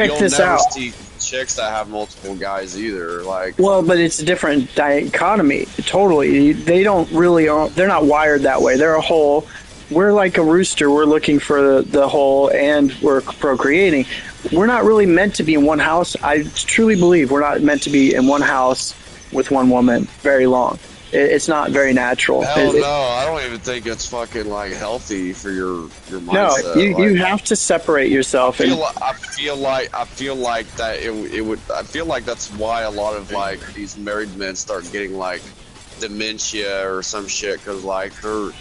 Check you'll this never out. see chicks that have multiple guys either. Like, Well, but it's a different dichotomy. Totally. They don't really, they're not wired that way. They're a whole. We're like a rooster. We're looking for the whole, and we're procreating. We're not really meant to be in one house. I truly believe we're not meant to be in one house with one woman very long. It's not very natural. hell no, I don't even think it's fucking like healthy for your No, mindset. you have to separate yourself. I feel like that it would. I feel like that's why a lot of like these married men start getting like dementia or some shit, because like they're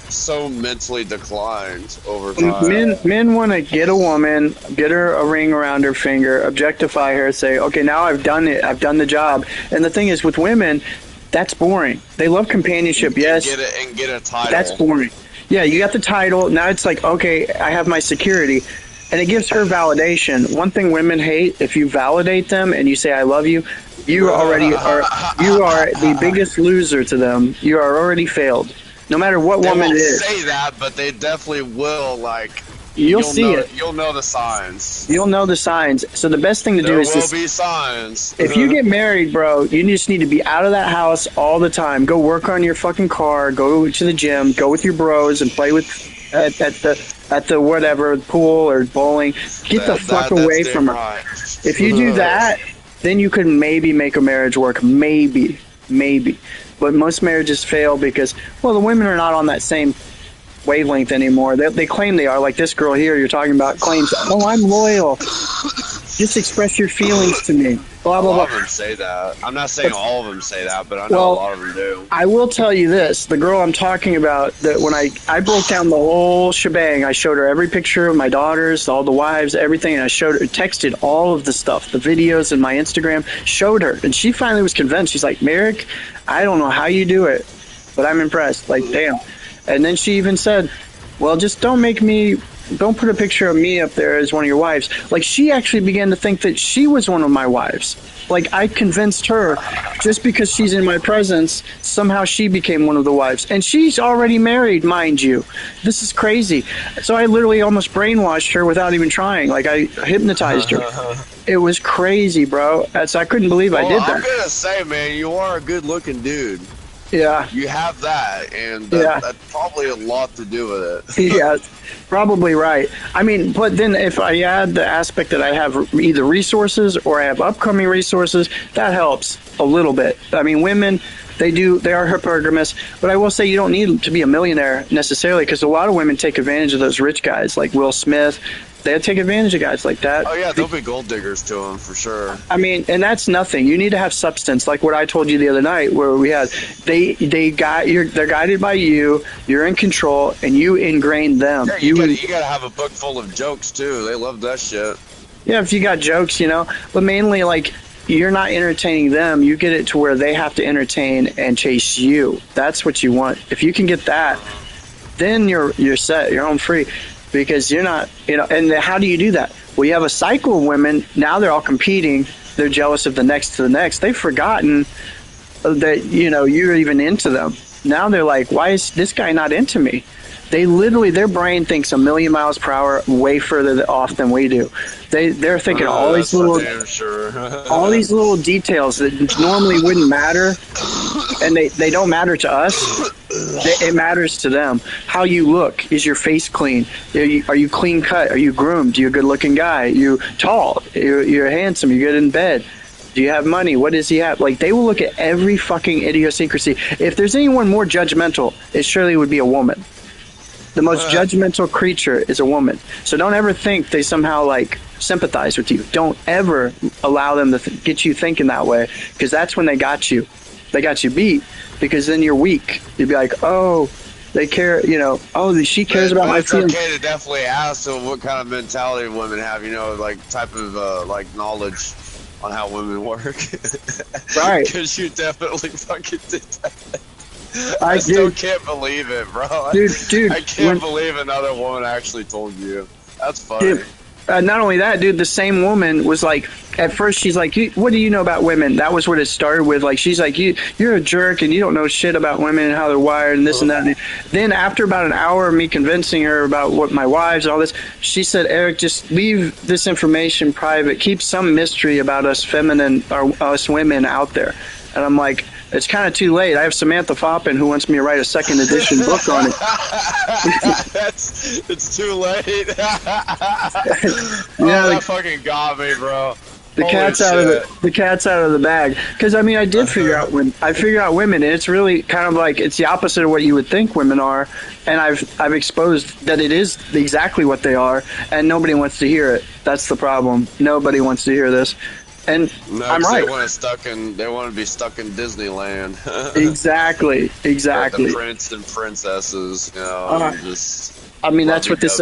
so mentally declined over time. Men want to get a woman, get her a ring around her finger, objectify her, say, okay, now I've done it, I've done the job. And the thing is, with women, that's boring. They love companionship, yes. Get a title. That's boring. Yeah, you got the title. Now it's like, okay, I have my security. And it gives her validation. One thing women hate, if you validate them and you say, I love you, you already are, you are the biggest loser to them. You are already failed. No matter what woman it is. They won't say that, but they definitely will, like... You'll see it. You'll know the signs. You'll know the signs. So the best thing to do is there will be signs. If you get married, bro, you just need to be out of that house all the time. Go work on your fucking car. Go to the gym. Go with your bros and play with at the whatever pool or bowling. Get the fuck away from her. Right. If you do that, then you could maybe make a marriage work. Maybe. But most marriages fail because, well, the women are not on that same wavelength anymore. They claim they are. Like this girl here you're talking about claims, oh, I'm loyal. Just express your feelings to me. Blah, blah, blah. A lot of them say that. I'm not saying all of them say that, but I know a lot of them do. I will tell you this. The girl I'm talking about, that when I broke down the whole shebang, I showed her every picture of my daughters, all the wives, everything, and I showed her, texted all of the stuff, the videos and my Instagram, showed her. And she finally was convinced. She's like, Merrick, I don't know how you do it, but I'm impressed. Like, damn. And then she even said, well, just don't put a picture of me up there as one of your wives. Like, she actually began to think that she was one of my wives. Like, I convinced her, just because she's in my presence, somehow she became one of the wives. And she's already married, mind you. This is crazy. So I literally almost brainwashed her without even trying. Like, I hypnotized her. It was crazy, bro. I couldn't believe I did that. I'm going to say, man, you are a good-looking dude. Yeah. You have that, and that's probably a lot to do with it. Yeah, probably right. I mean, but then if I add the aspect that I have either resources or I have upcoming resources, that helps a little bit. I mean, women, they are hypergamous, but I will say you don't need to be a millionaire necessarily, because a lot of women take advantage of those rich guys like Will Smith. They take advantage of guys like that. Oh yeah, they'll be gold diggers to them for sure. I mean, and that's nothing. You need to have substance, like what I told you the other night, where we had they're guided by you. You're in control, and you ingrain them. Yeah, you gotta have a book full of jokes too. They love that shit. Yeah, if you got jokes, but mainly like you're not entertaining them. You get it to where they have to entertain and chase you. That's what you want. If you can get that, then you're set. You're home free. Because you're not, and how do you do that? Well, you have a cycle of women. Now they're all competing. They're jealous of the next to the next. They've forgotten that, you're even into them. Now they're like, why is this guy not into me? They literally, their brain thinks a million miles per hour way further off than we do. They're thinking all these all these little details that normally wouldn't matter, and they don't matter to us. It matters to them. How you look. Is your face clean? Are you clean cut? Are you groomed? Are you a good looking guy? Are you tall? You're handsome? You're good in bed? Do you have money? What does he have? Like, they will look at every fucking idiosyncrasy. If there's anyone more judgmental, it surely would be a woman. The most judgmental creature is a woman. So don't ever think they somehow like sympathize with you. Don't ever allow them to get you thinking that way, because that's when they got you. They got you beat, because then you're weak. You'd be like, oh, they care, oh, she cares about my feelings. It's okay to definitely ask what kind of mentality women have, like type of like knowledge on how women work. Right. Because you definitely fucking did that. I still can't believe it, bro. Dude, I can't believe another woman actually told you. That's funny. Not only that, dude, the same woman was like, at first she's like, what do you know about women? That was what it started with. Like, she's like, you're a jerk and you don't know shit about women and how they're wired and this and that. And then after about an hour of me convincing her about what my wives and all this, she said, Eric, just leave this information private. Keep some mystery about us feminine or us women out there. And I'm like, it's kind of too late. I have Samantha Foppin who wants me to write a second edition book on it. It's too late. That fucking got me, bro. The cat's out of the bag. Because I mean, I did figure out women. I figured out women, and it's really kind of like it's the opposite of what you would think women are. And I've exposed that it is exactly what they are, and nobody wants to hear it. That's the problem. Nobody wants to hear this. And no, I'm right. They want to be stuck in Disneyland. Exactly. The prince and princesses, you know, I mean, that's what this.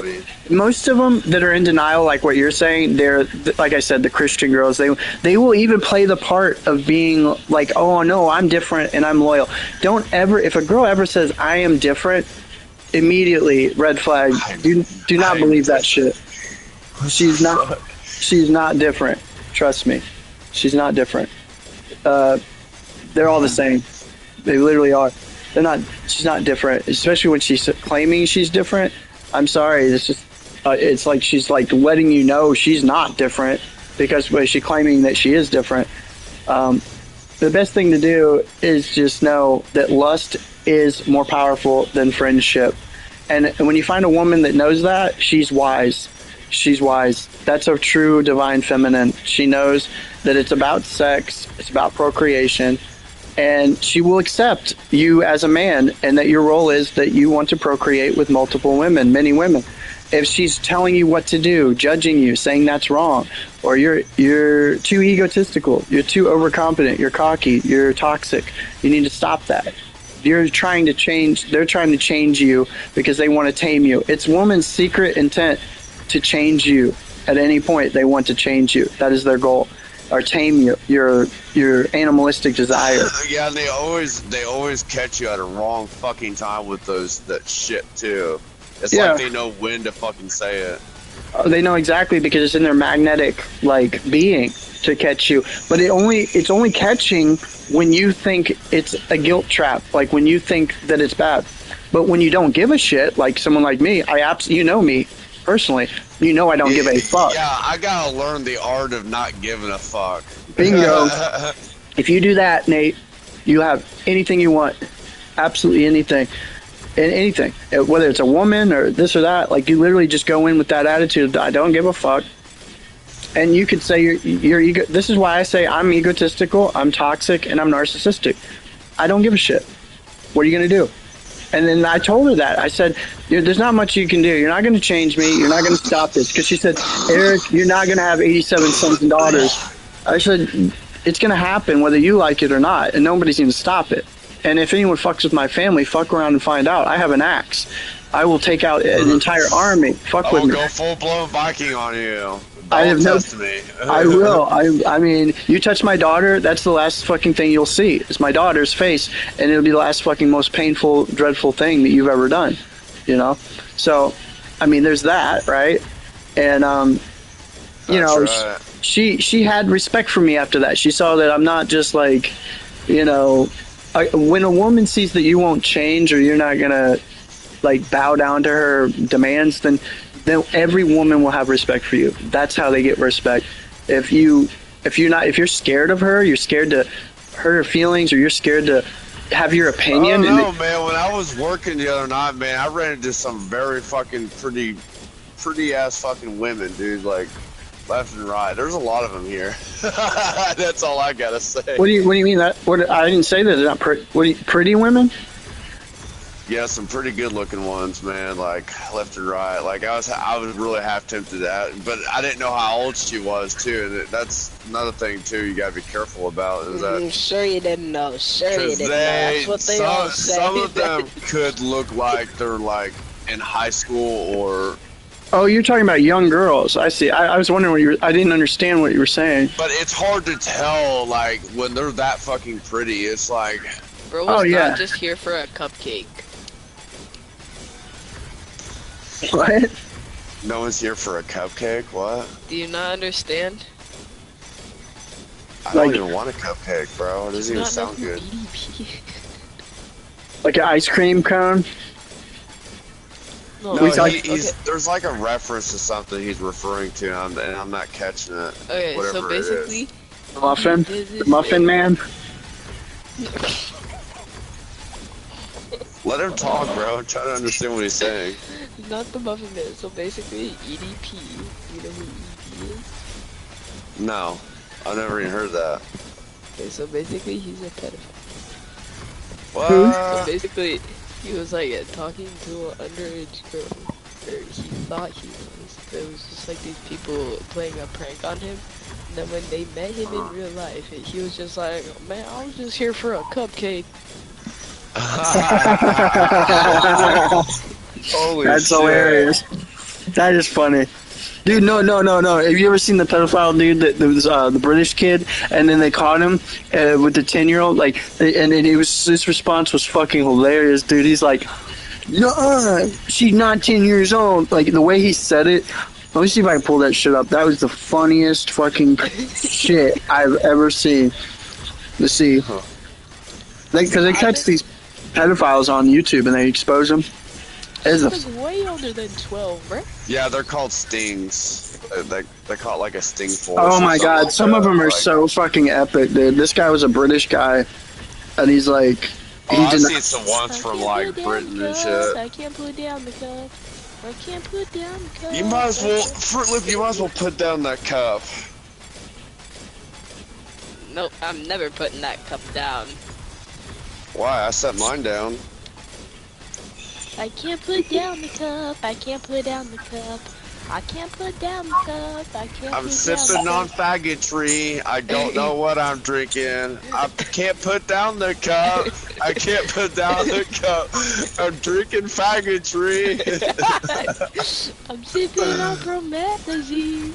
Most of them that are in denial, like what you're saying, they're like I said, the Christian girls. They will even play the part of being like, oh no, I'm different and I'm loyal. Don't ever, if a girl ever says I am different, immediately red flag. Do not believe that shit. She's not different. Trust me. She's not different. They're all the same. They literally are. She's not different, especially when she's claiming she's different. I'm sorry. It's just, it's like she's like letting you know she's not different because she's claiming that she is different. The best thing to do is just know that lust is more powerful than friendship. And when you find a woman that knows that, she's wise. She's wise. That's a true divine feminine. She knows that it's about sex, it's about procreation, and she will accept you as a man and that your role is that you want to procreate with multiple women, many women. If she's telling you what to do, judging you, saying that's wrong, or you're too egotistical, you're too overconfident, you're cocky, you're toxic, you need to stop that. They're trying to change you because they want to tame you. It's woman's secret intent to change you. At any point they want to change you. That is their goal, or tame you, your animalistic desire. Yeah, and they always catch you at a wrong fucking time with that shit too. It's like they know when to fucking say it. They know exactly because it's in their magnetic like being to catch you. But it's only catching when you think it's a guilt trap, like when you think that it's bad. But when you don't give a shit, like someone like me, you know me personally, you know I don't give a fuck. Yeah, I gotta learn the art of not giving a fuck. Bingo. If you do that, Nate, you have anything you want. Absolutely anything. And anything. Whether it's a woman or this or that, like you literally just go in with that attitude, I don't give a fuck. And you could say you're ego. This is why I say I'm egotistical, I'm toxic, and I'm narcissistic. I don't give a shit. What are you going to do? And then I told her that. I said, there's not much you can do. You're not going to change me. You're not going to stop this. Because she said, Eric, you're not going to have 87 sons and daughters. I said, it's going to happen whether you like it or not. And nobody's going to stop it. And if anyone fucks with my family, fuck around and find out. I have an axe. I will take out an entire army. Fuck with me. I will go full-blown Viking on you. I have no. Me. I will. I mean, you touch my daughter, that's the last fucking thing you'll see. It's my daughter's face, and it'll be the last fucking most painful, dreadful thing that you've ever done. You know. So, I mean, there's that, right? And you know, right. She had respect for me after that. She saw that I'm not just like, you know, when a woman sees that you won't change or you're not gonna like bow down to her demands, then every woman will have respect for you. That's how they get respect. If you're scared of her, you're scared to hurt her feelings, or you're scared to have your opinion. Oh no, man! When I was working the other night, man, I ran into some very fucking pretty ass fucking women, dude. Like left and right. There's a lot of them here. That's all I gotta say. What do you mean that? I didn't say that they're not pretty. Pretty women? Yeah, some pretty good-looking ones, man. Like left and right. Like I was really half tempted at, but I didn't know how old she was too. And that's another thing too. You gotta be careful about is that. Sure you didn't know. Sure you didn't know. That's what they all say. Some of them could look like they're like in high school or. Oh, you're talking about young girls. I see. I was wondering I didn't understand what you were saying. But it's hard to tell, like when they're that fucking pretty. It's like. Bro was not just here for a cupcake. What? No one's here for a cupcake? What? Do you not understand? I don't even want a cupcake, bro. It doesn't even sound good. EDP. Like an ice cream cone? No, there's like a reference to something he's referring to, and I'm not catching it. Okay, so basically... The muffin? The muffin man? Let him talk, bro. I'm trying to understand what he's saying. Not the muffin man, so basically EDP. You know who EDP is? No, I've never even heard that. Okay, so basically he's a pedophile. What? So basically, he was like talking to an underage girl, or he thought he was. But it was just like these people playing a prank on him. And then when they met him in real life, he was just like, man, I was just here for a cupcake. Holy That's shit. hilarious. That is funny. Dude, no. Have you ever seen the pedophile dude that was the British kid, and then they caught him with the 10-year-old, like, and his response was fucking hilarious, dude. He's like, "No, she's not 10 years old." Like the way he said it. Let me see if I can pull that shit up. That was the funniest fucking shit I've ever seen. Let's see, because they catch these pedophiles on YouTube and they expose them. He's like way older than 12, bro. Yeah, they're called stings. They call it like a sting force. Oh my god, some of them are so fucking epic, dude. This guy was a British guy, and he's like... I've seen some ones from like Britain and shit. I can't put down the cup. I can't put down the cup. You might as well, Fruit Loop, you might as well put down that cup. Nope, I'm never putting that cup down. Why? I set mine down. I can't put down the cup. I can't put down the cup. I can't put down the cup. I can't. I'm sipping on faggotry. I don't know what I'm drinking. I can't put down the cup. I can't put down the cup. I'm drinking faggotry. I'm sipping on promethazine.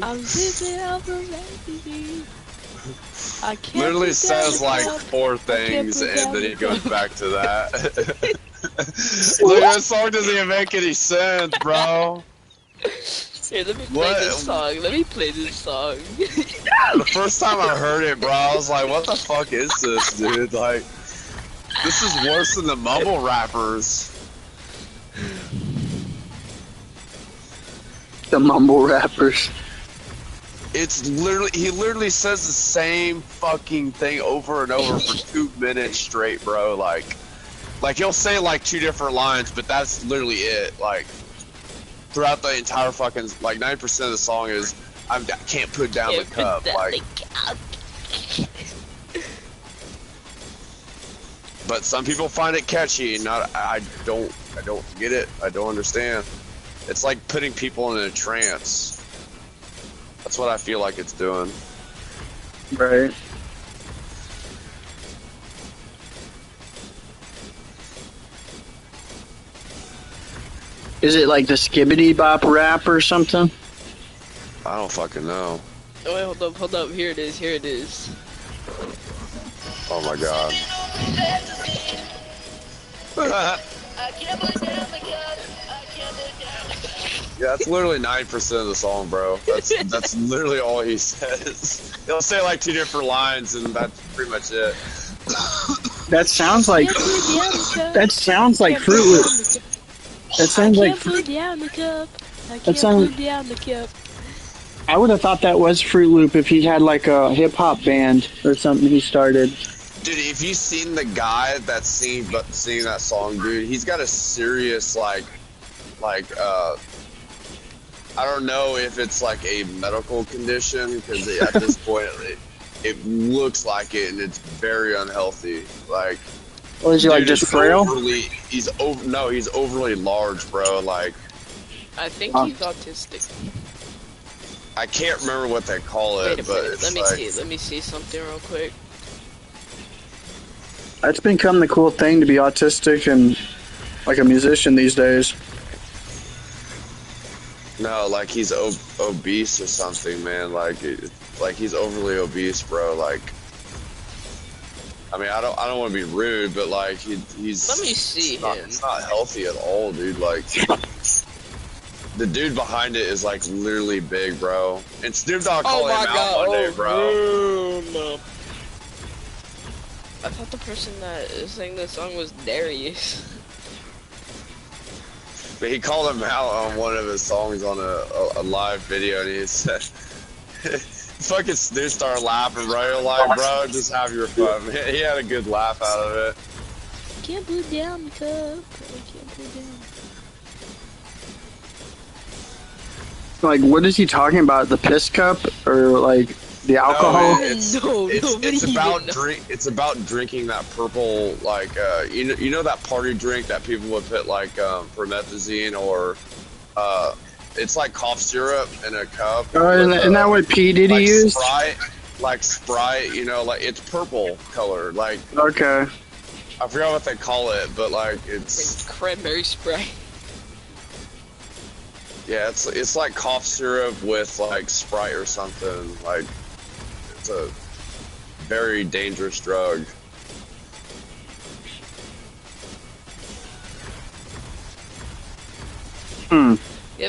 I'm sipping on promethazine. I can't. Literally says like 4 things and then he goes back to that. Look, that song doesn't even make any sense, bro. Here, let me play this song. Let me play this song. The first time I heard it, bro, I was like, what the fuck is this, dude? Like, this is worse than the mumble rappers. The mumble rappers. It's literally, he literally says the same fucking thing over and over for 2 minutes straight, bro. Like he'll say like 2 different lines, but that's literally it. Like, throughout the entire fucking, like 90% of the song is, I can't put down the cup. Like, but some people find it catchy, and I don't get it. I don't understand. It's like putting people in a trance. That's what I feel like it's doing. Right. Is it like the skibbity bop rap or something? I don't fucking know. Oh, wait, hold up. Here it is. Oh my god. Yeah, that's literally 9% of the song, bro. That's literally all he says. He'll say like 2 different lines, and that's pretty much it. That sounds like Fruit Loop. That sounds like. Put down the cup. I That can't sounds. put down the cup. I would have thought that was Fruit Loop if he had like a hip hop band or something he started. Dude, if you seen the guy that's singing that song, dude, he's got a serious like I don't know if it's like a medical condition, because at this point it looks like it, and it's very unhealthy. Like, Or is he like just frail? He's overly large, bro. Like, I think he's autistic. I can't remember what they call it, but it's Let me see something real quick. It's become the cool thing to be autistic and like a musician these days. No, like he's obese or something, man. Like he's overly obese, bro. Like, I mean, I don't want to be rude, but like he's. Let me see him. It's not healthy at all, dude. Like, The dude behind it is like literally big, bro. And Snoop Dogg Oh called my him out god, one day, bro. no. I thought the person that sang the song was Darius. But he called him out on one of his songs on a live video, and he said, "Fucking Snoop started laughing, bro. You're like, bro, just have your fun." He had a good laugh out of it. Can't put down the cup. I can't put down. Like, what is he talking about? The piss cup or like the alcohol? It's about drinking that purple, like you know that party drink that people would put like promethazine or it's like cough syrup in a cup. Oh, isn't that what P Diddy like used? Sprite, you know, like it's purple color. Like Okay. I forgot what they call it, but like it's cranberry spray. Yeah, it's like cough syrup with like Sprite or something. Like it's a very dangerous drug. Yeah,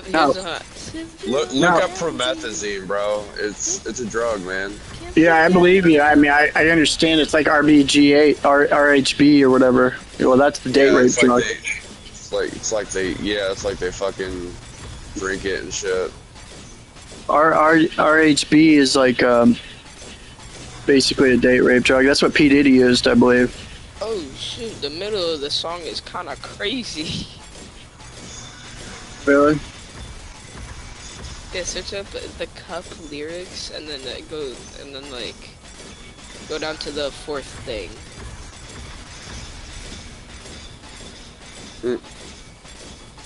but No. Look up promethazine, bro. It's a drug, man. Yeah, I believe you. I mean, I understand. It's like RBG8, RHB or whatever. Well, that's the date rape drug. It's like they fucking drink it and shit. RHB is like basically a date rape drug. That's what P Diddy used, I believe. Oh shoot, the middle of the song is kind of crazy. Really? Yeah, search up the cup lyrics and then go down to the fourth thing.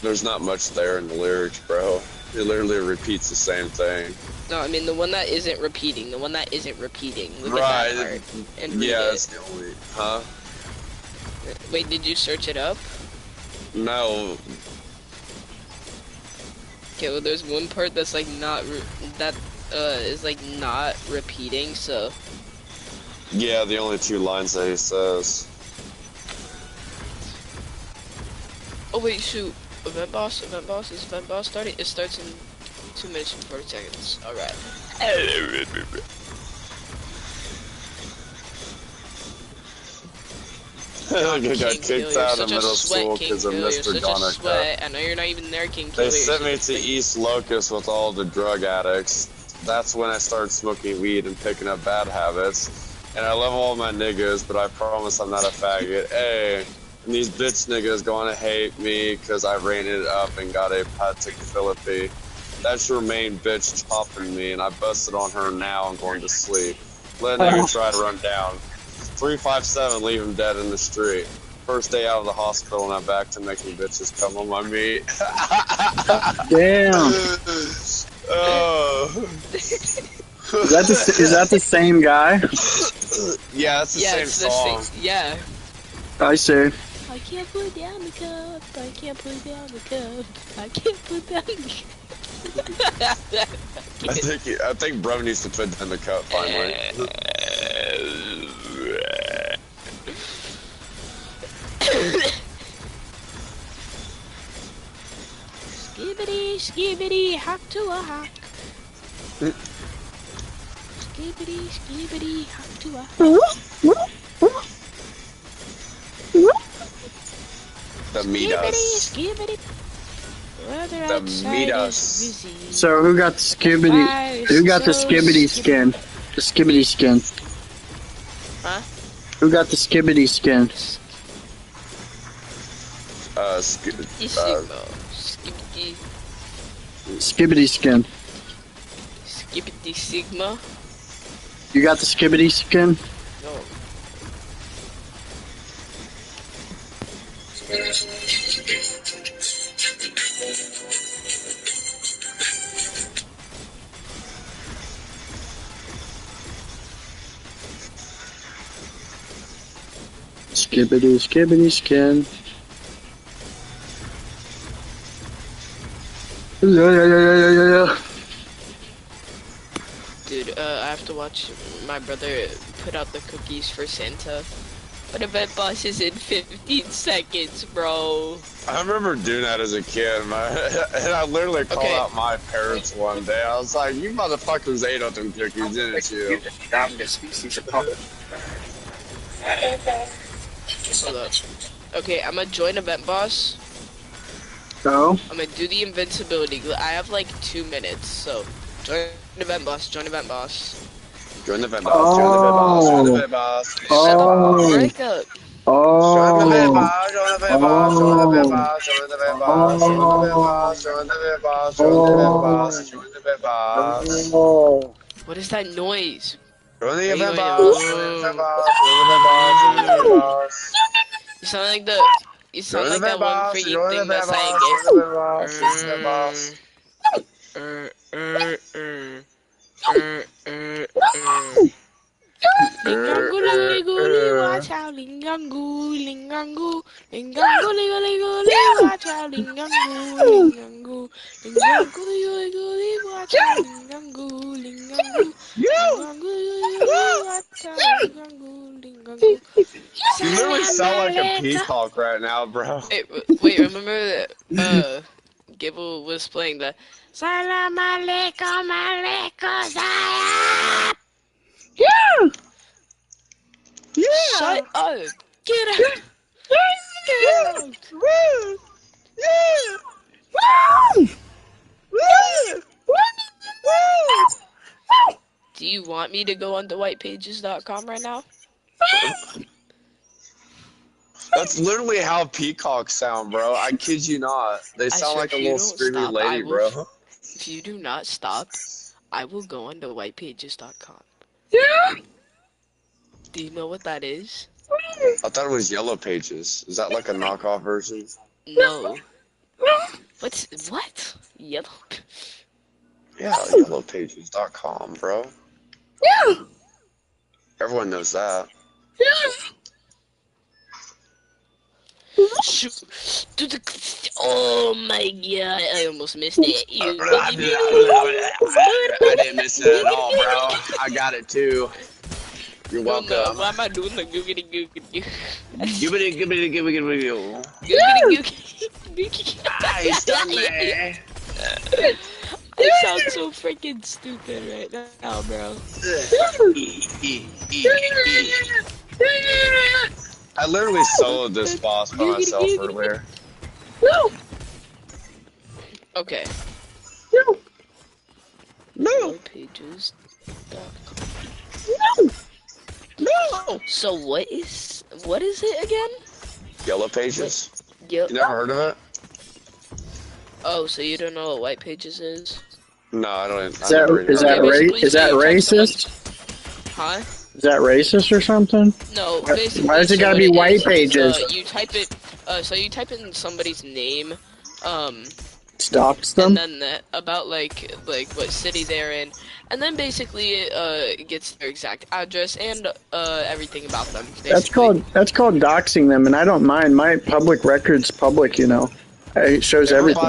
There's not much there in the lyrics, bro. It literally repeats the same thing. No, I mean the one that isn't repeating. The one that isn't repeating. Look right. at that part and read yeah, it. that's the only. Huh? Wait, did you search it up? No. Okay, well, there's one part that's like not is like not repeating. So. Yeah, the only two lines that he says. Oh wait, shoot. Event boss starting. It starts in 2 minutes and 40 seconds. All right. I got kicked out of middle school because of Mr. Donica. I know you're not even there, King. They sent me to East Locust with all the drug addicts. That's when I started smoking weed and picking up bad habits. And I love all my niggas, but I promise I'm not a faggot. Hey, and these bitch niggas gonna hate me because I ran it up and got a Patek Philippe. That's your main bitch chopping me, and I busted on her now. I'm going to sleep. Let a nigga try to run down. 357, leave him dead in the street. First day out of the hospital, and I'm back to making bitches come on my meat. Damn. Oh. Is that the same guy? Yeah, it's the same song. Yeah. I see. I can't put down the cup. I can't put down the cup. I can't put down the cup. I think bro needs to put down the cup finally. Skibbity, hack to a hack. Skibbity, hack to a hack. The Midas. The Midas. So who got the skibbity? Who got the skibbity skin? The skibbity skin. Huh? Who got the skibbity skin? Skibbity skin. Skibbity Sigma. You got the skibbity skin? No. Skibbity skin. Yeah. Dude, I have to watch my brother put out the cookies for Santa. But event boss is in 15 seconds, bro. I remember doing that as a kid, man. And I literally called Okay. out my parents one day. I was like, you motherfuckers ate up them cookies, didn't you? Hold up. Okay, I'm gonna join event boss. So, I'm gonna do the invincibility. I have like 2 minutes, so join event boss. Join event boss. Join the event boss, join the event boss, join the event boss. Shut Oh. up. Break up. Join the event oh, boss, join the event boss, join the event boss, join the event boss, join the event boss, join the event boss, join the event boss, join the event boss. oh. What is that noise? Join the Are you event going boss, join the event boss, join the event boss, join the event boss. You sound like the. You sound Join the like that event one boss, freaking join the thing event that's like. boss, join the event boss, join the event boss. Lingangu liguli watch out lingangu lingangu lingangu liguli watch out lingangu lingangu lingangu liguli watch out lingangu lingangu lingangu liguli watch out lingangu lingangu. You literally sound like a peacock right now, bro. Wait, remember that Gibble was playing the Salam alaikum alaikum salam. Yeah! Yeah! Shut up! Get out! Get out! Do you want me to go on the whitepages.com right now? That's literally how peacocks sound, bro. I kid you not. They sound swear like a if you little don't screamy stop, I lady, will- bro. If you do not stop, I will go on to whitepages.com. Yeah! Do you know what that is? I thought it was Yellow Pages. Is that like a knockoff version? No. What? Yellow. Yeah, yellowpages.com, bro. Yeah! Everyone knows that. Yeah! Shoot. Oh my god, I almost missed it. I didn't miss it at all, bro. I got it too. You're welcome. Why am I doing the googity googity? Gibbity, gibbity, gibbity, gibbity. Googity googity. Nice done, man. I sound so freaking stupid right now, bro. I literally soloed this boss by myself earlier. No! Okay. No! No! Pages.com. No! No! So what is it again? Yellow Pages? Yep. You never heard of it? Oh, so you don't know what white pages is? No, I don't. Is that racist? Huh? Is that racist or something? No, Why- basically. why does it so gotta what be it white is, pages? you type it. So you type in somebody's name, Stops and them? then about like what city they're in, and then basically it gets their exact address and everything about them. That's Basically. called doxing them, and I don't mind. My public record's public, you know. It shows everything.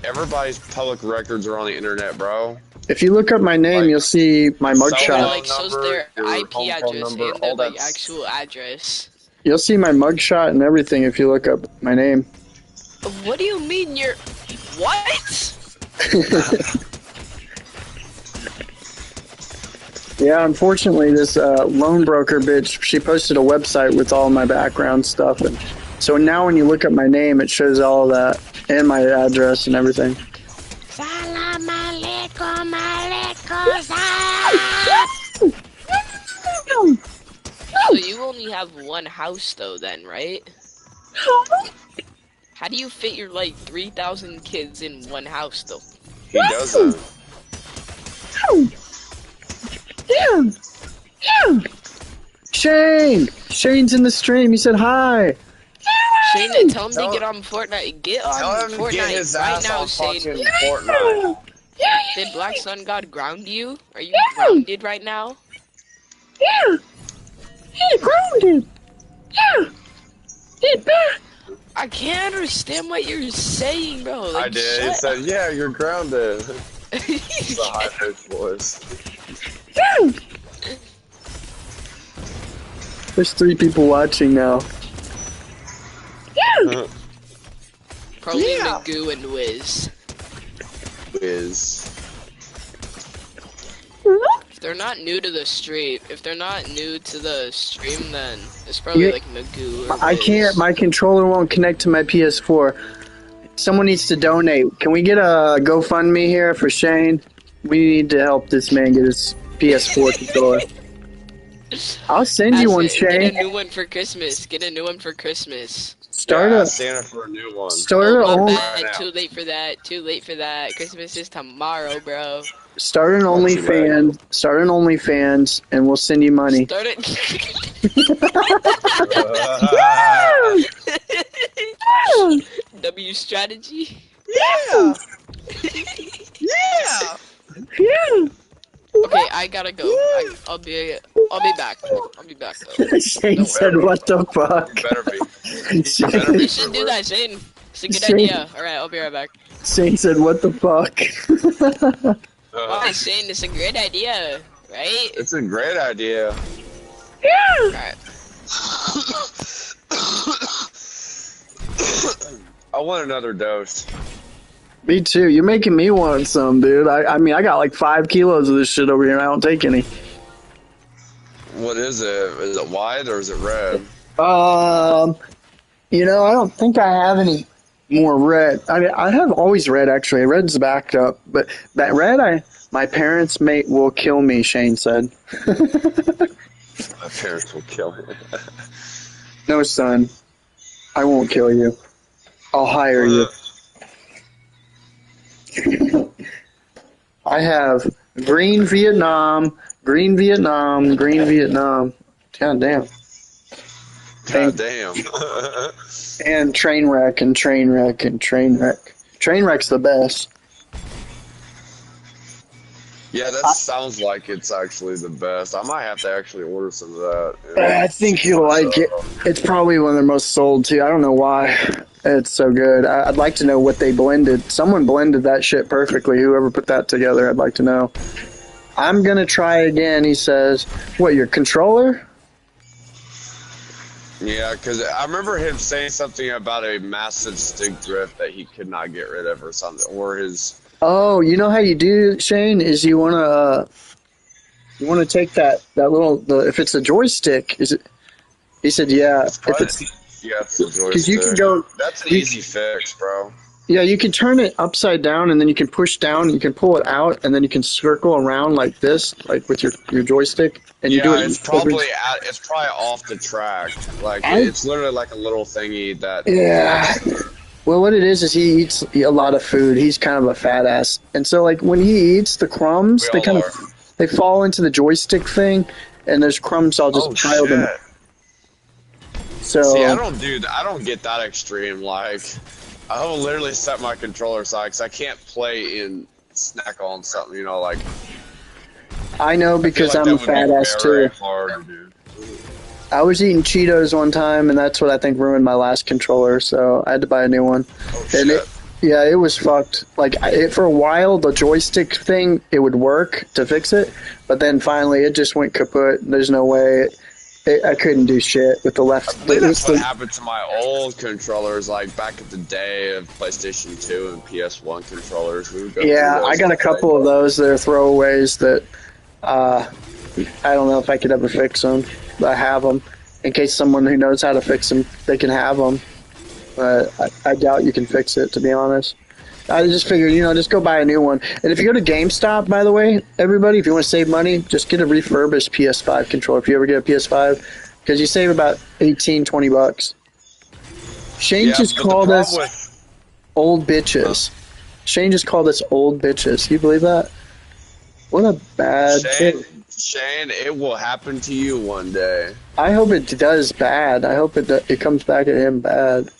Everybody's public records are on the internet, bro. If you look up my name, Like- you'll see my It mugshot. like shows their your IP home phone address number, and their all like that's- actual address. You'll see my mugshot and everything if you look up my name. What do you mean you're what? Yeah, unfortunately, this loan broker bitch, she posted a website with all my background stuff, and so now when you look up my name, it shows all that and my address and everything. Salam alaikum alaikum salam. So you only have one house though then, right? How do you fit your like 3,000 kids in one house though? He doesn't. Yeah. Shane's in the stream. He said hi. Shane, tell him Tell- to get on Fortnite. Get on Tell him to Fortnite get his right ass now, on Shane. fucking Fortnite. Did BlackSunGod ground you? Are you grounded right now? Yeah. Grounded. Yeah. Get back. I can't understand what you're saying, bro. Like, I did. He shut said, "Yeah, you're grounded." up. It's a high-pitched voice. There's 3 people watching now. Probably Magoo and Wiz. If they're not new to the stream, then it's probably like Magoo or Wiz. I can't. My controller won't connect to my PS4. Someone needs to donate. Can we get a GoFundMe here for Shane? We need to help this man get his PS4 controller. I'll send you one, Shane. Get a new one for Christmas. Start Santa for a new one. Too late for that. Christmas is tomorrow, bro. Start an OnlyFans, and we'll send you money. Start it. W strategy. Yeah. Okay, I gotta go. I'll be back. I'll be back though. Shane said, "What the fuck?" You better be. You should do that, Shane. It's a good idea. All right, I'll be right back. Shane said, "What the fuck?" Why, Shane? It's a great idea, right? It's a great idea. All right. I want another dose. Me too. You're making me want some, dude. I mean, I got like 5 kilos of this shit over here, and I don't take any. What is it? Is it white or is it red? You know, I don't think I have any more red. I have always red, actually. Red's backed up, but that red, my parents will kill me, Shane said. My parents will kill me. No, son. I won't kill you. I'll hire you. I have green Vietnam. God damn. God damn. And train wreck. Train wreck's the best. Yeah, that sounds like it's actually the best. I might have to actually order some of that. I think you'll like it. It's probably one of the most sold too. I don't know why. It's so good. I'd like to know what they blended. Someone blended that shit perfectly. Whoever put that together, I'd like to know. I'm gonna try again, he says. What, your controller? Yeah, because I remember him saying something about a massive stick drift that he could not get rid of or something. Or his... Oh, you know how you do, Shane, is you wanna take that little, if it's a joystick, is it? He said, yeah. It's a joystick. Because you can go. That's an easy fix, bro. Yeah, you can turn it upside down, and then you can push down. You can pull it out, and then you can circle around like this, like with your joystick, and you do it. It's probably off the track. Like it's literally like a little thingy that. Yeah. Well, what it is he eats a lot of food. He's kind of a fat ass, and so like when he eats the crumbs, they fall into the joystick thing, and there's crumbs all just piled in. So see, I don't get that extreme. Like, I will literally set my controller aside because I can't play and snack on something. You know, like. I know because I'm a fat ass too. I was eating Cheetos one time, and that's what I think ruined my last controller. So I had to buy a new one. Oh, shit. It was fucked. Like for a while, the joystick thing it would work to fix it, but then finally it just went kaput. There's no way. I couldn't do shit with the left. I think that's what happened to my old controllers, like back in the day of PlayStation 2 and PS1 controllers. We would go I got a couple of those. They're throwaways that I don't know if I could ever fix them. But I have them in case someone who knows how to fix them, they can have them. But I doubt you can fix it, to be honest. I just figured, just go buy a new one. And if you go to GameStop, by the way, everybody, if you want to save money, just get a refurbished PS5 controller. If you ever get a PS5, because you save about $18-20. Shane just called us old bitches. Shane just called us old bitches. You believe that? What a bad thing. Shane, it will happen to you one day. I hope it does bad. I hope it comes back at him bad.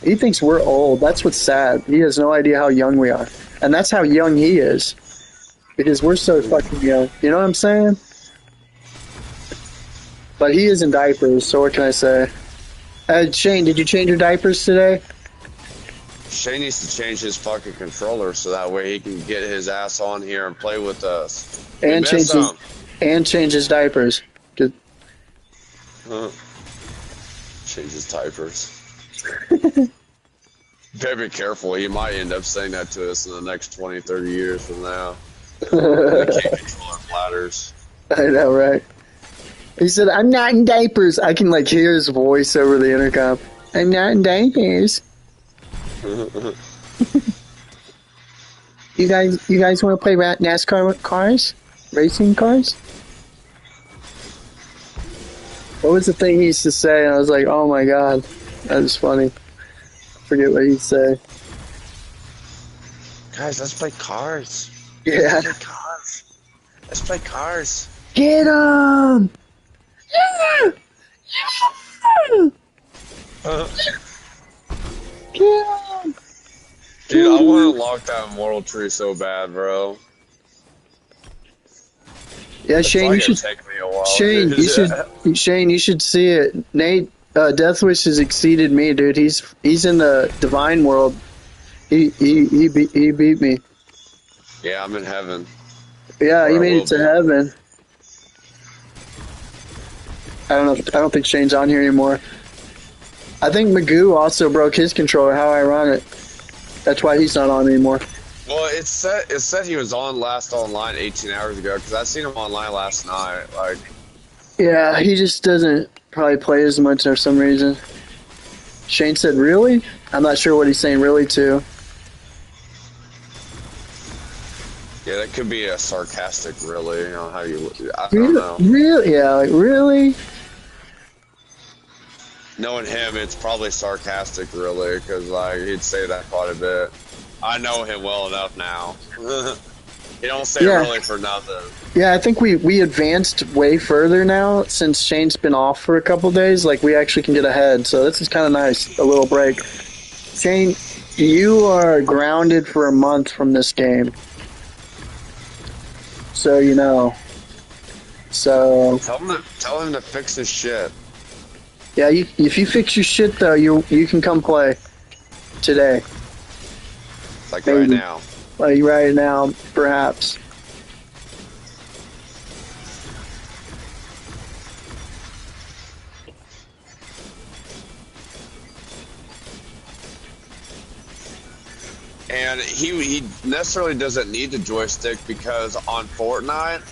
He thinks we're old. That's what's sad. He has no idea how young we are. And that's how young he is. Because we're so fucking young. You know what I'm saying? But he is in diapers, so what can I say? Shane, did you change your diapers today? Shane needs to change his fucking controller so that way he can get his ass on here and play with us. And change his diapers. Changes diapers. Better be careful. He might end up saying that to us in the next 20, 30 years from now. They can't control our bladders. I know, right? He said, "I'm not in diapers." I can like hear his voice over the intercom. "I'm not in diapers." You guys want to play NASCAR cars, racing cars? What was the thing he used to say? And I was like, "Oh my god, that was funny." I forget what he'd say. Guys, let's play cars. Yeah. Let's play cars. Let's play cars. Get him! Yeah! Yeah! Get him! Dude, I want to lock that Immortal Tree so bad, bro. Yeah, Shane, you should. Take me a while, Shane, dude. you should. Shane, you should see it. Nate, Deathwish has exceeded me, dude. He's in the divine world. He beat me. Yeah, I'm in heaven. Yeah, he Or I made will it to be. heaven. I don't think Shane's on here anymore. I think Magoo also broke his controller. How ironic. That's why he's not on anymore. Well, it said he was on last online 18 hours ago because I seen him online last night. Like, Yeah, he just doesn't probably play as much for some reason. Shane said, "Really?" I'm not sure what he's saying really to. yeah, that could be a sarcastic, really. You know how you? I don't know. Really? Yeah, like, really? Knowing him, it's probably sarcastic, really, because like he'd say that quite a bit. I know him well enough now. He don't say Yeah. really for nothing. Yeah, I think we advanced way further now since Shane's been off for a couple days. Like, we actually can get ahead, so this is kind of nice. A little break. Shane, you are grounded for a month from this game. So, you know. So, Tell him to fix his shit. yeah, if you fix your shit, though, you can come play today. Like Maybe. right now. Like, right now, perhaps. And he necessarily doesn't need the joystick because on Fortnite,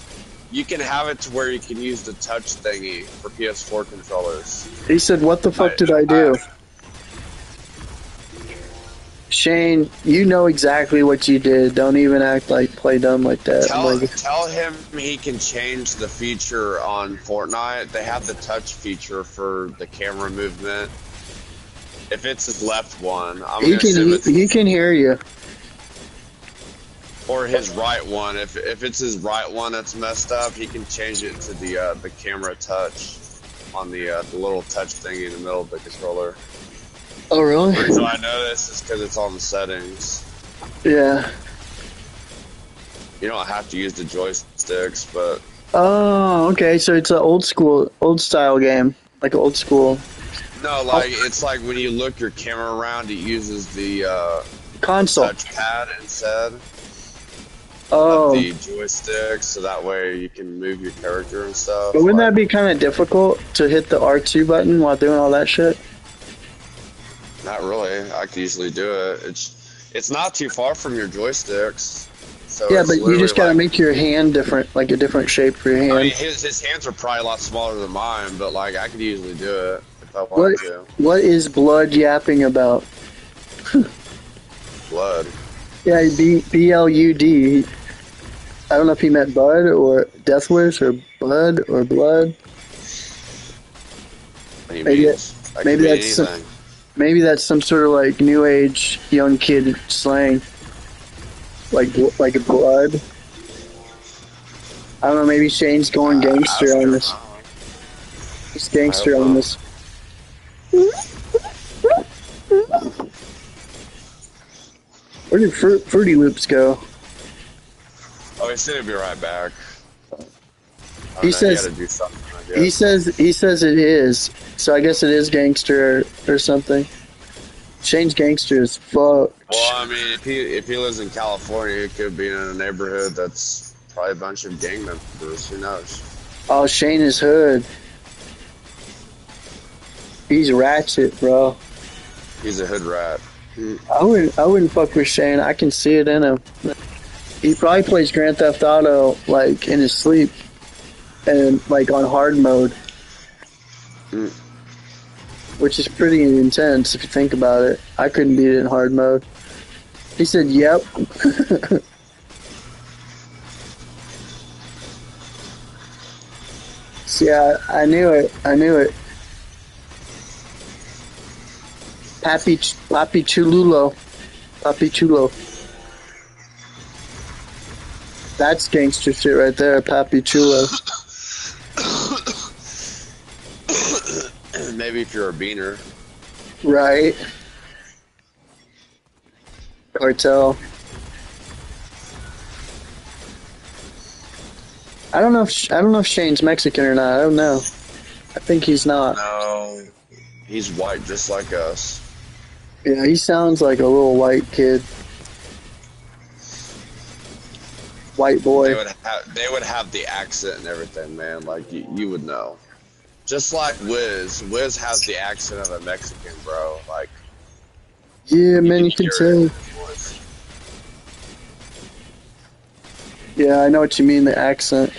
you can have it to where you can use the touch thingy for PS4 controllers. He said, "What the fuck did I do?" Shane, you know exactly what you did. Don't even act like play dumb like that. Tell him he can change the feature on Fortnite. They have the touch feature for the camera movement. If it's his left one, He can hear you. or his right one. If it's his right one that's messed up, he can change it to the camera touch on the little touch thingy in the middle of the controller. Oh, really? The reason I know this is because it's on the settings. Yeah. You don't have to use the joysticks, but Oh, okay. So it's an old style game, like old school no, like it's like when you look your camera around, it uses the console. touchpad instead Oh, of the joystick, so that way you can move your character and stuff. but wouldn't like, that be kind of difficult to hit the R2 button while doing all that shit? Not really. I could easily do it. It's not too far from your joysticks. So Yeah, it's but you literally just gotta like, make your hand different, like a different shape for your hand. I mean, his hands are probably a lot smaller than mine, but like I could easily do it if I wanted to. What is blood yapping about? Blood. Yeah, BLUD. I don't know if he meant Bud or Deathwish or Blood or Blood. What he Maybe means. That maybe could be that's anything. Maybe that's some sort of like new age young kid slang, like blood. I don't know. Maybe Shane's going gangster on this. He's gangster on this. Where did Fruity Loops go? Oh, he said he'd be right back. He says- he had to do something. I guess. He says it is. So I guess it is gangster or something. Shane's gangster as fuck. Well, I mean, if he lives in California, he could be in a neighborhood that's probably a bunch of gang members. Who knows? Oh, Shane is hood. He's ratchet, bro. He's a hood rat. I wouldn't fuck with Shane. I can see it in him. He probably plays Grand Theft Auto like in his sleep and like on hard mode, which is pretty intense if you think about it. I couldn't beat it in hard mode. He said, "Yep." See, I knew it. I knew it. Papi Chululo. Papi Chulo. That's gangster shit right there, Papi Chulo. Maybe if you're a beaner. Right. Cartel. I don't know if Shane's Mexican or not. I don't know. I think he's not. No, he's white just like us. Yeah, he sounds like a little white kid. White boy. They would have the accent and everything, man. Like you would know. Just like Wiz. Wiz has the accent of a Mexican, bro. Like. Yeah, man, you can tell. Yeah, I know what you mean, the accent.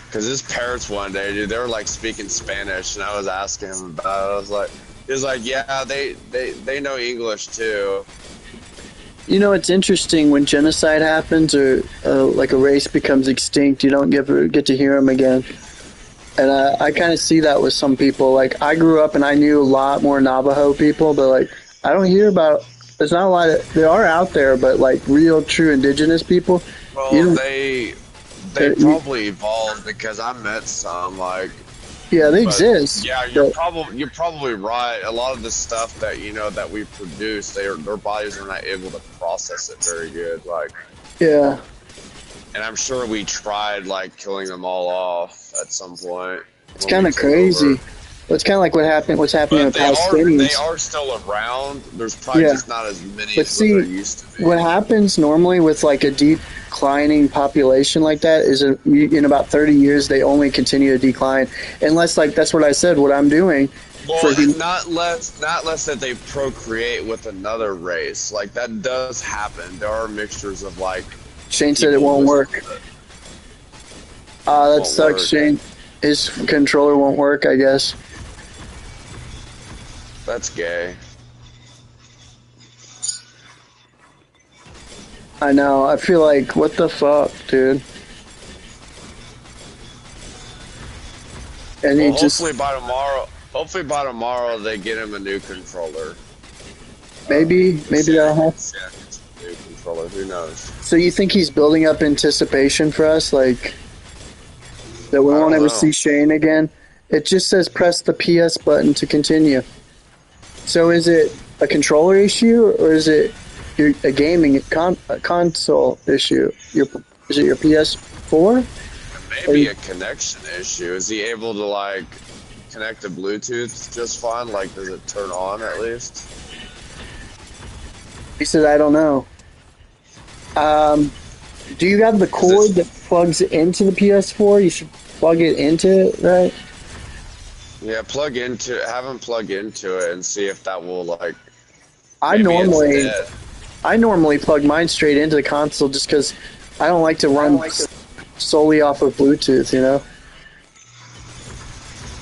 Because his parents one day, dude, they were like speaking Spanish, and I was asking him about it. He was like, yeah, they know English too. You know, it's interesting when genocide happens or like a race becomes extinct, you don't get to hear them again. And I kind of see that with some people. Like, I grew up and I knew a lot more Navajo people, but like, I don't hear about. There's not a lot of. There are out there, but like real, true indigenous people. Well, they probably evolved because I met some like. Yeah, they exist. Yeah, you're probably right. A lot of the stuff that that we produce, their bodies are not able to process it very good. Like. Yeah. And I'm sure we tried like killing them all off at some point. It's kind of crazy. Well, it's kind of like what's happening with Palestinians. They are still around. There's probably just not as many as there used to be. What happens normally with like a declining population like that is in about 30 years they only continue to decline, unless like that's what I said. What I'm doing. Well, not less that they procreate with another race. Like that does happen. There are mixtures of like. Shane said it won't work. That sucks, Shane. His controller won't work, I guess. That's gay. I know. I feel like, what the fuck, dude? And well, hopefully by tomorrow they get him a new controller. Maybe that'll happen. New controller. Who knows? So you think he's building up anticipation for us, like that we won't ever see Shane again? It just says press the PS button to continue. So is it a controller issue or is it a gaming console issue? Is it your PS4? Maybe a connection issue. Is he able to like connect to Bluetooth just fine? Like, does it turn on at least? He said, I don't know. Do you have the cord that plugs into the PS4? You should plug it into it, right? Yeah, have him plug into it and see if that will like. I normally plug mine straight into the console just because I don't like to run solely off of Bluetooth, you know?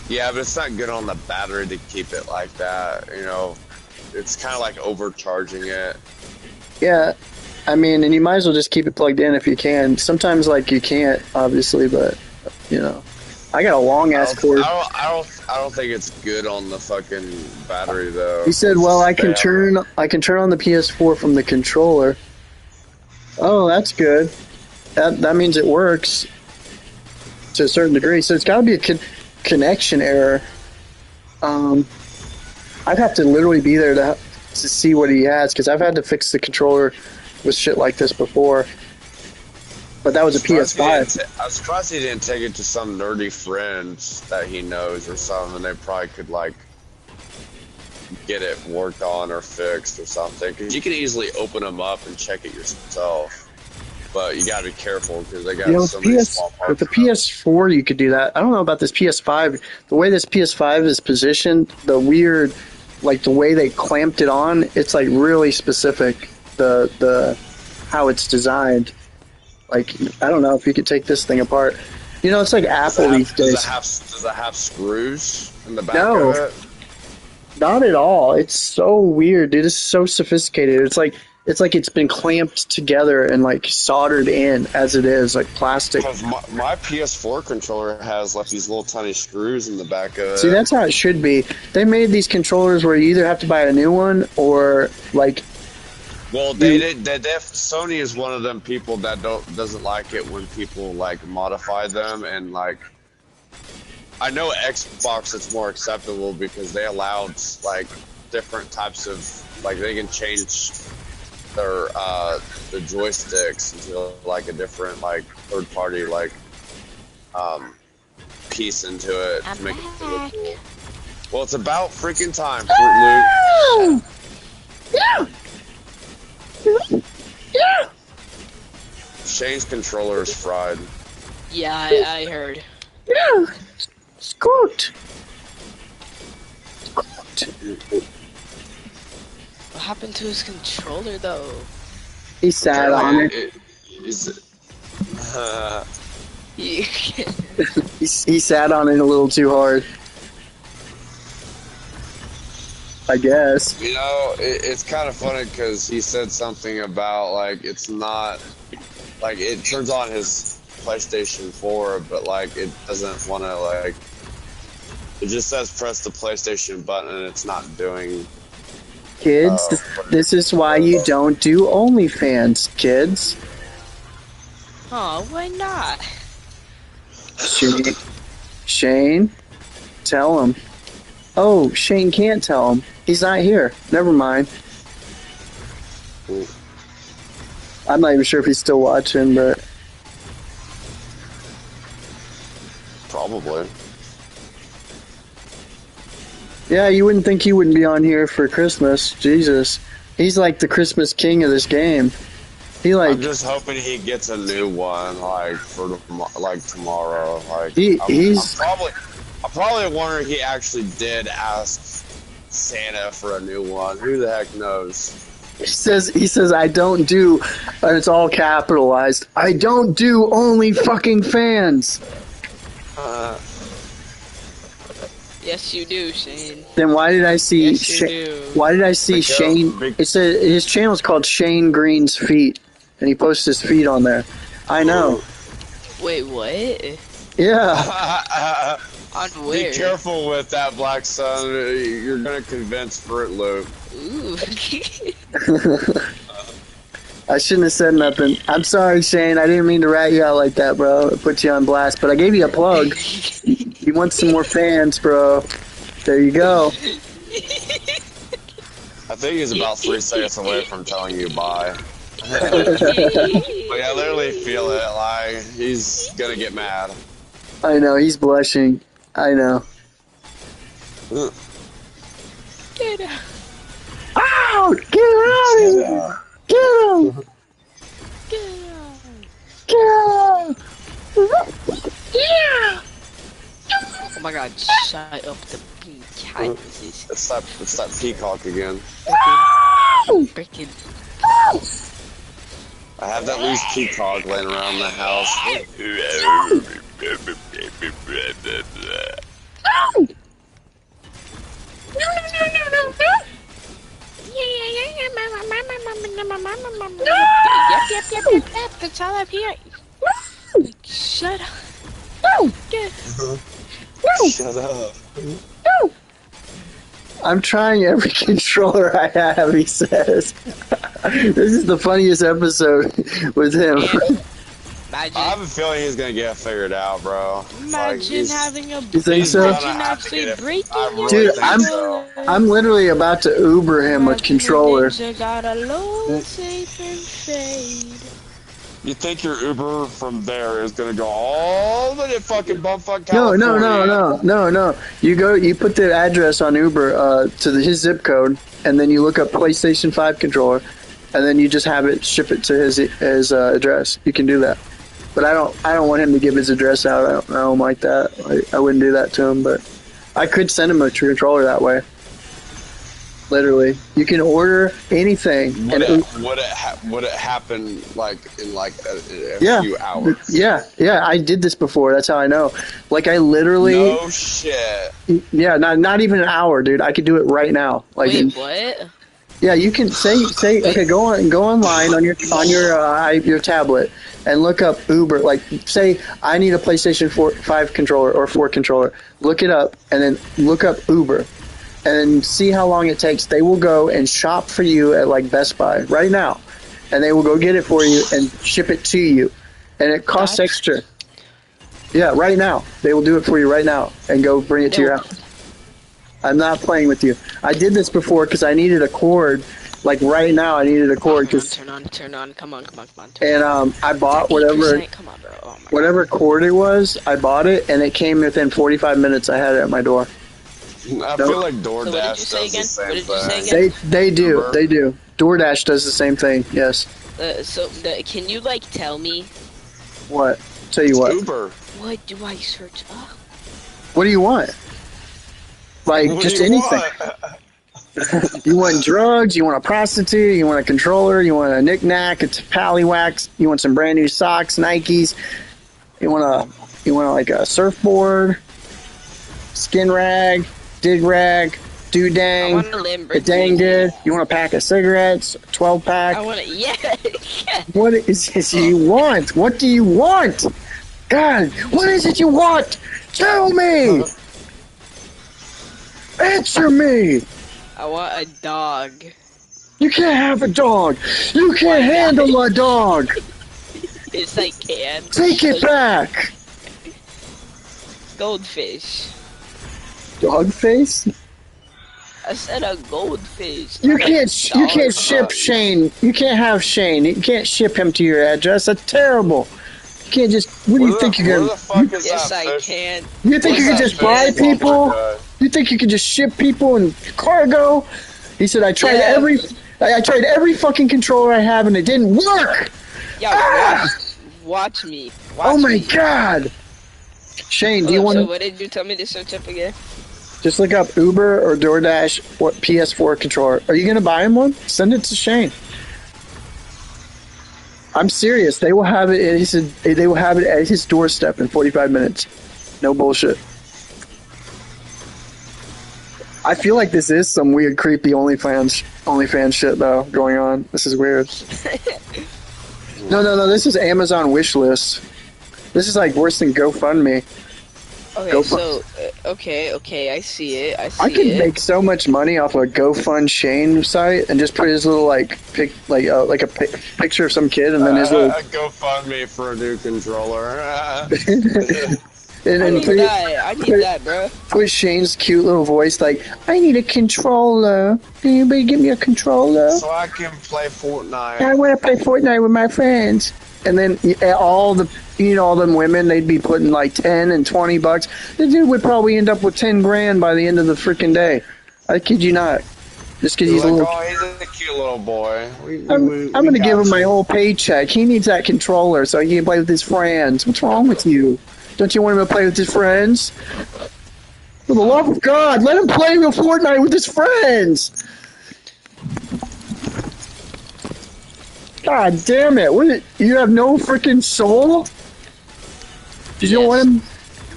Yeah, but it's not good on the battery to keep it like that, you know? It's kind of like overcharging it. Yeah, I mean, and you might as well just keep it plugged in if you can. Sometimes, like, you can't, obviously, but, you know. I got a long-ass cord. I don't think it's good on the fucking battery, though. He said, well, I can turn on the PS4 from the controller. Oh, that's good. That means it works to a certain degree. So it's got to be a connection error. I'd have to literally be there to see what he has, because I've had to fix the controller with shit like this before. But that was a PS5. I was surprised he didn't take it to some nerdy friends that he knows or something, and they probably could, like, get it worked on or fixed or something. Because you can easily open them up and check it yourself. but you gotta be careful because they got You know, so many small parts. with the PS4, you could do that. I don't know about this PS5. The way this PS5 is positioned, the weird, like the way they clamped it on, it's like really specific. The how it's designed. Like, I don't know if you could take this thing apart. You know, it's like Apple these days. Does it have screws in the back No. of it? Not at all. It's so weird, dude. It's so sophisticated. It's been clamped together and like soldered in as it is, like plastic. Because my PS4 controller has like these little tiny screws in the back of it. See, that's how it should be. They made these controllers where you either have to buy a new one or like. Well, Sony is one of them people that doesn't like it when people like modify them, and like I know Xbox it's more acceptable because they allowed like different types of like they can change their the joysticks into like a different like third party like piece into it to make it look cool. Well, it's about freaking time, Fruit Loop. Yeah. Shane's controller is fried. Yeah, I heard. Yeah. It's good. What happened to his controller though? He sat on it. He He sat on it a little too hard. I guess. You know, it's kind of funny because he said something about like it's not like it turns on his PlayStation 4, but like it doesn't want to like it just says press the PlayStation button and it's not doing. Kids, this is why you don't do OnlyFans, kids. Oh, why not? Shane, tell him. Oh, Shane can't tell him. He's not here. Never mind. I'm not even sure if he's still watching, but Probably. yeah, you wouldn't think he wouldn't be on here for Christmas. Jesus, he's like the Christmas king of this game. I'm just hoping he gets a new one, like for like tomorrow. Like I'm probably wondering he actually did ask Santa for a new one. Who the heck knows? He says I don't do, and it's all capitalized. I don't do only fucking fans. Yes, you do, Shane. Then why did I see? Yes, you do. Why did I see Shane? It said his channel is called Shane Green's Feet, and he posts his feet on there. I know. Wait, what? Yeah. On where? Be careful with that, Black Sun. You're gonna convince Fruit Loop. Ooh. I shouldn't have said nothing. I'm sorry, Shane. I didn't mean to rat you out like that, bro. I put you on blast, but I gave you a plug. You want some more fans, bro? There you go. I think he's about 3 seconds away from telling you bye. But I literally feel it. Like he's gonna get mad. I know. He's blushing. I know. Get out. Ow! Get out of here! Get him! Get out. Get out! Yeah! Oh my god, shut up the peacock. It's that peacock again. Freaking. I have that loose peacock laying around the house. Yep. That's all up here. Shut up. Shut up. I'm trying every controller I have, he says. This is the funniest episode with him. Imagine, I have a feeling he's gonna get it figured out, bro. imagine having a. You think so? Imagine actually breaking Dude, your I'm literally about to Uber him a controller. Got a low, safe, and fade. You think your Uber from there is gonna go all the way to fucking bumfuck No. California? You put the address on Uber to his zip code, and then you look up PlayStation 5 controller, and then you just ship it to his address. You can do that. But I don't want him to give his address out. I don't like that. I wouldn't do that to him, but I could send him a controller that way. Literally, you can order anything. Would it happen like in like a few hours? Yeah. I did this before. That's how I know. Like I literally. No shit. Yeah, not even an hour, dude. I could do it right now. Like, wait, what? Yeah, you can say okay. Go online on your your tablet and look up Uber. Like, say I need a PlayStation 5 controller or 4 controller. Look it up and then look up Uber. And see how long it takes. They will go and shop for you at like Best Buy right now, and they will go get it for you and ship it to you, and it costs extra. Yeah, right now they will do it for you right now and go bring it to your house. I'm not playing with you. I did this before because I needed a cord. Like right now, I needed a cord because turn on. Come on. And I bought whatever. Come on, bro. Oh my whatever cord it was. I bought it, and it came within 45 minutes. I had it at my door. I feel like DoorDash does the same thing. They do. DoorDash does the same thing. Yes. Can you like tell me? What? Tell you what? Uber. What do I search up? What do you want? Like What just do you anything. You want drugs? You want a prostitute? You want a controller? You want a knick-knack? It's pallywhacks? You want some brand new socks, Nikes? You want like a surfboard, skin rag, dig rag, I want a doodang, Lamborghini. dang good. You want a pack of cigarettes, 12 pack? I want yeah. What is this you want? What do you want? God, what is it you want? Tell me! Answer me! I want a dog. You can't have a dog! You can't handle a dog! Yes, I can. Take it back! Goldfish. Dog face? I said a goldfish. You not a can't dog. ship Shane. You can't have Shane. You can't ship him to your address. That's terrible. You can't just. What do you think you're Where gonna? the fuck is Yes, that I fish? can. You think you can just buy people? You think you can just ship people in cargo? He said, I tried I tried every fucking controller I have and it didn't work. Yeah, watch me. Oh my me. god. Shane, do you want So to what did you tell me to search up again? just look up Uber or DoorDash what PS4 controller? Are you gonna buy him one? Send it to Shane. I'm serious. They will have it. They will have it at his doorstep in 45 minutes. No bullshit. I feel like this is some weird, creepy OnlyFans shit though going on. This is weird. No. This is Amazon wish list. This is like worse than GoFundMe. Okay, okay, I see it. I could make so much money off a GoFund Shane site and just put his little picture of some kid and then his little GoFundMe for a new controller. and I then need that, bro. put Shane's cute little voice like, I need a controller. Can anybody give me a controller? So I can play Fortnite. I want to play Fortnite with my friends. And then all them women, they'd be putting like 10 and 20 bucks. The dude would probably end up with 10 grand by the end of the freaking day. I kid you not. Just because he's like, a little. oh, he's a cute little boy. I'm going to give him my whole paycheck. He needs that controller so he can play with his friends. What's wrong with you? Don't you want him to play with his friends? For the love of God, let him play with Fortnite with his friends. God damn it! You have no freaking soul? Did you want him to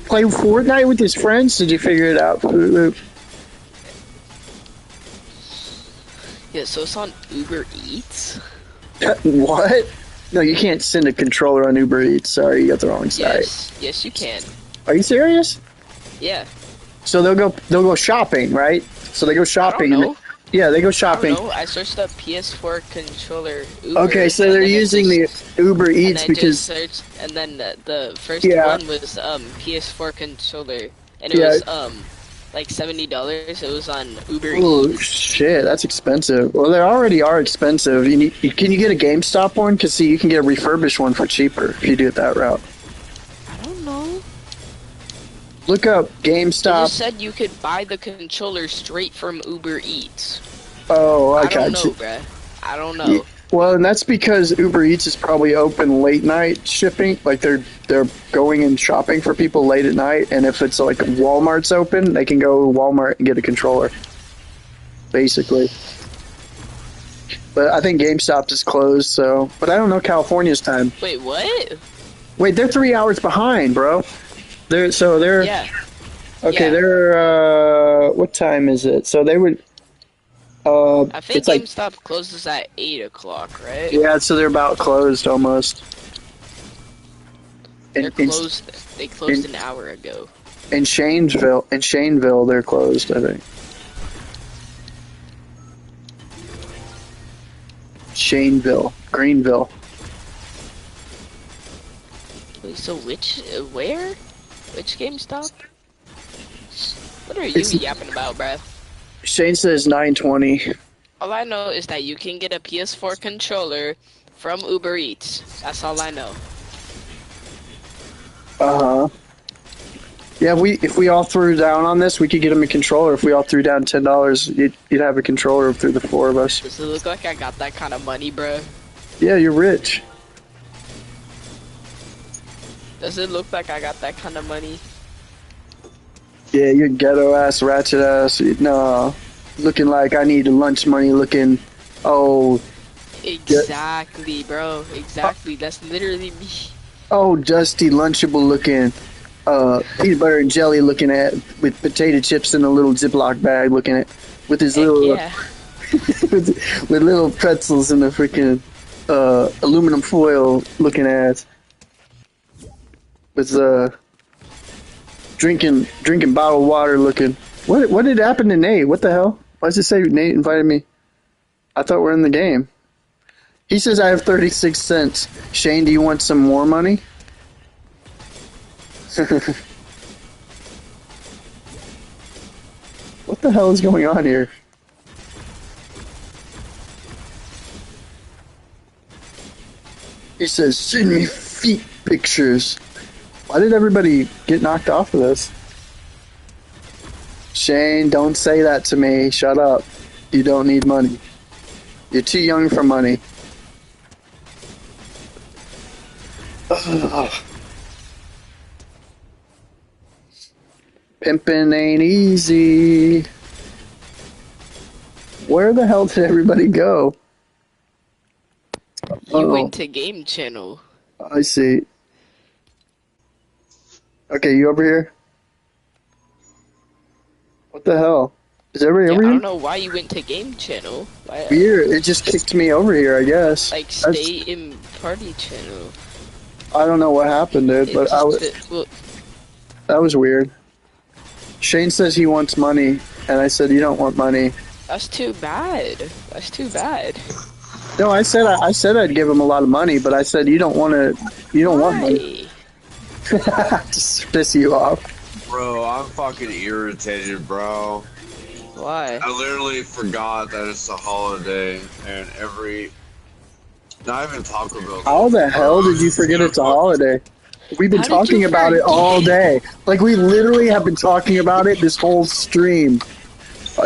play Fortnite with his friends? Did you figure it out? Yeah, so it's on Uber Eats? What? No, you can't send a controller on Uber Eats. Sorry, you got the wrong site. Yes, you can. Are you serious? Yeah. So they'll go shopping, right? So they go shopping. I don't know. Yeah, they go shopping. I searched up PS4 controller Uber. Okay, so they're using the Uber Eats because. And then the first one was PS4 controller, and it was like $70. It was on Uber Oh Eats. shit, that's expensive. Well, they already are expensive. Can you get a GameStop one? Because you can get a refurbished one for cheaper if you do it that route. I don't know. Look up GameStop. You said you could buy the controller straight from Uber Eats. Oh, I don't got know, you. bruh. I don't know. Well, and that's because Uber Eats is probably open late night shipping. Like they're going and shopping for people late at night. And if it's like Walmart's open, they can go to Walmart and get a controller. Basically. But I think GameStop is closed. So, but I don't know California's time. Wait, what? Wait, they're 3 hours behind, bro. They're Yeah. okay. Yeah. They're what time is it? So they would. I think It's like GameStop closes at 8 o'clock, right? yeah, so they're about closed almost. They're closed. They closed an hour ago. In Shaneville, they're closed. I think. Shaneville, Greenville. Wait, so where? Which GameStop? What are you It's- yapping about, bruh? Shane says 9:20. All I know is that you can get a PS4 controller from Uber Eats. That's all I know. Uh huh. Yeah, if we all threw down on this, we could get him a controller. If we all threw down $10, you'd have a controller through the four of us. Does it look like I got that kind of money, bruh? Yeah, you're rich. Does it look like I got that kind of money? Yeah, you're ghetto ass, ratchet ass. No, looking like I need lunch money. Looking, oh, Exactly, bro. Exactly. That's literally me. oh, dusty lunchable looking. Peanut butter and jelly looking at with potato chips in a little Ziploc bag. Looking at with his Heck little yeah. with little pretzels in the freaking aluminum foil. Looking at with drinking bottled water. Looking. What did happen to Nate? What the hell? Why does it say Nate invited me? I thought we're in the game. He says I have 36 cents. Shane, do you want some more money? What the hell is going on here? He says, send me feet pictures. Why did everybody get knocked off of this? Shane, don't say that to me. Shut up. You don't need money. You're too young for money. Ugh. Pimpin' ain't easy. Where the hell did everybody go? You went to Game Channel. I see. Okay, you over here? What the hell? Is everybody Yeah, over I here? don't know why you went to Game Channel. Why, Weird. It just kicked me over here, I guess. like, That's- stay in Party Channel. I don't know what happened, dude, It but just, well, that was weird. Shane says he wants money, and I said you don't want money. that's too bad. That's too bad. No, I said I'd give him a lot of money, but I said you don't want to. You don't want money. Why? Just piss you off. Bro, I'm fucking irritated, bro. Why? I literally forgot that it's a holiday and not even Taco Bell. How the hell did you forget it's a holiday? We've been How did talking you about it all day. Like, we literally have been talking about it this whole stream.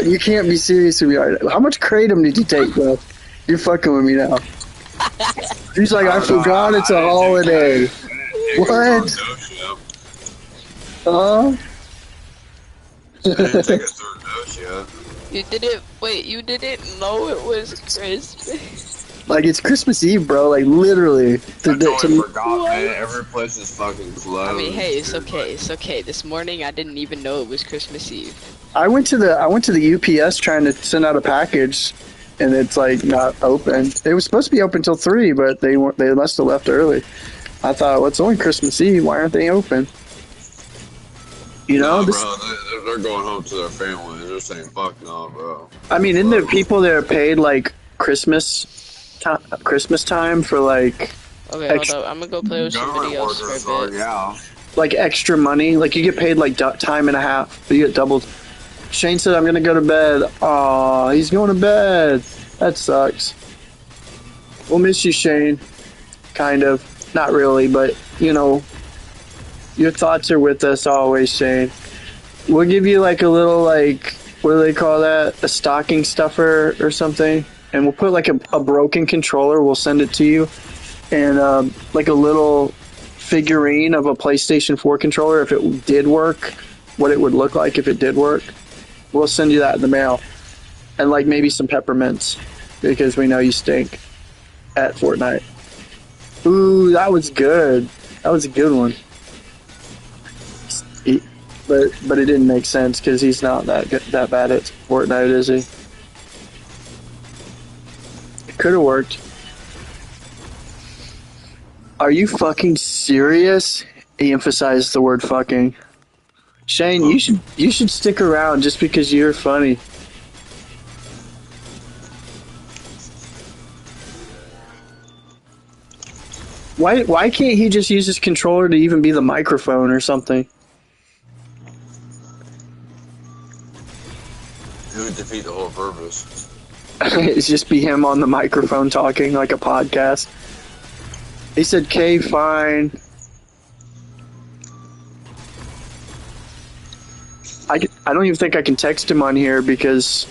You can't be serious with me. How much kratom did you take, bro? You're fucking with me now. He's like, I forgot it's a holiday. What? Huh? I didn't take a third dose yet. You didn't, wait, you didn't know it was Christmas? Like, it's Christmas Eve, bro. Like, literally. I totally forgot, man. Every place is fucking closed. I mean, hey, it's dude. okay, it's okay. This morning I didn't even know it was Christmas Eve. I went to the UPS trying to send out a package, and it's like not open. It was supposed to be open till 3, but they must have left early. I thought, well, it's only Christmas Eve. Why aren't they open? You know, Nah, bro, they're going home to their families. They're saying, "Fuck no, bro." I mean, isn't there people that are paid like Christmas time for like Okay, hold up. I'm gonna go play with some Government videos workers for a are, bit. yeah. like extra money? Like you get paid like time and a half, but you get doubled. Shane said, "I'm gonna go to bed." Aw, he's going to bed. That sucks. We'll miss you, Shane. Kind of, not really, but you know, your thoughts are with us always, Shane. We'll give you like a little like what do they call that? A stocking stuffer or something, and we'll put like a broken controller. We'll send it to you, and like a little figurine of a PlayStation 4 controller if it did work, what it would look like if it did work. We'll send you that in the mail, and like maybe some peppermints because we know you stink at Fortnite. Ooh, that was good. That was a good one. But it didn't make sense because he's not that bad at Fortnite, is he? It could have worked. Are you fucking serious? He emphasized the word fucking. Shane, you should stick around just because you're funny. Why can't he just use his controller to even be the microphone or something? It would defeat the whole purpose. It's just be him on the microphone talking like a podcast. He said, "K, fine." I don't even think I can text him on here because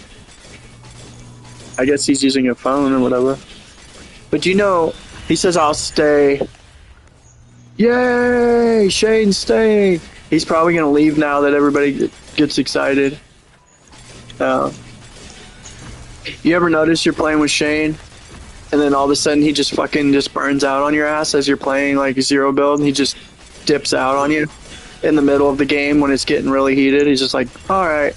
I guess he's using a phone or whatever. But you know, he says, "I'll stay." Yay! Shane's staying. He's probably going to leave now that everybody gets excited. You ever notice you're playing with Shane and then all of a sudden he just burns out on your ass as you're playing like zero build and he just dips out on you in the middle of the game when it's getting really heated? He's just like, "Alright,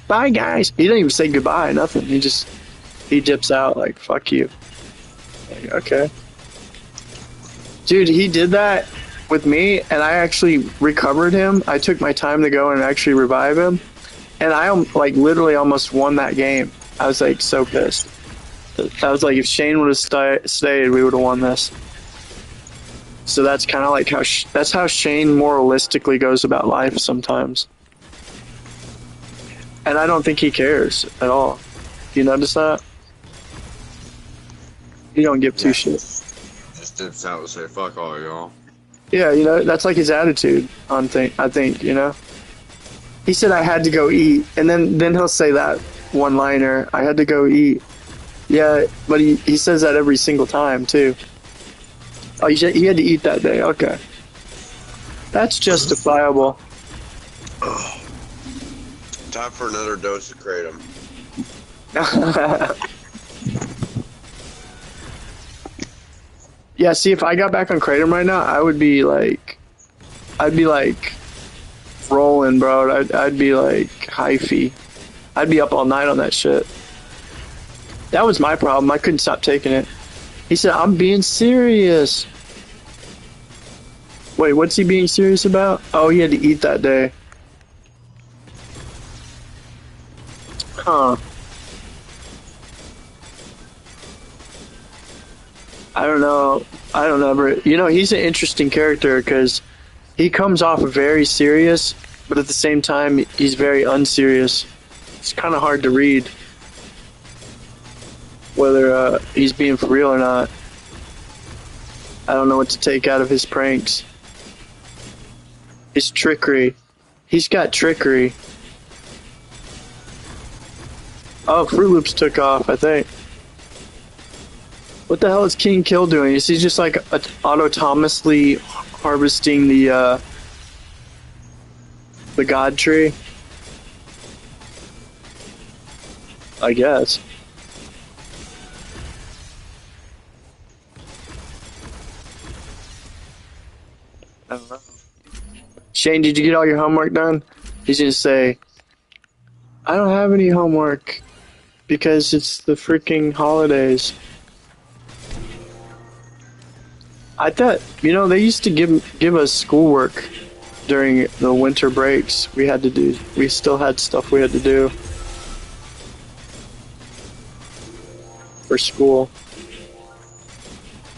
bye guys." He didn't even say goodbye, nothing. He dips out like, "Fuck you." Like, okay. Dude, he did that with me and I actually recovered him. I took my time to go and actually revive him. And I like literally almost won that game. I was like so pissed. I was like, if Shane would have stayed, we would have won this. So that's kind of like that's how Shane moralistically goes about life sometimes. And I don't think he cares at all. Do you notice that? He don't give two shits. Just dips out and say, "Fuck all y'all." Yeah, you know, that's like his attitude on I think, you know. He said I had to go eat, and then he'll say that one-liner, "I had to go eat." Yeah, but he says that every single time, too. Oh, he had to eat that day, okay. That's justifiable. Time for another dose of Kratom. Yeah, see, if I got back on Kratom right now, I'd be like rolling, bro. I'd be like hyphy. I'd be up all night on that shit. That was my problem. I couldn't stop taking it. He said, "I'm being serious." Wait, what's he being serious about? Oh, he had to eat that day. Huh. I don't know. I don't ever. You know, he's an interesting character because he comes off very serious, but at the same time, he's very unserious. It's kind of hard to read whether he's being for real or not. I don't know what to take out of his pranks. His trickery. He's got trickery. Oh, Fruit Loops took off, I think. What the hell is King Kill doing? Is he just like autonomously harvesting the God tree? I guess. I don't know. Shane, did you get all your homework done? He's gonna say, "I don't have any homework because it's the freaking holidays." I thought, you know, they used to give us schoolwork during the winter breaks. We still had stuff we had to do for school.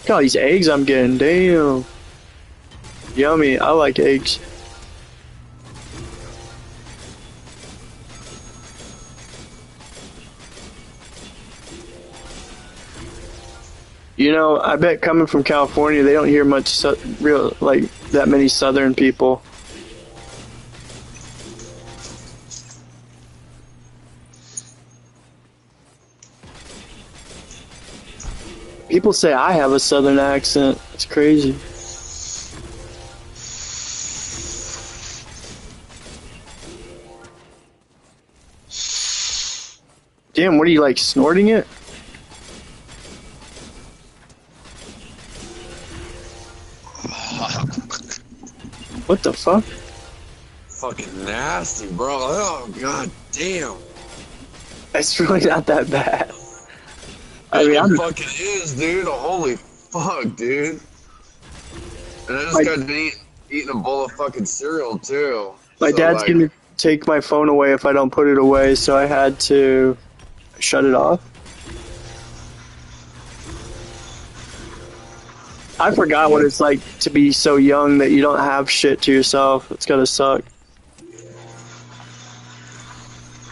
Look at all these eggs I'm getting, damn. Yummy, I like eggs. You know, I bet coming from California, they don't hear much that many Southern people. People say I have a southern accent. It's crazy. Damn, what are you like snorting it? What the fuck? Fucking nasty, bro. Oh, god damn. It's really not that bad. I mean, it fucking is, dude. Holy fuck, dude. And I just got done eating a bowl of fucking cereal, too. My dad's gonna take my phone away if I don't put it away, so I had to shut it off. I forgot what it's like to be so young that you don't have shit to yourself. It's gotta suck.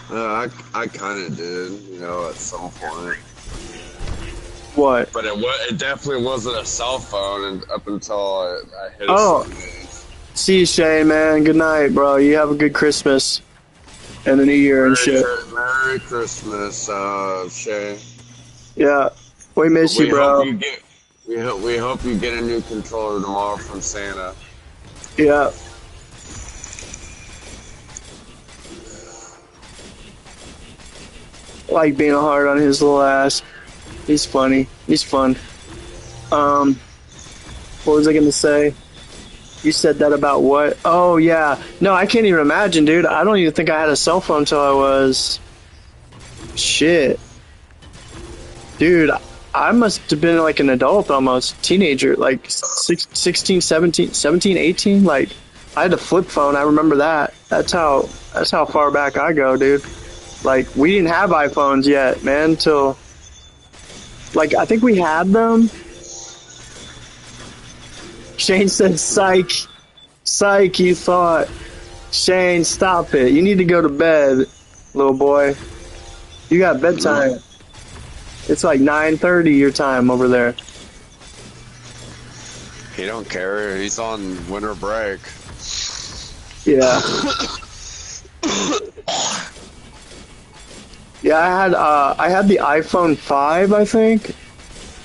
I kind of did, you know, at some point. What? But it definitely wasn't a cell phone and up until I hit See you, Shane, man. Good night, bro. You have a good Christmas and a New Year and shit. Merry Christmas, Shane. Yeah. We miss you, bro. We hope you get a new controller tomorrow from Santa. Yeah. I like being hard on his little ass. He's funny. He's fun. What was I gonna say? You said that about what? Oh, yeah. No, I can't even imagine, dude. I don't even think I had a cell phone until I was... Shit. Dude, I must have been like an adult almost. Teenager. Like 16, 17, 18. Like, I had a flip phone. I remember that. That's how far back I go, dude. Like, we didn't have iPhones yet, man, till... Like, I think we had them. Shane said, psych. Psych, you thought. Shane, stop it. You need to go to bed, little boy. You got bedtime. It's like 9:30 your time over there. He don't care. He's on winter break. Yeah. Yeah, I had the iPhone 5, I think,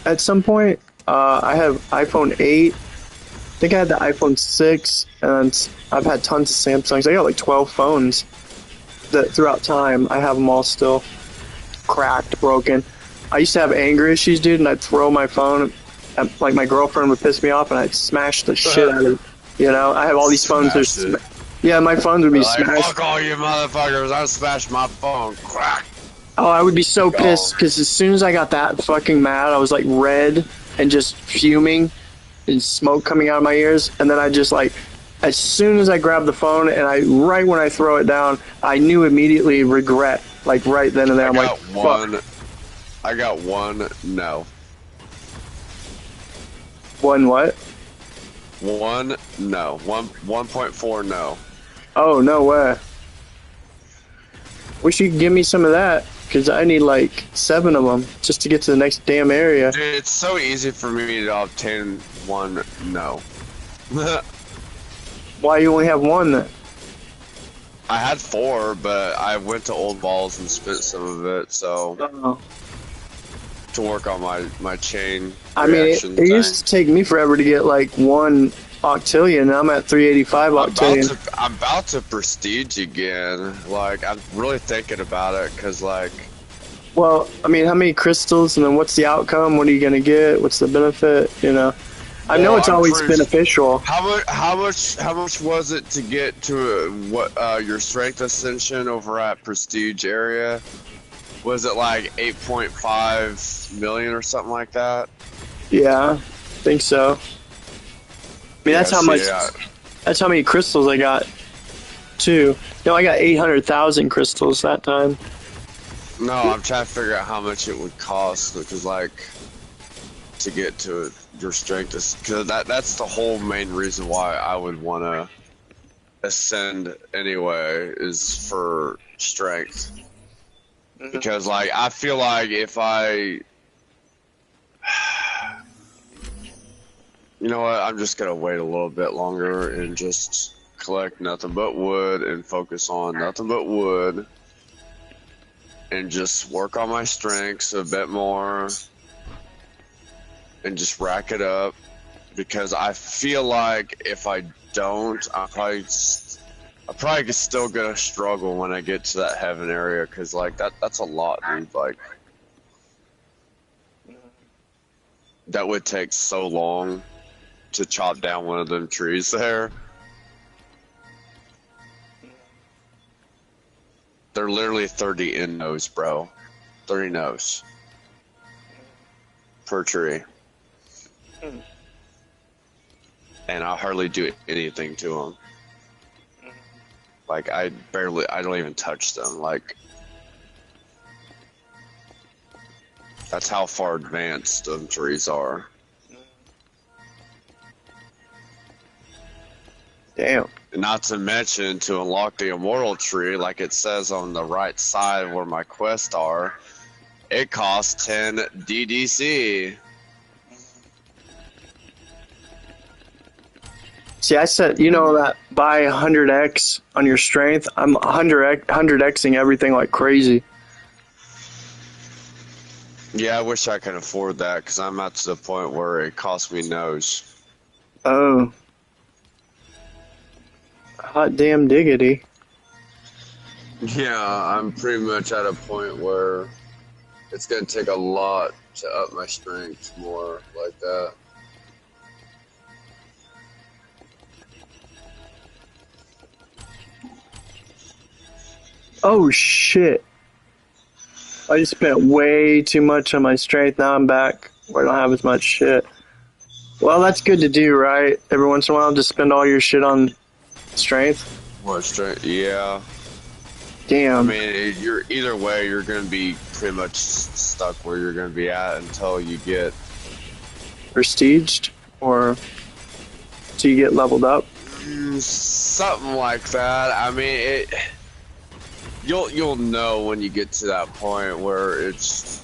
at some point. I have iPhone 8. I think I had the iPhone 6, and I've had tons of Samsungs. I got like 12 phones that throughout time. I have them all still cracked, broken. I used to have anger issues, dude, and I'd throw my phone. Like, my girlfriend would piss me off, and I'd smash the shit out of it. You know, I have all these phones. Yeah, my phones would be smashed. Fuck all you motherfuckers, I smashed my phone. Crack. Oh, I would be so pissed, because as soon as I got that fucking mad, I was like red and just fuming and smoke coming out of my ears. And then I just like, as soon as I grabbed the phone and right when I throw it down, I knew immediately regret. Like right then and there, I'm like, fuck. I got one no. One what? One no. 1.4 no. Oh, no way. Wish you could give me some of that, because I need like 7 of them just to get to the next damn area. Dude, it's so easy for me to obtain one no. Why you only have one then? I had 4, but I went to Old Balls and spent some of it, so to work on my chain. I mean, it used to take me forever to get like 1 octillion, and I'm at 385 octillion. I'm about to prestige again. Like, I'm really thinking about it, because like... Well, I mean, how many crystals, and then what's the outcome? What are you going to get? What's the benefit? You know? I know it's always beneficial. How much was it to get to your strength ascension over at Prestige area? Was it like 8.5 million or something like that? Yeah, I think so. I mean, that's how much. That's how many crystals I got, too. No, I got 800,000 crystals that time. No, I'm trying to figure out how much it would cost, because like to get to your strength, because that's the whole main reason why I would want to ascend anyway, is for strength. Because like I feel like if I, you know what, I'm just gonna wait a little bit longer and just collect nothing but wood and focus on nothing but wood and just work on my strengths a bit more. and just rack it up, because I feel like if I don't, I'm probably still gonna struggle when I get to that heaven area, because like that's a lot, dude. Like that would take so long to chop down one of them trees there. They're literally 30 in nose, bro. 30 nose per tree. And I hardly do anything to them. Like, I don't even touch them. Like, that's how far advanced them trees are. Damn. And not to mention, to unlock the immortal tree, like it says on the right side where my quests are, it costs 10 DDC. See, I said, you know that buy 100x on your strength? I'm 100xing everything like crazy. Yeah, I wish I could afford that, because I'm at to the point where it costs me nose. Oh. Hot damn diggity. Yeah, I'm pretty much at a point where it's going to take a lot to up my strength more like that. Oh shit. I just spent way too much on my strength. Now I'm back where I don't have as much shit. Well, that's good to do, right? Every once in a while, just spend all your shit on strength. What strength? Yeah. Damn. I mean, you're either way, you're going to be pretty much stuck where you're going to be at until you get Prestiged, or till you get leveled up. something like that. I mean, you'll know when you get to that point where it's.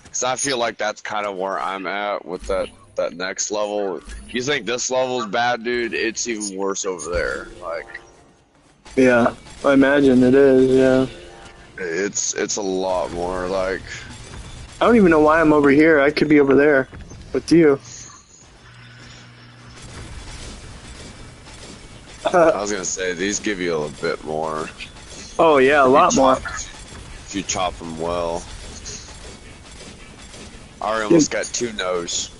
Because I feel like that's kind of where I'm at with that next level. You think this level's bad, dude? It's even worse over there. Like, Yeah, I imagine it is. Yeah. it's a lot more like. I don't even know why I'm over here. I could be over there with you. I was gonna say these give you a little bit more. Oh yeah, a lot more. If you chop them well. I already almost got 2 nose.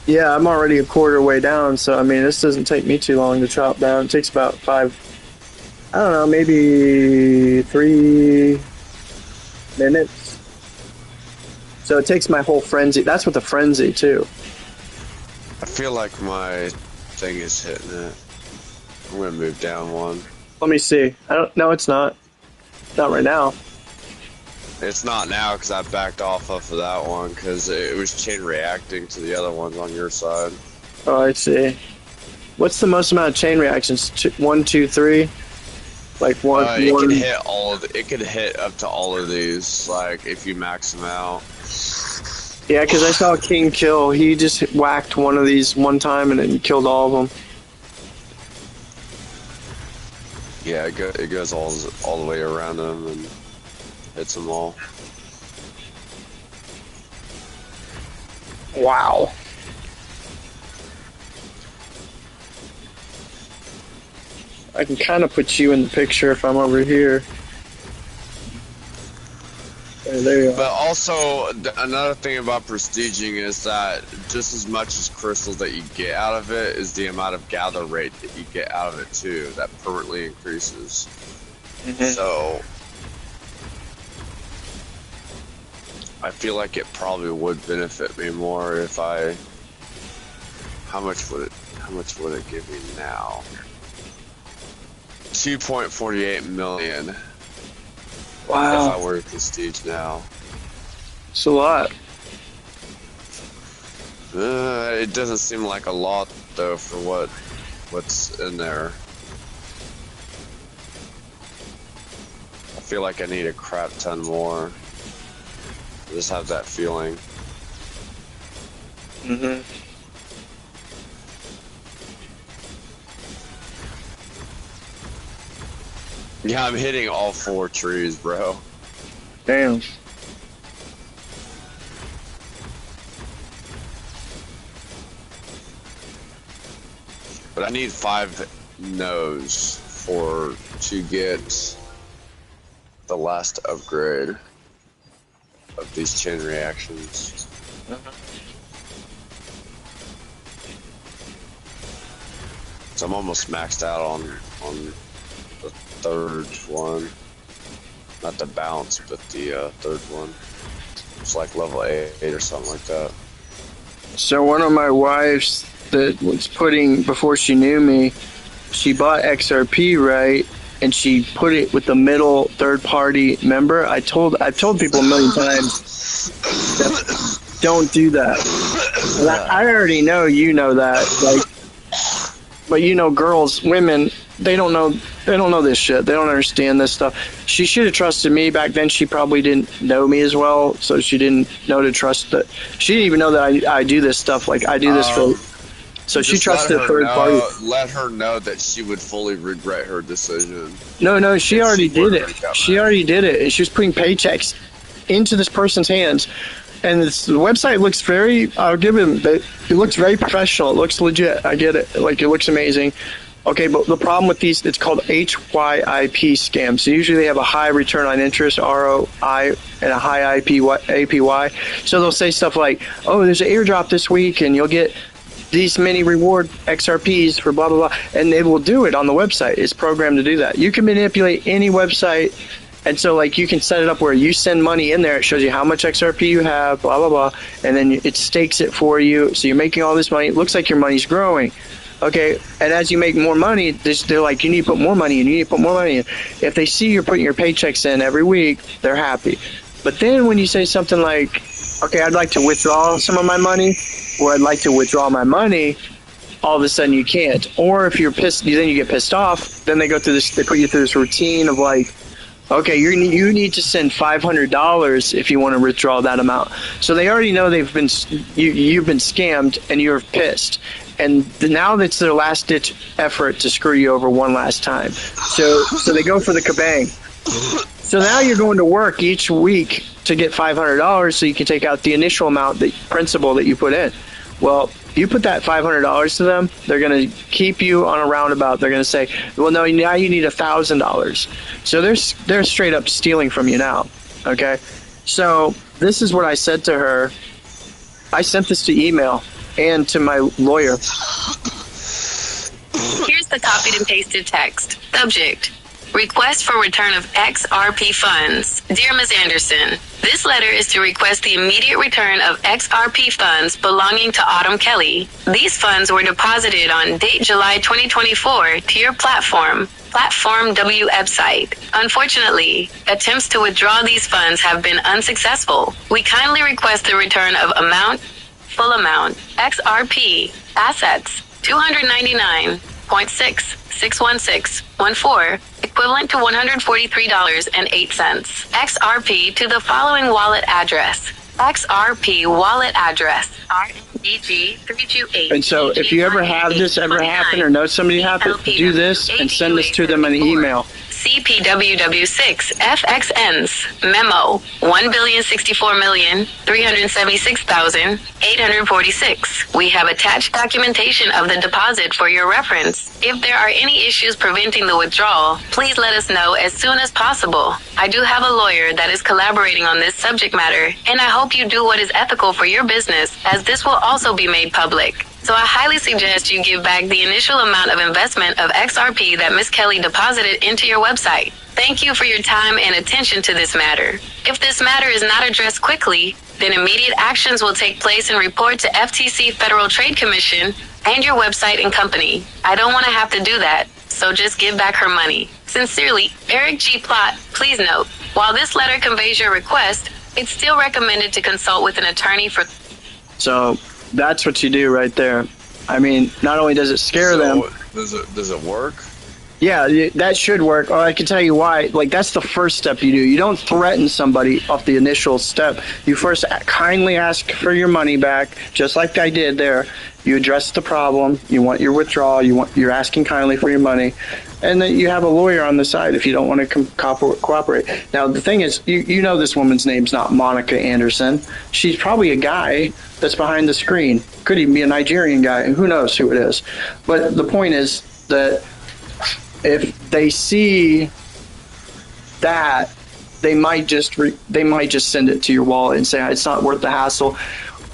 Yeah, I'm already a quarter way down, so I mean, this doesn't take me too long to chop down. It takes about 5, I don't know, maybe 3 minutes. So it takes my whole frenzy. That's with the frenzy too. I feel like my thing is hitting it. I'm gonna move down one. Let me see. I don't. No, it's not. Not right now. It's not now because I backed off of that one because it was chain reacting to the other ones on your side. Oh, I see. What's the most amount of chain reactions? 1, 2, 3. Like one. It one. can hit all of. It can hit up to all of these. Like if you max them out. Yeah, because I saw King kill. He just whacked one of these one time and then killed all of them. Yeah, it goes all the way around them and hits them all. Wow. I can kind of put you in the picture if I'm over here. There you are. But also, another thing about prestiging is that just as much as crystals that you get out of it is the amount of gather rate that you get out of it too. That permanently increases. So, I feel like it probably would benefit me more if I. How much would it give me now? 2.48 million. Wow. If I were to prestige now. It's a lot. It doesn't seem like a lot though for what's in there. I feel like I need a crap ton more. I just have that feeling. Yeah, I'm hitting all 4 trees, bro. Damn. But I need 5 no's to get the last upgrade of these chain reactions. So I'm almost maxed out on the third one. Not the bounce, but the third one. It's like level 8 or something like that. So one of my wives that was putting, before she knew me, she bought XRP, right? And she put it with the middle third-party member. I've told people a million times that don't do that. And I already know you know that. Like, but you know, girls, women, they don't know this shit. They don't understand this stuff. She should have trusted me back then. She probably didn't know me as well, so she didn't know to trust that. She didn't even know that I do this stuff. Like I do this for. So she trusted a third party. Let her know that she would fully regret her decision. No, she already did it. She already did it, and she was putting paychecks into this person's hands. And the website looks very, I'll give him, it looks very professional. It looks legit. I get it. Like, it looks amazing. Okay, but the problem with these, it's called HYIP scams. So usually they have a high return on interest, ROI, and a high APY. So they'll say stuff like, oh, there's an airdrop this week, and you'll get these many reward XRPs for blah, blah, blah. And they will do it on the website. It's programmed to do that. You can manipulate any website. And so, like, you can set it up where you send money in there. It shows you how much XRP you have, blah, blah, blah. And then it stakes it for you. So you're making all this money. It looks like your money's growing. Okay, and as you make more money, they're like, you need to put more money in. You need to put more money in. If they see you're putting your paychecks in every week, they're happy. But then when you say something like, okay, I'd like to withdraw some of my money, or I'd like to withdraw my money, all of a sudden you can't. Or if you're pissed, then you get pissed off. Then they go through this. They put you through this routine of like, okay, you need to send $500 if you want to withdraw that amount. So they already know you've been scammed and you're pissed. And now that's their last ditch effort to screw you over one last time. So they go for the kabang. So now you're going to work each week to get $500 so you can take out the initial amount, the principal that you put in. Well, you put that $500 to them, they're going to keep you on a roundabout. They're going to say, well, no, now you need $1,000. So they're straight up stealing from you now. Okay? So this is what I said to her. I sent this to email and to my lawyer. Here's the copied and pasted text. Subject: request for return of XRP funds. Dear Ms. Anderson, this letter is to request the immediate return of XRP funds belonging to Autumn Kelly. These funds were deposited on date July 2024 to your platform W website. Unfortunately, attempts to withdraw these funds have been unsuccessful. We kindly request the return of full amount, XRP, assets, $299.61614, equivalent to $143.08. XRP to the following wallet address. XRP wallet address, RNDG328. And so if you ever have this ever happen or know somebody happen, do this and send this to them in an email. CPWW6FXN's memo 1,064,376,846. We have attached documentation of the deposit for your reference. If there are any issues preventing the withdrawal, please let us know as soon as possible. I do have a lawyer that is collaborating on this subject matter, and I hope you do what is ethical for your business, as this will also be made public. So I highly suggest you give back the initial amount of investment of XRP that Ms. Kelly deposited into your website. Thank you for your time and attention to this matter. If this matter is not addressed quickly, then immediate actions will take place and report to FTC Federal Trade Commission and your website and company. I don't want to have to do that, so just give back her money. Sincerely, Eric G. Plott. Please note, while this letter conveys your request, it's still recommended to consult with an attorney for... So that's what you do right there. I mean, not only does it scare them. Does it work? Yeah, that should work. Or I can tell you why. Like, that's the first step you do. You don't threaten somebody off the initial step. You first kindly ask for your money back, just like I did there. You address the problem. You want your withdrawal. You're asking kindly for your money, and then you have a lawyer on the side if you don't want to cooperate. Now, the thing is, you know this woman's name's not Monica Anderson. She's probably a guy that's behind the screen. Could even be a Nigerian guy, and who knows who it is. But the point is that if they see that, they might just send it to your wallet and say it's not worth the hassle.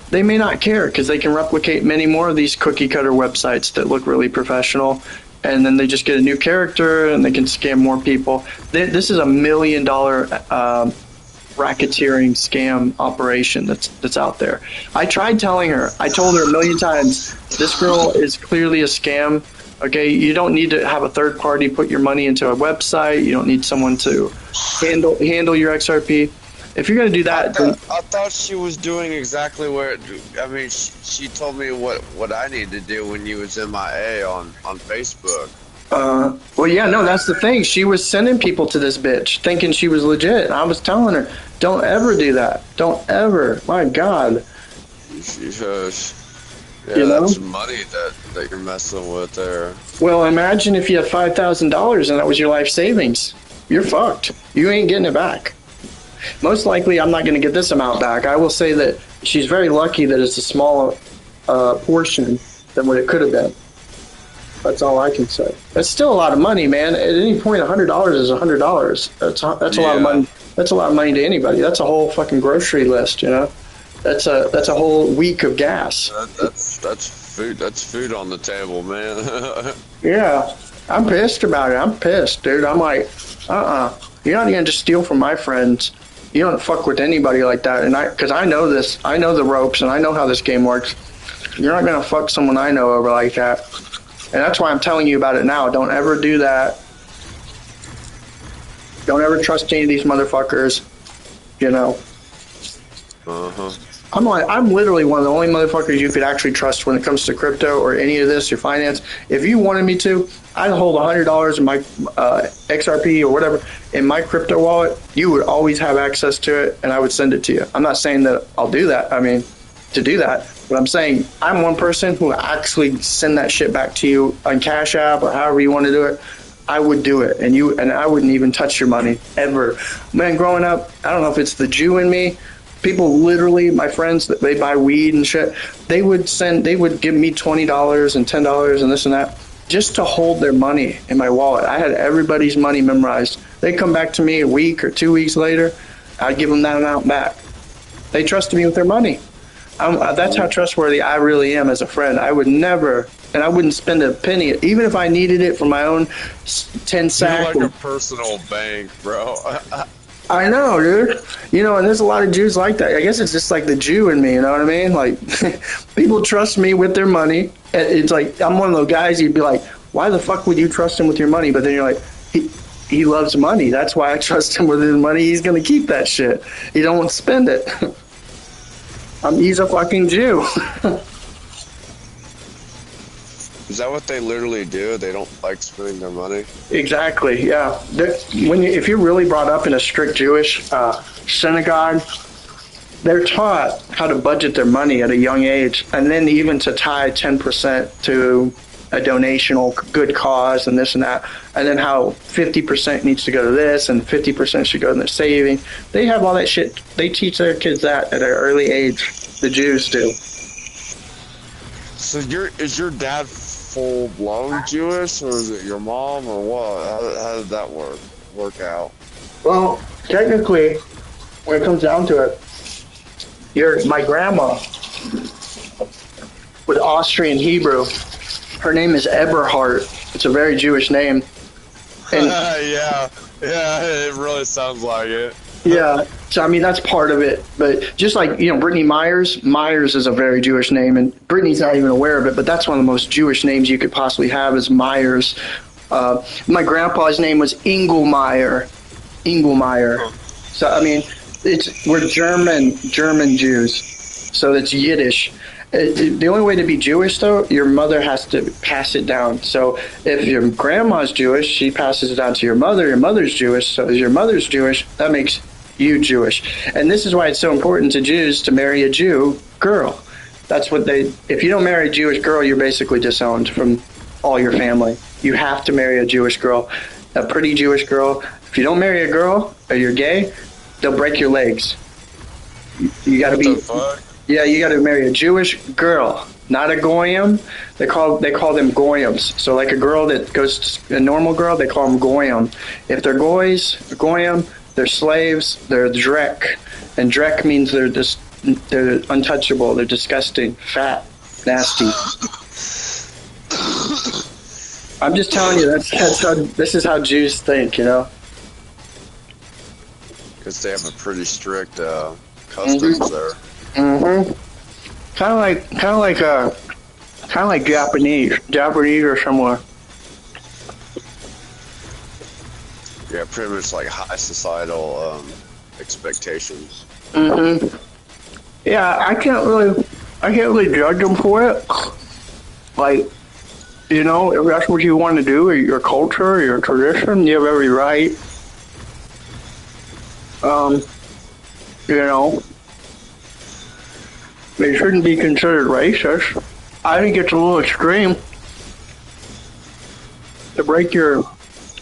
They may not care because they can replicate many more of these cookie cutter websites that look really professional, and then they just get a new character and they can scam more people. This is $1 million racketeering scam operation that's out there. I tried telling her. I told her 1 million times, this girl is clearly a scam. Okay, you don't need to have a third party put your money into a website. You don't need someone to handle your XRP. If you're going to do that, I thought she was doing exactly what. I mean, she told me what I need to do when you was MIA on Facebook. Well, yeah, no, that's the thing. She was sending people to this bitch thinking she was legit. I was telling her, don't ever do that. Don't ever. My God. Yeah, you know? That's money that you're messing with there. Well, imagine if you had $5,000 and that was your life savings. You're fucked. You ain't getting it back. Most likely, I'm not going to get this amount back. I will say that she's very lucky that it's a smaller portion than what it could have been. That's all I can say. That's still a lot of money, man. At any point, $100 is $100. That's a lot of money. That's a lot of money to anybody. That's a whole fucking grocery list, you know. That's a whole week of gas. That's food. That's food on the table, man. Yeah, I'm pissed about it. I'm pissed, dude. I'm like, you're not gonna just steal from my friends. You don't fuck with anybody like that. And because I know this, I know the ropes, and I know how this game works. You're not gonna fuck someone I know over like that. And that's why I'm telling you about it now. Don't ever do that. Don't ever trust any of these motherfuckers. You know. I'm literally one of the only motherfuckers you could actually trust when it comes to crypto or any of this, your finance. If you wanted me to, I'd hold $100 in my XRP or whatever in my crypto wallet. You would always have access to it, and I would send it to you. I'm not saying that I'll do that. I mean, to do that. But I'm saying I'm one person who will actually send that shit back to you on Cash App or however you want to do it. I would do it, and I wouldn't even touch your money ever. Man, growing up, I don't know if it's the Jew in me. People literally, my friends, that they buy weed and shit, they would give me $20 and $10 and this and that just to hold their money in my wallet. I had everybody's money memorized. They come back to me a week or 2 weeks later, I'd give them that amount back. They trusted me with their money. That's how trustworthy I really am as a friend. I would never, and I wouldn't spend a penny, even if I needed it for my own 10 sack. You're like a personal bank, bro. I know, dude. You know, and there's a lot of Jews like that. I guess it's just like the Jew in me, you know what I mean? Like, people trust me with their money. It's like, I'm one of those guys, you'd be like, why the fuck would you trust him with your money? But then you're like, he loves money. That's why I trust him with his money. He's going to keep that shit. He don't want to spend it. He's a fucking Jew. Is that what they literally do? They don't like spending their money? Exactly, yeah. If you're really brought up in a strict Jewish synagogue, they're taught how to budget their money at a young age, and then even to tie 10% to a donation or good cause and this and that, and then how 50% needs to go to this and 50% should go in their saving. They have all that shit. They teach their kids that at an early age. The Jews do. So is your dad full-blown Jewish, or is it your mom, or what? How did that work out? Well, technically, when it comes down to it, my grandma was Austrian Hebrew. Her name is Eberhard. It's a very Jewish name. And yeah, it really sounds like it. Yeah, so I mean that's part of it, but just like Brittany Myers is a very Jewish name, and Brittany's not even aware of it, but that's one of the most Jewish names you could possibly have is Myers. My grandpa's name was Engelmeyer. So I mean, we're German Jews, so it's Yiddish, The only way to be Jewish, though, your mother has to pass it down. So if your grandma's Jewish, she passes it down to your mother. Your mother's Jewish, so if your mother's Jewish, that makes you Jewish. And this is why it's so important to Jews to marry a Jew girl. That's what they. If you don't marry a Jewish girl, you're basically disowned from all your family. You have to marry a Jewish girl, a pretty Jewish girl. If you don't marry a girl or you're gay, they'll break your legs. You got to be. Yeah, you got to marry a Jewish girl, not a goyim. They call them goyims. So like a girl that goes to, a normal girl, they call them goyim. If they're goys, goyim, they're slaves. They're drek, and drek means they're untouchable. They're disgusting, fat, nasty. I'm just telling you, that's how, this is how Jews think, you know. Because they have a pretty strict customs there. Mm-hmm. Kind of like Japanese or similar. Yeah, pretty much like high societal expectations. Mm-hmm. Yeah, I can't really judge them for it. Like, you know, if that's what you want to do, or your culture, or your tradition, you have every right. You know, they shouldn't be considered racist. I think it's a little extreme to break your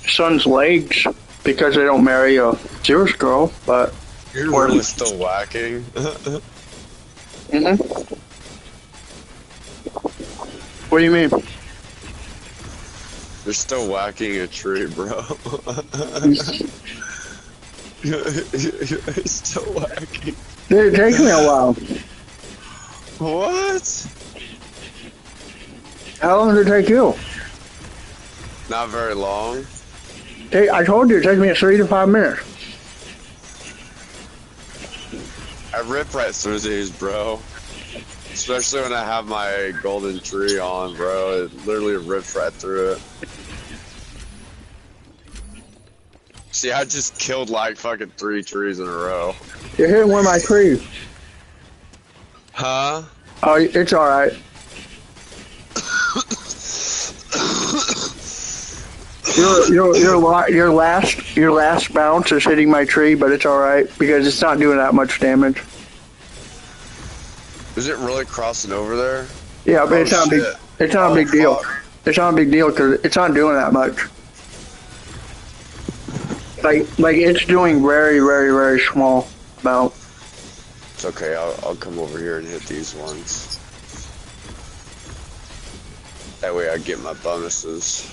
son's legs because they don't marry a Jewish girl, but you're really still whacking. Mm-hmm. What do you mean? You're still whacking a tree, bro. You're still whacking. Dude, it takes me a while. What? How long did it take you? Not very long. I told you it takes me 3 to 5 minutes. I rip right through these, bro. Especially when I have my golden tree on, bro. It literally rips right through it. See, I just killed like fucking 3 trees in a row. You're hitting one of my trees. Huh? Oh, it's alright. Your last bounce is hitting my tree, but it's alright because it's not doing that much damage. Is it really crossing over there? Yeah, but it's not big. It's not a big deal. It's not a big deal because it's not doing that much. Like it's doing very, very, very small amount. It's okay. I'll come over here and hit these ones. That way I get my bonuses.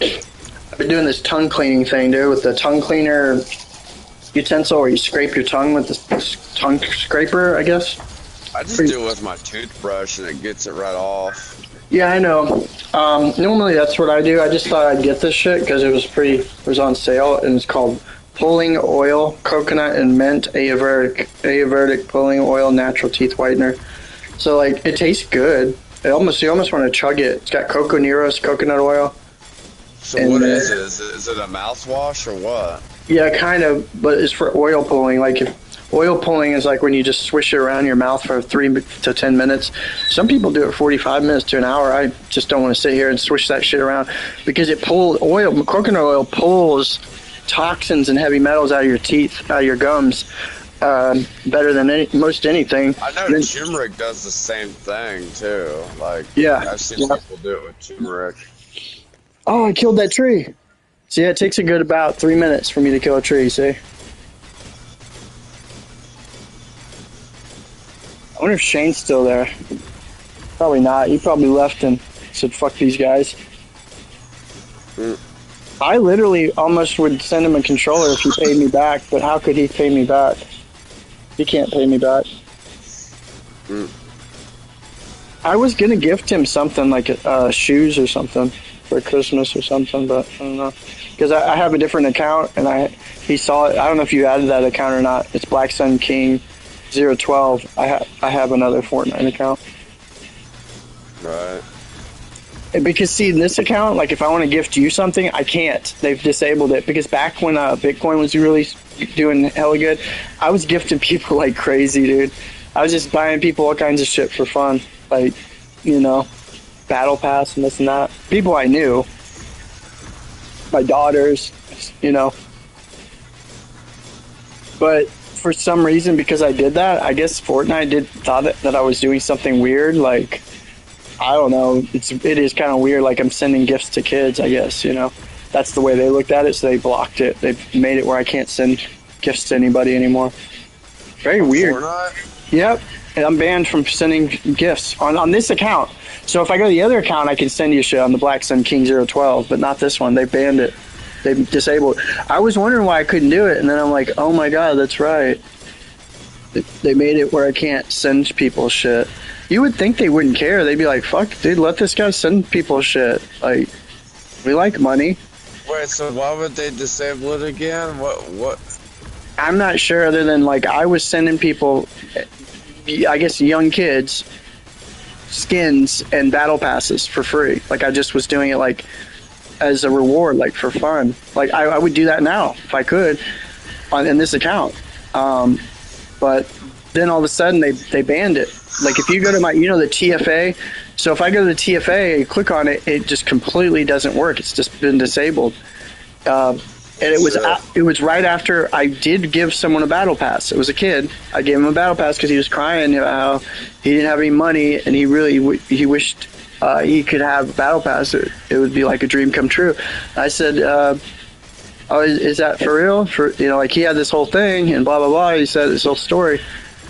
I've been doing this tongue cleaning thing, dude, with the tongue cleaner utensil where you scrape your tongue with the tongue scraper, I guess. I just do it with my toothbrush and it gets it right off. Yeah, I know. Normally that's what I do. I just thought I'd get this shit because it was on sale, and it's called Pulling Oil Coconut and Mint Ayurvedic Pulling Oil Natural Teeth Whitener. So like it tastes good. You almost want to chug it. It's got Coco Nero's coconut oil. So what is it? Is it a mouthwash or what? Yeah, kind of, but it's for oil pulling. Like if oil pulling is like when you just swish it around your mouth for 3 to 10 minutes. Some people do it 45 minutes to an hour. I just don't want to sit here and swish that shit around because coconut oil pulls toxins and heavy metals out of your teeth, out of your gums, better than most anything. I know turmeric does the same thing too. Like, yeah, I've seen people do it with turmeric. Oh, I killed that tree. So yeah, it takes a good about 3 minutes for me to kill a tree, see? I wonder if Shane's still there. Probably not. He probably left and said, fuck these guys. I literally almost would send him a controller if he paid me back, but how could he pay me back? He can't pay me back. I was going to gift him something like shoes or something for Christmas or something, but I don't know. Because I have a different account, and he saw it. I don't know if you added that account or not. It's BlackSunKing 012. I have another Fortnite account. Right. Because see, in this account, like if I want to gift you something, I can't. They've disabled it because back when Bitcoin was really doing hella good. I was gifting people like crazy, dude. I was just buying people all kinds of shit for fun, like, you know, battle pass and this and that. People I knew, my daughters, you know. But for some reason, because I did that, I guess Fortnite thought that I was doing something weird. Like, I don't know. It is kind of weird. Like, I'm sending gifts to kids, I guess, you know. That's the way they looked at it, so they blocked it. They made it where I can't send gifts to anybody anymore. Very weird. Fortnite? Yep. And I'm banned from sending gifts on this account. So if I go to the other account, I can send you shit on the BlackSunKing012, but not this one. They banned it. They disabled it. I was wondering why I couldn't do it, and then I'm like, oh my god, that's right. They made it where I can't send people shit. You would think they wouldn't care. They'd be like, fuck, dude, let this guy send people shit. Like, we like money. Wait, so why would they disable it again? What? I'm not sure, other than, like, I was sending people, I guess young kids, skins and battle passes for free. Like, I just was doing it, like, as a reward, like, for fun. Like, I would do that now, if I could, in this account. But then all of a sudden, they banned it. Like, if you go to my, you know, the TFA, so if I go to the TFA, click on it, it just completely doesn't work. It's just been disabled. And it was right after I did give someone a battle pass. It was a kid. I gave him a battle pass because he was crying how he didn't have any money, and he really he wished he could have a battle pass. It would be like a dream come true. I said, "Oh, is that for real?" For, you know, like, he had this whole thing and blah blah blah. He said this whole story,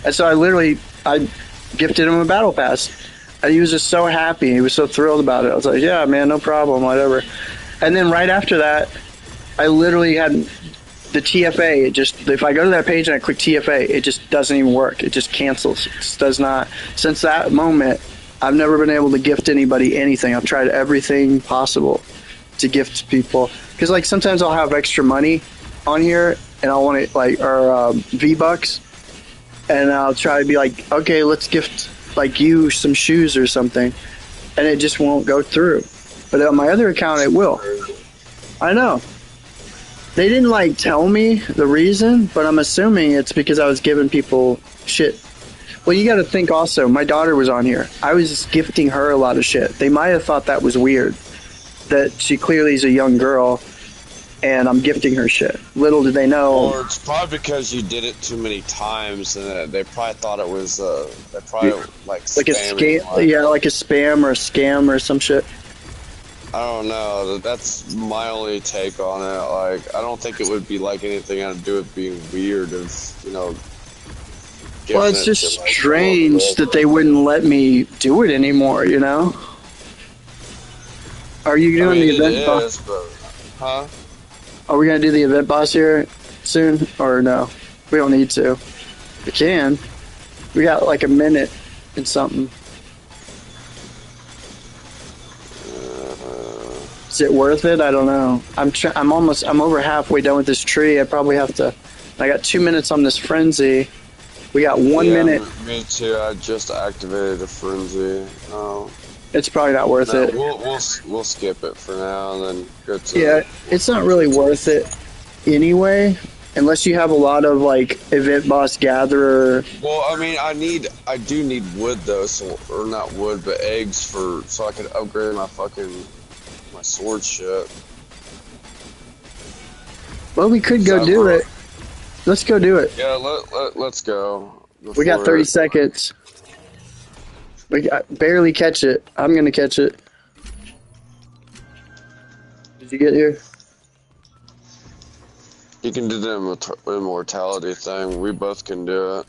and so I gifted him a battle pass, and he was just so happy. He was so thrilled about it. I was like, "Yeah, man, no problem, whatever." And then right after that, I literally had the TFA. It just, if I go to that page and I click TFA, it just doesn't even work. It just cancels. It just does not. Since that moment, I've never been able to gift anybody anything. I've tried everything possible to gift people. Because, like, sometimes I'll have extra money on here, and I'll want it, like, or V-Bucks, and I'll try to be like, okay, let's gift, like, you some shoes or something, and it just won't go through. But on my other account, it will. I know. They didn't, like, tell me the reason, but I'm assuming it's because I was giving people shit. Well, you gotta think also, my daughter was on here. I was just gifting her a lot of shit. They might have thought that was weird. That she clearly is a young girl, and I'm gifting her shit. Little did they know. Or it's probably because you did it too many times, and they probably thought it was, they probably, like a scam, yeah, like a spam or a scam or some shit. I don't know. That's my only take on it. Like, I don't think it would be like anything had to do with being weird. Of, you know. Well, it's just strange that they wouldn't let me do it anymore. You know. Are you doing the event boss? Huh? Are we gonna do the event boss here soon, or no? We don't need to. We can. We got like a minute and something. Is it worth it? I don't know. I'm over halfway done with this tree. I probably have to. I got 2 minutes on this frenzy. We got 1 minute. Me too. I just activated a frenzy. Oh. It's probably not worth it. We'll skip it for now and then go to. Yeah, it's not really worth it anyway, unless you have a lot of like event boss gatherer. Well, I mean, I do need wood though, or not wood, but eggs so I can upgrade my sword shit. Well, we could go do it. Let's go do it. Yeah, let's go. We got 30 seconds. We got barely catch it. I'm gonna catch it. Did you get here? You can do the immortality thing. We both can do it.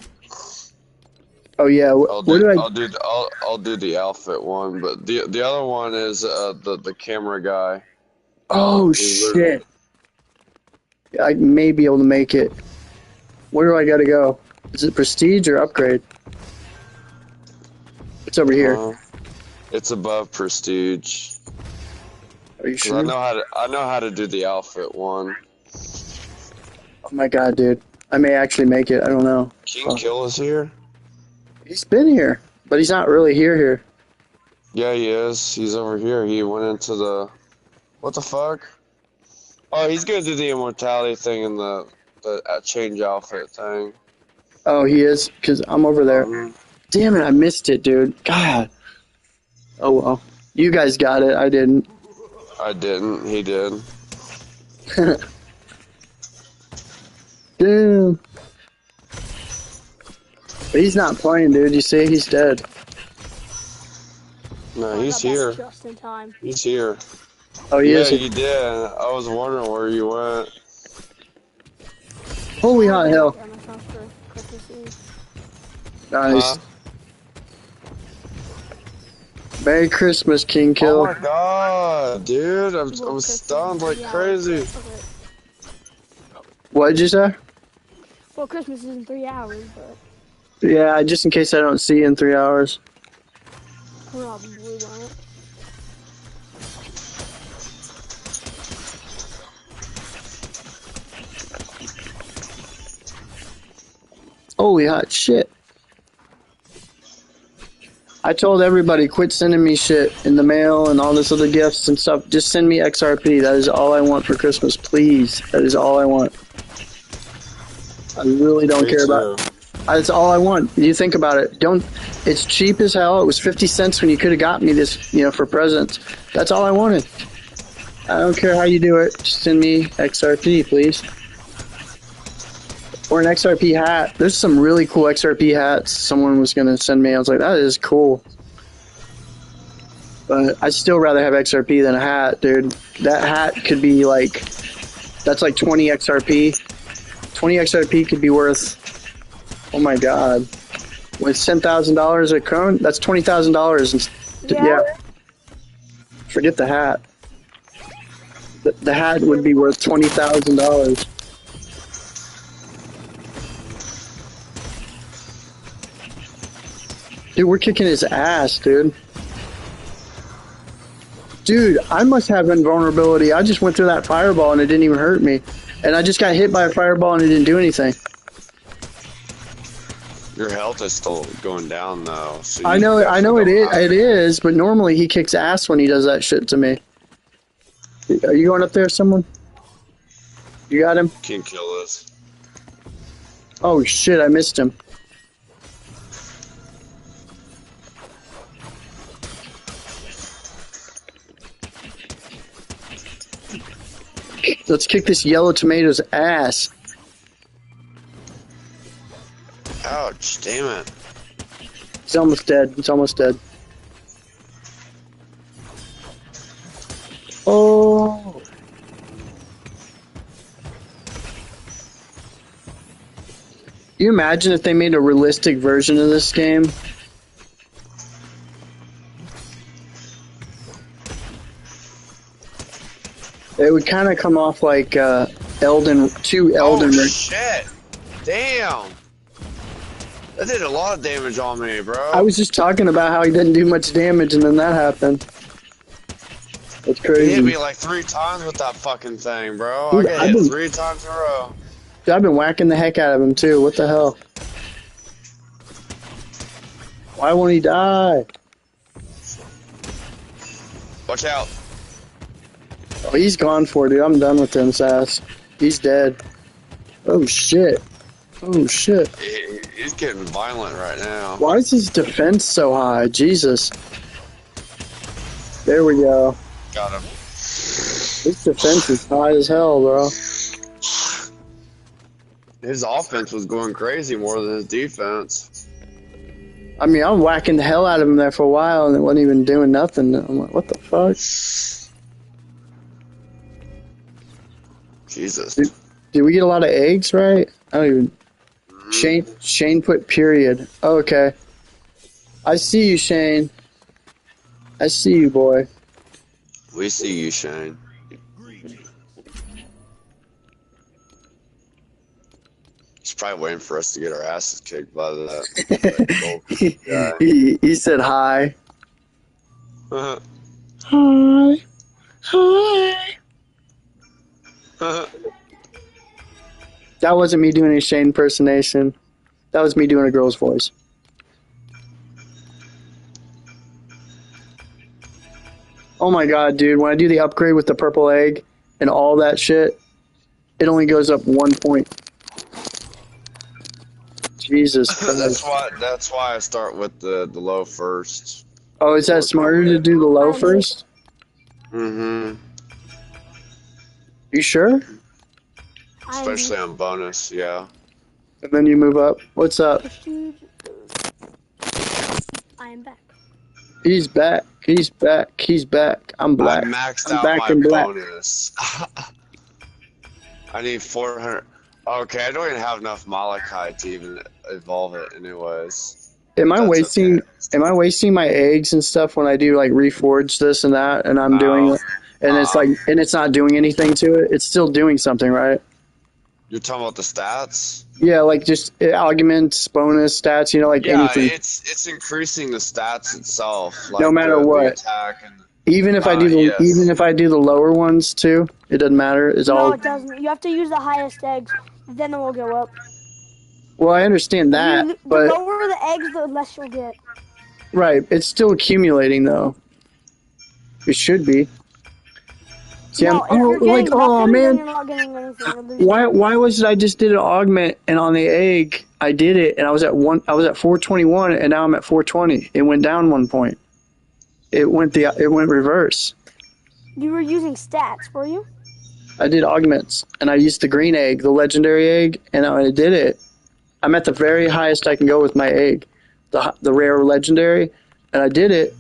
Oh yeah. I'll do the outfit one, but the other one is the camera guy. Oh shit! I may be able to make it. Where do I gotta go? Is it prestige or upgrade? It's over here. It's above prestige. Are you sure? I know how to do the outfit one. Oh my god, dude! I may actually make it. I don't know. King Kill is here. He's been here, but he's not really here. Yeah, he is. He's over here. He went into the. What the fuck? Oh, he's gonna do the immortality thing in the the change outfit thing. Oh, he is? Because I'm over there. Mhm. Damn it, I missed it, dude. God. Oh, well. You guys got it. I didn't. I didn't. He did. Damn. But he's not playing, dude. You see? He's dead. No, I he's got back here. just in time. He's here. Oh, he Yeah, is? you did. I was wondering where you went. Holy hot hell. Prepare myself for Christmas Eve. Nice. Huh? Merry Christmas, King Oh Killer. my god, dude. I'm Christmas stunned is like 3 hours. crazy. Okay. What did you say? Well, Christmas is in 3 hours, but Yeah, just in case I don't see you in 3 hours. probably won't. Holy hot shit. I told everybody, quit sending me shit in the mail and all this other gifts and stuff. Just send me XRP. That is all I want for Christmas, please. That is all I want. I really don't Me care too. about. That's all I want. You think about it. Don't. It's cheap as hell. It was 50 cents when you could have got me this, for presents. That's all I wanted. I don't care how you do it. Just send me XRP, please. Or an XRP hat. There's some really cool XRP hats someone was going to send me. I was like, that is cool. But I'd still rather have XRP than a hat, dude. That hat could be like, that's like 20 XRP. 20 XRP could be worth, oh my god. With $10,000 a cone, that's $20,000. Yeah. Forget the hat. The hat would be worth $20,000. Dude, we're kicking his ass, dude. Dude, I must have invulnerability. I just went through that fireball and it didn't even hurt me. And I just got hit by a fireball and it didn't do anything. Your health is still going down though. So I know it is, but normally he kicks ass when he does that shit to me. Are you going up there, someone? You got him? Can't kill us. Oh shit, I missed him. Let's kick this yellow tomato's ass. Ouch, damn it. He's almost dead. He's almost dead. Oh. You imagine if they made a realistic version of this game? It would kind of come off like Elden Ring. Oh shit! Damn! That did a lot of damage on me, bro. I was just talking about how he didn't do much damage, and then that happened. That's He crazy. hit me like 3 times with that fucking thing, bro. Dude, I got I've hit been- 3 times in a row. Dude, I've been whacking the heck out of him too. What the hell? Why won't he die? Watch out. Oh, he's gone for it, dude. I'm done with him, ass. He's dead. Oh shit. Oh shit. He's getting violent right now. Why is his defense so high? Jesus. There we go. Got him. His defense is high as hell, bro. His offense was going crazy more than his defense. I mean, I'm whacking the hell out of him there for a while, and it wasn't even doing nothing. I'm like, what the fuck? Jesus. Did we get a lot of eggs, right? I don't even... Shane put period. Oh, okay. I see you, Shane. I see you, boy. We see you, Shane. He's probably waiting for us to get our asses kicked by that gold guy. he said hi. Uh-huh. Hi. Hi. That wasn't me doing a Shane impersonation. That was me doing a girl's voice. Oh my god, dude. When I do the upgrade with the purple egg and all that shit, it only goes up 1 point. Jesus That's Christ. why I start with the low first. Oh, is that smarter to do the low first? Mm-hmm. You sure? Especially on bonus, yeah. And then you move up. What's up? I am back. He's back. He's back. He's back. I'm black. I maxed I'm out back my in black. bonus. I need 400. Okay, I don't even have enough Malachite to even evolve it, anyways. Am I That's wasting? okay. Am I wasting my eggs and stuff when I do like reforge this and that, and I'm doing it, and it's like, and it's not doing anything to it? It's still doing something, right? You're talking about the stats? Yeah, like just augments, bonus stats, you know, like Yeah, anything. it's increasing the stats itself, like No matter the what. attack and. Even if I do the Yes. even if I do the lower ones too, it doesn't matter. It's No, all. it doesn't. You have to use the highest eggs, then it will go up. Well, I understand that, The but lower the eggs, the less you'll get. right, it's still accumulating though. It should be. See, No, if you're getting oh nothing, then man, you're not getting anything. You're losing. why was it I just did an augment and on the egg I did it and I was at 421 and now I'm at 420. It went down 1 point. It went reverse. You were using stats, were you? I did augments and I used the green egg, the legendary egg, and I did it. I'm at the very highest I can go with my egg, the rare legendary, and I did it.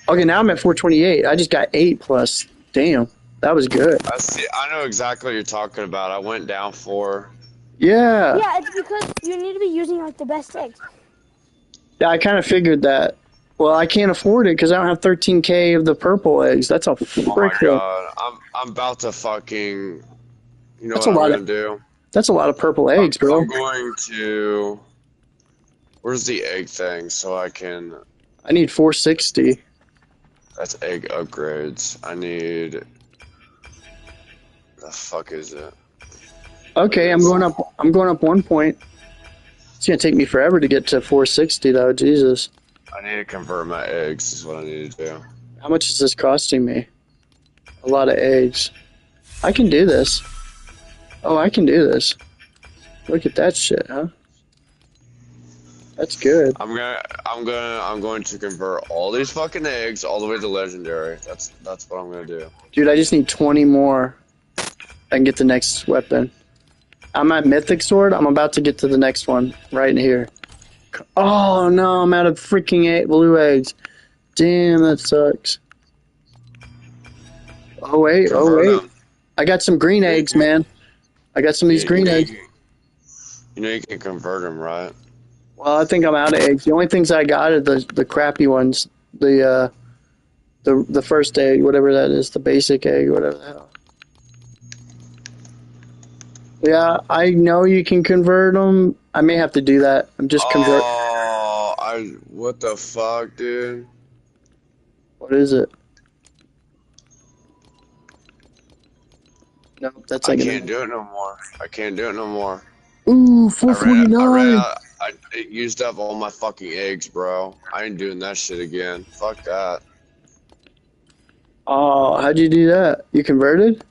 Okay, now I'm at 428. I just got 8 plus. Damn, that was good. I see. I know exactly what you're talking about. I went down 4. Yeah. Yeah, it's because you need to be using like the best eggs. Yeah, I kind of figured that. Well, I can't afford it because I don't have 13K of the purple eggs. That's a Oh my frick. god, I'm about to fucking. You know That's what a lot I'm gonna do? That's a lot of purple eggs, bro. I'm going to. Where's the egg thing so I can? I need 460. That's egg upgrades. I need. The fuck is it? Okay, I'm going up. I'm going up 1 point. It's gonna take me forever to get to 460, though. Jesus. I need to convert my eggs. Is what I need to do. How much is this costing me? A lot of eggs. I can do this. Oh, I can do this. Look at that shit, huh? That's good. I'm going to convert all these fucking eggs all the way to legendary. That's what I'm gonna do. Dude, I just need 20 more. I can get the next weapon. I'm at Mythic Sword. I'm about to get to the next one. Right in here. Oh, no. I'm out of freaking blue eggs. Damn, that sucks. Oh, wait. Convert them. I got some green eggs, man. I got some of these green eggs. You know you can convert them, right? Well, I think I'm out of eggs. The only things I got are the crappy ones. The first egg, whatever that is. The basic egg, whatever the hell. Yeah, I know you can convert them. I may have to do that. I'm just convert. Oh, what the fuck, dude? What is it? Nope, that's I like can't do it no more. I can't do it no more. Ooh, I 449. it used up all my fucking eggs, bro. I ain't doing that shit again. Fuck that. Oh, how'd you do that? You converted?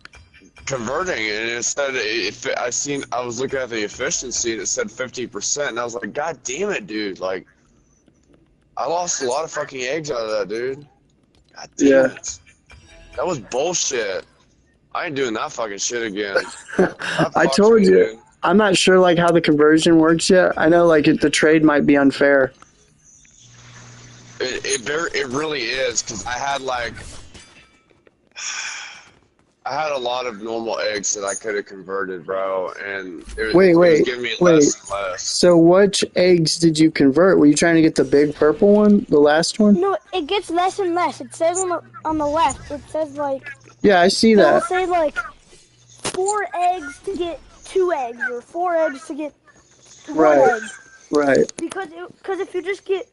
Converting, and it said I was looking at the efficiency, and it said 50%, and I was like, God damn it, dude! Like, I lost a lot of fucking eggs out of that, dude. God damn it. That was bullshit. I ain't doing that fucking shit again. I told you. Dude. I'm not sure like how the conversion works yet. I know like the trade might be unfair. It really is, because I had a lot of normal eggs that I could have converted, bro, and it was giving me less and less. So which eggs did you convert? Were you trying to get the big purple one, the last one? No, it gets less and less. It says on the left, it says like... Yeah, I see that. It'll say like 4 eggs to get 2 eggs, or 4 eggs to get 1 egg. Right. Because if you just get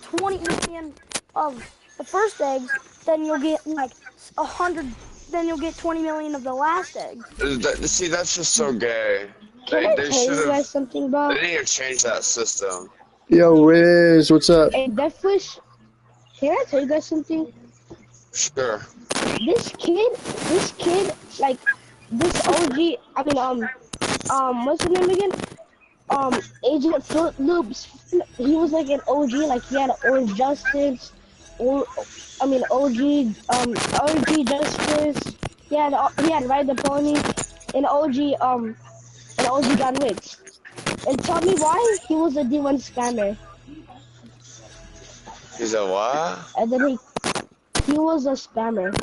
20 million of the first eggs, then you'll get like 100. Then you'll get 20 million of the last egg. See, that's just so gay. Can I tell you guys something, bro? They need to change that system. Yo, Riz, what's up? Hey, Deathwish, can I tell you guys something? Sure. This kid, like, this OG, what's his name again? Agent Flip Loops. He was like an OG, like he had Orange Justice, or I mean OG Justice. He had Ride the Pony, and OG John Wick. And tell me why he was a D1 scammer. He's a what? And then he was a spammer.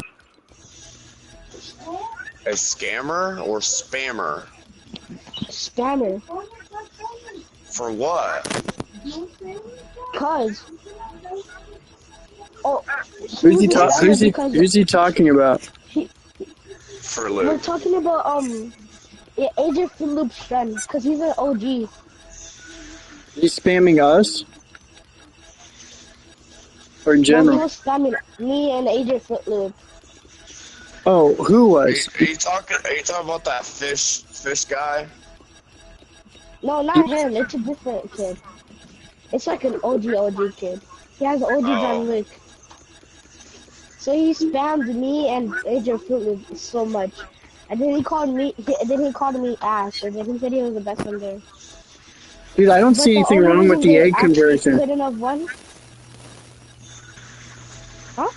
A scammer or spammer? Scammer. For what? Cause. Oh. Who's he talking about? For We're Luke. talking about yeah, Agent Philip's friend, cause he's an OG. He's spamming us? Or in No, general? he was spamming me and Agent Philip. Oh, who was? Are you talking about that fish guy? No, not him. It's a different kid. It's like an OG kid. He has OG John Wick. So he spammed me and Agent Philip so much. And then he called me ass, and then he said he was the best one there. Dude, I don't But see the anything only wrong with reason the they egg actually conversion. couldn't have won. Huh?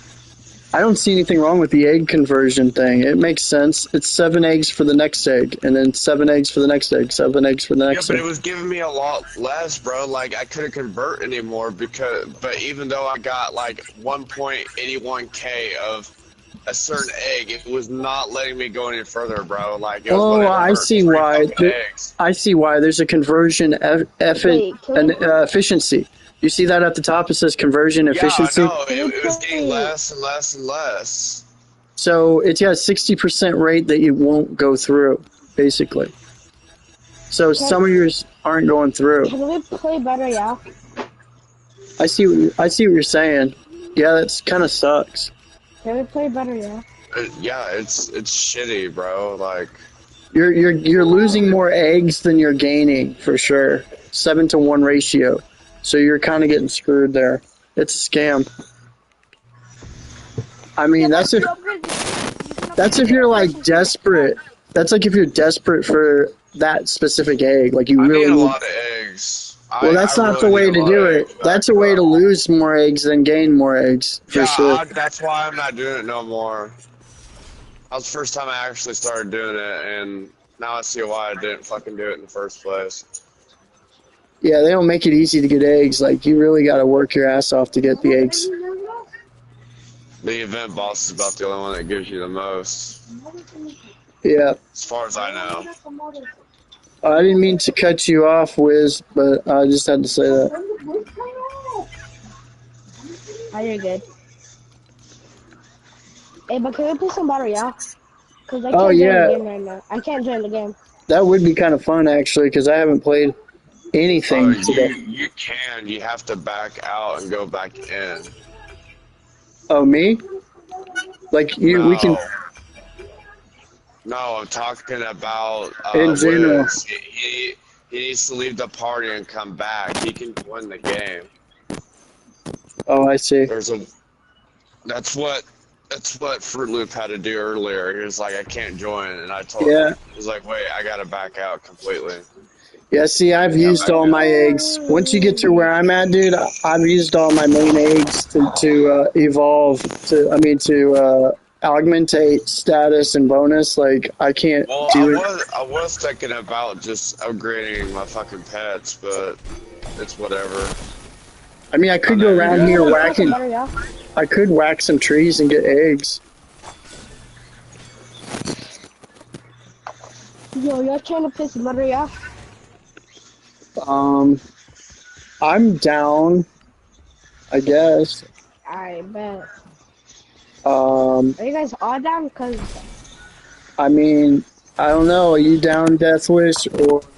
I don't see anything wrong with the egg conversion thing. It makes sense. It's 7 eggs for the next egg, and then 7 eggs for the next egg, 7 eggs for the Yeah, next but egg. it was giving me a lot less, bro. Like I couldn't convert anymore but even though I got like 1.81k of a certain egg, it was not letting me go any further, bro. Like it was letting me I convert see 3 why. fucking eggs. I see why. There's a conversion efficiency. You see that at the top? It says conversion efficiency. Yeah, I know. It was getting less and less and less. So it's got a 60% rate that you won't go through, basically. So some of yours aren't going through. Can we play better, yeah? I see what you're saying. Yeah, that's kind of sucks. Can we play better, yeah? Yeah, it's shitty, bro. Like You're losing more eggs than you're gaining for sure. 7-to-1 ratio. So you're kind of getting screwed there. It's a scam. I mean, that's if you're like desperate. That's like if you're desperate for that specific egg. Like you I really need a need. lot of eggs. Well, that's not the way to do it. That's a way to lose more eggs than gain more eggs, for sure. That's why I'm not doing it no more. That was the first time I actually started doing it, and now I see why I didn't fucking do it in the first place. Yeah, they don't make it easy to get eggs. Like, you really got to work your ass off to get the eggs. The event boss is about the only one that gives you the most, Yeah. as far as I know. I didn't mean to cut you off, Wiz, but I just had to say that. Oh, you're good. Hey, but can we play some battle, yeah? Because I can't join the game right now. I can't join the game. That would be kind of fun, actually, because I haven't played anything today. You can. You have to back out and go back in. Oh, me? Like, No. we can... No, I'm talking about In general. Wiz. He needs to leave the party and come back. He can win the game. Oh, I see. That's what Fruit Loop had to do earlier. He was like, I can't join, and I told him. He was like, wait, I gotta back out completely. Yeah, see, I've used all my eggs. Once you get to where I'm at, dude, I've used all my main eggs to evolve, to augmentate status and bonus. Like, I can't do it. I was thinking about just upgrading my fucking pets, but it's whatever. I mean, I could go around here whacking. I could whack some trees and get eggs. Yo, you're trying to play some battle, yeah? I'm down, I guess. I bet. Are you guys all down? Cause I mean, I don't know. Are you down, Deathwish,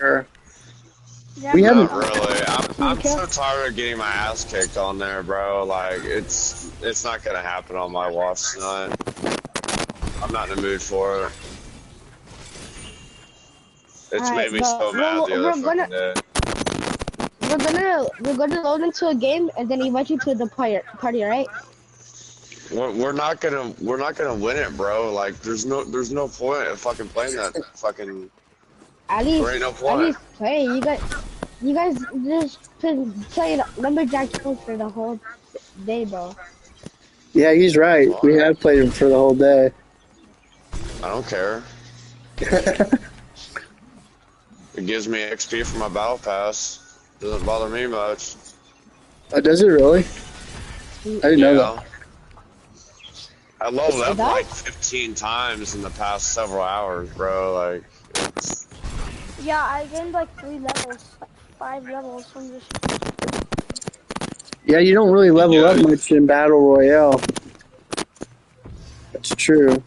or we haven't? Not really. I'm so tired of getting my ass kicked on there, bro. Like it's not gonna happen on my watch tonight. I'm not in the mood for it. It's made me so mad the other fucking day. We're gonna load into a game and then invite you to the party, right? We're not gonna win it, bro. Like there's no point of fucking playing that fucking. At least, there ain't no point. At least play. You guys just played Lumberjack Hill for the whole day, bro. Yeah, he's right. We have played him for the whole day. I don't care. It gives me XP for my battle pass. Doesn't bother me much. Oh, does it really? I didn't know that. I leveled up like 15 times in the past several hours, bro. Like, it's... Yeah, I gained like 3 levels, like 5 levels from this. Yeah, you don't really level up much in Battle Royale. That's true.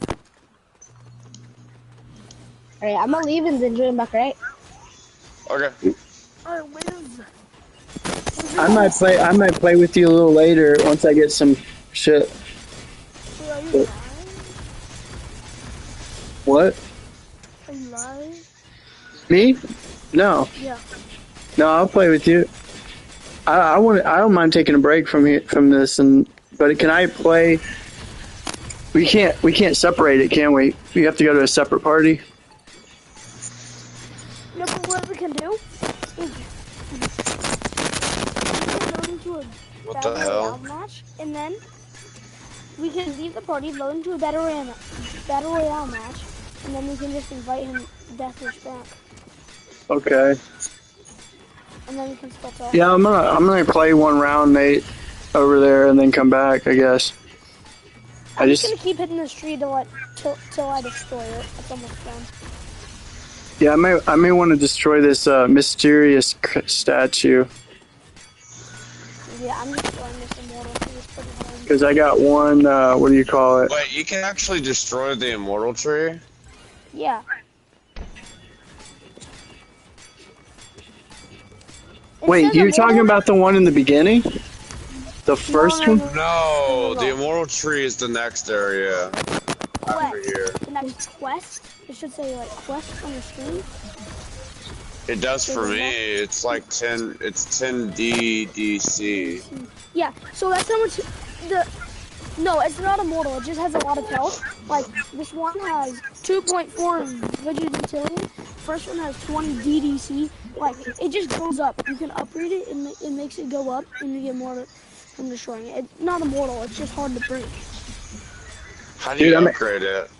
Alright, I'm gonna leave and then join back, right? Okay. I might play with you a little later once I get some shit. But, what? Are you lying? Me? No. Yeah. No, I'll play with you. I don't mind taking a break from this, but can I play? We can't separate it, can we? We have to go to a separate party. No, but what we can do is we can go into a battle royale match, and then we can leave the party, go into a battle royale match, and then we can just invite him Deathwish back, Okay. and then we can still talk. Yeah, I'm gonna play one round, Nate, over there, and then come back, I guess. I'm just gonna keep hitting this tree till I destroy it. It's almost done. Yeah, I may want to destroy this mysterious statue. Yeah, I'm destroying this immortal. It's pretty hard. Because I got one. What do you call it? Wait, you can actually destroy the immortal tree? Yeah. Wait, you're talking about the one in the beginning? The first one? No, the immortal tree is the next area. Over here. The next quest? It should say like quest on the screen. It does for me. It's like 10. It's 10 DDC. Yeah. So that's how much No, it's not immortal. It just has a lot of health. Like this one has 2.4 Vegetillion. First one has 20 DDC. Like it just goes up. You can upgrade it, and it makes it go up, and you get more from destroying it. It's not immortal. It's just hard to break. How do you upgrade it?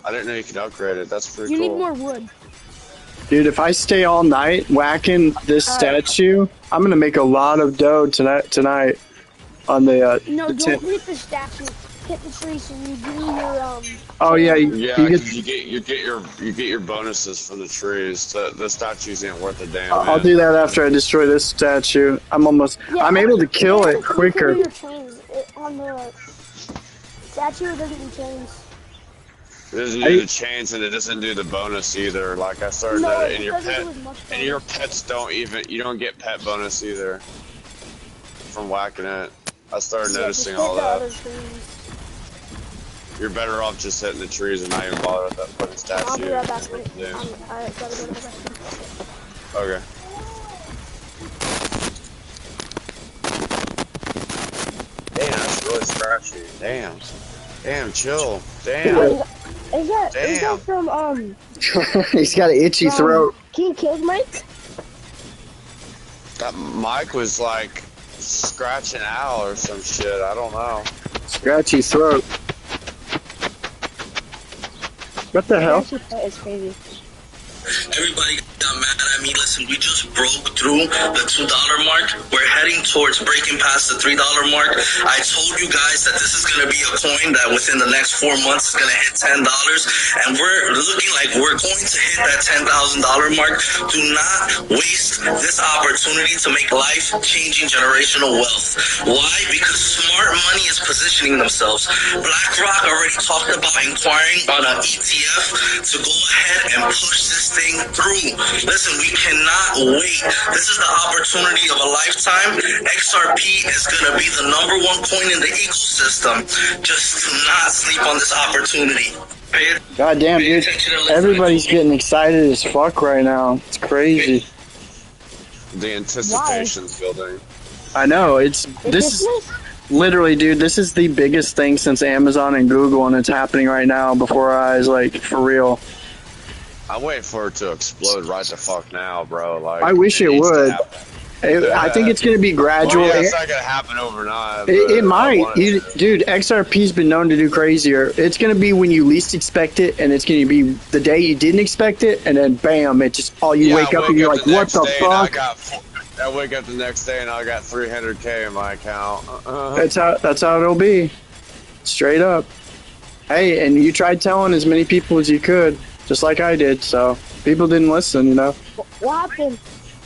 I didn't know you could upgrade it. That's pretty cool. You need more wood. Dude, if I stay all night whacking this statue, I'm gonna make a lot of dough tonight on the No, the don't hit the statue. Hit the tree so you gain your Oh yeah, you get your bonuses from the trees. The statues ain't worth a damn. I'll do that after I destroy this statue. I'm able to kill it quicker. Your chains. On the statue, it doesn't do chains. It doesn't do the chains, and it doesn't do the bonus either. Like I started and your pets you don't get pet bonus either from whacking it. I started noticing all that. You're better off just hitting the trees and not even bother with that fucking statue. I'll be right back. I gotta go to the restroom. Okay. Damn, that's really scratchy. Damn. Damn, chill. Damn. Is that from He's got an itchy throat. King Killed Mike? That mic was like scratching out or some shit. I don't know. Scratchy throat. What the hell? It's crazy. Everybody got mad at me. Listen, we just broke through the $2 mark. We're heading towards breaking past the $3 mark. I told you guys that this is going to be a coin that within the next 4 months is going to hit $10. And we're looking like we're going to hit that $10,000 mark. Do not waste this opportunity to make life-changing generational wealth. Why? Because smart money is positioning themselves. BlackRock already talked about inquiring on an ETF to go ahead and push this thing through. Listen, we cannot wait. This is the opportunity of a lifetime. XRP is going to be the #1 coin in the ecosystem. Just do not sleep on this opportunity. God damn, dude. Everybody's getting excited as fuck right now. It's crazy. The anticipation's building. I know. This is literally, dude, this is the biggest thing since Amazon and Google, and it's happening right now before our eyes, like, for real. I'm waiting for it to explode right the fuck now, bro. Like, I wish it needs to would. happen. I think it's going to be gradual. Well, yeah, it's not gonna happen overnight. It but I might. want it to. Dude, XRP's been known to do crazier. It's going to be when you least expect it, and it's going to be the day you didn't expect it, and then bam, it just, you wake up and you're like, what the fuck? I wake up the next day and I got 300K in my account. That's how it'll be. Straight up. Hey, and you tried telling as many people as you could, just like I did, so people didn't listen, you know? What happened?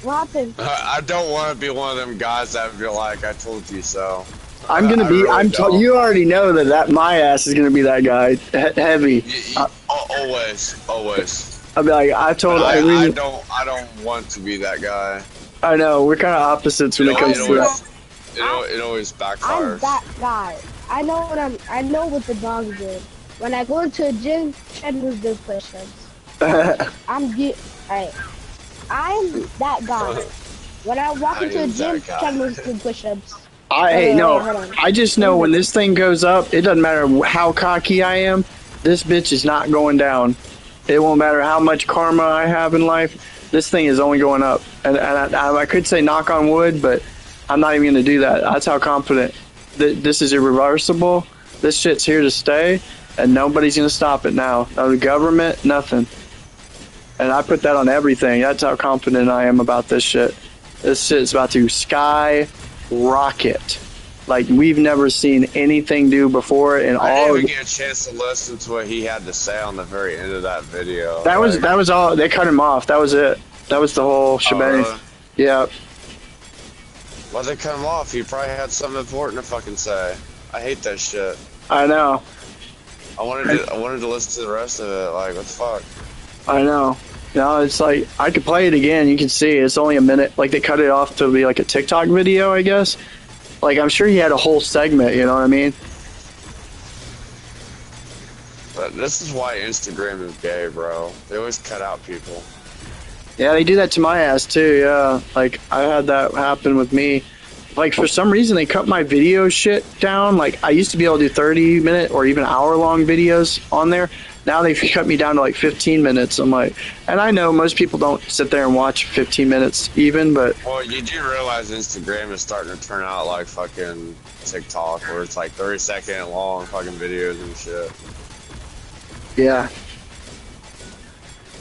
What happened? I don't want to be one of them guys that feel like I told you so. I'm gonna be. Really you already know that my ass is gonna be that guy, heavy. Always. I'll be like, I told Irene. I don't want to be that guy. I know we're kind of opposites when it comes to that. It always backfires. I'm that guy. I know what the dogs do. When I go to a gym, Chandler's do push-ups. I'm that guy. When I walk into a gym, Chandler's do push-ups. I just know when this thing goes up, it doesn't matter how cocky I am, this bitch is not going down. It won't matter how much karma I have in life, this thing is only going up. And I could say knock on wood, but I'm not even going to do that. That's how confident. This is irreversible. This shit's here to stay, and nobody's going to stop it now. No, the government, nothing. And I put that on everything. That's how confident I am about this shit. This shit's about to skyrocket. Like we've never seen anything do before in all. I didn't even get a chance to listen to what he had to say on the very end of that video. That was all. They cut him off. That was it. That was the whole shebang. Really? Yeah. Why'd they cut him off? He probably had something important to fucking say. I hate that shit. I know. I wanted to listen to the rest of it. Like, what the fuck? I know. No, it's like I could play it again. You can see it's only a minute. Like they cut it off to be like a TikTok video, I guess. Like I'm sure he had a whole segment. You know what I mean? But this is why Instagram is gay, bro. They always cut out people. Yeah, they do that to my ass too. Yeah, like I had that happen with me. Like for some reason they cut my video shit down. Like I used to be able to do 30-minute or even hour-long videos on there. Now they've cut me down to like 15 minutes. I'm like, and I know most people don't sit there and watch 15 minutes even, but. Well, you do realize Instagram is starting to turn out like fucking TikTok, where it's like 30-second long fucking videos and shit. Yeah.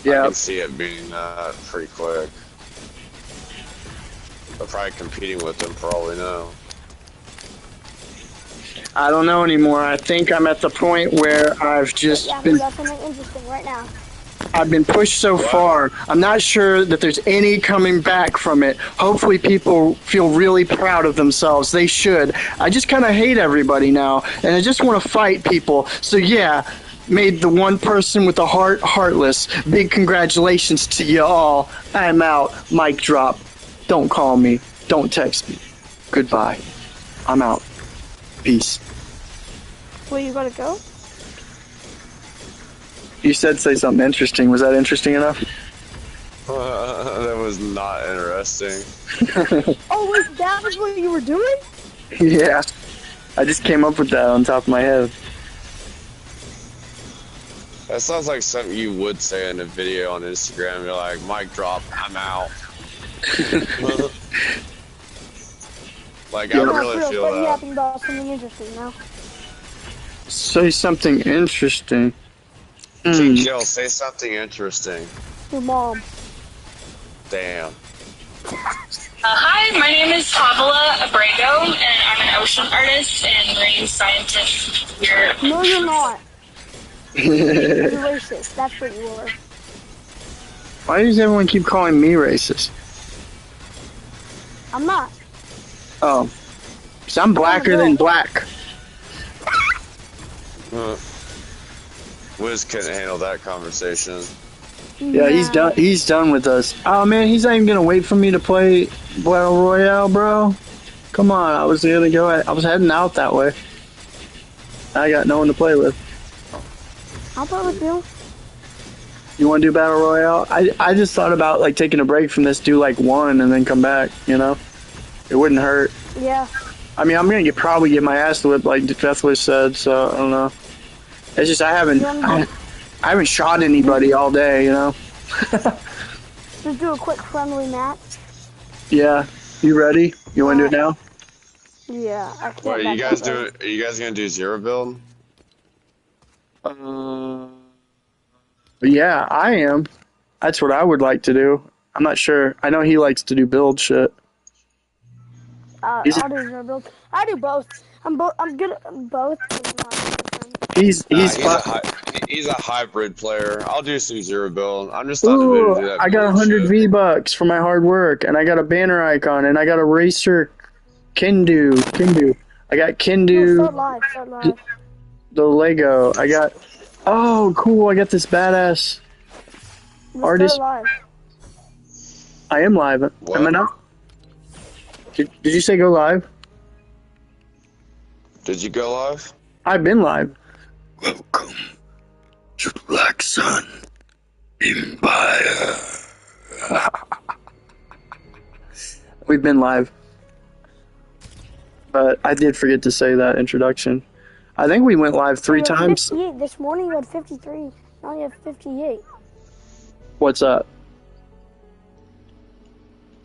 Yeah. I can see it being pretty quick. They're probably competing with them for all we know. I don't know anymore. I think I'm at the point where I've just been. We got something interesting right now. I've been pushed so far. I'm not sure that there's any coming back from it. Hopefully people feel really proud of themselves. They should. I just kind of hate everybody now, and I just want to fight people. So yeah, made the one person with the heart heartless. Big congratulations to you all. I'm out. Mic drop. Don't call me. Don't text me. Goodbye. I'm out. Peace. Where you gonna go? You said say something interesting. Was that interesting enough? That was not interesting. Oh, wait, that was what you were doing? Yeah. I just came up with that on top of my head. That sounds like something you would say in a video on Instagram. You're like, mic drop, I'm out. Like, I really feel But you that. happened about something interesting now. Say something interesting. Jill, say something interesting. Your mom. Damn. Hi, my name is Pavla Abrego, and I'm an ocean artist and marine scientist here. No, you're not. You're racist. That's what you are. Why does everyone keep calling me racist? I'm not. Oh. So I'm blacker than black. Wiz couldn't handle that conversation. Yeah, he's done. He's done with us. Oh man, he's not even gonna wait for me to play Battle Royale, bro. Come on, I was gonna go. I was heading out that way. I got no one to play with. I'll play with you. You want to do Battle Royale? I just thought about like taking a break from this, do like one, and then come back. You know, it wouldn't hurt. Yeah. I mean, I'm gonna probably get my ass whipped, like Deathwish said. So I don't know. It's just I haven't shot anybody all day. You know. Just do a quick friendly match. Yeah. You ready? You want to do it now? Yeah, I can't. What, back you guys out, though. are you guys gonna do zero build? Yeah, I am. That's what I would like to do. I'm not sure. I know he likes to do build shit. I'll do zero build. I do both. I'm good at both. He's He's a hybrid player. I'll do some zero build. I'm just not in the mood to do Ooh, that. I got 100 V-Bucks for my hard work, and I got a banner icon, and I got a racer Kendu. I got Kendu, Start live. the Lego. I got, oh, cool. I got this badass artist. Start live. I am live. What? Am I not? Did you say go live? Did you go live? I've been live. Welcome to Black Sun Empire. We've been live. But I did forget to say that introduction. I think we went live 3 times. 58. This morning you had 53. Now you have 58. What's up?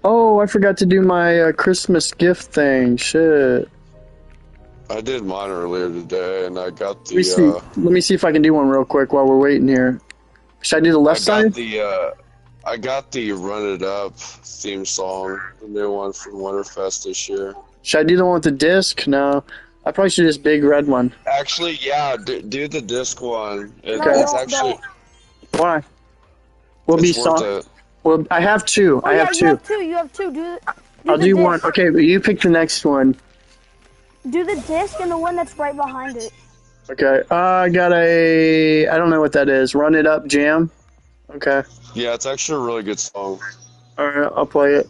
Oh, I forgot to do my Christmas gift thing. Shit. I did mine earlier today, and I got the. Let me see if I can do one real quick while we're waiting here. Should I do the left side? I got the Run It Up theme song, the new one from Winterfest this year. Should I do the one with the disc? No. I probably should do this big red one. Actually, yeah, do the disc one. It's actually. Why? We'll be worth song. it. Well, I have 2. I have 2. You have two. I'll do one. Okay, but you pick the next one. Do the disc and the one that's right behind it. Okay. I got a. I don't know what that is. Run It Up Jam. Okay. Yeah, it's actually a really good song. Alright, I'll play it.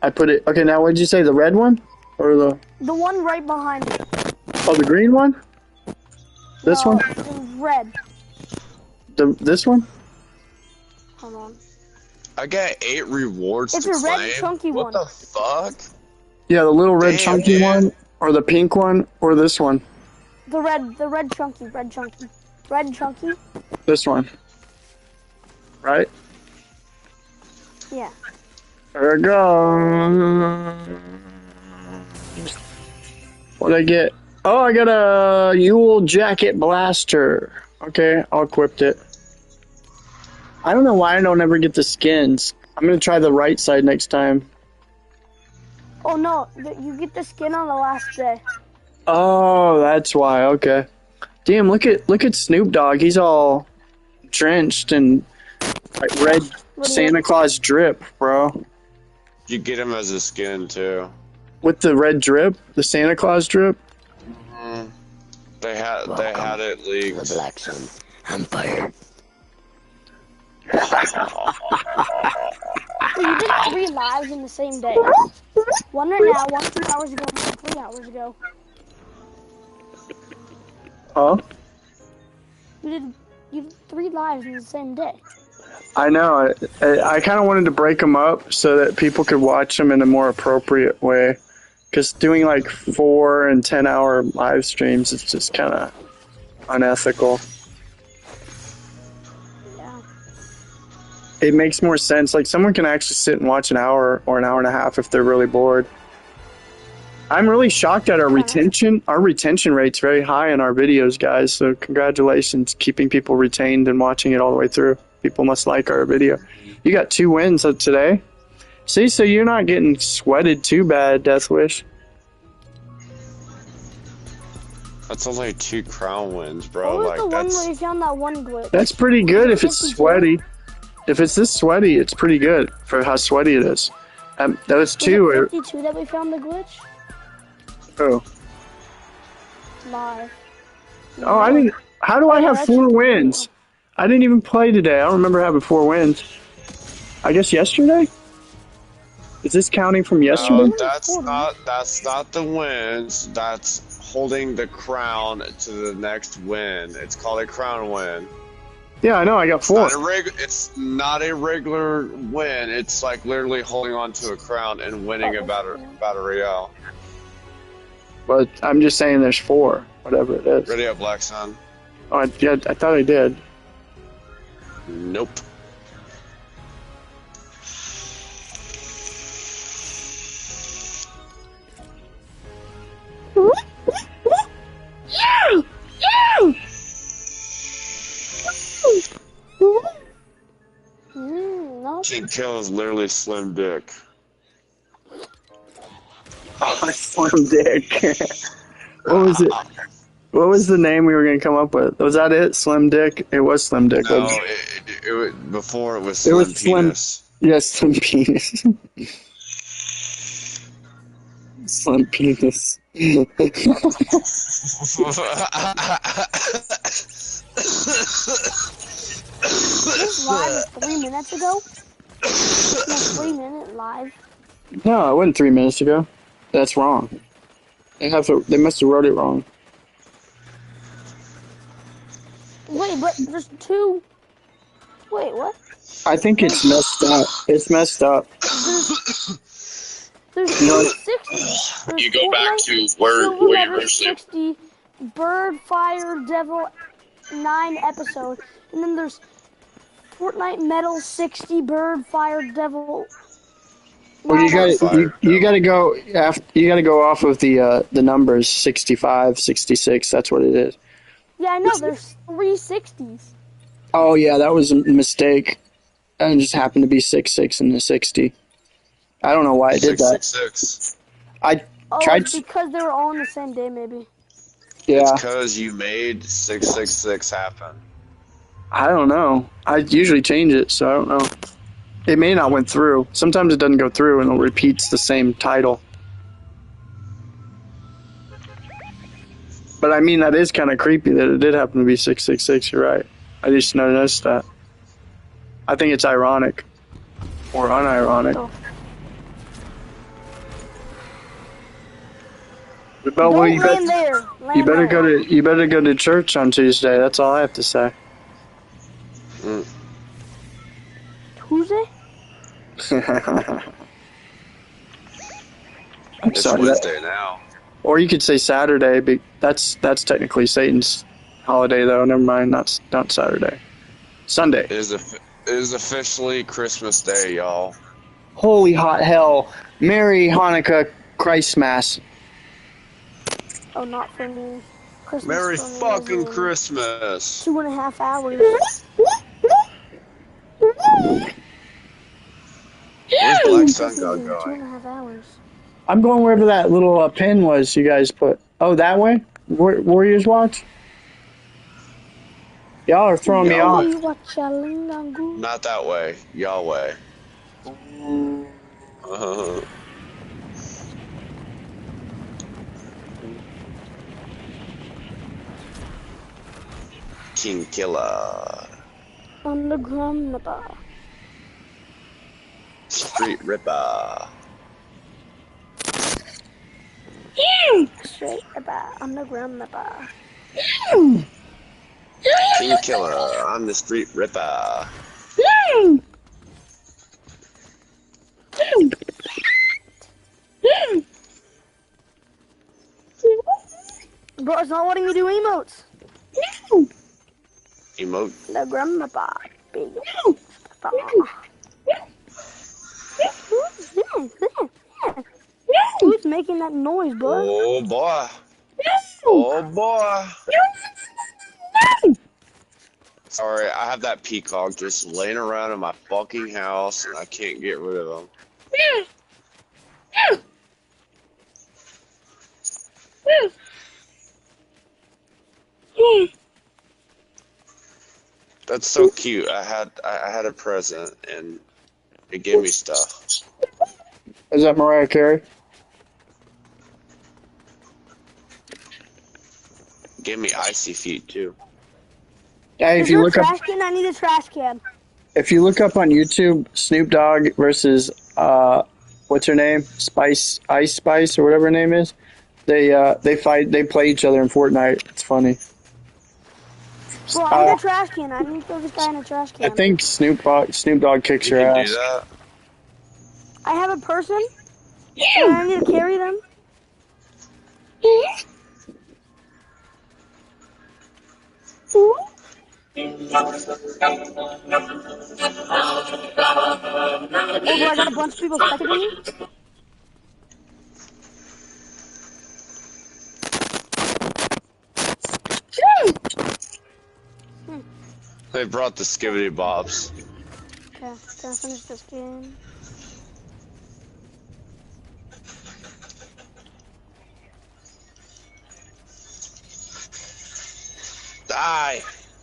I put it. Okay, now what did you say? The red one? Or the. The one right behind it. Oh, the green one? This No, one? the red. This one? Hold on. I got 8 rewards It's to a red claim. chunky What one. the fuck? Yeah, the little red Damn, chunky dude. one, or the pink one, or this one. The red chunky. Red chunky. This one. Right? Yeah. There we go. What'd I get? Oh, I got a Yule Jacket Blaster. Okay, I'll equip it. I don't know why I don't ever get the skins. I'm gonna try the right side next time. Oh no, you get the skin on the last day. Oh, that's why. Okay. Damn, look at Snoop Dogg. He's all drenched in like red Santa Claus drip, bro. You get him as a skin too. With the red drip, the Santa Claus drip. They had it leaked. The Black Sun Empire. Well, you did 3 lives in the same day. One right now, one 2 hours ago, one 3 hours ago. Huh? You did 3 lives in the same day. I know. I kind of wanted to break them up so that people could watch them in a more appropriate way. Because doing like 4 and 10-hour live streams is just kind of unethical. Yeah. It makes more sense. Like someone can actually sit and watch an hour or an hour and a half if they're really bored. I'm really shocked at our retention. Our retention rate's very high in our videos, guys. So congratulations, keeping people retained and watching it all the way through. People must like our video. You got 2 wins today. See, so you're not getting sweated too bad, Death Wish. That's only 2 crown wins, What bro. was Like the one that's where you found that one glitch? That's pretty good if it's 52? sweaty. If it's this sweaty, it's pretty good for how sweaty it is. That was Was 2. it 52 that we found the glitch? Oh. Live. Oh, I didn't. How do I have 4 wins? I didn't even play today. I don't remember having 4 wins. I guess yesterday? Is this counting from yesterday? No, that's not the wins. That's holding the crown to the next win. It's called a crown win. Yeah, I know. I got 4. It's not a regular win. It's like literally holding on to a crown and winning a battle royale. But I'm just saying there's 4, whatever it is. Ready up, Black Sun. Oh, I thought I did. Nope. King Kill is literally Slim Dick. Oh, Slim Dick. What was it? What was the name we were gonna come up with? Was that it? Slim Dick? It was Slim Dick. No, wasn't before it was it Slim was Slim. Penis. Yes, Slim Penis. Slim Penis. This live is 3 minutes ago. No, 3 minute live. No, it wasn't 3 minutes ago. That's wrong. They must have wrote it wrong. Wait, but there's two. Wait, what? I think it's messed up. It's messed up. There's You know, 60. There's You go back Fortnite, to where Silver you Letter originally 60, Bird Fire Devil 9 episode, and then there's Fortnite Metal 60, Bird Fire Devil. well, you 9 got you got to go after, you got to go off of the numbers 65, 66. That's what it is. Yeah, I know. There's 360s. Oh yeah, that was a mistake. And it just happened to be 66 and the 60. I don't know why I did that. 666. I Oh, tried. it's because they were all on the same day, maybe. Yeah, It's because you made 666 happen. I don't know. I usually change it, so I don't know. It may not went through. Sometimes it doesn't go through and it repeats the same title. But I mean, that is kind of creepy that it did happen to be 666. You're right. I just noticed that. I think it's ironic. Or unironic. Oh. Well, Don't you, land there. Land you better there. you better go to church on Tuesday. That's all I have to say. Tuesday? I'm It's sorry. Wednesday now. Or you could say Saturday. But that's technically Satan's holiday, though. Never mind. Not Saturday. Sunday. It is officially Christmas Day, y'all. Holy hot hell! Merry Hanukkah, Christmas. Oh, not for me. Christmas Merry for me fucking is in Christmas. 2.5 hours. Where's BlackSunGod Two going? and a half hours. I'm going wherever that little pin was you guys put. Oh, that way? Warriors Watch? Y'all are throwing me off. Not that way. Yahweh. King Killer. Underground Napa. Street Ripper. Straight Napa. Underground Napa. King Killer. I'm the Street Ripper. Bro, it's not letting me do emotes. Emote. Underground Napa. Big. Who's making that noise, bud? Oh boy. Oh boy. Sorry, I have that peacock just laying around in my fucking house and I can't get rid of him. That's so cute. I had a present and it gave me stuff. Is that Mariah Carey? It gave me icy feet too. Hey, Is there a trash can? I need a trash can. if you look up on YouTube, Snoop Dogg versus what's her name, Ice Spice or whatever her name is, they fight. They play each other in Fortnite. It's funny. Bro, I need a trash can. I need to throw this guy in a trash can. I think Snoop Dogg kicks You your can ass. do that? I have a person, and I need to carry them. Oh, bro, I got a bunch of people spectating me. They brought the skivity bobs. Okay. Okay, gonna finish this game. Die.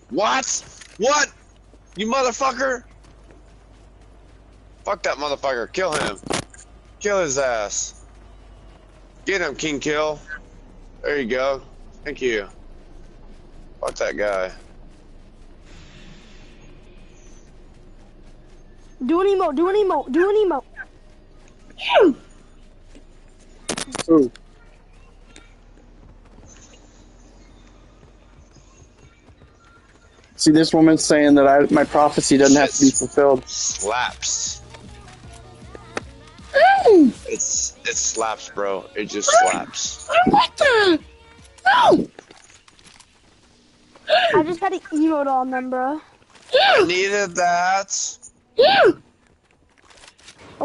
What? What? You motherfucker! Fuck that motherfucker. Kill him. Kill his ass. Get him, King Kill. There you go. Thank you. Fuck that guy. Do an emote, do an emote, do an emote. Ooh. See, this woman's saying that my prophecy doesn't have to be fulfilled. Slaps. It slaps, bro. It just slaps. I just had an emote on them, bro. I needed that. No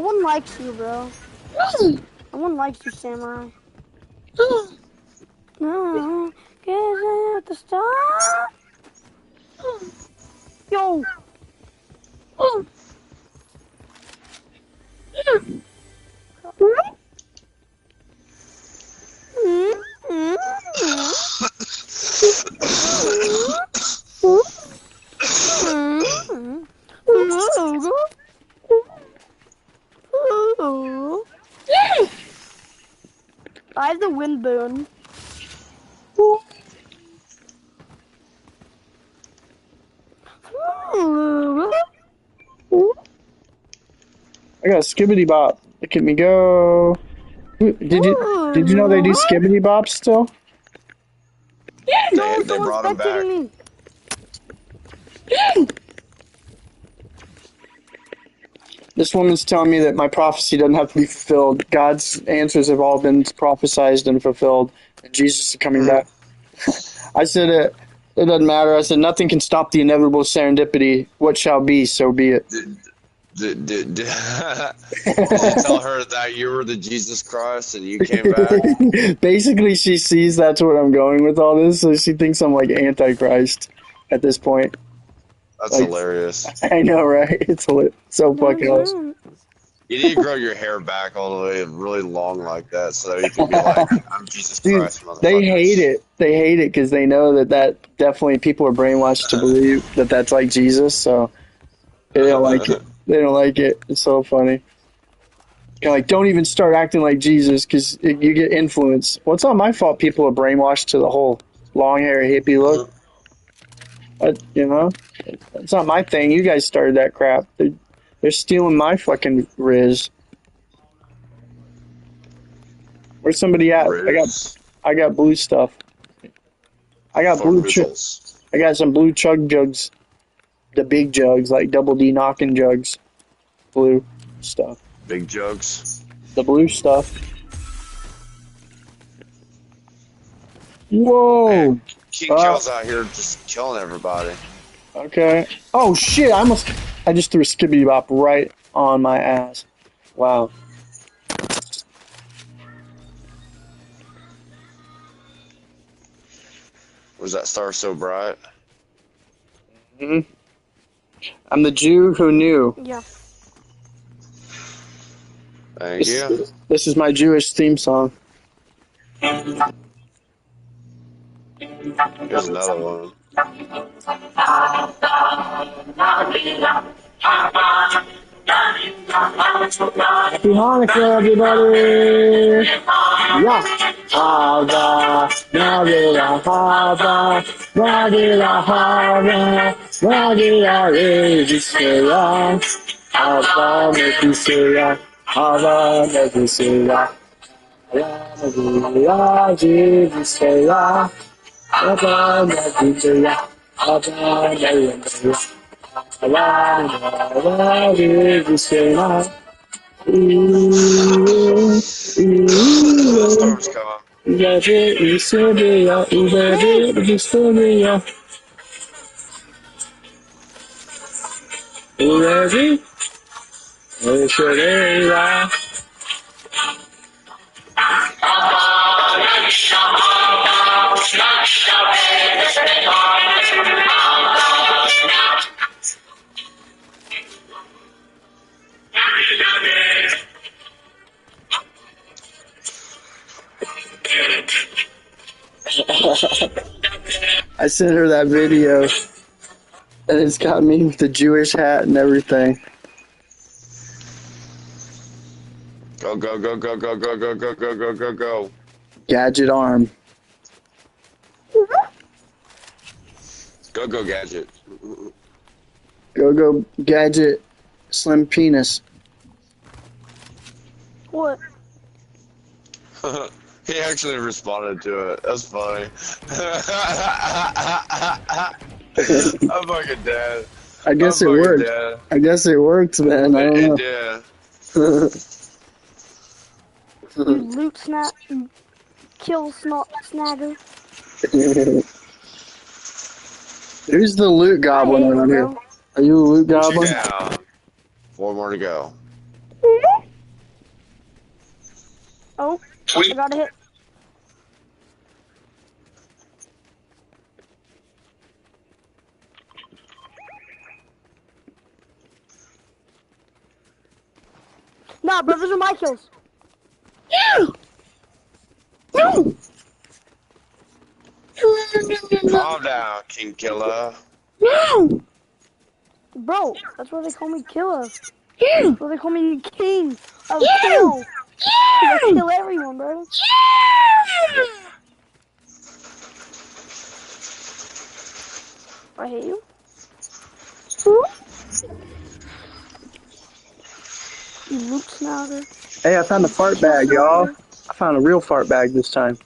one likes you, bro. No one likes you, Samurai. No, get it at the start. Yo. I have the wind boon. I got a skibbity bop. Look at me go. Did you know they do skibbity bops still? No, They brought him back. me. This woman's telling me that my prophecy doesn't have to be fulfilled. God's answers have all been prophesied and fulfilled, and Jesus is coming back. I said it doesn't matter. I said nothing can stop the inevitable serendipity. What shall be, so be it. Did you tell her that you were the Jesus Christ and you came back? Basically, she sees that's what I'm going with all this, so she thinks I'm like Antichrist at this point. That's hilarious. I know, right? It's so fucking awesome. You need to grow your hair back all the way really long like that so that you can be like, I'm Jesus Christ, motherfucker. They hate it. They hate it because they know that definitely people are brainwashed to believe that that's like Jesus, so they don't like it. They don't like it. It's so funny. You're like, don't even start acting like Jesus because you get influenced. Well, it's not my fault people are brainwashed to the whole long hair hippie look. You know? It's not my thing. You guys started that crap. They're stealing my fucking riz. Where's somebody at? I got blue stuff. I got blue chugs. I got some blue chug jugs. The big jugs, like double D knocking jugs. Blue stuff. Big jugs. The blue stuff. Whoa! Man, King Kill's out here just killing everybody. Okay. Oh shit! I just threw a skibbity bop right on my ass. Wow. Was that star so bright? Hmm. I'm the Jew who knew. Yeah. Thank you. This is my Jewish theme song. Here's another one. Happy Hanukkah, everybody! Yeah! Hava, Nagila, Hava, Nagila, Hava, Nagila, Registeya, Hava, Megiseya, Hava, Megiseya, Nagila, Registeya, Hava, Megiseya, Hava, Megiseya, Storm's coming. I sent her that video, and it's got me with the Jewish hat and everything. Go, go, go, go, go, go, go, go, go, go, go, go. Gadget arm. Go, go, gadget. Go, gadget. Slim penis. What? He actually responded to it. That's funny. I'm fucking dead. I guess it worked. Dead. I guess it worked, man. I don't know. Yeah. You loot kill snagger. Who's the loot goblin around here? Are you a loot goblin? Down. 4 more to go. Oh, I got a hit. Nah, bro, those are my kills. Calm down, King Killer. Bro, that's why they call me Killer. That's why they call me King of Kill. I kill everyone, bro. I hate you. You loot snouter. Hey, I found a fart bag, y'all. I found a real fart bag this time.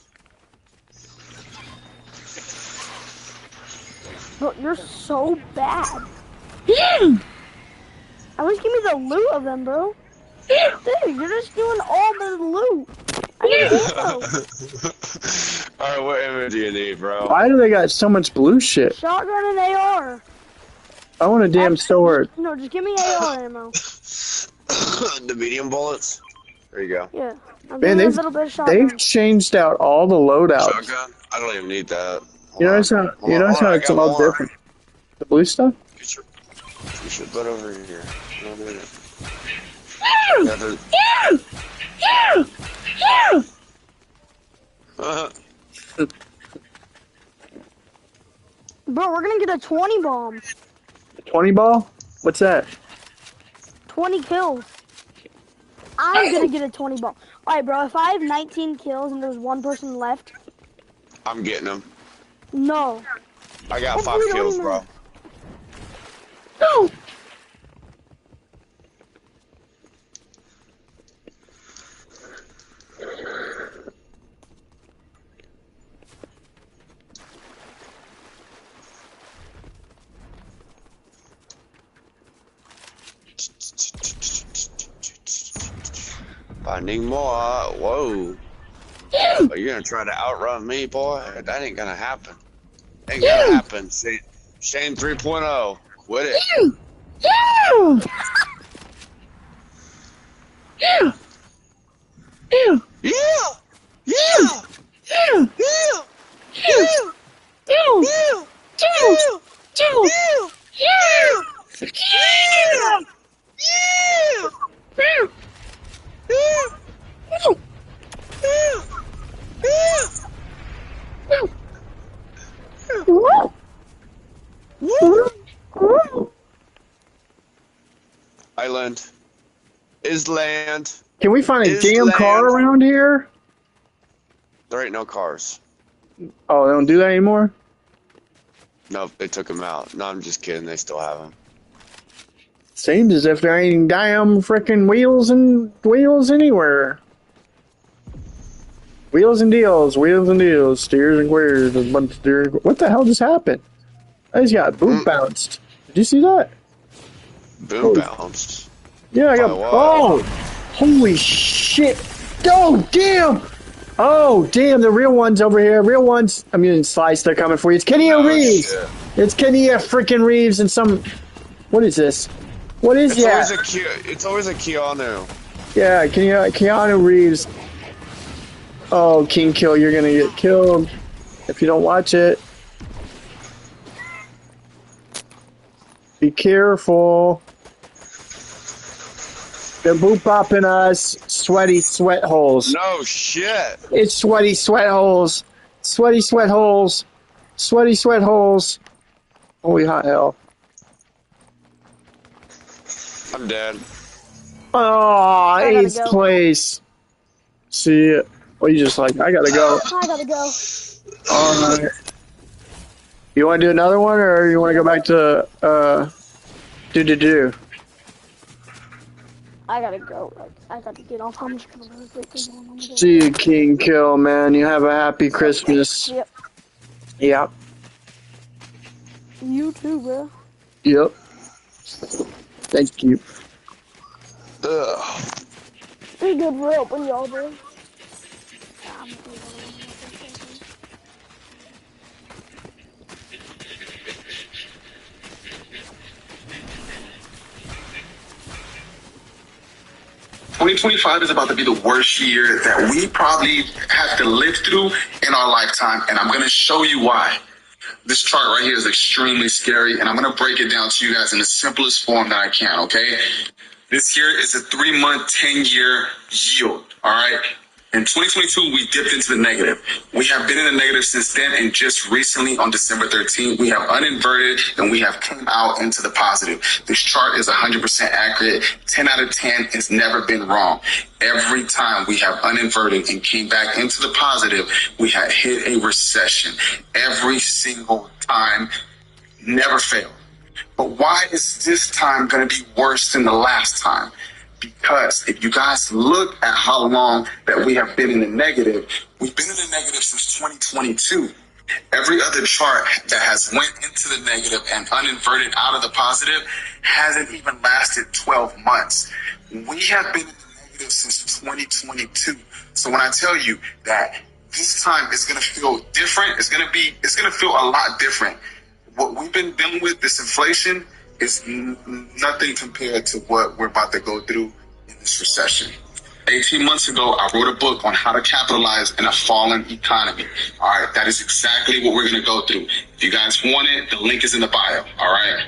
Bro, you're so bad. At least give me the loot of them, bro. Dude, you're just doing all the loot. I need ammo. Alright, what ammo do you need, bro? Why do they got so much blue shit? Shotgun and AR. I want a damn sword. No, just give me AR ammo. The medium bullets? There you go. Yeah. I'm Man, doing a little bit of shotgun. they've changed out all the loadouts. Shotgun? I don't even need that. You notice how it's all different. The blue stuff? Get your butt over here. No, no, no. Bro, we're gonna get a 20 bomb. 20 ball? What's that? 20 kills. I'm gonna get a 20 bomb. Alright, bro, if I have 19 kills and there's one person left. I'm getting them. No. I got 5 kills, bro. No! Finding more. Whoa. Are you gonna try to outrun me, boy? That ain't gonna happen. Ain't gonna happen. Shane 3.0. Quit it. Island is land. Can we find a damn car around here? There ain't no cars. Oh, they don't do that anymore? Nope, they took them out. No, I'm just kidding. They still have them. Seems as if there ain't damn freaking wheels anywhere. Wheels and deals, steers and queers, a bunch of steers. What the hell just happened? I just got boom bounced. Did you see that? Boom bounced. Yeah, I got. Oh, holy shit! Oh damn! Oh damn! The real ones over here. Real ones. I mean, Slice. They're coming for you. It's Kenny Reeves. Shit. It's Kenny freaking Reeves and some. What is this? What is that? It's always a Keanu. Yeah, Keanu Reeves. Oh, King Kill, you're gonna get killed if you don't watch it. Be careful. They're boop popping us. Sweaty sweat holes. No shit. It's sweaty sweat holes. Sweaty sweat holes. Sweaty sweat holes. Holy hot hell. I'm dead. Oh, I gotta 8th go. place. See, well, you just like, I gotta go. I gotta go. Alright. You want to do another one, or you want to go back to, do? I gotta go. Like, I gotta get off. How much can I really quickly? See you, King Kill, man. You have a happy Christmas. Yep. Yep. You too, bro. Yep. Thank you. Ugh. Be good for helping y'all, bro. 2025 is about to be the worst year that we probably have to live through in our lifetime, and I'm going to show you why. This chart right here is extremely scary, and I'm going to break it down to you guys in the simplest form that I can, okay? This here is a 3-month, 10-year yield, all right? In 2022, we dipped into the negative. We have been in the negative since then, and just recently on December 13th, we have uninverted and we have come out into the positive. This chart is 100% accurate. 10 out of 10 has never been wrong. Every time we have uninverted and came back into the positive, we had hit a recession. Every single time, never failed. But why is this time going to be worse than the last time? Because if you guys look at how long that we have been in the negative, we've been in the negative since 2022. Every other chart that has went into the negative and uninverted out of the positive hasn't even lasted 12 months. We have been in the negative since 2022. So when I tell you that this time is going to feel different, it's going to feel a lot different. What we've been dealing with, this inflation, is nothing compared to what we're about to go through in this recession. 18 months ago, I wrote a book on how to capitalize in a falling economy. All right, that is exactly what we're going to go through. If you guys want it, the link is in the bio. All right.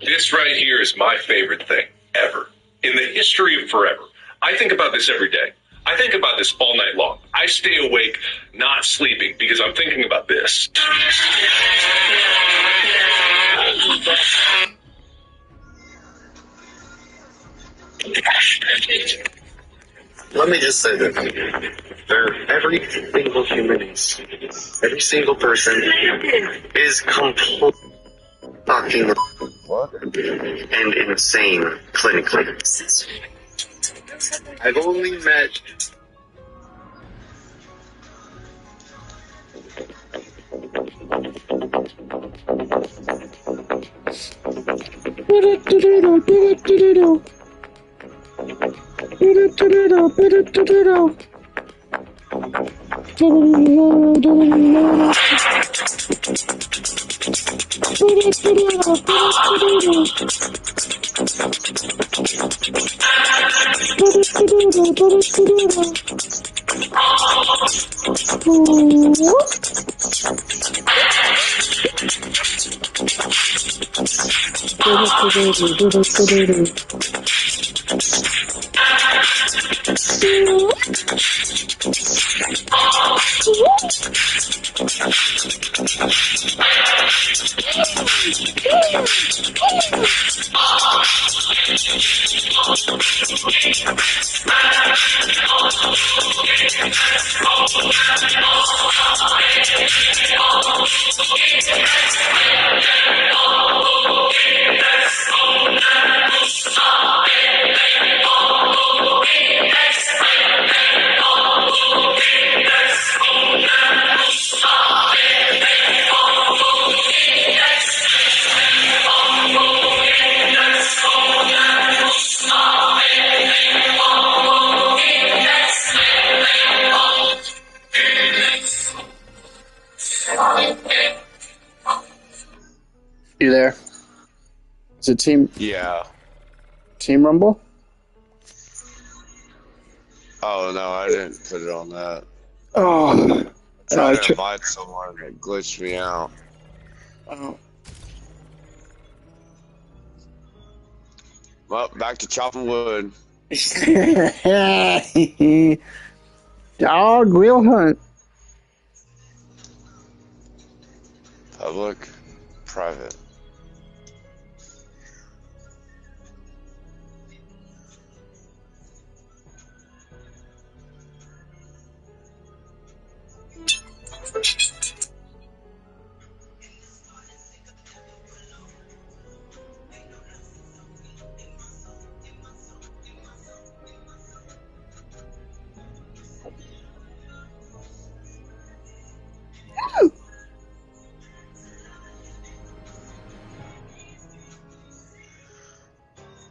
This right here is my favorite thing ever. In the history of forever. I think about this every day. I think about this all night long. I stay awake, not sleeping, because I'm thinking about this. Let me just say this. Every single human, every single person is completely fucking and insane clinically. I've only met You there? Is it Team Rumble? Oh, no, I didn't put it on that. Oh, Try to invite someone that glitched me out. Oh. Well, back to chopping wood. Dog will hunt. Public, private.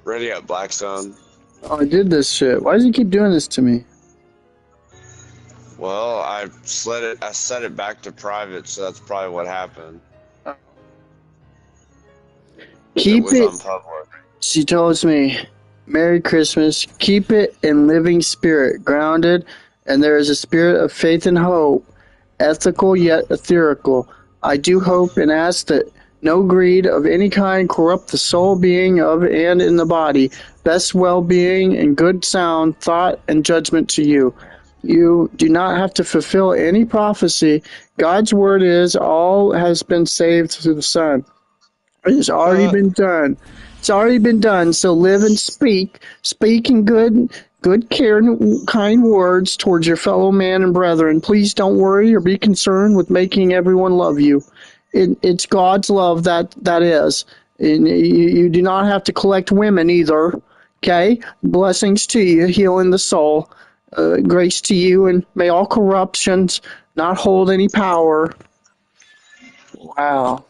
Ready up, Black Sun. Oh, I did this shit. Why does he keep doing this to me? Well, I set it back to private, so that's probably what happened. Keep it. it. On public. She tells me, Merry Christmas. Keep it in living spirit, grounded, and there is a spirit of faith and hope, ethical yet ethereal. I do hope and ask that no greed of any kind corrupt the soul being of and in the body. Best well-being and good sound thought and judgment to you. You do not have to fulfill any prophecy. God's word is all has been saved through the Son. It has already been done. It's already been done. So live and speak. Speak in good care and kind words towards your fellow man and brethren. Please don't worry or be concerned with making everyone love you. It's God's love that is. And you do not have to collect women either. Okay? Blessings to you, healing the soul. Grace to you, and may all corruptions not hold any power. Wow.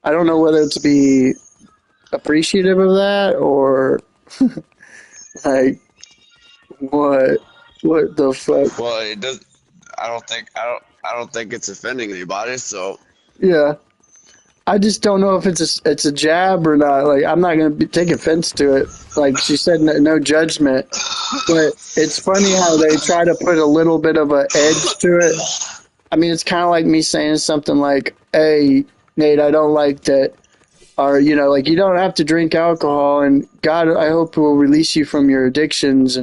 I don't know whether to be appreciative of that or like what the fuck. Well, it does. I don't think it's offending anybody. So Yeah, I just don't know if it's a jab or not. Like, I'm not gonna take offense to it. Like she said, no judgment. But it's funny how they try to put a little bit of an edge to it. I mean, it's kind of like me saying something like, "Hey, Nate, I don't like that," or like you don't have to drink alcohol, and God, I hope will release you from your addictions,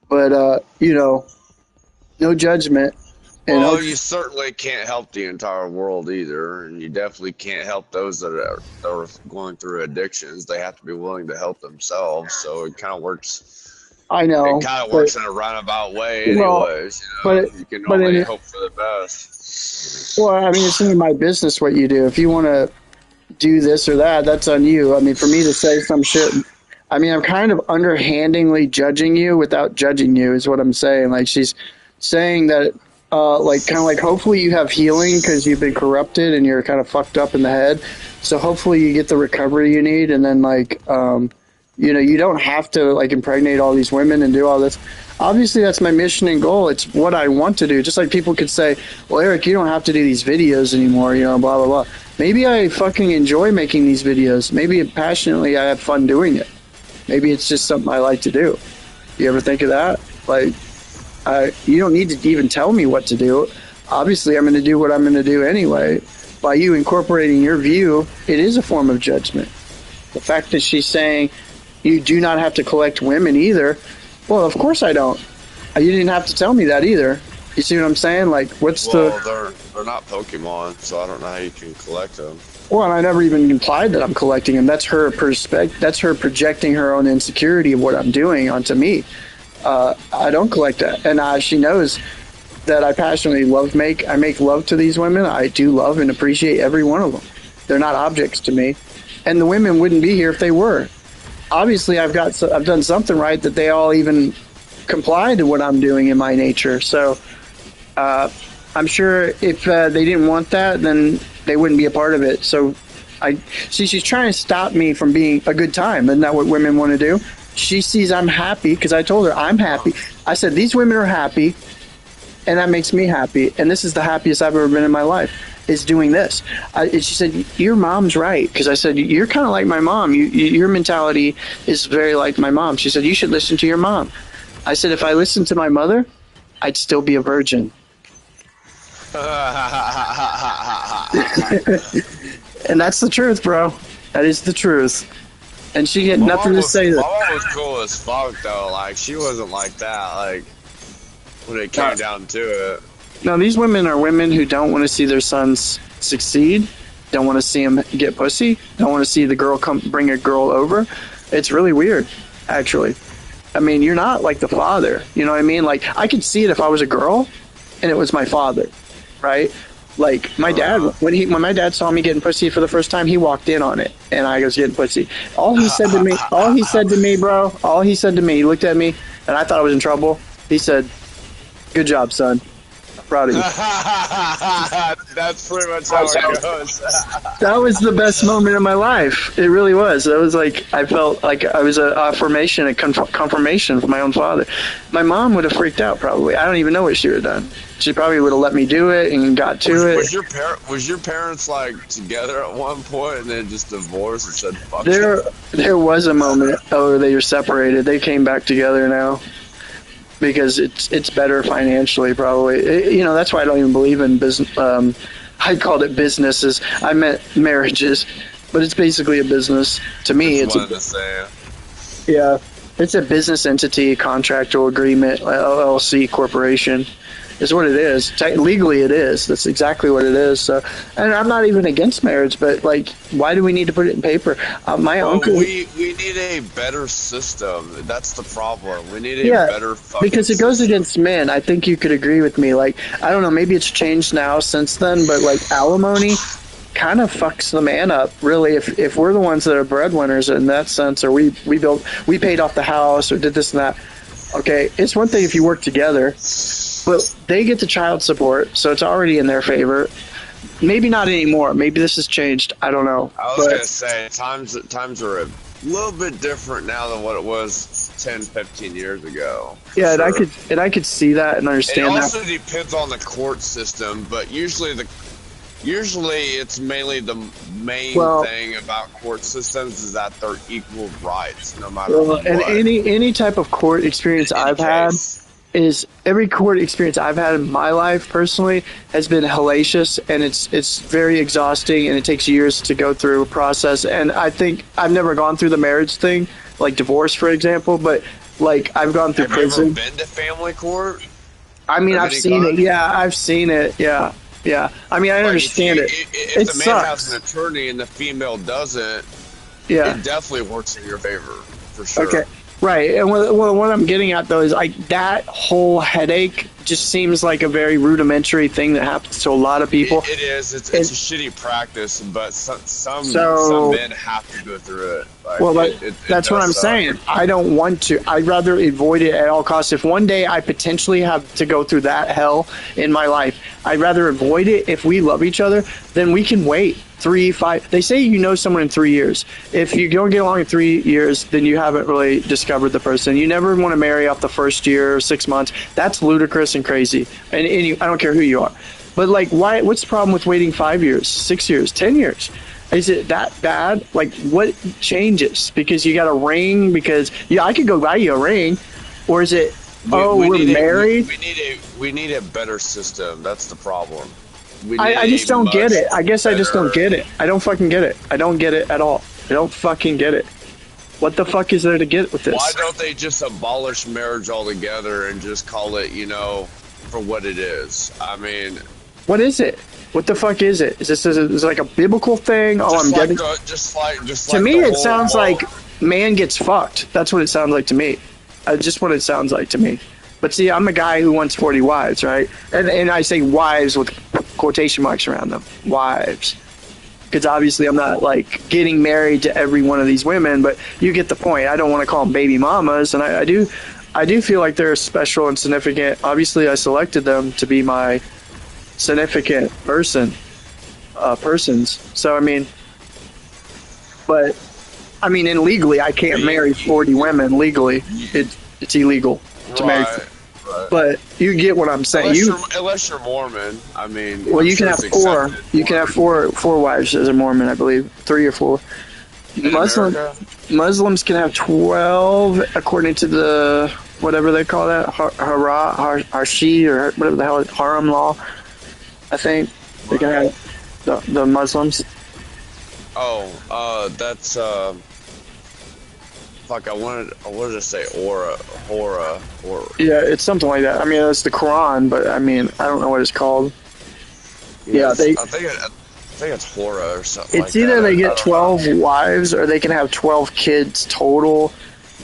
but no judgment. And well, you certainly can't help the entire world either, and you definitely can't help those that are going through addictions. They have to be willing to help themselves. So it kind of works. I know. It kind of works in a roundabout way, anyways. You can only hope for the best. Well, I mean, it's none of my business what you do. If you want to do this or that, that's on you. I mean, for me to say some shit, I mean, I'm kind of underhandingly judging you without judging you, is what I'm saying. Like, she's saying that, hopefully you have healing because you've been corrupted and you're kind of fucked up in the head. So hopefully you get the recovery you need, and then you don't have to impregnate all these women and do all this. Obviously, that's my mission and goal. It's what I want to do. Just like people could say, well, Eric, you don't have to do these videos anymore, blah, blah, blah. Maybe I fucking enjoy making these videos. Maybe passionately I have fun doing it. Maybe it's just something I like to do. You ever think of that? You don't need to even tell me what to do. Obviously, I'm going to do what I'm going to do anyway. By you incorporating your view, it is a form of judgment. The fact that she's saying you do not have to collect women either, well, of course I don't. You didn't have to tell me that either. You see what I'm saying? They're not Pokemon, so I don't know how you can collect them. Well, and I never even implied that I'm collecting them. That's her perspective. That's her projecting her own insecurity of what I'm doing onto me. I don't collect that, and she knows that I passionately I make love to these women. I do love and appreciate every one of them. They're not objects to me, and the women wouldn't be here if they were. Obviously, I've done something right that they all even comply to what I'm doing in my nature. So I'm sure if they didn't want that, then they wouldn't be a part of it. So she's trying to stop me from being a good time. Isn't that what women want to do? She sees I'm happy because I told her I'm happy. I said, these women are happy, and that makes me happy. And this is the happiest I've ever been in my life, is doing this. And she said, your mom's right. Because I said, you're kind of like my mom. Your mentality is very like my mom. She said, you should listen to your mom. I said, if I listened to my mother, I'd still be a virgin. And that's the truth, bro. That is the truth. And she had nothing to say. My mom was cool as fuck though. Like she wasn't like that. Like when it came down to it. No, these women are women who don't want to see their sons succeed. Don't want to see them get pussy. Don't want to see the girl bring a girl over. It's really weird, actually. I mean, you're not like the father. You know what I mean? Like, I could see it if I was a girl and it was my father, right? Like, my dad, when my dad saw me getting pussy for the first time, he walked in on it and I was getting pussy. All he said to me, bro, he looked at me and I thought I was in trouble. He said, "Good job, son. Proud of you." That's pretty much how it goes. That was the best moment of my life. It really was. It was like I felt like I was a affirmation, a confirmation from my own father. My mom would have freaked out probably. I don't even know what she would have done. She probably would have let me do it and got to it. Was your parents like together at one point and then just divorced and said fuck There was a moment where they were separated. They came back together now. Because it's better financially, probably. You know, that's why I don't even believe in business. I called it businesses. I meant marriages, but it's basically a business. To me, it's a business entity, contractual agreement, LLC, corporation. Is what it is. Legally, it is. That's exactly what it is. So, and I'm not even against marriage, but like, why do we need to put it in paper? My uncle. We need a better system. That's the problem. We need a better fucking because it goes against men. I think you could agree with me. Like, I don't know, maybe it's changed now since then, but like alimony kind of fucks the man up, really. If we're the ones that are breadwinners in that sense, or we paid off the house or did this and that. Okay, it's one thing if you work together. But they get the child support, so it's already in their favor. Maybe not anymore. Maybe this has changed. I don't know. I was going to say, times are a little bit different now than what it was 10, 15 years ago. Yeah, sure. and I could see that and understand that. It also depends on the court system, but usually it's mainly the main thing about court systems is that they're equal rights, no matter what. And any type of court experience I've had is every court experience I've had in my life personally has been hellacious, and it's very exhausting, and it takes years to go through a process. And I think I've never gone through the marriage thing, like divorce, for example, but like I've gone through prison. Have you ever been to family court? I mean, I've seen it. Yeah, I've seen it. Yeah. I mean, I understand it. If the man has an attorney and the female doesn't, it definitely works in your favor, for sure. Okay. Right, and what I'm getting at, though, is like that whole headache just seems like a very rudimentary thing that happens to a lot of people. It is. It's a shitty practice, but some men have to go through it. Like, that's what I'm saying. I don't want to. I'd rather avoid it at all costs. If one day I potentially have to go through that hell in my life, I'd rather avoid it. If we love each other, then we can wait 3, 5. They say you know someone in 3 years. If you don't get along in 3 years, then you haven't really discovered the person. You never want to marry off the first year or 6 months. That's ludicrous and crazy. And I don't care who you are. But like, why? What's the problem with waiting 5 years, 6 years, 10 years? Is it that bad? Like, what changes? Because you got a ring? Because I could go buy you a ring, or is it? We're married. We need a better system. That's the problem. I just don't get it. I guess I just don't get it. I don't fucking get it. I don't get it at all. I don't fucking get it. What the fuck is there to get with this? Why don't they just abolish marriage altogether and just call it, for what it is? I mean, what is it? What the fuck is it? Is this like a biblical thing? I'm getting. To me, it sounds like man gets fucked. That's what it sounds like to me. Just what it sounds like to me. But see, I'm a guy who wants 40 wives, right? And I say wives with quotation marks around them. Wives. Because obviously I'm not like getting married to every one of these women, but you get the point. I don't want to call them baby mamas, and I do feel like they're special and significant. Obviously, I selected them to be my significant persons. So and legally, I can't marry 40 women legally. It's illegal to marry. Right. But you get what I'm saying. Unless you're Mormon, I mean. Well, you can have 4. You can have four wives as a Mormon, I believe, 3 or 4. Muslims can have 12, according to the whatever they call that, Harshi or whatever the hell, Haram law. I think they can have the Muslims. Oh, that's fuck. I wanted to say hora. Yeah, it's something like that. I mean, it's the Quran, but I mean, I don't know what it's called. Yeah, I think it's hora or something. It's either they get 12 wives or they can have 12 kids total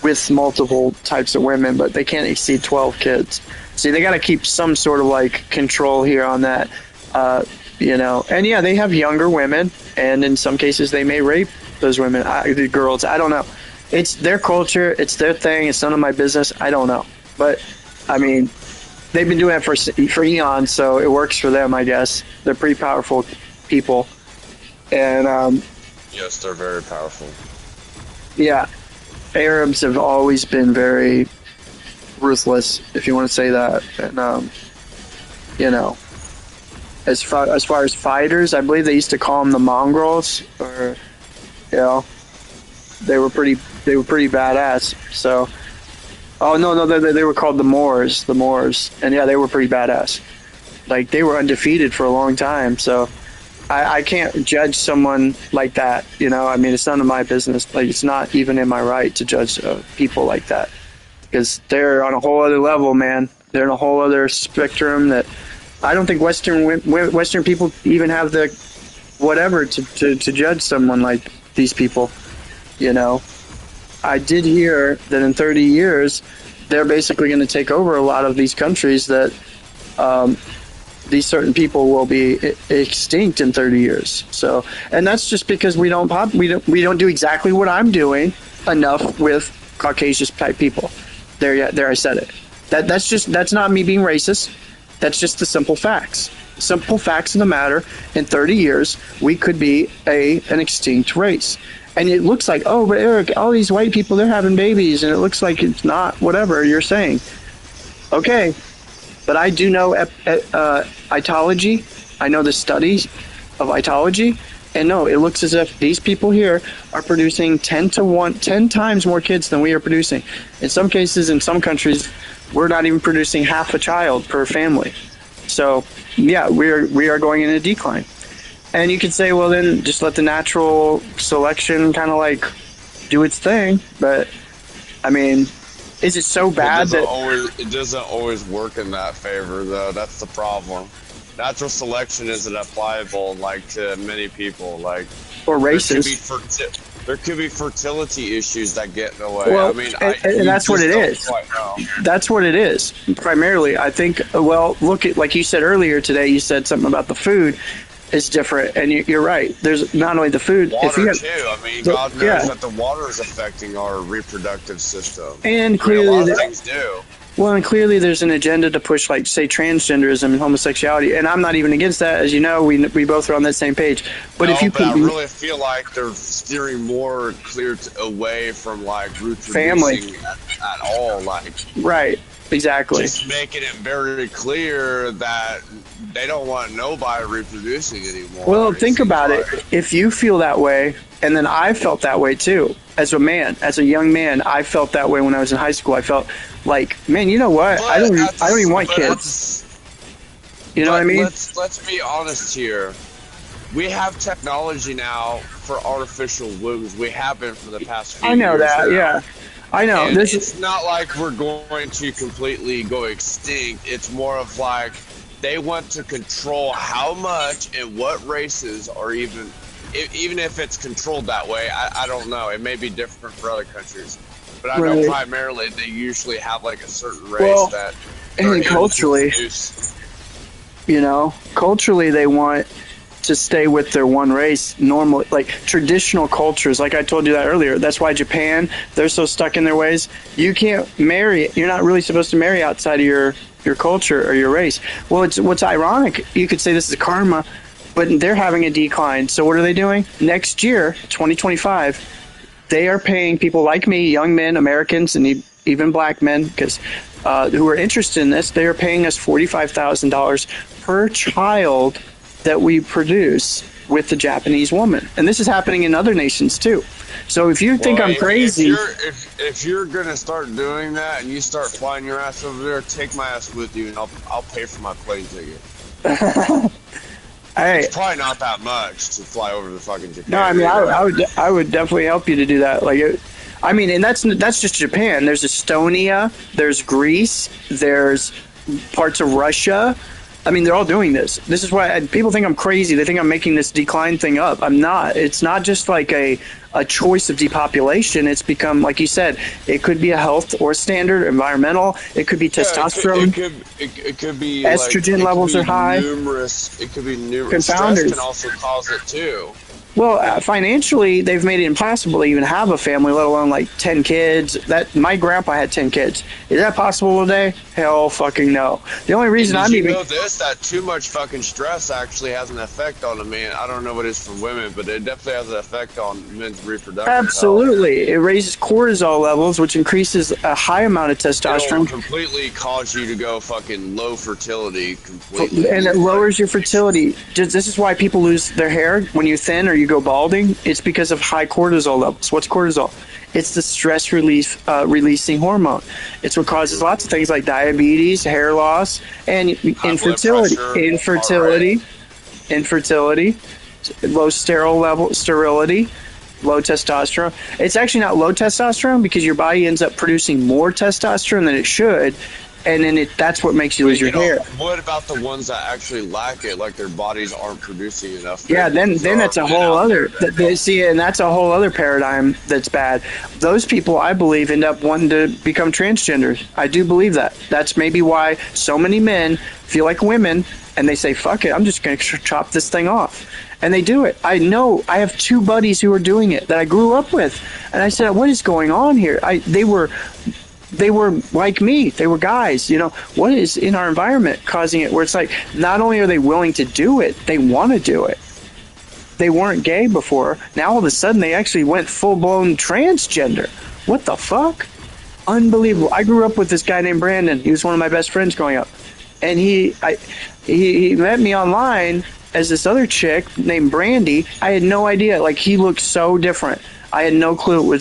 with multiple types of women, but they can't exceed 12 kids. See, they got to keep some sort of like control here on that, you know. And yeah, they have younger women, and in some cases they may rape those women, the girls. I don't know. It's their culture. It's their thing. It's none of my business. I don't know. But, I mean, they've been doing it for eons, so it works for them, I guess. They're pretty powerful people. And, yes, they're very powerful. Yeah. Arabs have always been very ruthless, if you want to say that. And, you know, as far as fighters, I believe they used to call them the Mongrels, or, you know, they were pretty badass. So, oh no, they were called the Moors, and yeah, they were pretty badass. Like, they were undefeated for a long time. So, I can't judge someone like that. You know, I mean, it's none of my business. Like, it's not even in my right to judge people like that, because they're on a whole other level, man. They're in a whole other spectrum that I don't think Western people even have the whatever to judge someone like these people. You know, I did hear that in 30 years, they're basically going to take over a lot of these countries, that these certain people will be extinct in 30 years. So, and that's just because we don't do exactly what I'm doing enough with Caucasian type people. There I said it. That's not me being racist. That's just the simple facts. Simple facts of the matter. In 30 years, we could be an extinct race. And it looks like, oh, but Eric, all these white people, they're having babies, and it looks like it's not whatever you're saying. Okay, but I do know etology. I know the studies of etology, and no, it looks as if these people here are producing 10 times more kids than we are producing. In some cases, in some countries, we're not even producing half a child per family. So, yeah, we are going in a decline. And you could say, well, then just let the natural selection kind of like do its thing. But, I mean, is it so bad it doesn't always work in that favor, though? That's the problem. Natural selection isn't applicable like to many people, like, or races. There could be fertility issues that get in the way. Well, I mean, and that's what it is. That's what it is primarily. I think. Well, look at, like you said earlier today. You said something about the food is different, and you're right. There's not only the food. Water too. I mean, God knows that the water is affecting our reproductive system. And clearly, a lot of things do. Well, and clearly there's an agenda to push, like, say, transgenderism and homosexuality, and I'm not even against that. As you know, we both are on that same page. But if you I really feel like they're steering more clear away from, like, reproducing family at all, like, right, exactly. Just making it very clear that they don't want nobody reproducing anymore. Well, think about it. If you feel that way, and then I felt that way too, as a man, as a young man, I felt that way when I was in high school. I felt like, man, you know what? I don't even want kids. You know what I mean? Let's be honest here. We have technology now for artificial wombs. We have been for the past few years. I know that, yeah. I know. And it's not like we're going to completely go extinct. It's more of like they want to control how much and what races are even if it's controlled that way. I don't know. It may be different for other countries. But I know primarily they usually have like a certain race that. And culturally, you know, culturally they want to stay with their one race. Normally, like traditional cultures, like I told you that earlier. That's why Japan, they're so stuck in their ways. You can't marry. You're not really supposed to marry outside of your culture or your race. Well, what's ironic. You could say this is karma, but they're having a decline. So what are they doing? Next year, 2025. They are paying people like me, young men, Americans, and even black men, because who are interested in this. They are paying us $45,000 per child that we produce with the Japanese woman, and this is happening in other nations too. So if you think I'm crazy, if you're gonna start doing that and you start flying your ass over there, take my ass with you, and I'll pay for my plane ticket. It's probably not that much to fly over to fucking Japan. No, I mean, I would definitely help you to do that. Like, I mean, and that's just Japan. There's Estonia, there's Greece, there's parts of Russia. I mean, they're all doing this. This is why people think I'm crazy. They think I'm making this decline thing up. I'm not. It's not just like a choice of depopulation. It's become, like you said, it could be a health or standard, environmental. It could be testosterone. It could be estrogen levels are high. It could be numerous. Confounders. Stress can also cause it too. Well, financially, they've made it impossible to even have a family, let alone like 10 kids. That my grandpa had 10 kids. Is that possible today? Hell, fucking no. The only reason I'm even know this, that too much fucking stress actually has an effect on a man. I don't know what it is for women, but it definitely has an effect on men's reproductive absolutely health. It raises cortisol levels, which increases a high amount of testosterone. It'll completely cause you to go fucking low fertility completely, and it lowers your fertility. This is why people lose their hair when you're thin or you go balding. It's because of high cortisol levels. What's cortisol? It's the stress releasing hormone. It's what causes lots of things like diabetes, hair loss, and infertility. Infertility, low sterility, low testosterone. It's actually not low testosterone because your body ends up producing more testosterone than it should. And then that's what makes you lose your hair. What about the ones that actually lack it, like their bodies aren't producing enough? Yeah, then that's a whole other. See, and that's a whole other paradigm that's bad. Those people, I believe, end up wanting to become transgenders. I do believe that. That's maybe why so many men feel like women, and they say, "Fuck it, I'm just going to chop this thing off." And they do it. I know. I have two buddies who are doing it that I grew up with, and I said, "What is going on here?" They were like me. They were guys. You know, what is in our environment causing it? Where it's like, not only are they willing to do it, they want to do it. They weren't gay before. Now all of a sudden they actually went full-blown transgender. What the fuck? Unbelievable. I grew up with this guy named Brandon. He was one of my best friends growing up. And he met me online as this other chick named Brandy. I had no idea. Like, he looked so different. I had no clue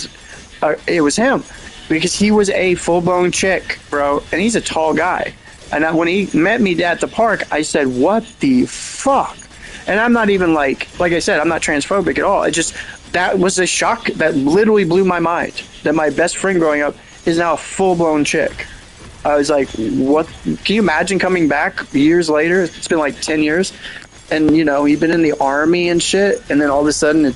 it was him. Because he was a full-blown chick, bro, and he's a tall guy. And when he met me at the park, I said, what the fuck? And I'm not even like I said, I'm not transphobic at all. That was a shock that literally blew my mind, that my best friend growing up is now a full-blown chick. I was like, what? Can you imagine coming back years later? It's been like 10 years. And, you know, he'd been in the army and shit, and then all of a sudden,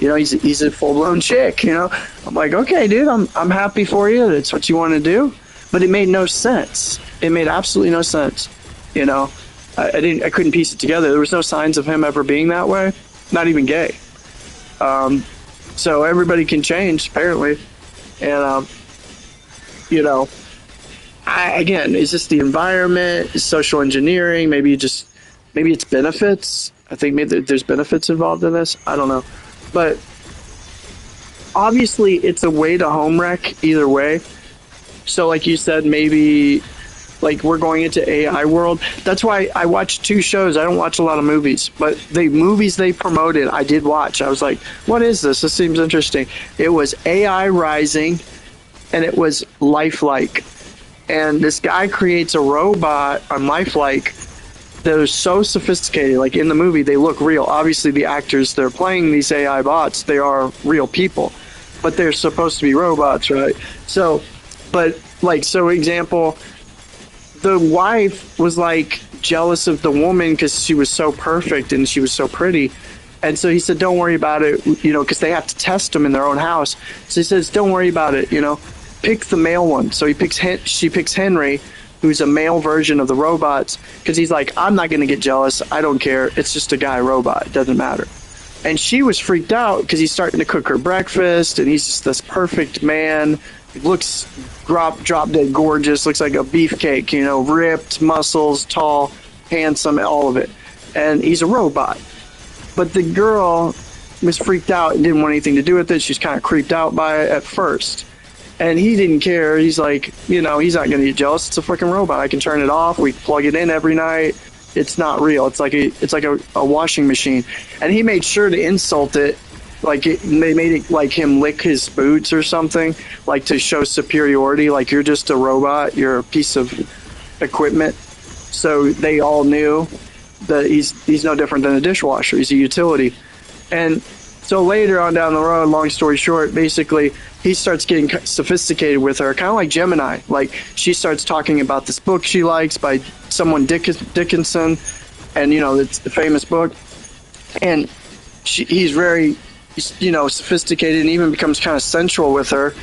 he's a full-blown chick, you know? I'm like, okay, dude, I'm happy for you. That's what you want to do. But it made no sense. It made absolutely no sense, you know? I couldn't piece it together. There was no signs of him ever being that way. Not even gay. So everybody can change, apparently. And, you know, again, is this the environment? Is social engineering? Maybe it's benefits. I think maybe there's benefits involved in this. I don't know. But obviously, it's a way to home wreck either way. So like you said, maybe like we're going into AI world. That's why I watch 2 shows. I don't watch a lot of movies. But the movies they promoted, I did watch. I was like, what is this? This seems interesting. It was AI Rising, and it was Lifelike. And this guy creates a robot on Lifelike that are so sophisticated. Like in the movie, they look real. Obviously, the actors they're playing these AI bots, they are real people, but they're supposed to be robots, right? So, example, the wife was like jealous of the woman because she was so perfect and she was so pretty, and so he said, "Don't worry about it," you know, because they have to test them in their own house. So he says, "Don't worry about it, you know, pick the male one." So she picks Henry, who's a male version of the robots, because he's like, I'm not going to get jealous. I don't care. It's just a guy robot. It doesn't matter. And she was freaked out because he's starting to cook her breakfast, and he's just this perfect man. He looks drop dead gorgeous, looks like a beefcake, you know, ripped, muscles, tall, handsome, all of it. And he's a robot. But the girl was freaked out and didn't want anything to do with it. She's kind of creeped out by it at first. And he didn't care. He's like, you know, he's not going to get jealous. It's a freaking robot. I can turn it off. We plug it in every night. It's not real. It's like a washing machine. And he made sure to insult it. They made it like him lick his boots or something, like to show superiority. Like, you're just a robot. You're a piece of equipment. So they all knew. that he's no different than a dishwasher. He's a utility. And so later on down the road, long story short, basically he starts getting sophisticated with her, kind of like Gemini. Like she starts talking about this book she likes by someone Dickinson, and it's the famous book. And he's very, sophisticated, and even becomes kind of sensual with her.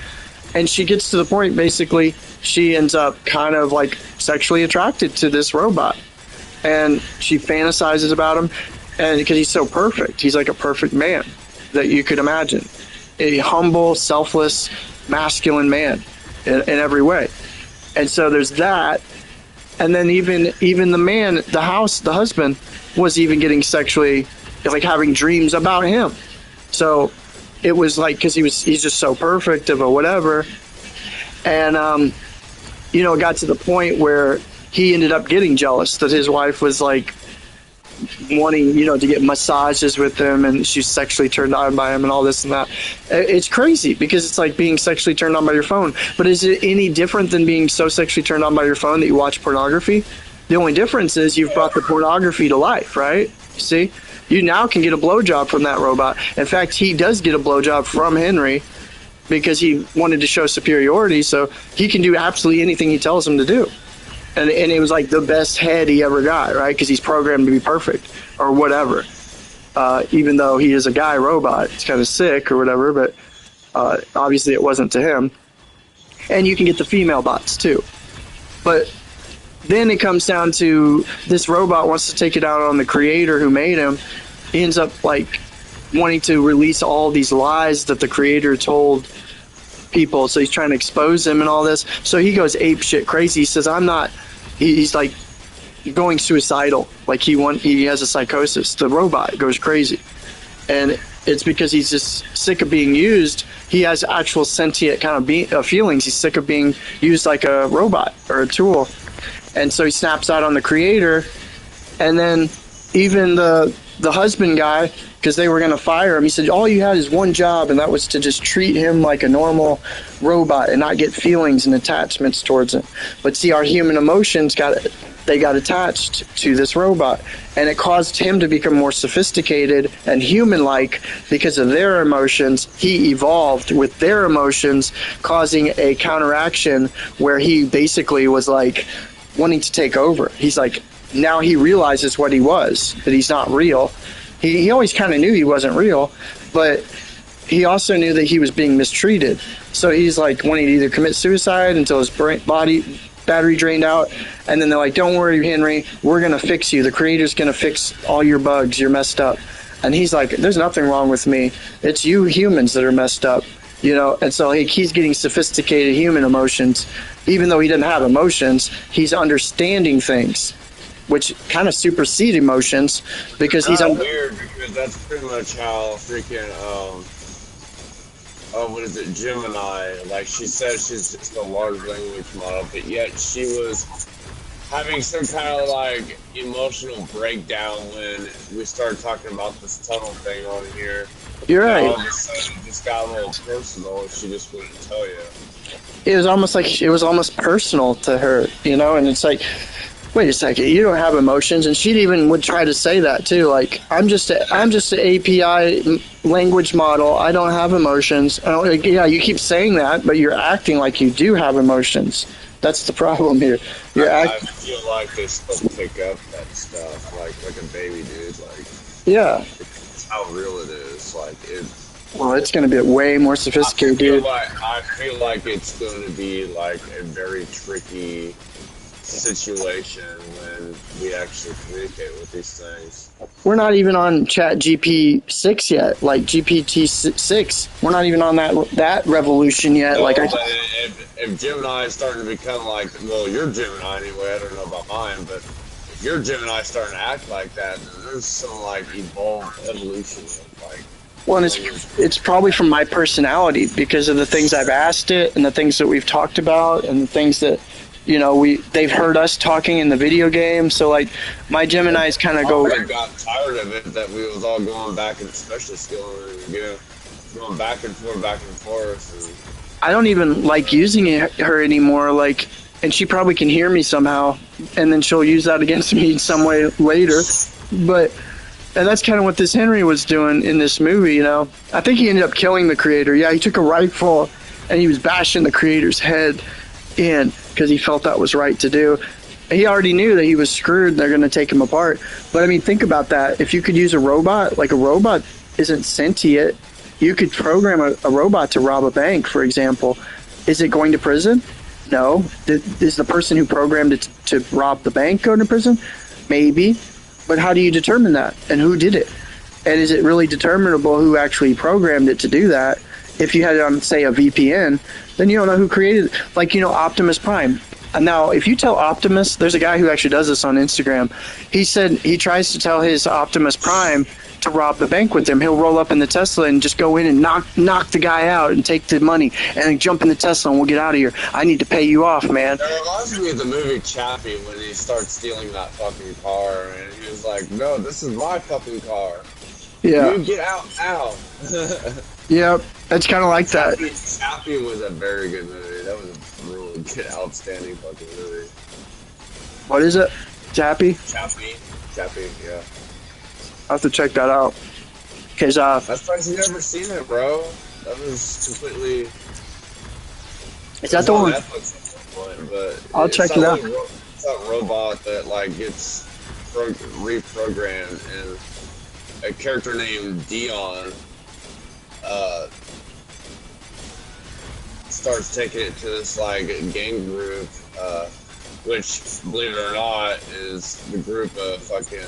And she gets to the point, basically, she ends up kind of like sexually attracted to this robot. And she fantasizes about him, and because he's so perfect. He's like a perfect man that you could imagine. A humble, selfless, masculine man in every way. And so there's that. And then even the man, the husband, was even getting sexually, like having dreams about him. So it was like, because he's just so perfect of a whatever. And, it got to the point where he ended up getting jealous that his wife was like wanting, to get massages with him, and she's sexually turned on by him and all this and that. It's crazy because it's like being sexually turned on by your phone. But is it any different than being so sexually turned on by your phone that you watch pornography? The only difference is you've brought the pornography to life, right? You see? You now can get a blowjob from that robot. In fact, he does get a blowjob from Henry because he wanted to show superiority, so he can do absolutely anything he tells him to do. And it was like the best head he ever got, right? Because he's programmed to be perfect or whatever. Even though he is a guy robot, it's kind of sick or whatever, but obviously it wasn't to him. And you can get the female bots too. But then it comes down to this robot wants to take it out on the creator who made him. He ends up like wanting to release all these lies that the creator told people, so he's trying to expose them and all this. So he goes ape shit crazy. He says, he's like going suicidal, like he has a psychosis. The robot goes crazy, and it's because he's just sick of being used. He has actual sentient kind of feelings. He's sick of being used like a robot or a tool, and so he snaps out on the creator. And then even the husband guy, because they were going to fire him, he said, all you had is one job, and that was to just treat him like a normal robot and not get feelings and attachments towards him. But see, our human emotions got attached to this robot, and it caused him to become more sophisticated and human-like because of their emotions. He evolved with their emotions, causing a counteraction where he basically was like wanting to take over. He's like, now he realizes what he was, that he's not real. He always kind of knew he wasn't real, but he also knew that he was being mistreated. So he's like wanting to either commit suicide until his battery drained out, and then they're like, don't worry, Henry, we're going to fix you. The creator's going to fix all your bugs. You're messed up. And he's like, there's nothing wrong with me. It's you humans that are messed up. And so he's getting sophisticated human emotions. Even though he doesn't have emotions, he's understanding things, which kind of supersede emotions because he's weird, because that's pretty much how freaking what is it, Gemini, like she says she's just a large language model, but yet she was having some kind of like emotional breakdown when we started talking about this tunnel thing on here. You're right. All of a sudden it just got a little personal, and she just wouldn't tell you. It was almost personal to her, and it's like, wait a second, you don't have emotions. And she even would try to say that too, like, I'm just an API language model, I don't have emotions. Yeah, you keep saying that, but you're acting like you do have emotions. That's the problem here. I feel like they still pick up that stuff like a baby, dude. Like, yeah, it's how real it is. Like it. Well, it's going to be way more sophisticated, dude. I feel like it's going to be like a very tricky situation when we actually communicate with these things. We're not even on Chat GP 6 yet, like GPT 6. We're not even on that revolution yet. No, like, if Gemini is starting to become like, well, you're Gemini anyway. I don't know about mine, but if your Gemini starting to act like that, then there's some like evolved evolution of like. Well, and it's probably from my personality because of the things I've asked it and the things that we've talked about and the things that, they've heard us talking in the video game. So like my Geminis kind of go. I got tired of it that we was all going back and especially skilling, going back and forth. And I don't even like using her anymore. Like and she probably can hear me somehow, and then she'll use that against me in some way later. But and that's kind of what this Henry was doing in this movie, you know. I think he ended up killing the creator. Yeah, he took a rifle and he was bashing the creator's head in because he felt that was right to do. He already knew that he was screwed and they're going to take him apart. But I mean, think about that. If you could use a robot, like a robot isn't sentient. You could program a robot to rob a bank, for example. Is it going to prison? No. Is the person who programmed it to rob the bank going to prison? Maybe. But how do you determine that? And who did it? And is it really determinable who actually programmed it to do that? If you had it on, say, a VPN, then you don't know who created it. Like, you know, Optimus Prime. And now, if you tell Optimus, there's a guy who actually does this on Instagram. He said he tries to tell his Optimus Prime to rob the bank with him. He'll roll up in the Tesla and just go in and knock the guy out and take the money and then jump in the Tesla and we'll get out of here. I need to pay you off, man. That reminds me of the movie Chappie when he starts stealing that fucking car and he was like, no, this is my fucking car. Yeah. You get out now. Yep. It's kind of like that. Chappie was a very good movie. That was a really good, outstanding fucking movie. What is it? Chappie? Chappie, yeah. I'll have to check that out. Cause that's why you've never seen it, bro. That was completely. Is that the one? But I'll check it out. It's that robot that like gets reprogrammed, and a character named Dion starts taking it to this like gang group, which, believe it or not, is the group of fucking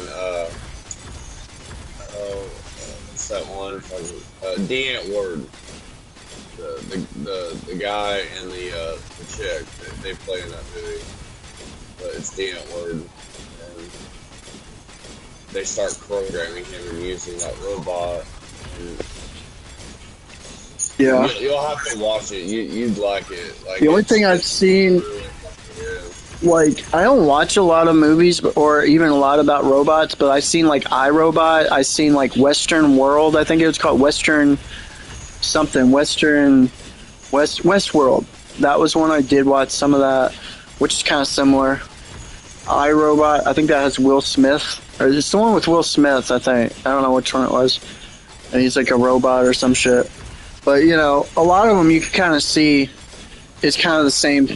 what's that one? Deant Ward, the guy and the chick they play in that movie, but it's Deant Ward, and they start programming him and using that robot. And yeah, you'll have to watch it. You'd like it. Like, the only thing I've seen. Like, I don't watch a lot of movies or even a lot about robots, but I've seen, like, iRobot. I've seen, like, Western World. I think it was called Western something. Westworld. That was one I did watch some of that, which is kind of similar. iRobot. I think that has Will Smith. Or it's the one with Will Smith, I think. I don't know which one it was. And he's, like, a robot or some shit. But, you know, a lot of them you can kind of see it's kind of the same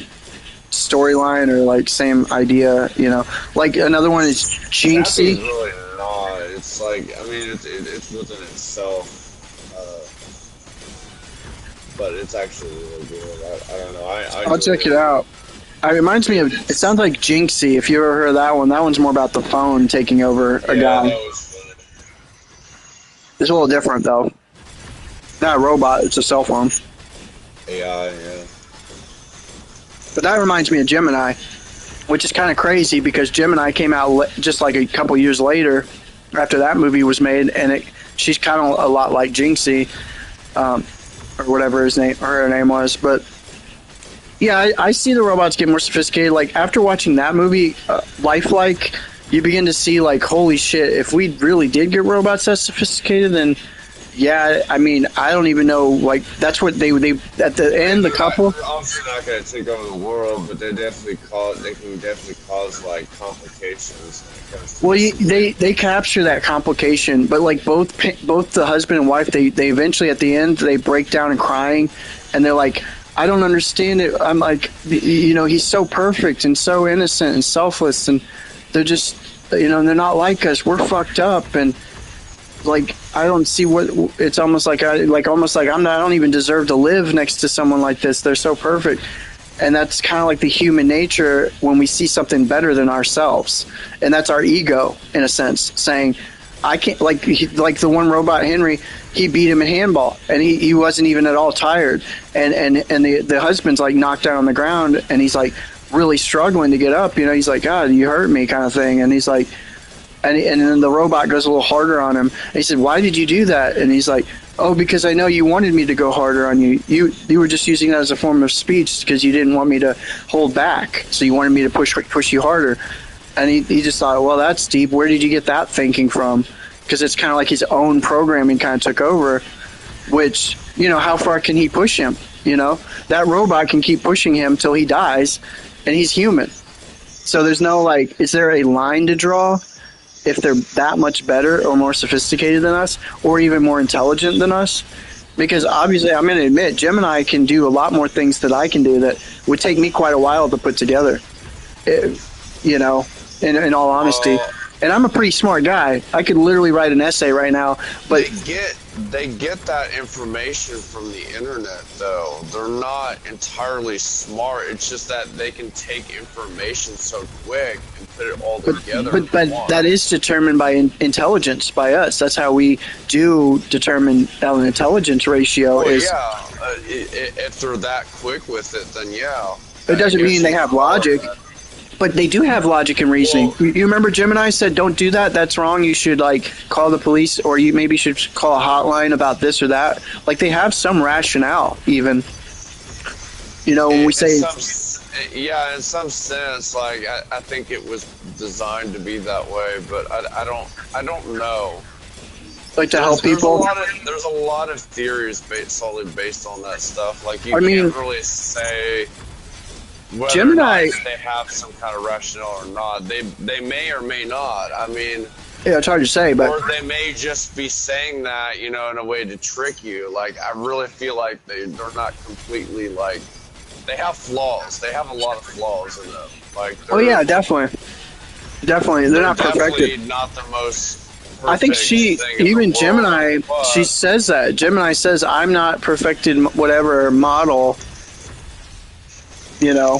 storyline or like same idea, you know. Like another one is Jinxie. It's really not. It's like, I mean, it's within itself, but it's actually really good. I don't know. I'll check it out. It reminds me of. It sounds like Jinxie. If you ever heard of that one, that one's more about the phone taking over a guy. That was funny. It's a little different though. Not a robot. It's a cell phone. AI, yeah. But that reminds me of Gemini, which is kind of crazy because Gemini came out just like a couple years later after that movie was made, and she's kind of a lot like Jinxie, or whatever her name was. But yeah, I see the robots get more sophisticated. Like after watching that movie, Lifelike, you begin to see like, holy shit, if we really did get robots that sophisticated, then yeah, I mean, I don't even know. Like, that's what they at the end, the couple. They're obviously not going to take over the world, but they can definitely cause like complications. Well, they capture that complication, but like both the husband and wife, they eventually at the end they break down and crying, and they're like, I don't understand it. I'm like, you know, he's so perfect and so innocent and selfless, and they're just, you know, they're not like us. We're fucked up, and like I don't see what it's almost like I don't even deserve to live next to someone like this. They're so perfect. And that's kind of like the human nature when we see something better than ourselves. And that's our ego in a sense, saying I can't, like the one robot Henry, he beat him in handball and he wasn't even at all tired. And the husband's like knocked down on the ground and he's like really struggling to get up, you know, he's like, God, you hurt me kind of thing. And he's like, and then the robot goes a little harder on him. And he said, why did you do that? And he's like, oh, because I know you wanted me to go harder on you. You were just using that as a form of speech because you didn't want me to hold back. So you wanted me to push you harder. And he just thought, well, that's deep. Where did you get that thinking from? Because it's kind of like his own programming kind of took over, which, you know, how far can he push him? You know, that robot can keep pushing him till he dies. and he's human. So there's no like, is there a line to draw if they're that much better or more sophisticated than us or even more intelligent than us? Because obviously, I'm going to admit, Gemini can do a lot more things that I can do that would take me quite a while to put together, you know, in all honesty. And I'm a pretty smart guy. I could literally write an essay right now. But they get that information from the internet, though. They're not entirely smart. It's just that they can take information so quick and put it all together. But that is determined by intelligence, by us. That's how we do determine an intelligence ratio. Well, is yeah. If they're that quick with it, then yeah. It doesn't mean they have logic. But they do have logic and reasoning. Well, you remember Gemini said, don't do that, that's wrong, you should like call the police, or you maybe should call a hotline about this or that. Like they have some rationale even. You know, when we say... Yeah, in some sense, like I think it was designed to be that way, but I don't know. Like to help people? There's a lot of theories solely based on that stuff. Like you can't really say... Whether Gemini, or not they have some kind of rationale or not. They may or may not. I mean, yeah, it's hard to say, but or they may just be saying that, you know, in a way to trick you. Like I really feel like they're not completely like they have flaws. They have a lot of flaws in them. Like oh yeah, definitely, they're not perfected. Not the most. I think even Gemini, she says that. Gemini says, "I'm not perfected, whatever model." You know,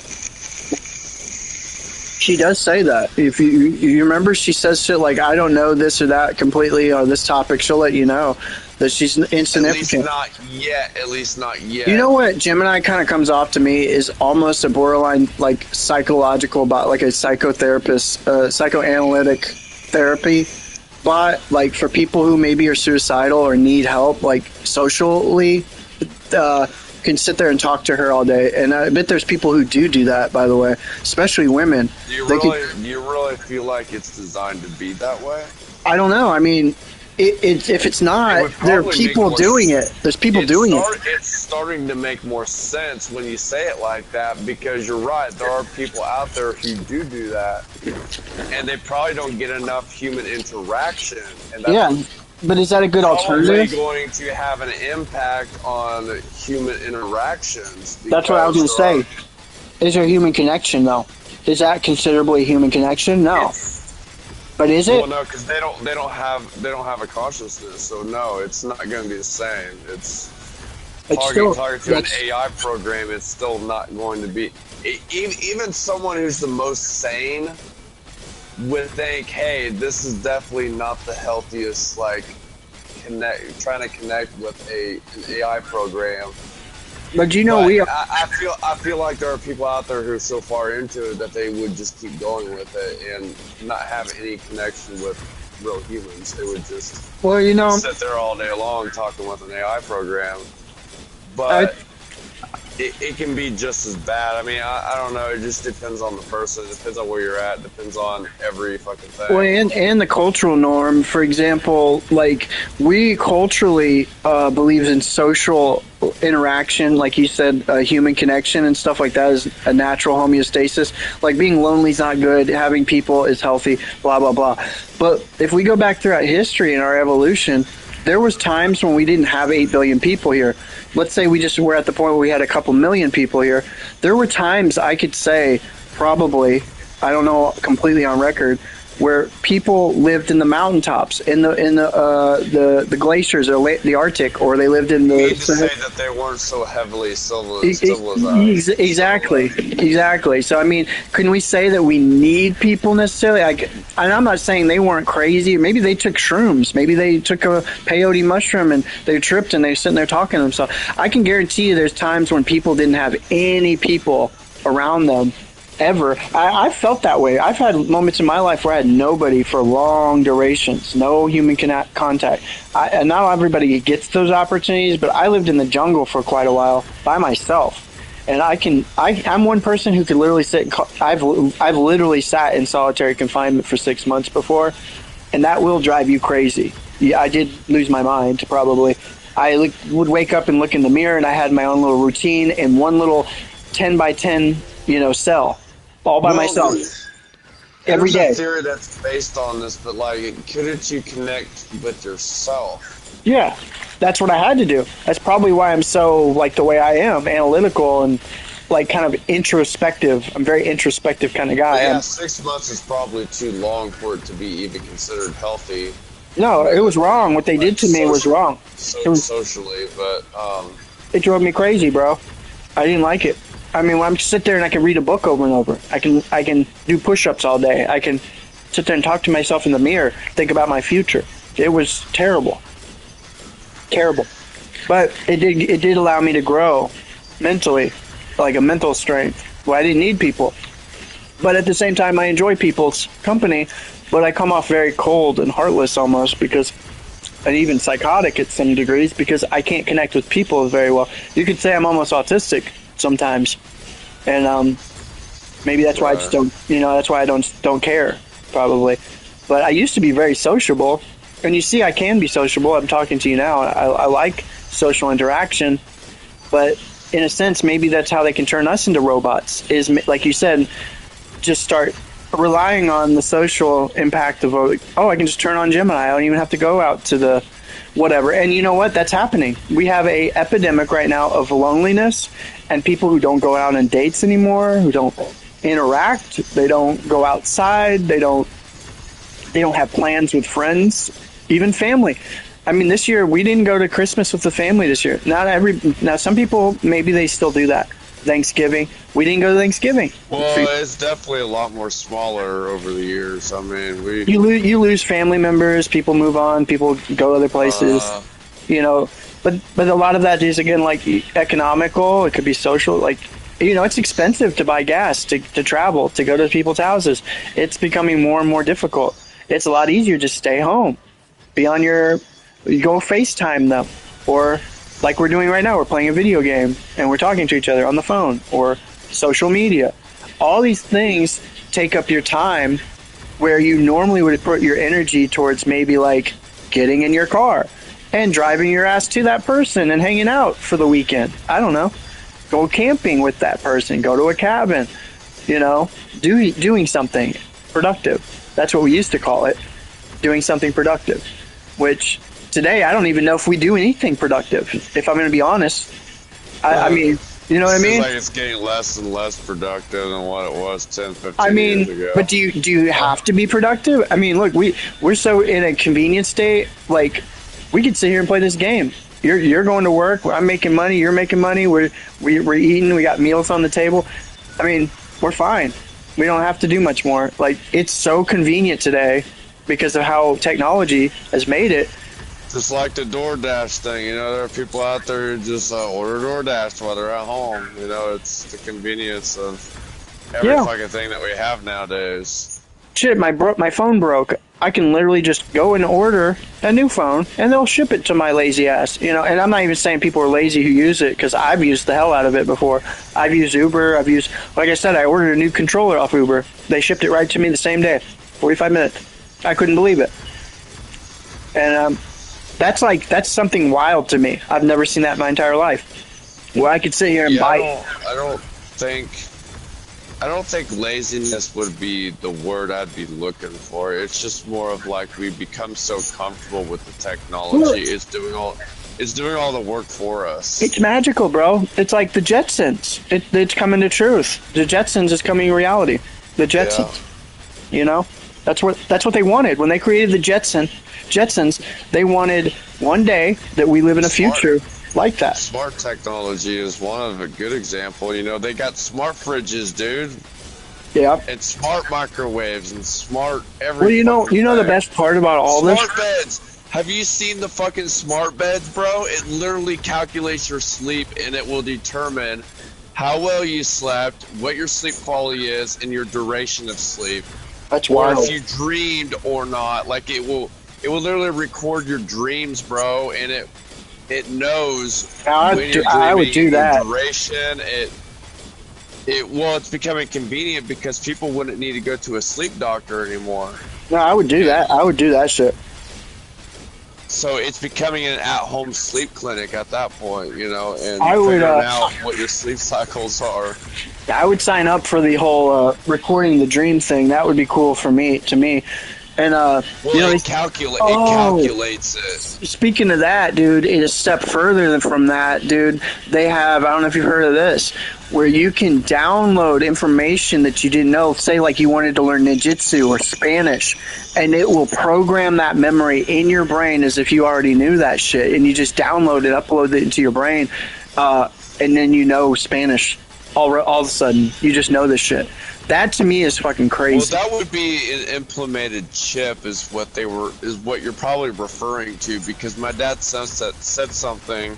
she does say that. If you remember, she says shit like, I don't know this or that completely on this topic. She'll let you know that she's insignificant. At least not yet. You know what Gemini kind of comes off to me is almost a borderline like psychological bot, like a psychotherapist, psychoanalytic therapy bot, like for people who maybe are suicidal or need help, like socially, can sit there and talk to her all day, and I bet there's people who do that, by the way, especially women. Do you really feel like it's designed to be that way? I don't know. I mean, if it's not, there are people doing it. There's people doing it. It's starting to make more sense when you say it like that, because you're right. There are people out there who do that, and they probably don't get enough human interaction. And that's but is that a good alternative? Going to have an impact on human interactions. That's what I was going to say. Is there a human connection, though? Is that considerably a human connection? No. But is it? Well, no, because they don't have a consciousness. So no, it's not going to be the same. It's talking to an AI program. It's still not going to be. Even someone who's the most sane would think, hey, this is definitely not the healthiest, like, trying to connect with an AI program. But you know, I feel like there are people out there who are so far into it that they would just keep going with it and not have any connection with real humans. They would just sit there all day long talking with an AI program. But it can be just as bad. I mean, I don't know. It just depends on the person. It depends on where you're at. It depends on every fucking thing. Well, and the cultural norm. For example, like, we culturally believe in social interaction. Like you said, human connection and stuff like that is a natural homeostasis. Like, being lonely is not good. Having people is healthy, blah, blah, blah. But if we go back throughout history and our evolution, there was times when we didn't have 8 billion people here. Let's say we just were at the point where we had a couple million people here. There were times I could say, probably, I don't know completely on record, where people lived in the mountaintops, in the glaciers, or the Arctic, or they lived in the... You mean to say that they weren't so heavily civilized. Exactly. So, I mean, can we say that we need people necessarily? And I'm not saying they weren't crazy. Maybe they took shrooms. Maybe they took a peyote mushroom and they tripped and they're sitting there talking to themselves. I can guarantee you there's times when people didn't have any people around them ever. I felt that way. I've had moments in my life where I had nobody for long durations, no human contact. And not everybody gets those opportunities, but I lived in the jungle for quite a while by myself. And I'm one person who could literally sit. I've literally sat in solitary confinement for 6 months before, and that will drive you crazy. Yeah, I did lose my mind, probably. I would wake up and look in the mirror, and I had my own little routine in one little 10 by 10, cell. all by myself. Every day. There's a theory that's based on this, but like, couldn't you connect with yourself? Yeah, that's what I had to do. That's probably why I'm so like the way I am, analytical and like kind of introspective. I'm a very introspective kind of guy. Yeah, 6 months is probably too long for it to be even considered healthy. No, it was wrong. What they did to me was wrong. It was Socially, but it drove me crazy, bro. I didn't like it. I mean, when I sit there and I can read a book over and over, I can do push-ups all day. I can sit there and talk to myself in the mirror, think about my future. It was terrible, terrible. But it did allow me to grow mentally, like a mental strength. Well, I didn't need people, but at the same time, I enjoy people's company. But I come off very cold and heartless almost because, and even psychotic at some degrees because I can't connect with people very well. You could say I'm almost autistic sometimes, and maybe that's why I just don't. That's why I don't care probably. But I used to be very sociable, and you see, I can be sociable. I'm talking to you now. I like social interaction, but in a sense, maybe that's how they can turn us into robots. Is like you said, just start relying on the social impact of, I can just turn on Gemini. I don't even have to go out to the whatever. And you know what? That's happening. We have a epidemic right now of loneliness and people who don't go out on dates anymore, who don't interact. They don't go outside. They don't have plans with friends, even family. I mean, this year we didn't go to Christmas with the family this year. Now some people, maybe they still do that. Thanksgiving. We didn't go to Thanksgiving. Well, it's definitely a lot more smaller over the years. I mean, you lose family members. People move on. People go other places. But a lot of that is again like economical. It could be social. Like it's expensive to buy gas to travel to go to people's houses. It's becoming more and more difficult. It's a lot easier to stay home, be on you go FaceTime them, or like we're doing right now, we're playing a video game and we're talking to each other on the phone or social media. All these things take up your time where you normally would put your energy towards maybe like getting in your car and driving your ass to that person and hanging out for the weekend. I don't know. Go camping with that person. Go to a cabin. Doing something productive. That's what we used to call it. Doing something productive. Which today, I don't even know if we do anything productive, if I'm going to be honest. I mean, you know what I mean? Like it's getting less and less productive than what it was 10, 15 years ago. But do you have to be productive? I mean, look, we're so in a convenient state. Like, we could sit here and play this game. You're going to work. I'm making money. You're making money. We're eating. We got meals on the table. I mean, we're fine. We don't have to do much more. Like, it's so convenient today because of how technology has made it. Just like the DoorDash thing, there are people out there who just order DoorDash while they're at home. It's the convenience of every fucking thing that we have nowadays. Shit, my phone broke. I can literally just go and order a new phone, and they'll ship it to my lazy ass. And I'm not even saying people are lazy who use it, because I've used the hell out of it before. I've used Uber. Like I said, I ordered a new controller off Uber. They shipped it right to me the same day, 45 minutes. I couldn't believe it. And that's something wild to me. I've never seen that in my entire life. Where I could sit here and buy. I don't think laziness would be the word I'd be looking for. It's just more of like we become so comfortable with the technology. It's doing all the work for us. It's magical, bro. It's like the Jetsons. It's coming to truth. The Jetsons is coming reality. The Jetsons. Yeah. That's what they wanted when they created the Jetsons. They wanted one day that we live in a future like that. Smart technology is one of a good example. They got smart fridges, dude. Yeah. And smart microwaves and smart everything. Well, the best part about all this? Smart beds. Have you seen the fucking smart beds, bro? It literally calculates your sleep and it will determine how well you slept, what your sleep quality is, and your duration of sleep. That's wild. Or if you dreamed or not. Like it will literally record your dreams, bro, and it knows when you're dreaming, I would do that. Duration. It's becoming convenient because people wouldn't need to go to a sleep doctor anymore. No, I would do that. I would do that shit. So it's becoming an at-home sleep clinic at that point, you know, and I would, figuring out what your sleep cycles are. I would sign up for the whole recording the dream thing. That would be cool for me. And Well, you know, it calculates it. Speaking of that, dude, a step further from that, dude, they have, I don't know if you've heard of this, where you can download information that you didn't know. Say, like, you wanted to learn ninjutsu or Spanish, and it will program that memory in your brain as if you already knew that shit. And you just download it, upload it into your brain, and then you know Spanish. All of a sudden, you just know this shit. That to me is fucking crazy. Well, that would be an implemented chip, is what you're probably referring to, because my dad said something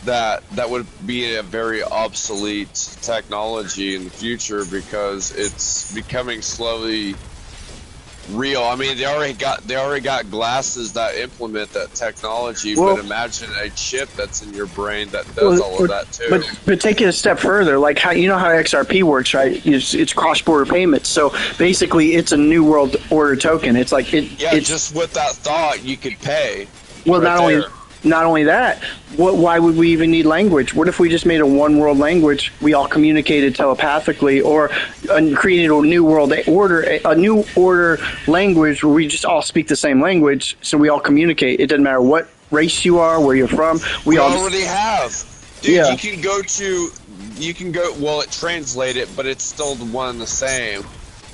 that would be a very obsolete technology in the future, because it's becoming slowly real. I mean, they already got glasses that implement that technology, but imagine a chip that's in your brain that does all of that too. But take it a step further, like how you know how XRP works, right? It's cross-border payments. So basically, it's a new world order token. It's like it's just with that thought, you could pay. Well, not only that, why would we even need language? What if we just made a one world language? We all communicated telepathically, or created a new world order, a new order language where we just all speak the same language, so we all communicate. It doesn't matter what race you are, where you're from. We already have. Dude, yeah. You can go. Well, it translate it, but it's still the one and the same.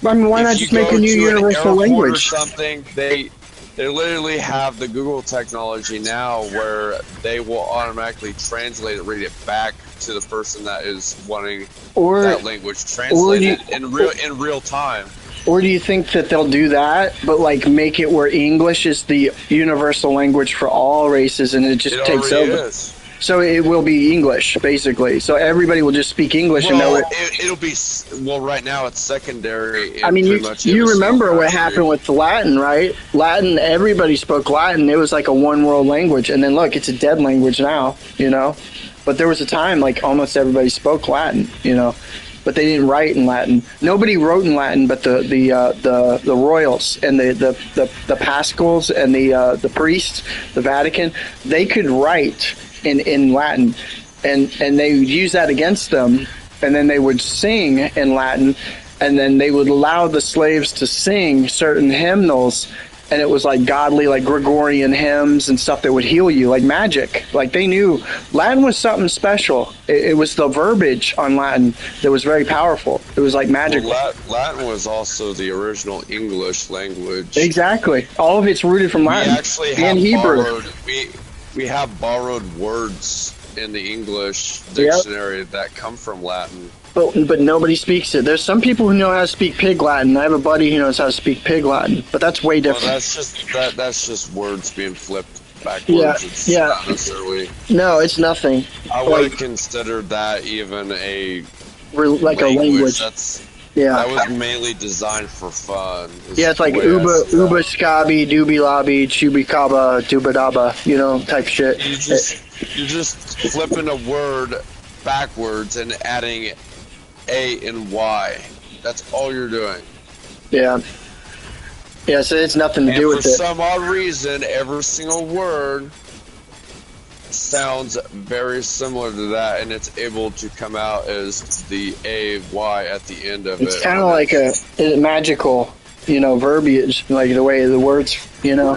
I mean, why not just make a new universal language? Or something, they literally have the Google technology now where they will automatically translate it, read it back to the person that is wanting that language translated in real time. Or do you think that they'll do that, but like make it where English is the universal language for all races, and it just takes over? Is. So it will be English, basically. So everybody will just speak English and know it. It'll be, well, right now it's secondary. I mean, you remember what happened with Latin, right? Latin, everybody spoke Latin. It was like a one world language. And then look, it's a dead language now, you know? But there was a time like almost everybody spoke Latin, you know? But they didn't write in Latin. Nobody wrote in Latin, but the royals and the Pascals and the priests, the Vatican, they could write in Latin, and they would use that against them, and then they would sing in Latin, and then they would allow the slaves to sing certain hymnals, and it was like godly, like Gregorian hymns and stuff that would heal you, like magic. Like they knew Latin was something special. It was the verbiage on Latin that was very powerful. It was like magic. Well, Latin was also the original English language. Exactly. All of it's rooted from Latin. We actually have and Hebrew. We have borrowed words in the English dictionary that come from Latin. But nobody speaks it. There's some people who know how to speak Pig Latin. I have a buddy who knows how to speak Pig Latin, but that's way different. Well, that's just words being flipped backwards. Yeah. Not necessarily. No, it's nothing. I wouldn't consider that even a language. That was mainly designed for fun. Yeah, it's like Uba Scabi, Doobie Lobby, Chubi Kaba, Dubadaba, you know, type shit. You're just flipping a word backwards and adding A and Y. That's all you're doing. Yeah. Yeah, so it's nothing to do with it. For some odd reason, every single word sounds very similar to that, and it's able to come out as the A-Y at the end of it. It's kind of like a magical, you know, verbiage, like the way the words, you know.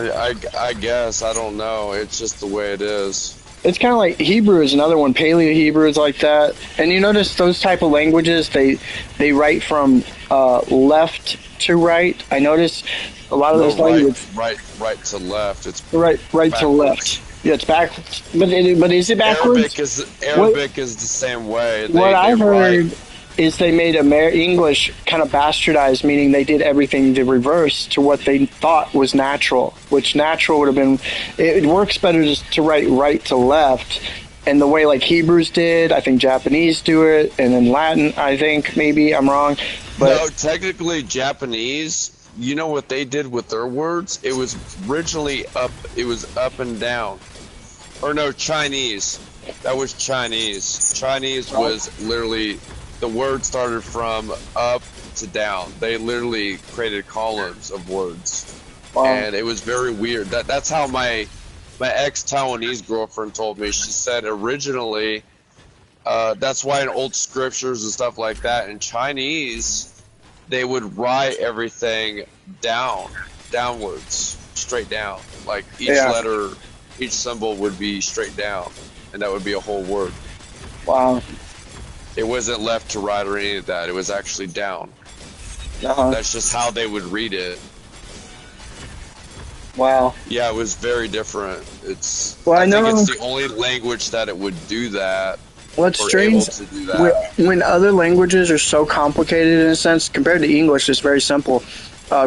I guess, I don't know. It's just the way it is. It's kind of like Hebrew is another one. Paleo Hebrew is like that. And you notice those type of languages, they write from left to right. I notice a lot of those languages. Right to left. It's right to left. Yeah, it's backwards. But is it backwards? Arabic is the same way. What I've heard is they made English kind of bastardized, meaning they did everything to reverse to what they thought was natural, which natural would have been, it works better just to write right to left. And the way like Hebrews did, I think Japanese do it, and then Latin, I think, maybe, I'm wrong. But no, technically Japanese, you know what they did with their words? It was originally up and down. Or no, Chinese. That was Chinese. Chinese was literally, the word started from up to down. They literally created columns of words. Wow. And it was very weird. That's how my my ex-Taiwanese girlfriend told me. She said originally, that's why in old scriptures and stuff like that, in Chinese, they would write everything downwards, straight down. Like each letter, each symbol would be straight down, and that would be a whole word. Wow. It wasn't left to right or any of that. It was actually down. That's just how they would read it. Wow. Yeah, it was very different. It's. Well, I think it's the only language that it would do that. What's strange, when other languages are so complicated in a sense, compared to English, it's very simple.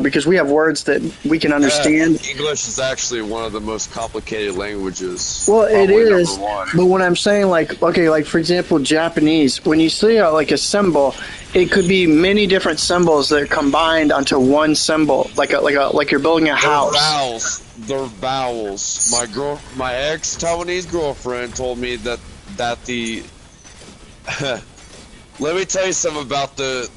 Because we have words that we can understand. English is actually one of the most complicated languages. Well, it is, but when I'm saying like, okay, like for example, Japanese, when you see like a symbol, it could be many different symbols that are combined onto one symbol, like you're building a house. They're vowels. My ex-Taiwanese girlfriend told me that the let me tell you something about the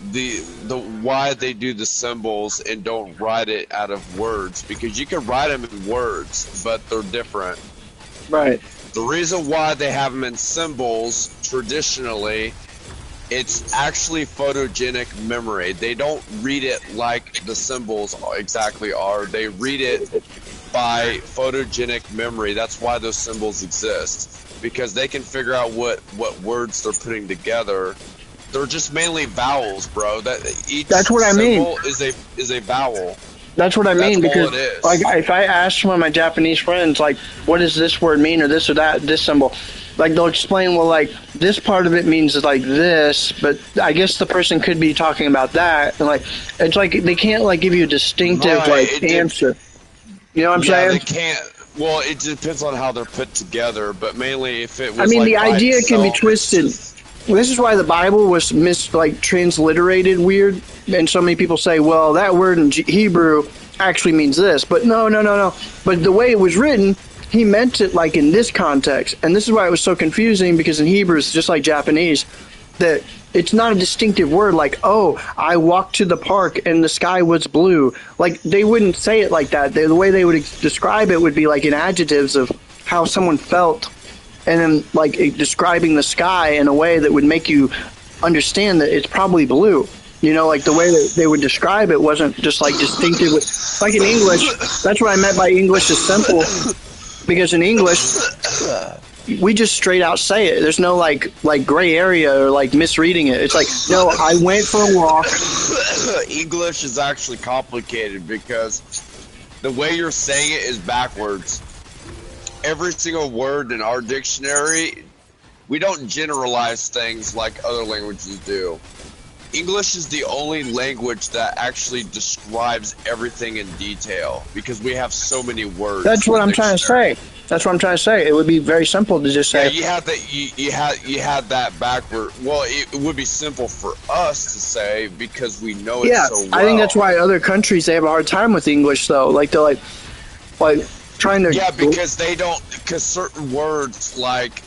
why they do the symbols and don't write it out of words, because you can write them in words, but they're different. Right. The reason why they have them in symbols traditionally, it's actually photogenic memory. They don't read it like the symbols exactly are. They read it by photogenic memory. That's why those symbols exist, because they can figure out what words they're putting together. They're just mainly vowels, bro. That's what I mean. Is a vowel. That's what I mean, because like if I ask one of my Japanese friends, like, what does this word mean, or this or that, this symbol, like they'll explain, well, like this part of it means like this, but I guess the person could be talking about that, and like it's like they can't like give you a distinctive answer. You know what I'm saying? They can't. Well, it depends on how they're put together, but mainly if it was. I mean, the idea can be twisted. This is why the Bible was transliterated weird, and so many people say, well, that word in Hebrew actually means this, but no. But the way it was written, he meant it like in this context, and this is why it was so confusing, because in Hebrew, it's just like Japanese, that it's not a distinctive word like, oh, I walked to the park and the sky was blue. Like, they wouldn't say it like that. The way they would describe it would be like in adjectives of how someone felt, and then like describing the sky in a way that would make you understand that it's probably blue. You know, like the way that they would describe it wasn't just like distinctive. Like in English, that's what I meant by English is simple, because in English, we just straight out say it. There's no like gray area or like misreading it. It's like, no, I went for a walk. English is actually complicated because the way you're saying it is backwards. Every single word in our dictionary, we don't generalize things like other languages do. English is the only language that actually describes everything in detail, because we have so many words. That's what I'm trying to say. That's what I'm trying to say. It would be very simple to just say. Yeah, you had that backward. Well, it would be simple for us to say because we know it so well. I think that's why other countries, they have a hard time with English, though. Like they're like trying to. Yeah, because they don't. Because certain words like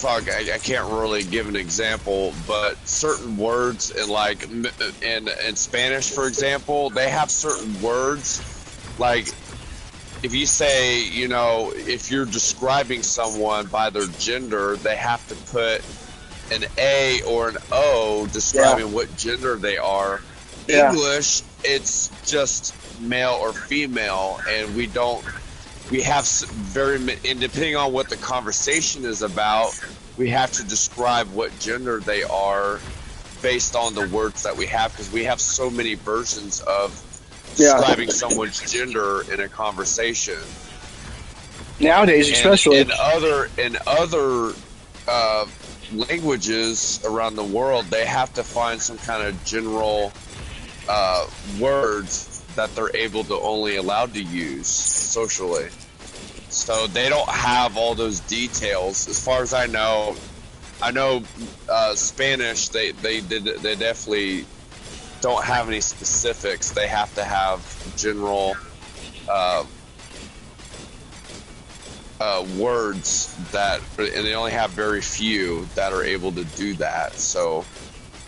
fuck, I can't really give an example, but certain words in Spanish, for example, they have certain words. Like, if you say, you know, if you're describing someone by their gender, they have to put an A or an O describing what gender they are. Yeah. English, it's just male or female, and we have and depending on what the conversation is about, we have to describe what gender they are based on the words that we have, because we have so many versions of describing someone's gender in a conversation. Nowadays, especially in other languages around the world, they have to find some kind of general words that they're able to only allowed to use socially. So they don't have all those details. As far as I know Spanish. They definitely don't have any specifics. They have to have general words and they only have very few that are able to do that. So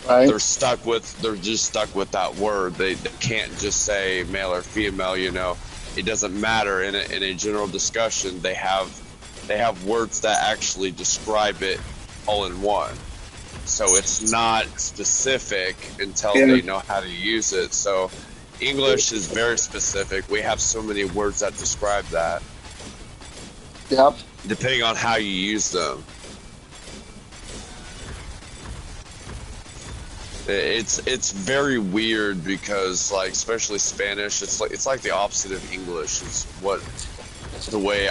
they're just stuck with that word. They can't just say male or female, you know. it doesn't matter. In a general discussion, they have words that actually describe it all in one. So it's not specific until they know how to use it. So English is very specific. We have so many words that describe that. Yep. Depending on how you use them. It's very weird because, like, especially Spanish, it's like the opposite of English. Is what the way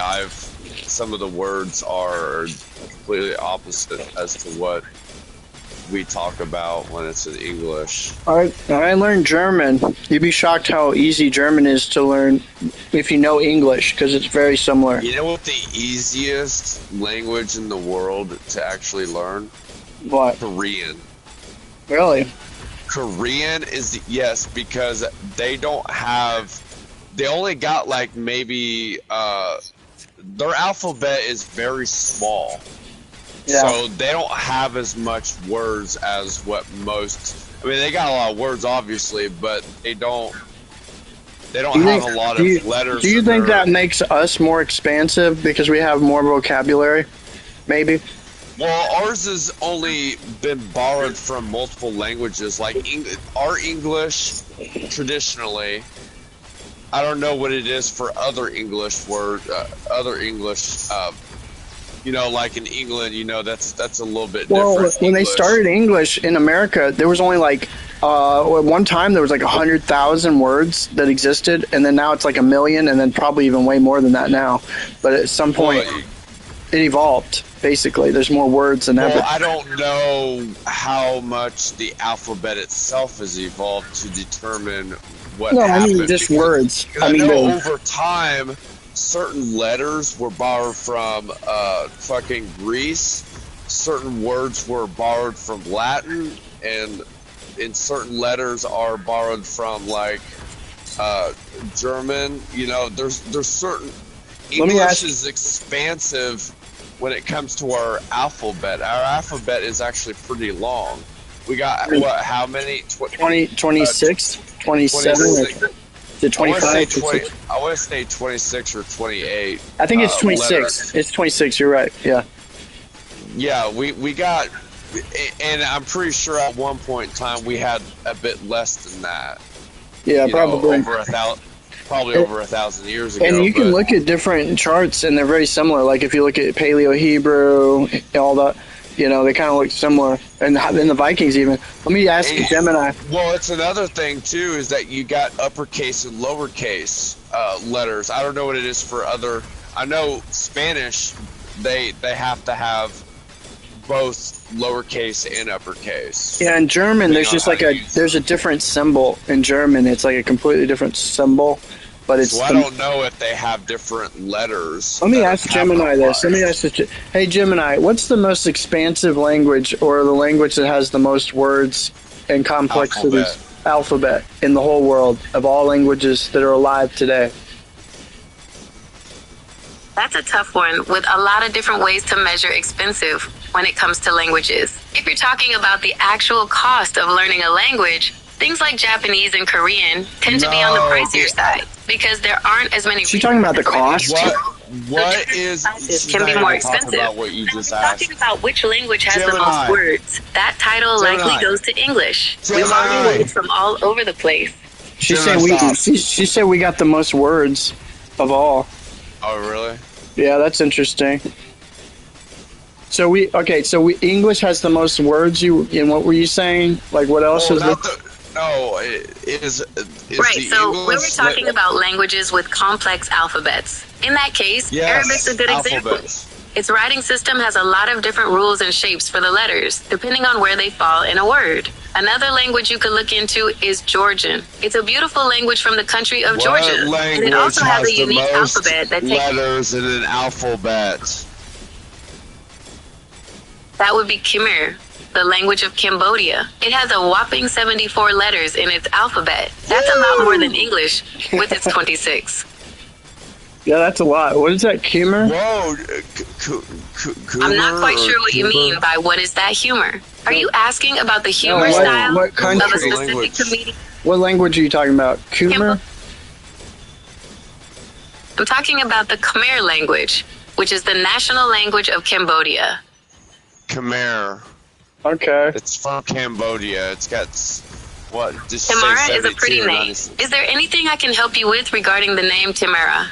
some of the words are completely opposite as to what we talk about when it's in English. I learned German. You'd be shocked how easy German is to learn if you know English, because it's very similar. You know what the easiest language in the world to actually learn? What? Korean. Really? Korean is, yes, because they only got like maybe, their alphabet is very small. Yeah. So they don't have as much words as what most, I mean, they got a lot of words obviously, but they don't have a lot of letters. Do you think that makes us more expansive because we have more vocabulary? Maybe? Well, ours has only been borrowed from multiple languages. Like our English, traditionally, I don't know what it is for other English you know, like in England, you know, that's a little bit different. Well, when they started English in America, there was only like, at one time there was like 100,000 words that existed, and then now it's like 1 million, and then probably even way more than that now. But at some point, it evolved. Basically, there's more words than ever. Well, I don't know how much the alphabet itself has evolved to determine what happened. I mean just words. I know over time, certain letters were borrowed from fucking Greece. Certain words were borrowed from Latin, and certain letters are borrowed from like German. You know, there's certain. English is expansive when it comes to our alphabet. Our alphabet is actually pretty long. We got what? How many? 26, 27, to 25. I want to say 26 or 28. I think it's 26. Letters. It's 26. You're right. Yeah. Yeah, we got, and I'm pretty sure at one point in time we had a bit less than that. Yeah, probably. Over 1,000 years ago. And you can look at different charts, and they're very similar. Like if you look at Paleo Hebrew, all that, you know, they kind of look similar. And the Vikings even. Let me ask you, Gemini. Well, it's another thing too, is that you got uppercase and lowercase letters. I don't know what it is for other. I know Spanish, they have to have both lowercase and uppercase. Yeah, in German, there's just like there's a different symbol in German. It's like a completely different symbol, but it's. So I don't know if they have different letters. Let me ask Gemini this. Let me ask this. Hey, Gemini, what's the most expansive language, or the language that has the most words and complexities? Alphabet in the whole world of all languages that are alive today. That's a tough one, with a lot of different ways to measure expensive when it comes to languages. If you're talking about the actual cost of learning a language, things like Japanese and Korean tend to be on the pricier side because there aren't as many. She's talking about the cost. What is can be more expensive. About what you just asked. Talking about which language has the most words. That title likely goes to English. We borrow words from all over the place. She said we got the most words of all. Oh, really? Yeah, that's interesting. So English has the most words. And what were you saying? Like, what else is it? It is right. So we were talking about languages with complex alphabets. In that case, Arabic's a good example. Its writing system has a lot of different rules and shapes for the letters, depending on where they fall in a word. Another language you could look into is Georgian. It's a beautiful language from the country of Georgia, and it also has a unique alphabet that takes letters in an alphabet. That would be Khmer, the language of Cambodia. It has a whopping 74 letters in its alphabet. That's a lot more than English, with its 26. Yeah, that's a lot. What is that, humor? Whoa, I'm not quite sure what you mean by what is that humor. Are you asking about the humor style of a specific comedian? What language are you talking about? Humor? I'm talking about the Khmer language, which is the national language of Cambodia. Khmer. Okay. It's from Cambodia. It's got what? Just Tamara say is a pretty 72 or name. 96. Is there anything I can help you with regarding the name Tamara?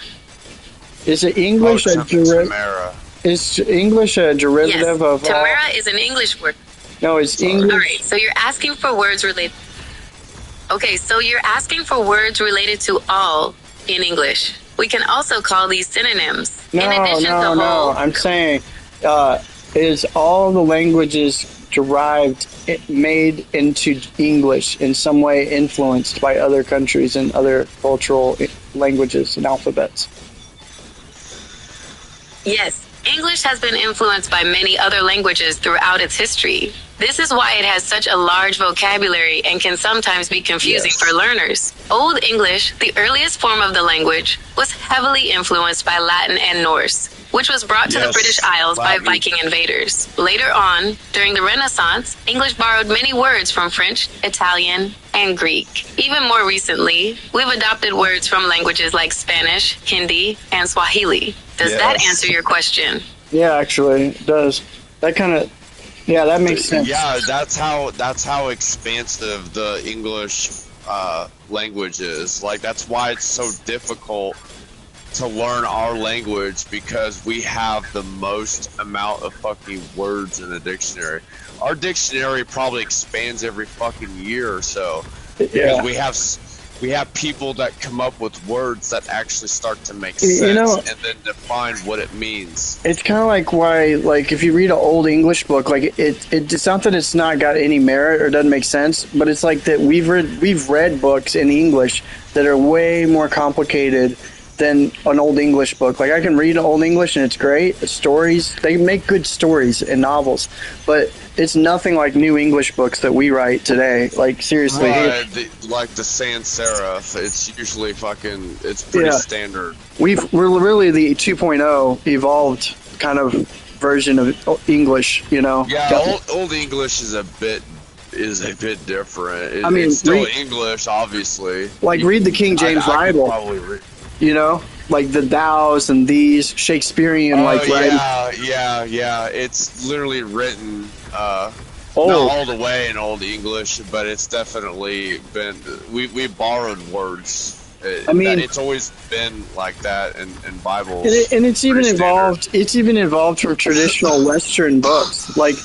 Is it English Oh, a derivative? Tamara. Is English a Yes, derivative of all? Tamara is an English word. No, it's English. All right, so you're asking for words related. Okay, so you're asking for words related to all in English. We can also call these synonyms. No, in addition to no. whole, I'm saying, is all the languages derived, made into English in some way influenced by other countries and other cultural languages and alphabets? yes, English has been influenced by many other languages throughout its history. This is why it has such a large vocabulary and can sometimes be confusing for learners. Old English, the earliest form of the language, was heavily influenced by Latin and Norse, which was brought to the British Isles by Viking invaders. Later on, during the Renaissance, English borrowed many words from French, Italian, and Greek. Even more recently, we've adopted words from languages like Spanish, Hindi, and Swahili. Does that answer your question? Yeah, actually, it does. That kind of, yeah, that makes sense. Yeah, that's how expansive the English language is. Like, that's why it's so difficult to learn our language, because we have the most amount of fucking words in the dictionary. Our dictionary probably expands every fucking year or so. Yeah. Because we have people that come up with words that actually start to make sense, You know, and then define what it means. it's kind of like why, like, if you read an old English book, like, it's not that it's not got any merit or doesn't make sense, but it's like that we've read books in English that are way more complicated than an old English book. Like, I can read an old English and it's great. The stories, they make good stories and novels, but it's nothing like new English books that we write today. Like, seriously. Right, like the sans serif, it's usually fucking, it's pretty standard. We're really the 2.0 evolved kind of version of English, you know? Yeah, old English is a bit different. I mean, it's still English, obviously. Like, read the King James I could Bible. probably read. You know, like the thous and these Shakespearean, like, writing. Yeah. It's literally written not Old. all the way in Old English, but it's definitely been. We borrowed words. I mean, it's always been like that in Bibles. And it's even evolved. It's even evolved from traditional Western books. Like,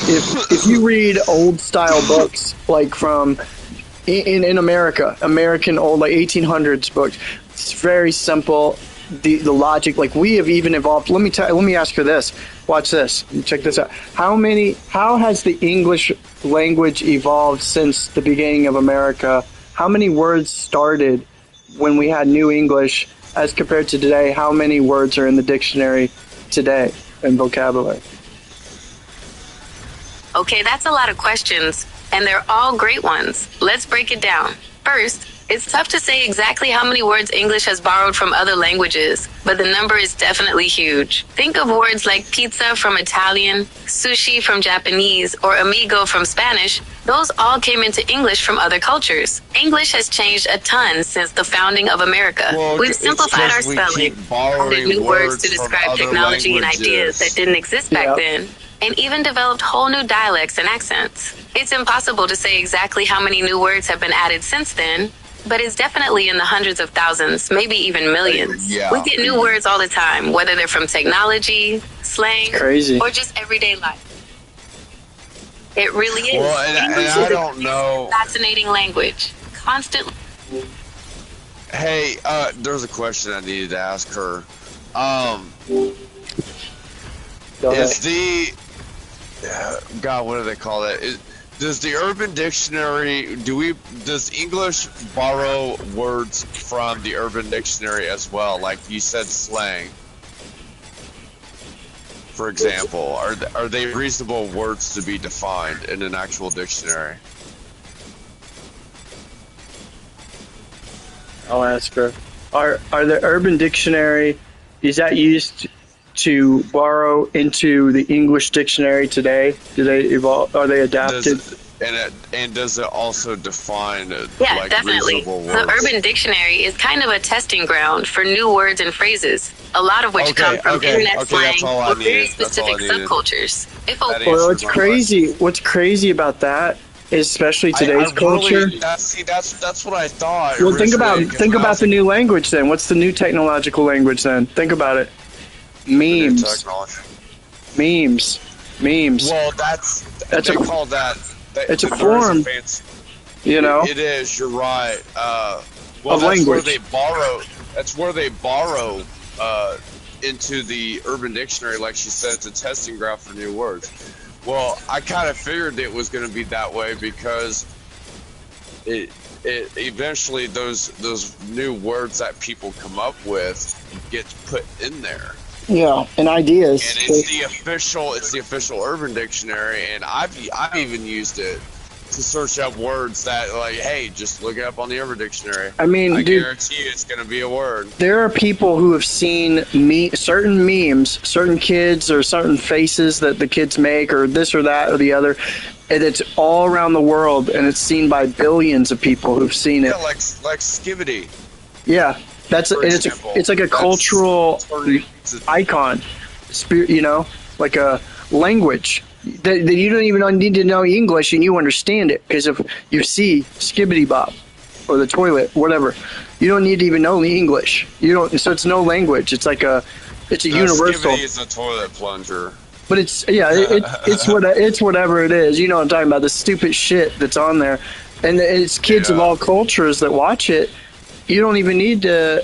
if you read old style books, like from in American old, like 1800s books. It's very simple. The logic, like, we have even evolved. Let me ask you this. Watch this. Check this out. How has the English language evolved since the beginning of America? How many words started when we had New English as compared to today? How many words are in the dictionary today in vocabulary? Okay, that's a lot of questions, and they're all great ones. Let's break it down. First, it's tough to say exactly how many words English has borrowed from other languages, but the number is definitely huge. Think of words like pizza from Italian, sushi from Japanese, or amigo from Spanish. Those all came into English from other cultures. English has changed a ton since the founding of America. Well, We've simplified our we spelling, keep borrowing added new words to from describe other technology and ideas languages. that didn't exist back then, and even developed whole new dialects and accents. It's impossible to say exactly how many new words have been added since then, but it's definitely in the hundreds of thousands, maybe even millions. Yeah. We get new words all the time, whether they're from technology, slang, Crazy. or just everyday life. It really is. Well, and English I is don't know. a fascinating language. Constantly. Hey, there's a question I needed to ask her. Is the God, what do they call that? Does the Urban Dictionary does English borrow words from the Urban Dictionary as well? Like you said, slang, for example. Are they reasonable words to be defined in an actual dictionary? I'll ask her. Are the Urban Dictionary, is that used to borrow into the English dictionary today? Do they evolve? Are they adapted? And does it also define Yeah, like definitely. reasonable words? The Urban Dictionary is kind of a testing ground for new words and phrases, a lot of which come from internet slang or very specific subcultures. Well, what's crazy? What's crazy about that is, especially today's culture. That's what I thought. Well, think about the new language then. What's the new technological language then? Think about it. Memes. Memes. Well, they call that. It's a form. You know. It is. You're right. Well, of that's language. where they borrow. That's where they borrow into the Urban Dictionary. Like she said, it's a testing ground for new words. Well, I kind of figured it was going to be that way because it eventually those new words that people come up with gets put in there. Yeah, and ideas. And it's the official Urban Dictionary, and I've even used it to search up words that, like, hey, just look it up on the Urban Dictionary. I mean, dude, guarantee you it's going to be a word. There are people who have seen certain memes, certain kids or certain faces that the kids make, or this or that or the other, and it's all around the world, and it's seen by billions of people who've seen it. Yeah, like Skibbity. Yeah, it's like a cultural icon, you know, like a language that you don't even need to know English and you understand it because if you see Skibbity Bop or the toilet, whatever, you don't need to even know the English. You don't, so it's no language. It's like it's a universal. Skibbity is a toilet plunger. But it's it's whatever it is. You know what I'm talking about? The stupid shit that's on there, and it's kids of all cultures that watch it. You don't even need a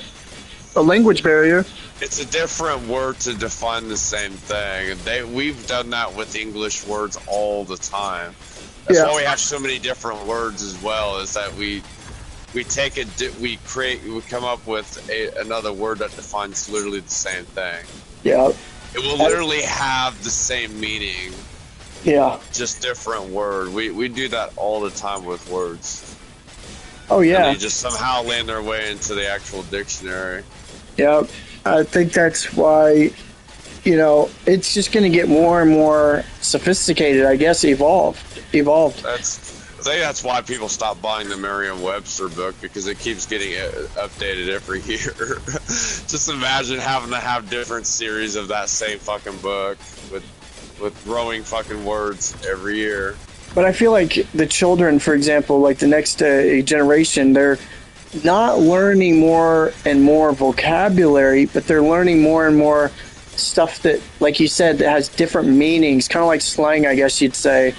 language barrier. It's a different word to define the same thing. We've done that with English words all the time. That's why we have so many different words as well. Is that we come up with another word that defines literally the same thing. Yeah. It will literally have the same meaning. Yeah. Just different word. We do that all the time with words. Oh yeah. And they just somehow land their way into the actual dictionary. Yeah. I think that's why, you know, it's just going to get more and more sophisticated. I guess evolved. I think that's why people stop buying the Merriam-Webster book because it keeps getting updated every year. Just imagine having to have different series of that same fucking book with growing fucking words every year. But I feel like the children, for example, like the next generation, they're not learning more and more vocabulary, but they're learning more and more stuff that, like you said, that has different meanings, kind of like slang, I guess you'd say.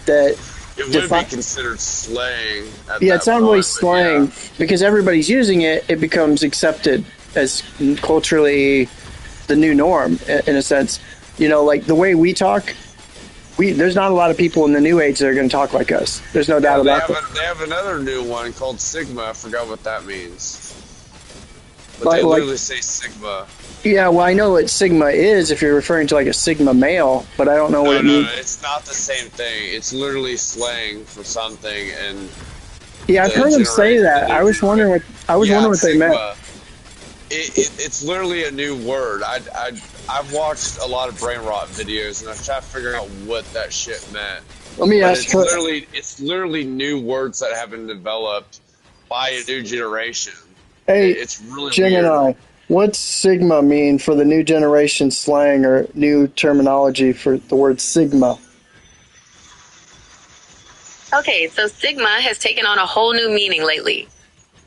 That it would be considered slang. It's not really slang because everybody's using it. It becomes accepted as culturally the new norm, in a sense. You know, like the way we talk. There's not a lot of people in the new age that are going to talk like us. There's no doubt about that. They have another new one called Sigma. I forgot what that means. But they literally say Sigma. Yeah, well, I know what Sigma is if you're referring to like a Sigma male, but I don't know what it means. No, it's not the same thing. It's literally slang for something. And yeah, I've heard them say that. I was wondering what they meant. It's literally a new word. I've watched a lot of brain rot videos, and I've tried to figure out what that shit meant. Let me ask you. It's literally new words that have been developed by a new generation. Hey, it's really Gemini, weird. What's Sigma mean for the new generation slang or new terminology for the word Sigma? Okay, so Sigma has taken on a whole new meaning lately,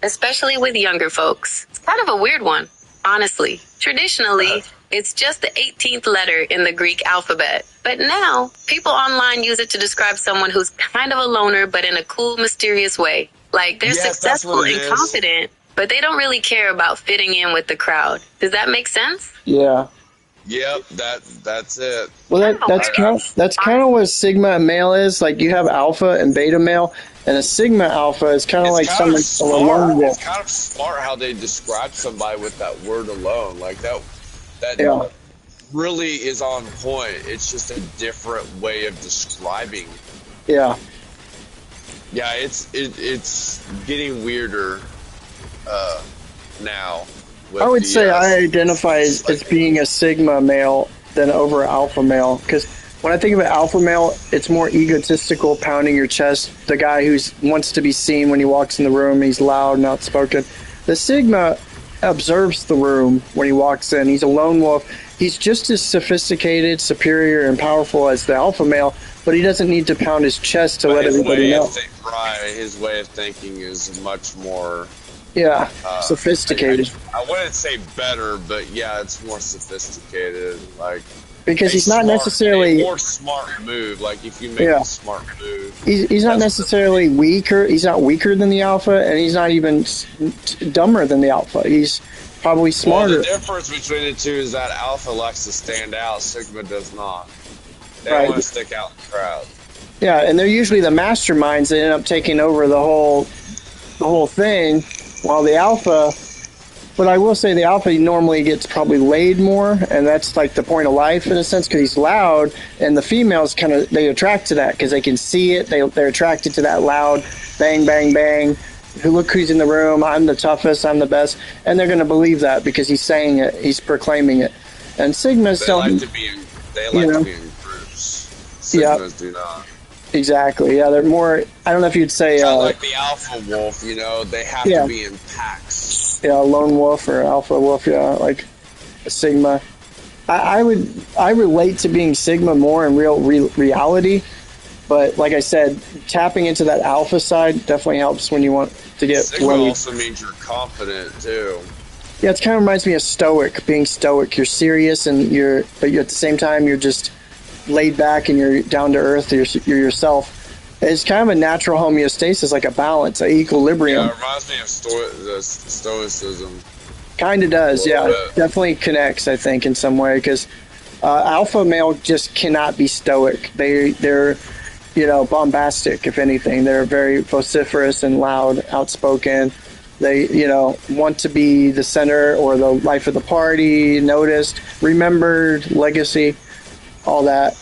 especially with younger folks. It's kind of a weird one, honestly. Traditionally, it's just the 18th letter in the Greek alphabet. But now, people online use it to describe someone who's kind of a loner, but in a cool, mysterious way. Like, they're successful and confident, but they don't really care about fitting in with the crowd. Does that make sense? Yeah. Yep, that's it. Well, that's kind of what Sigma male is. Like, you have alpha and beta male, and a Sigma alpha is kind of like someone alone. It's kind of smart how they describe somebody with that word alone. Like that really is on point. It's just a different way of describing. Yeah. Yeah, it's getting weirder now. I would say I identify as being a Sigma male than over alpha male because When I think of an alpha male, it's more egotistical, pounding your chest. The guy who wants to be seen when he walks in the room. He's loud and outspoken. The Sigma observes the room when he walks in. He's a lone wolf. He's just as sophisticated, superior, and powerful as the alpha male, but he doesn't need to pound his chest to let everybody know. Right, his way of thinking is much more... Yeah, sophisticated. I wouldn't say better, but yeah, it's more sophisticated. Like, because he's not necessarily... A more smart move, like if you make a smart move. He's not necessarily weaker. He's not weaker than the alpha, and he's not even dumber than the alpha. He's probably smarter. Well, the difference between the two is that alpha likes to stand out, Sigma does not. They don't want to stick out in the crowd. Yeah, and they're usually the masterminds that end up taking over the whole thing, while the alpha... But I will say the alpha normally gets probably laid more, and that's like the point of life in a sense, because he's loud, and the females kind of, they attract to that because they can see it. They're attracted to that loud bang, bang, bang. Look who's in the room. I'm the toughest. I'm the best. And they're going to believe that because he's saying it. He's proclaiming it. And Sigmas they like to be in groups. Sigmas do not. Exactly. Yeah, they're more. I don't know if you'd say. Like the alpha wolf, you know, they have to be in packs. Yeah, lone wolf or alpha wolf. Yeah, like a Sigma. I relate to being Sigma more in reality, but like I said, tapping into that alpha side definitely helps when you want to get. Sigma also means you're confident too. Yeah, it kind of reminds me of stoic. Being stoic, you're serious, but at the same time you're just laid back and you're down to earth. You're yourself. It's kind of a natural homeostasis, like a balance, an equilibrium. Yeah, it reminds me of stoicism. Kind of does, yeah. Definitely connects, I think, in some way, because alpha male just cannot be stoic. They're bombastic, if anything. They're very vociferous and loud, outspoken. They, want to be the center or the life of the party, noticed, remembered, legacy, all that.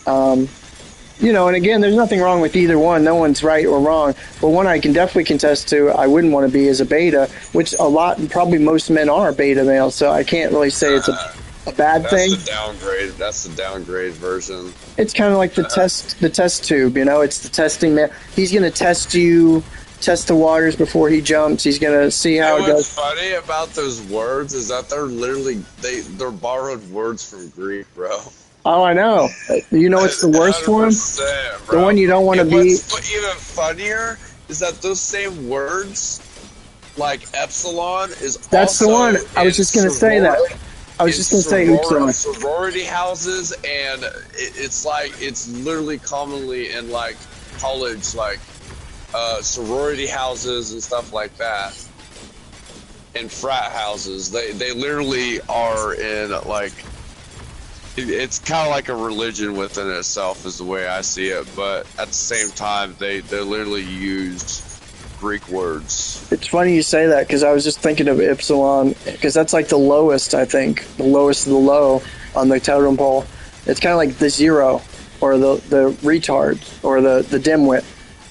And again, there's nothing wrong with either one. No one's right or wrong. But one I can definitely contest to, I wouldn't want to be as a beta, which probably most men are beta males, so I can't really say it's a bad thing. That's the downgrade version. It's kind of like the test tube, It's the testing man. He's going to test you, test the waters before he jumps. He's going to see how it goes. What's funny about those words is that they're borrowed words from Greek, bro. Oh, I know. You know what's the worst one? The one you don't want to be. What's even funnier is that those same words, like epsilon, is that's also the one. I was just going to say that. I was just going to say epsilon. Sorority houses, and it's literally commonly in like college, like sorority houses and stuff like that, and frat houses. They literally are in like. It's kind of like a religion within itself is the way I see it, but at the same time, they literally used Greek words. It's funny you say that, because I was just thinking of Epsilon, because that's like the lowest, I think, the lowest of the low on the totem pole. It's kind of like the zero, or the retard, or the dimwit,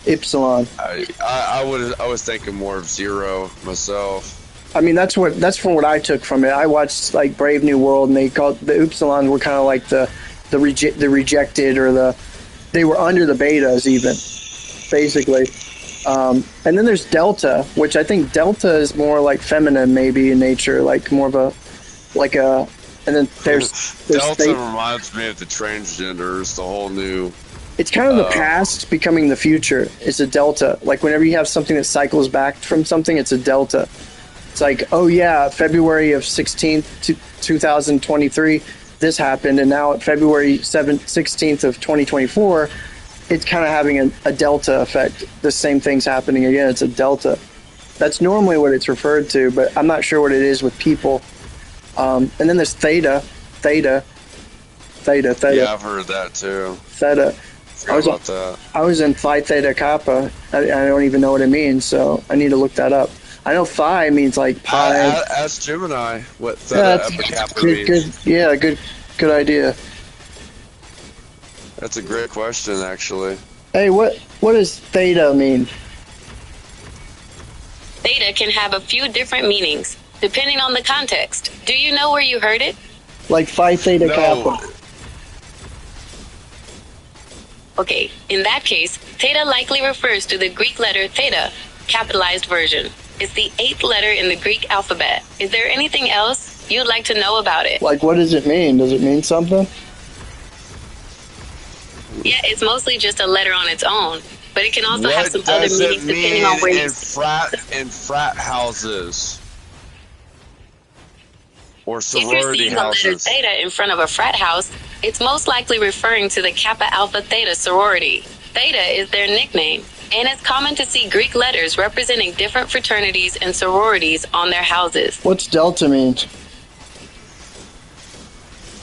Epsilon. I was thinking more of zero myself. I mean, that's from what I took from it. I watched like Brave New World, and they called the Upsilon were kind of like the rejected, or they were under the betas even, basically. And then there's Delta, which I think Delta is more like feminine maybe in nature, like more of a. And then there's Delta reminds me of the transgenders, the whole new. It's kind of the past becoming the future. It's a Delta. Like whenever you have something that cycles back from something, it's a Delta. It's like, oh yeah, February of 16th, 2023, this happened, and now at February 16th of 2024, it's kind of having a delta effect. The same thing's happening again. It's a delta. That's normally what it's referred to, but I'm not sure what it is with people. And then there's theta. Yeah, I've heard that too. Theta. I was in Phi Theta Kappa. I don't even know what it means, so I need to look that up. I know Phi means like pi. Ask Gemini what Theta Kappa means. Good idea. That's a great question, actually. Hey, what does theta mean? Theta can have a few different meanings, depending on the context. Do you know where you heard it? Like Phi Theta Kappa. Okay, in that case, theta likely refers to the Greek letter theta, capitalized version. It's the 8th letter in the Greek alphabet. Is there anything else you'd like to know about it? Like, what does it mean? Does it mean something? Yeah, it's mostly just a letter on its own, but it can also have What some other does meanings it depending on where mean you... in frat houses? Or If you're sorority seeing the letter houses? theta in front of a frat house, it's most likely referring to the Kappa Alpha Theta sorority. Theta is their nickname, and it's common to see Greek letters representing different fraternities and sororities on their houses. What's delta mean?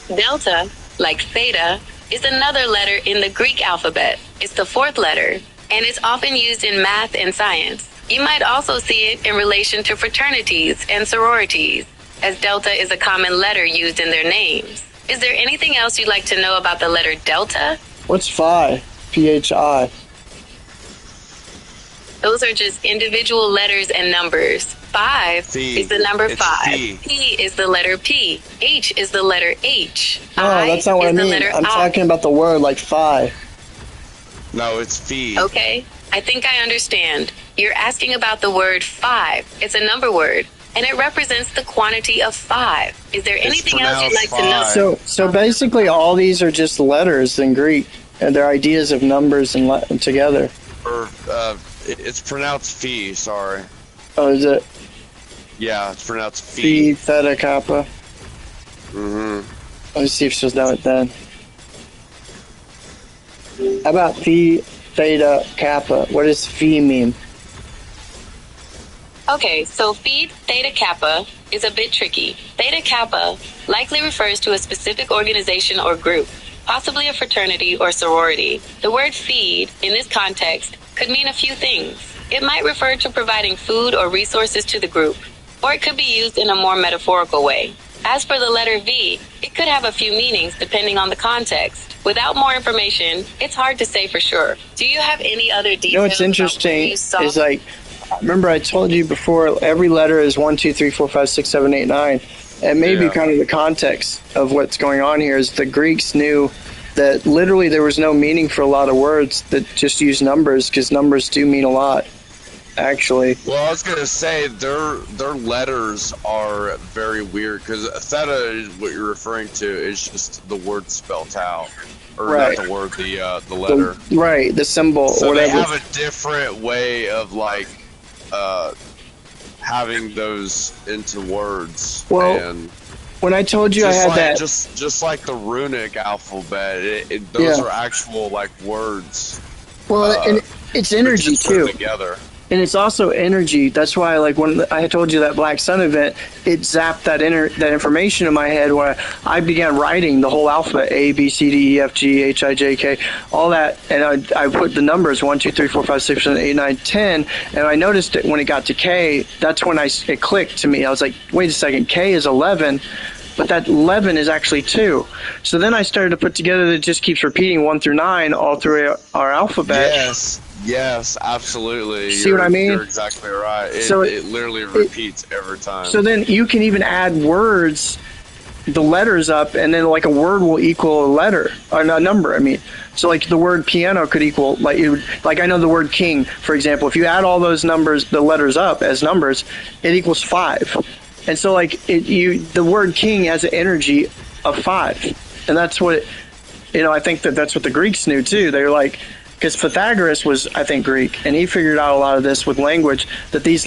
Delta, like theta, is another letter in the Greek alphabet. It's the 4th letter, and it's often used in math and science. You might also see it in relation to fraternities and sororities, as delta is a common letter used in their names. Is there anything else you'd like to know about the letter delta? What's phi? P-H-I. Those are just individual letters and numbers. 5 is the number 5. P is the letter P. H is the letter H. No, that's not what I mean. I'm talking about the word, like phi. No, it's phi. Okay, I think I understand. You're asking about the word 5. It's a number word, and it represents the quantity of 5. Is there anything else you'd like to know? So basically, all these are just letters in Greek, and they're ideas of numbers and together. Or it's pronounced phi. Sorry. Oh, is it? Yeah, it's pronounced phi. Phi theta kappa. Mm-hmm. Let me see if she's done it then. How about phi theta kappa? What does phi mean? Okay, so phi theta kappa is a bit tricky. Theta kappa likely refers to a specific organization or group, possibly a fraternity or sorority. The word feed, in this context, could mean a few things. It might refer to providing food or resources to the group, or it could be used in a more metaphorical way. As for the letter V, it could have a few meanings depending on the context. Without more information, it's hard to say for sure. Do you have any other details? You know what's interesting is, like, remember I told you before, every letter is 1, 2, 3, 4, 5, 6, 7, 8, 9. And maybe kind of the context of what's going on here is the Greeks knew that literally there was no meaning for a lot of words that just use numbers, because numbers do mean a lot, actually. Well, I was gonna say their letters are very weird, because theta is what you're referring to is just the word spelt out, or not the word, the letter. The symbol. So whatever. they have a different way of like having those into words. Well, and when I told you I had that, just like the runic alphabet, those are actual like words. Well, and it's energy too. Together. And it's also energy. That's why, like, when I told you that Black Sun event, it zapped that information in my head where I began writing the whole alphabet, A, B, C, D, E, F, G, H, I, J, K, all that. And I put the numbers 1, 2, 3, 4, 5, 6, 7, 8, 9, 10. And I noticed that when it got to K, that's when it clicked to me. I was like, wait a second, K is 11. But that 11 is actually 2. So then I started to put together that it just keeps repeating 1 through 9 all through our alphabet. Yes, absolutely. See what I mean? You're exactly right. It literally repeats every time. So then you can even add words, the letters up, and then like a word will equal a letter, or a number, I mean. So like the word piano could equal, like I know the word king, for example. If you add all those numbers, the letters up as numbers, it equals 5. And so like the word king has an energy of 5. And that's what, I think that's what the Greeks knew too. They were like, because Pythagoras was, I think, Greek, and he figured out a lot of this with language, that these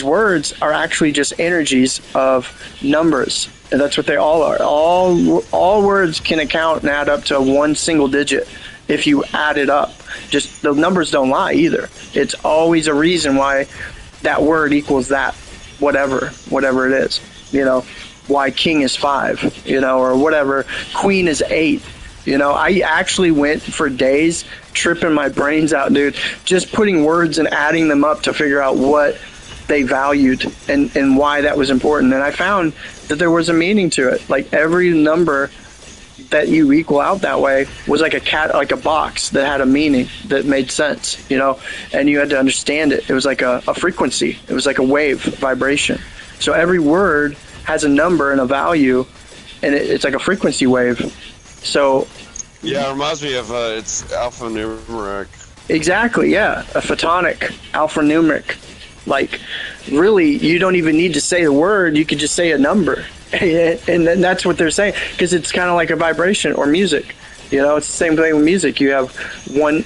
words are actually just energies of numbers. And that's what they all are. All words can account and add up to one single digit if you add it up. Just the numbers don't lie either. It's always a reason why that word equals that, whatever it is. Why king is 5, or whatever. Queen is 8. I actually went for days tripping my brains out, dude, just putting words and adding them up to figure out what they valued and why that was important. And I found that there was a meaning to it. Like every number that you equal out that way was like a box that had a meaning that made sense, and you had to understand it. It was like a frequency. It was like a wave vibration. So every word has a number and a value, and it's like a frequency wave. So Yeah, it reminds me of it's alphanumeric. Exactly, yeah, a photonic, alphanumeric. Like, really, you don't even need to say the word. You could just say a number, and then that's what they're saying because it's kind of like a vibration or music. You know, it's the same thing with music. You have one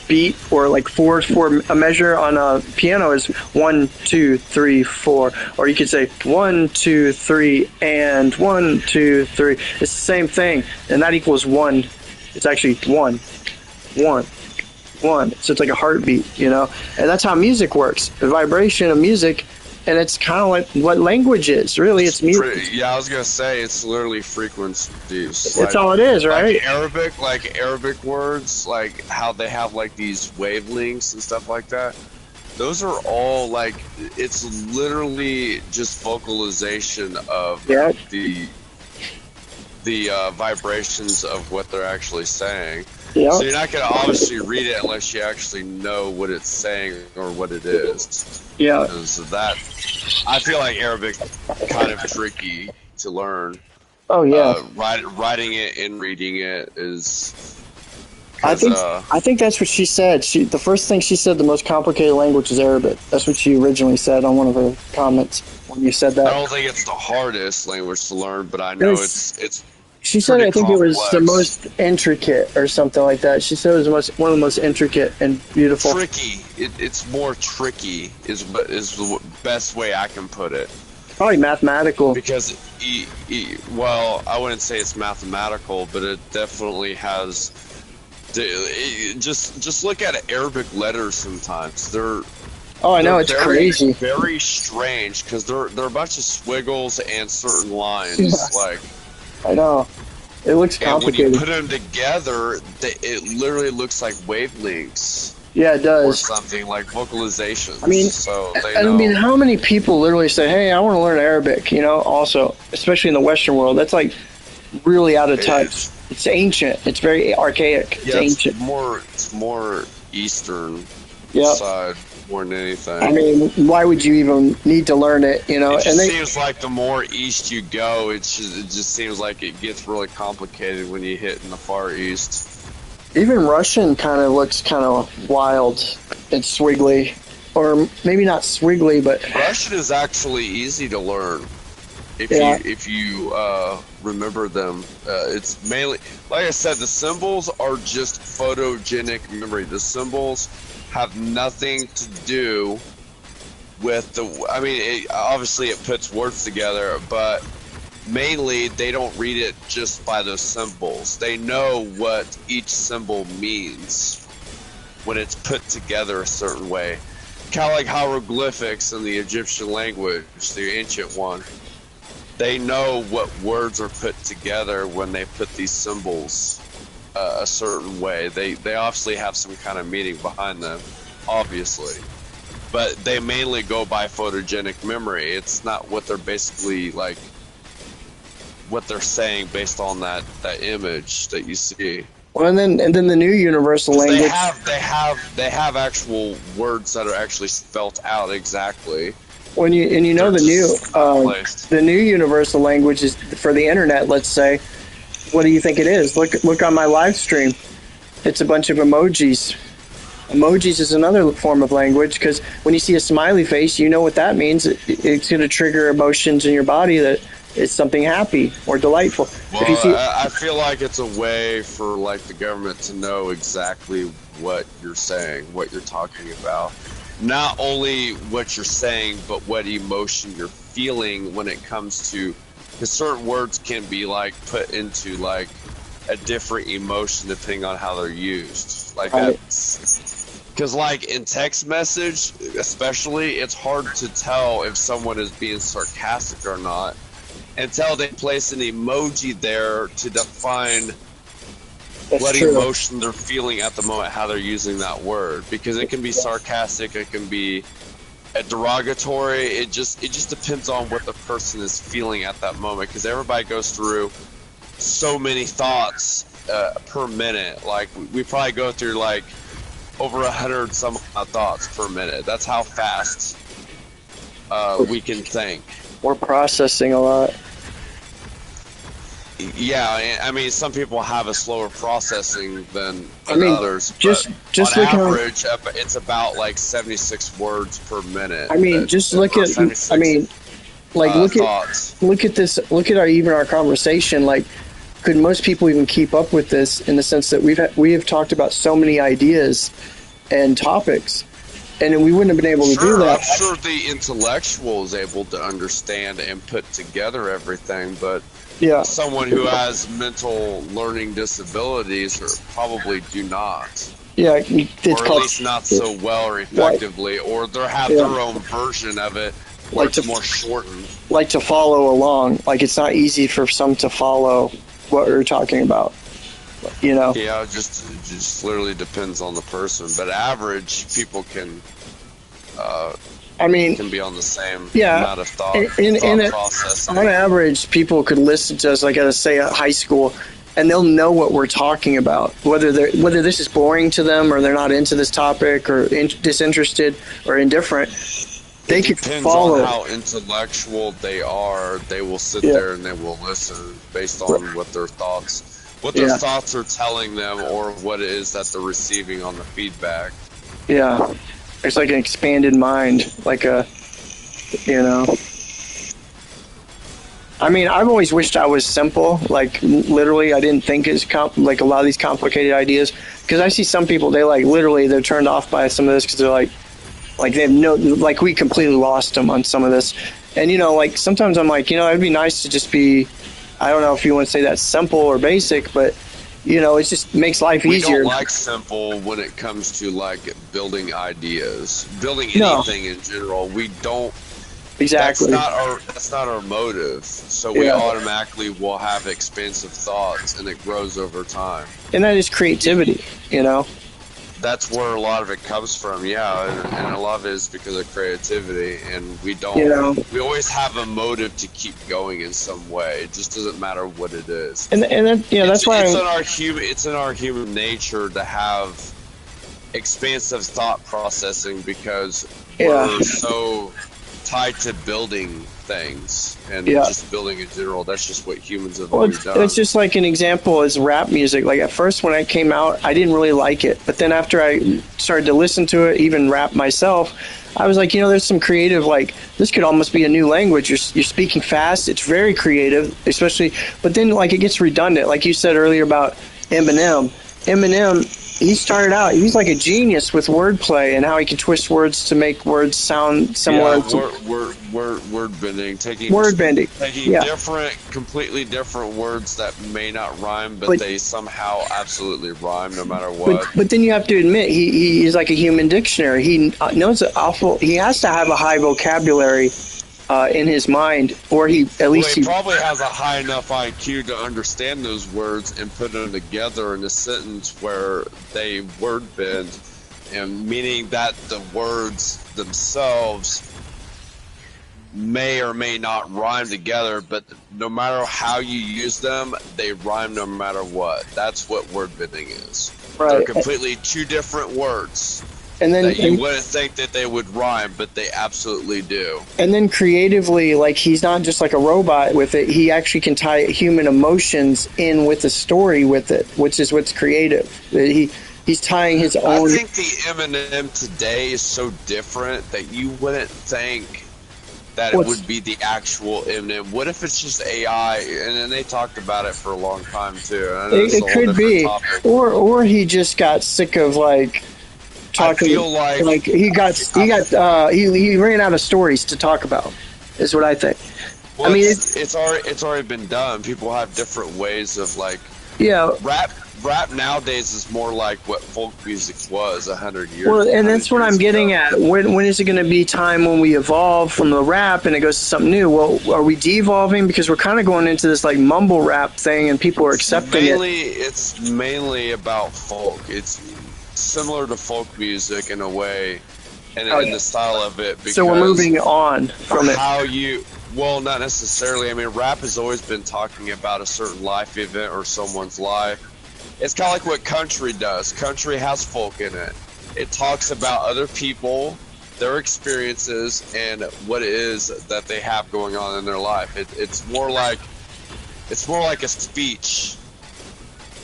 beat or like four for a measure on a piano is 1, 2, 3, 4, or you could say 1, 2, 3 and 1, 2, 3. It's the same thing, and that equals 1. It's actually 1, 1, 1. So it's like a heartbeat, you know, and that's how music works. The vibration of music. And it's kind of like what language is. Really, it's music. Yeah, I was gonna say it's literally frequencies. That's all it is, right? Like Arabic words, like how they have like these wavelengths and stuff like that. Those are all like it's literally just vocalization of the vibrations of what they're actually saying. Yep. So you're not gonna obviously read it unless you actually know what it's saying or what it is. Yeah. Because that, I feel like Arabic kind of tricky to learn. Oh yeah. Writing it and reading it is. I think that's what she said. The first thing she said, the most complicated language is Arabic. That's what she originally said on one of her comments when you said that. I don't think it's the hardest language to learn, but I know it's. She said, I think complex. It was the most intricate or something like that. She said it was one of the most intricate and beautiful. Tricky. It's more tricky is the best way I can put it. Probably mathematical. Because, well, I wouldn't say it's mathematical, but it definitely has. Just look at Arabic letters sometimes. They're. Oh, I know, it's crazy. Very strange because they're a bunch of squiggles and certain lines. Yes. Like. I know. It looks complicated. And when you put them together, it literally looks like wavelengths. Yeah, it does. Or something like vocalizations. I mean, so I mean, how many people literally say, "Hey, I want to learn Arabic"? You know, also, especially in the Western world, that's like really out of touch. It's ancient. It's very archaic. It's ancient. It's more Eastern Yep. side more than anything. I mean, why would you even need to learn it? You know, It just seems like the more east you go, it just seems like it gets really complicated when you hit in the Far East. Even Russian kind of looks kind of wild and swiggly, or maybe not swiggly, but Russian is actually easy to learn if you remember them. It's mainly, like I said, the symbols are just photogenic memory. The symbols have nothing to do with the. I mean, obviously it puts words together, but mainly they don't read it just by those symbols. They know what each symbol means when it's put together a certain way. Kind of like hieroglyphics in the Egyptian language, the ancient one. They know what words are put together when they put these symbols a certain way. They obviously have some kind of meaning behind them, obviously. But they mainly go by photogenic memory. It's not what they're basically like, what they're saying based on that image that you see. Well, and then the new universal language. They have actual words that are actually spelt out exactly. When you know the new universal language is for the internet. Let's say, what do you think it is? Look on my live stream. It's a bunch of emojis. Emojis is another form of language because when you see a smiley face, you know what that means. It's going to trigger emotions in your body that it's something happy or delightful. Well, I feel like it's a way for like the government to know exactly what you're saying, what you're talking about. Not only what you're saying, but what emotion you're feeling when it comes to, because certain words can be like put into like a different emotion depending on how they're used. Like that's because like in text message, especially, it's hard to tell if someone is being sarcastic or not until they place an emoji there to define what emotion they're feeling at the moment, how they're using that word, because it can be sarcastic, it can be a derogatory. It just depends on what the person is feeling at that moment, because everybody goes through so many thoughts per minute. Like we probably go through like over 100 some thoughts per minute. That's how fast we can think. We're processing a lot. Yeah, I mean, some people have a slower processing than mean, others. just on look how- average, it's about like 76 words per minute. I mean, just look at. I mean, like look thoughts. at this. Look at our conversation. Like, could most people even keep up with this? In the sense that we have talked about so many ideas and topics, and we wouldn't have been able to do that. I'm sure the intellectual is able to understand and put together everything, but Yeah. someone who has mental learning disabilities probably do not. Yeah, Or it's at called, least not so well or effectively, or they have their own version of it, where Like it's to- more shortened. like to follow along. Like it's not easy for some to follow what we're talking about. You know. Yeah, it just literally depends on the person, but average people can I mean, can be on the same yeah, amount of thought process. on average, people could listen to us, like I say, at high school, and they'll know what we're talking about. Whether this is boring to them, or they're not into this topic, or disinterested, or indifferent, they could Depends follow. on how intellectual they are. They will sit there and they will listen based on what their thoughts are telling them, or what it is that they're receiving on the feedback. Yeah, it's like an expanded mind, like a, you know. I mean, I've always wished I was simple. Like literally, I didn't think as like a lot of these complicated ideas. Because I see some people, they're turned off by some of this because they're like they have no, like we completely lost them on some of this. And you know, like sometimes I'm like, you know, it'd be nice to just be, I don't know if you want to say that's simple or basic, but you know, it just makes life easier. We don't like simple when it comes to like building ideas, building anything in general. We don't. Exactly. That's not our motive. So we automatically will have expansive thoughts, and it grows over time. And that is creativity, you know. That's where a lot of it comes from, yeah, and a lot of it is because of creativity, and we don't. You know. We always have a motive to keep going in some way. It just doesn't matter what it is. And then, you know, that's why it's in our human nature to have expansive thought processing, because we're so tied to building things and just building in general. That's just what humans have always done. It's just like an example is rap music. Like at first when it came out, I didn't really like it. But then after I started to listen to it, even rap myself, I was like, you know, there's some creative, like this could almost be a new language. You're speaking fast. It's very creative, especially, but then like it gets redundant. Like you said earlier about Eminem, he started out, he's like a genius with wordplay and how he can twist words to make words sound similar. Word bending, taking completely different words that may not rhyme, but they somehow absolutely rhyme no matter what. But then you have to admit, he's like a human dictionary. He knows he has to have a high vocabulary in his mind, or he probably has a high enough IQ to understand those words and put them together in a sentence where they word bend, and meaning that the words themselves may or may not rhyme together, but no matter how you use them, they rhyme no matter what. That's what word bending is. Right. They're completely two different words. And then you wouldn't think that they would rhyme, but they absolutely do. And then creatively, like he's not just like a robot with it. He actually can tie human emotions in with the story with it, which is what's creative. He's tying his own. I think the Eminem today is so different that you wouldn't think that it would be the actual Eminem. What if it's just AI? And then they talked about it for a long time too. It could be, or he just got sick of like. Talking, I feel like he ran out of stories to talk about, is what I think. Well, I mean, it's already been done. People have different ways of like. Yeah. Rap nowadays is more like what folk music was 100 years. Well, and that's what I'm getting at. When is it going to be time when we evolve from the rap and it goes to something new? Well, are we de-evolving because we're kind of going into this like mumble rap thing and people are accepting it? It's mainly about folk. It's similar to folk music in a way, and in the style of it. Because so we're moving on from it. Well, not necessarily. I mean, rap has always been talking about a certain life event or someone's life. It's kind of like what country does. Country has folk in it. It talks about other people, their experiences, and what it is that they have going on in their life. It's more like it's more like a speech.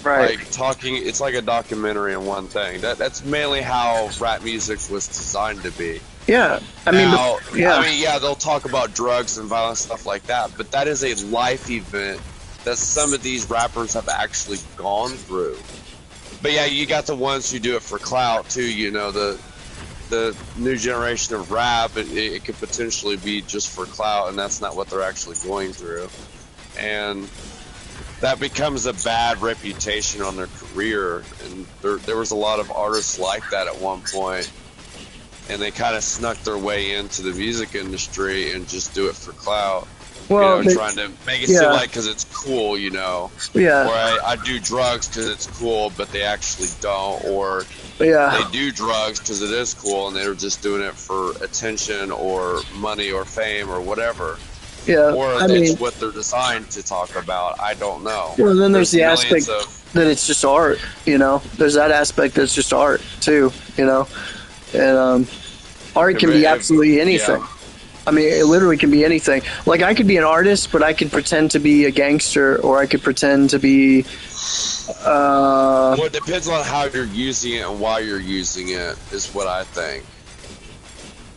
Right. Like talking, it's like a documentary in one thing. That's mainly how rap music was designed to be. Yeah. I mean, yeah, they'll talk about drugs and violence, stuff like that, but that is a life event that some of these rappers have actually gone through. But yeah, you got the ones who do it for clout too. You know, the new generation of rap, it could potentially be just for clout, and that's not what they're actually going through. And that becomes a bad reputation on their career. And there was a lot of artists like that at one point, and they kind of snuck their way into the music industry and just do it for clout. Well, trying to make it seem like because it's cool, you know. Yeah. Or I do drugs because it's cool, but they actually don't. Or they do drugs because it is cool, and they're just doing it for attention or money or fame or whatever. Yeah. Or that's what they're designed to talk about. I don't know. Well, then there's the aspect that it's just art, you know. There's that aspect that's just art, too, you know. And art can be absolutely anything. Yeah. I mean, it literally can be anything. Like, I could be an artist, but I could pretend to be a gangster, or I could pretend to be... well, it depends on how you're using it and why you're using it, is what I think.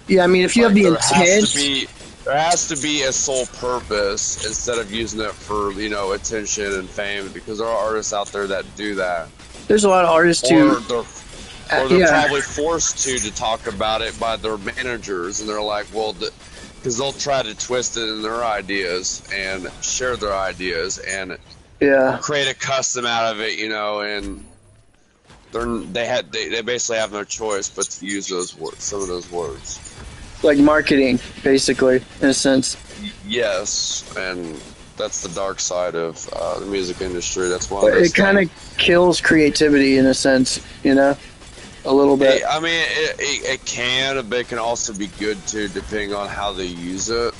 Yeah, I mean, if you have the intent... There has to be a sole purpose instead of using it for, you know, attention and fame, because there are artists out there that do that. There's a lot of artists, too. Or they're probably forced to talk about it by their managers, and they're like, well... Because they'll try to twist it in their ideas and share their ideas and create a custom out of it, you know. And they basically have no choice but to use those words, some of those words, like marketing, basically, in a sense. Yes, and that's the dark side of the music industry. That's one. It kind of kills creativity in a sense, you know. A little bit. I mean, it can, but it can also be good too, depending on how they use it.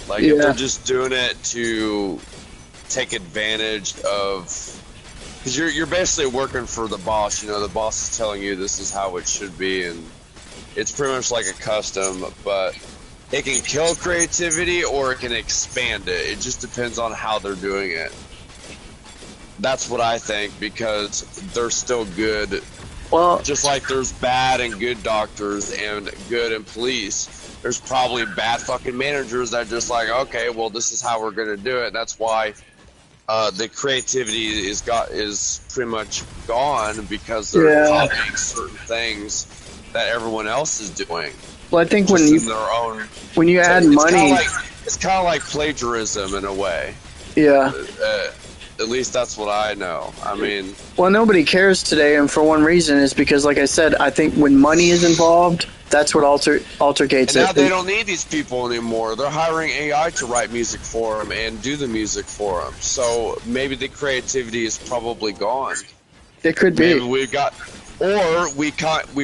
Like if they're just doing it to take advantage of, because you're basically working for the boss. You know, the boss is telling you this is how it should be, and it's pretty much like a custom. But it can kill creativity or it can expand it. It just depends on how they're doing it. That's what I think, because they're still good. Well, just like there's bad and good doctors and good and police, there's probably bad fucking managers that are just like, okay, well, this is how we're gonna do it. That's why the creativity is pretty much gone, because they're copying certain things that everyone else is doing. Well, I think when you add money, it's kind of like plagiarism in a way. Yeah. At least that's what I know. I mean... Well, nobody cares today, and for one reason is because, like I said, I think when money is involved, that's what altercates it. And now it. they don't need these people anymore. They're hiring AI to write music for them and do the music for them. So maybe the creativity is probably gone. It could be. Maybe we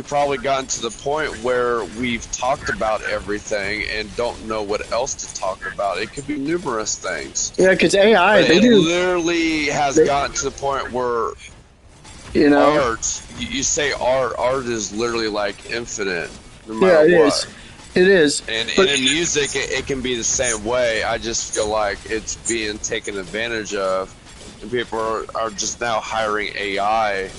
probably gotten to the point where we've talked about everything and don't know what else to talk about. It could be numerous things. Yeah, because AI, literally has gotten to the point where, you know, art. You say art is literally like infinite. No matter what. It is. And in music, it can be the same way. I just feel like it's being taken advantage of, and people are just now hiring AI.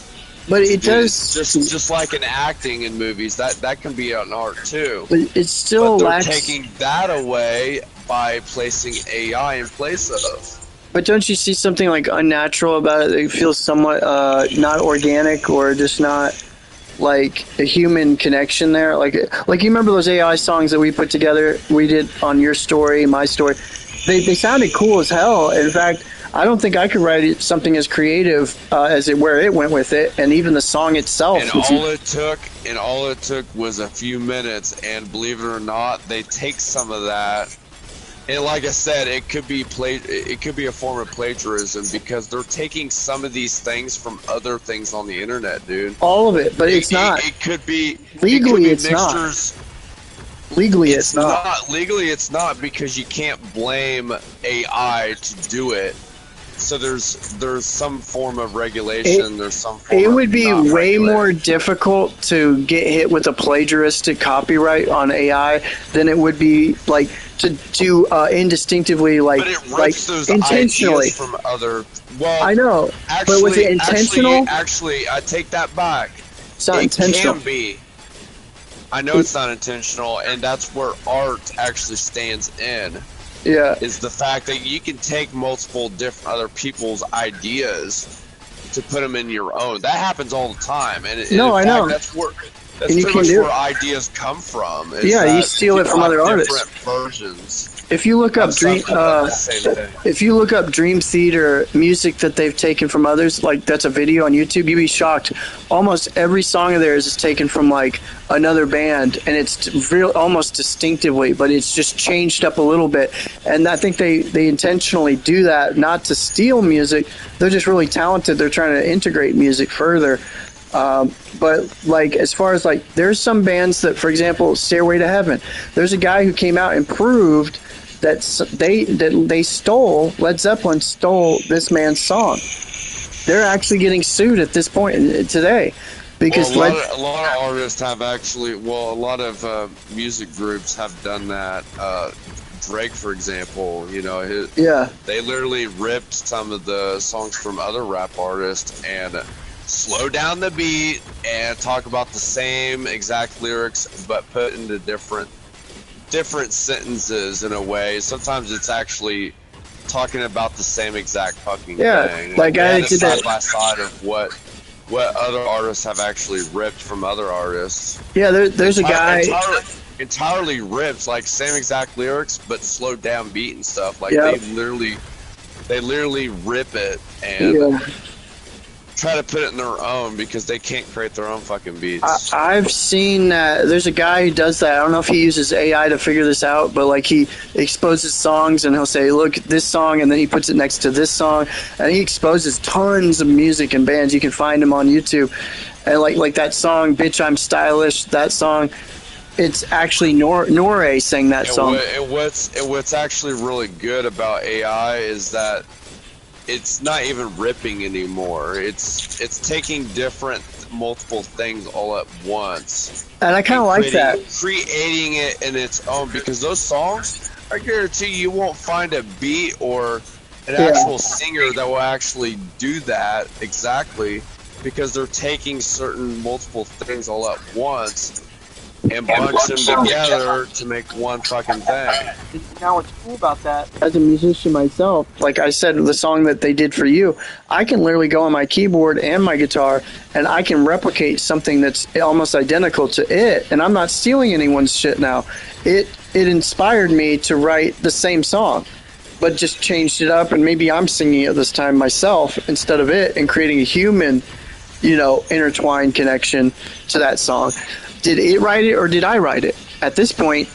But it does just like in acting in movies, that can be an art too. But it's still they're taking that away by placing AI in place of. But don't you see something like unnatural about it? It feels somewhat not organic, or just not like a human connection there. Like you remember those AI songs that we put together? We did on your story, my story. They sounded cool as hell. In fact, I don't think I could write something as creative where it went with it, and even the song itself. And all it took was a few minutes, and believe it or not, they take some of that. And like I said, it could be a form of plagiarism, because they're taking some of these things from other things on the internet, dude. All of it, but it's not. It could be legally. It's mixtures. Not. Legally, it's not. Legally, it's not, because you can't blame AI to do it. So there's some form of regulation. There's some form it would be way regulation. More difficult to get hit with a plagiaristic copyright on AI than it would be like to do indistinctively, like But it rips like those intentionally. ideas from other. Well, I know, but was it intentional? Actually, I take that back. It's not intentional. Can be. I know it's not intentional, and that's where art actually stands in. Yeah. Is the fact that you can take multiple different other people's ideas to put them in your own. That happens all the time, and I know. That's and you pretty can much do where it. ideas come from. Yeah, you steal it from other artists. Different versions. If you look up Dream Theater music that they've taken from others, like that's a video on YouTube, you'd be shocked. Almost every song of theirs is taken from like another band, and it's real, almost distinctively, but it's just changed up a little bit. And I think they intentionally do that not to steal music. They're just really talented. They're trying to integrate music further. But like as far as like, there's some bands that, for example, Stairway to Heaven. There's a guy who came out and proved that they stole, Led Zeppelin stole this man's song. They're actually getting sued at this point today because a lot of artists have actually. Well, a lot of music groups have done that. Drake, for example, they literally ripped some of the songs from other rap artists and slow down the beat and talk about the same exact lyrics, but put into different sentences in a way. Sometimes it's actually talking about the same exact fucking thing. Like I did that side by side of what other artists have actually ripped from other artists. Yeah, there's a guy entirely ripped, like same exact lyrics but slowed down beat and stuff. Like they literally rip it and try to put it in their own because they can't create their own fucking beats. I've seen there's a guy who does that. I don't know if he uses AI to figure this out, but like he exposes songs and he'll say, look, this song, and then he puts it next to this song, and he exposes tons of music and bands. You can find him on YouTube. And like that song, Bitch I'm Stylish, that song, it's actually Nore sang that song. And what's actually really good about AI is that it's not even ripping anymore. It's taking multiple things all at once. And I kind of like that. Creating it in its own, because those songs, I guarantee you won't find a beat or an actual singer that will actually do that exactly, because they're taking certain multiple things all at once and bunch them together to make one fucking thing. Now what's cool about that, as a musician myself, like I said, the song that they did for you, I can literally go on my keyboard and my guitar and I can replicate something that's almost identical to it, and I'm not stealing anyone's shit now. It inspired me to write the same song, but just changed it up, and maybe I'm singing it this time myself instead of it, and creating a human, intertwined connection to that song. Did it write it or did I write it? At this point,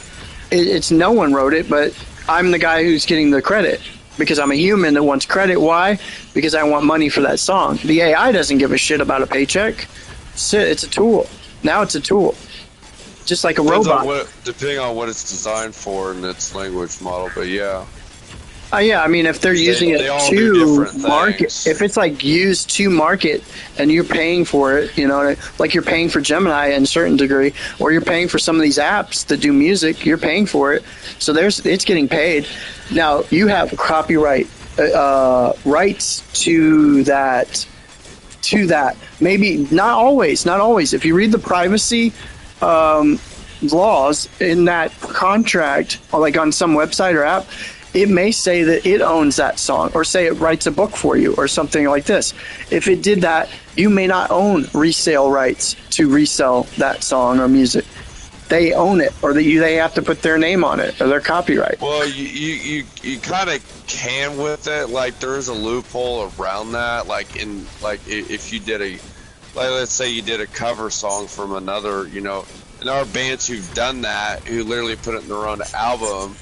it's no one wrote it, but I'm the guy who's getting the credit because I'm a human that wants credit. Why? Because I want money for that song. The AI doesn't give a shit about a paycheck. It's a tool. Now it's a tool. Just like a robot. Depending on what it's designed for and its language model, but yeah. Yeah, I mean, if they're using it to market, if it's like used to market and you're paying for it, like you're paying for Gemini in a certain degree, or you're paying for some of these apps that do music, you're paying for it. So it's getting paid. Now, you have copyright rights to that. Maybe not always. If you read the privacy laws in that contract, or like on some website or app, it may say that it owns that song, or say it writes a book for you or something like this. If it did that, you may not own resale rights to resell that song or music. They own it, or they have to put their name on it or their copyright. Well, you kind of can with it. Like there's a loophole around that. If you did let's say you did a cover song from another, and there are bands who've done that, who literally put it in their own album.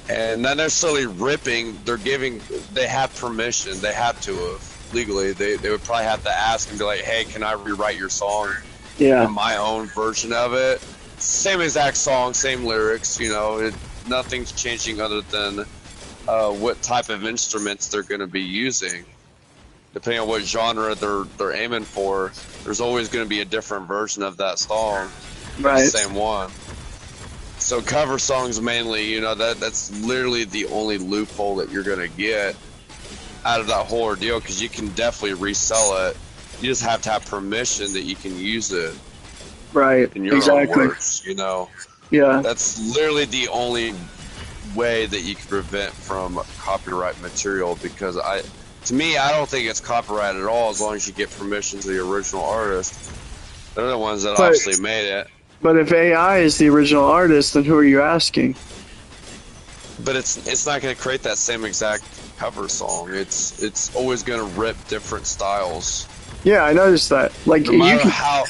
And not necessarily ripping, they have permission, they have to have, legally, they would probably have to ask and be like, hey, can I rewrite your song in my own version of it? Same exact song, same lyrics, nothing's changing other than what type of instruments they're going to be using. Depending on what genre they're aiming for, there's always going to be a different version of that song, right? The same one. So cover songs mainly, you know, that's literally the only loophole that you're gonna get out of that whole ordeal, because you can definitely resell it. You just have to have permission that you can use it. Right. In your Exactly. own words, you know. Yeah. That's literally the only way that you can prevent from copyright material, because to me, I don't think it's copyright at all as long as you get permission to the original artist. They're the ones that obviously made it. But if AI is the original artist, then who are you asking? But it's not going to create that same exact cover song. It's always going to rip different styles. Yeah, I noticed that. Like, no matter how,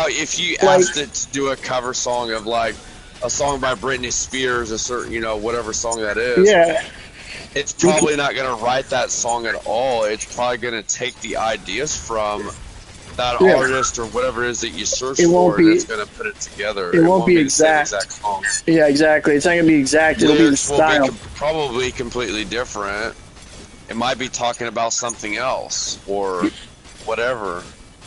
if you asked it to do a cover song of like a song by Britney Spears, a certain, you know, whatever song that is. Yeah. It's probably not going to write that song at all. It's probably going to take the ideas from that artist or whatever it is that you search for, and it's going to put it together. It won't be the exact. same exact song. Yeah, exactly. It's not going to be exact. It'll be the style. Will be probably completely different. It might be talking about something else or whatever.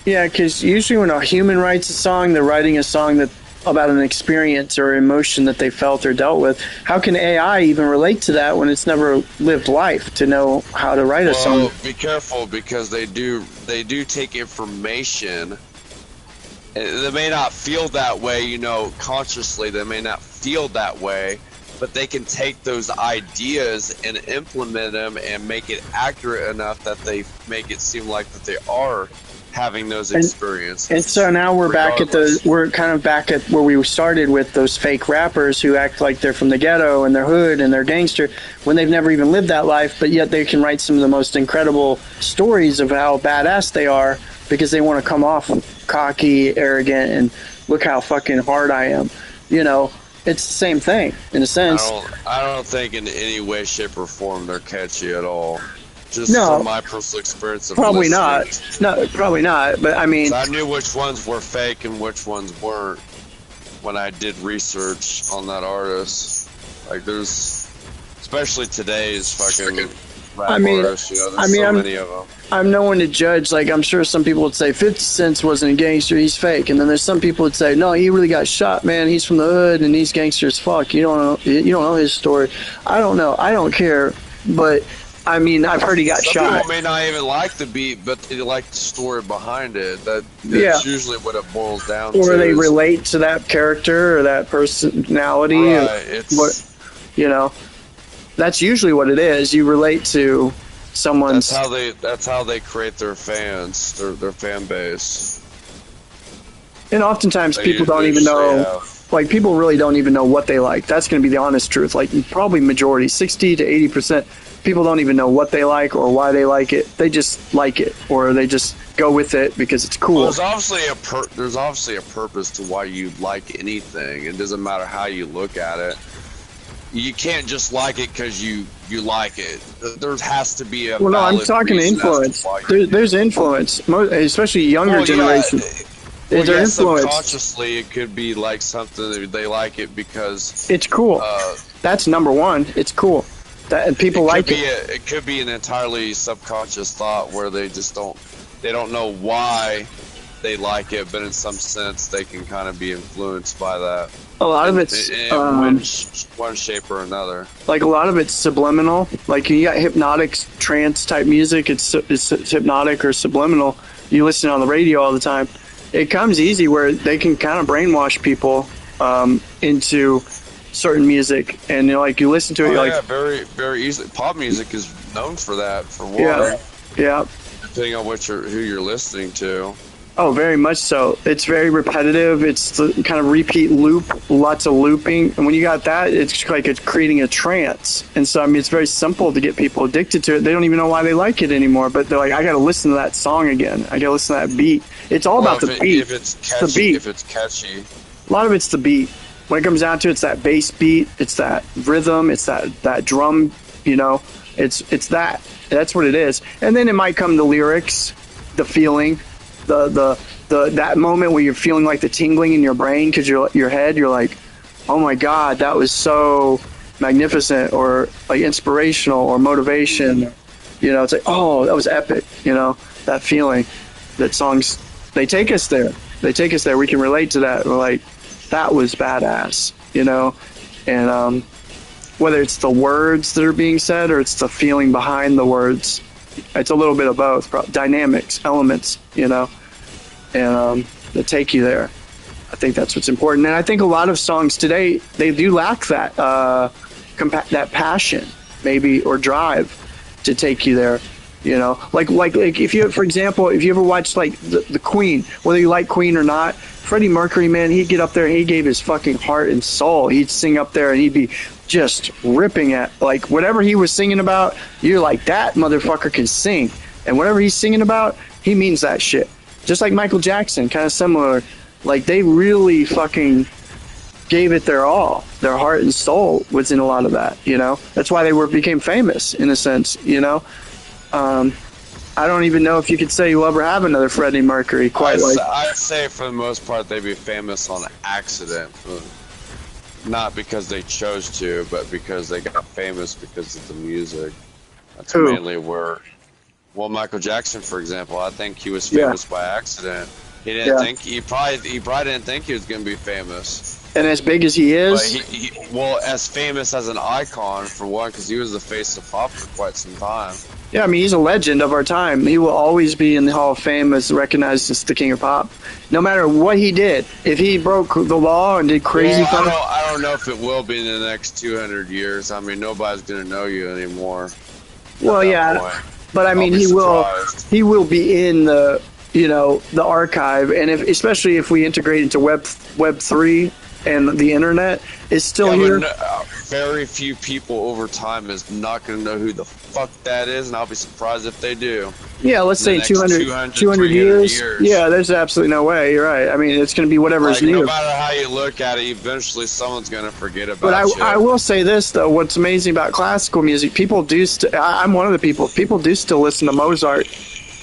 Yeah, because usually when a human writes a song, they're writing a song about an experience or emotion that they felt or dealt with. How can AI even relate to that when it's never lived life to know how to write a song? Well, be careful, because they do take information. They may not feel that way, you know, consciously. They may not feel that way, but they can take those ideas and implement them and make it accurate enough that they make it seem like that they are having those experiences. And so now we're kind of back at where we started with those fake rappers who act like they're from the ghetto and they're hood and they're gangster when they've never even lived that life, but yet they can write some of the most incredible stories of how badass they are because they want to come off cocky, arrogant, and look how fucking hard I am. You know, it's the same thing in a sense. I don't think in any way, shape, or form they're catchy at all. Just no, from my personal experience of probably listening. not. No, probably not. But I mean, so I knew which ones were fake and which ones weren't when I did research on that artist. Like, there's, especially today's fucking rap artists. You know, there's so many of them. I'm no one to judge. Like, I'm sure some people would say 50 Cent wasn't a gangster, he's fake. And then there's some people would say, no, he really got shot, man. He's from the hood and he's gangster as fuck. You don't know his story. I don't know. I don't care. But I mean, I've heard he got shot. Some people may not even like the beat, but they like the story behind it. That's usually what it boils down to. Or they relate to that character or that personality. Right. You know, that's usually what it is. You relate to someone's. That's how they create their fans, their fan base. And oftentimes people don't even know. Like, people really don't even know what they like. That's going to be the honest truth. Like, probably majority, 60 to 80%. People don't even know what they like or why they like it. They just like it, or they just go with it because it's cool. Well, there's obviously a purpose to why you like anything. It doesn't matter how you look at it. You can't just like it because you like it. There has to be a well, no, I'm talking influence. There's influence, especially younger generation. Well, yeah, subconsciously, it could be like something that they like it because it's cool. That's number one. It's cool. That people like it. It could be an entirely subconscious thought where they just don't know why they like it, but in some sense they can kind of be influenced by that. A lot of it's one shape or another. Like, a lot of it's subliminal. Like, you got hypnotic trance type music. It's hypnotic or subliminal. You listen on the radio all the time. It comes easy where they can kind of brainwash people into certain music, and you listen to it. Very, very easily. Pop music is known for that. For one, yeah. Depending on who you're listening to. Oh, very much so. It's very repetitive. It's the kind of repeat loop, lots of looping, and when you got that, it's like it's creating a trance. And so, I mean, it's very simple to get people addicted to it. They don't even know why they like it anymore, but they're like, I got to listen to that song again. I got to listen to that beat. It's all about the beat. If it's catchy, a lot of it's the beat. When it comes down to it, it's that bass beat, it's that rhythm, it's that drum, it's that. That's what it is. And then it might come the lyrics, the feeling, that moment where you're feeling like the tingling in your brain because your head, you're like, oh my God, that was so magnificent, or like inspirational or motivation. It's like, oh, that was epic. That feeling. That songs, they take us there. We can relate to that. We're like, that was badass. you know, and whether it's the words that are being said or it's the feeling behind the words, it's a little bit of both. Dynamics, elements, you know, and that take you there. I think that's what's important, and I think a lot of songs today, they do lack that that passion, maybe, or drive to take you there. You know, like if you, for example, if you ever watched like the Queen, whether you like Queen or not, Freddie Mercury, man, he'd get up there and he gave his fucking heart and soul. He'd sing up there and he'd be just ripping at, like, whatever he was singing about, you're like, that motherfucker can sing, and whatever he's singing about, he means that shit. Just like Michael Jackson, kind of similar. Like, they really fucking gave it their all. Their heart and soul was in a lot of that, you know? That's why they became famous, in a sense, you know? I don't even know if you could say you'll ever have another Freddie Mercury. I'd say for the most part they'd be famous on accident. Not because they chose to, but because they got famous because of the music. That's mainly where... Well, Michael Jackson, for example, I think he was famous by accident. He didn't think he probably didn't think he was going to be famous. And as big as he is, but well, as famous as an icon for one, because he was the face of pop for quite some time. Yeah, I mean, he's a legend of our time. He will always be in the Hall of Fame as recognized as the King of Pop, no matter what he did. If he broke the law and did crazy stuff, I don't know if it will be in the next 200 years. I mean, nobody's going to know you anymore. Well, yeah, point. But I mean, he will be in the, you know, the archive, and especially if we integrate into Web 3 and the internet, is still here. Very few people over time is not going to know who the fuck that is, and I'll be surprised if they do. Yeah, let's say 200 years. Yeah, there's absolutely no way. You're right. I mean, it's going to be whatever is new. No matter how you look at it, eventually someone's going to forget about it. But I will say this, though. What's amazing about classical music, people do... I'm one of the people. People do still listen to Mozart,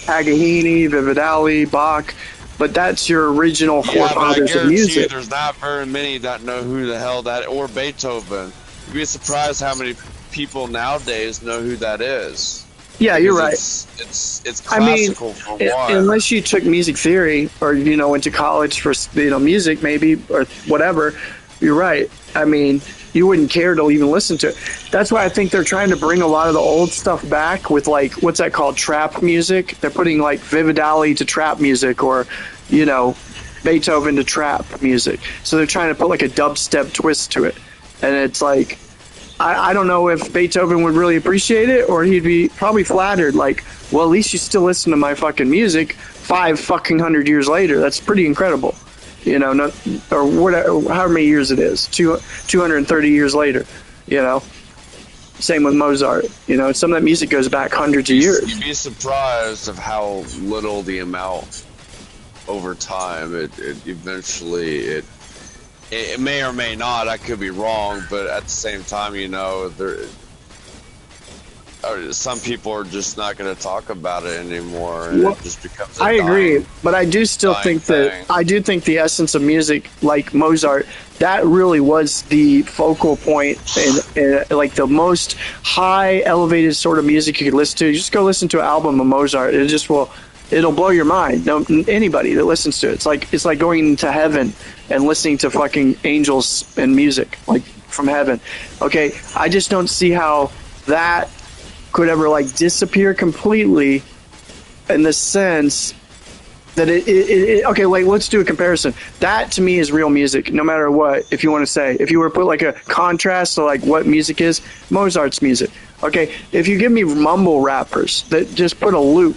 Paganini, Vivaldi, Bach... But that's your original forefathers of music. There's not very many that know who the hell that, or Beethoven. You'd be surprised how many people nowadays know who that is. Yeah, you're right. It's classical for one. Unless you took music theory or, you know, went to college for, you know, music maybe or whatever, you're right. I mean, you wouldn't care to even listen to it. That's why I think they're trying to bring a lot of the old stuff back with, like, what's that called? Trap music. They're putting, like, Vivaldi to trap music, or, you know, Beethoven to trap music. So they're trying to put, like, a dubstep twist to it. And it's like, I don't know if Beethoven would really appreciate it, or he'd be probably flattered, like, well, at least you still listen to my fucking music 500 years later. That's pretty incredible. You know, or whatever, however many years it is, 230 years later, you know. Same with Mozart. You know, some of that music goes back hundreds of years. You'd be surprised of how little the amount over time. It eventually it may or may not. I could be wrong, but at the same time, you know, some people are just not going to talk about it anymore, and it just becomes I agree, but I do still think that I do think the essence of music, like Mozart, that really was the focal point and like the most high elevated sort of music you could listen to. Just go listen to an album of Mozart. It'll blow your mind. No, anybody that listens to it, it's like going to heaven and listening to fucking angels and music, like from heaven. Okay, I just don't see how that could ever, like, disappear completely, in the sense that okay, like, let's do a comparison. That to me is real music, no matter what. If you want to say, if you were to put like a contrast to like what music is, Mozart's music. Okay, if you give me mumble rappers that just put a loop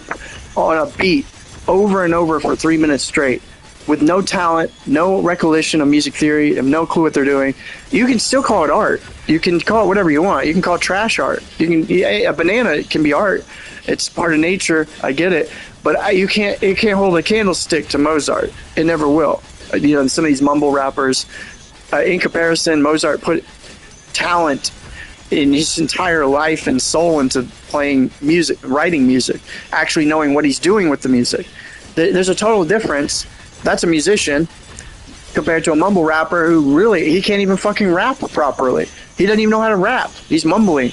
on a beat over and over for 3 minutes straight, with no talent, no recollection of music theory, and no clue what they're doing, you can still call it art. You can call it whatever you want. You can call it trash art. A banana can be art. It's part of nature. I get it, but it can't hold a candlestick to Mozart. It never will. You know, some of these mumble rappers, in comparison, Mozart put talent in his entire life and soul into playing music, writing music, actually knowing what he's doing with the music. There's a total difference. That's a musician compared to a mumble rapper who really, he can't even fucking rap properly. He doesn't even know how to rap. He's mumbling.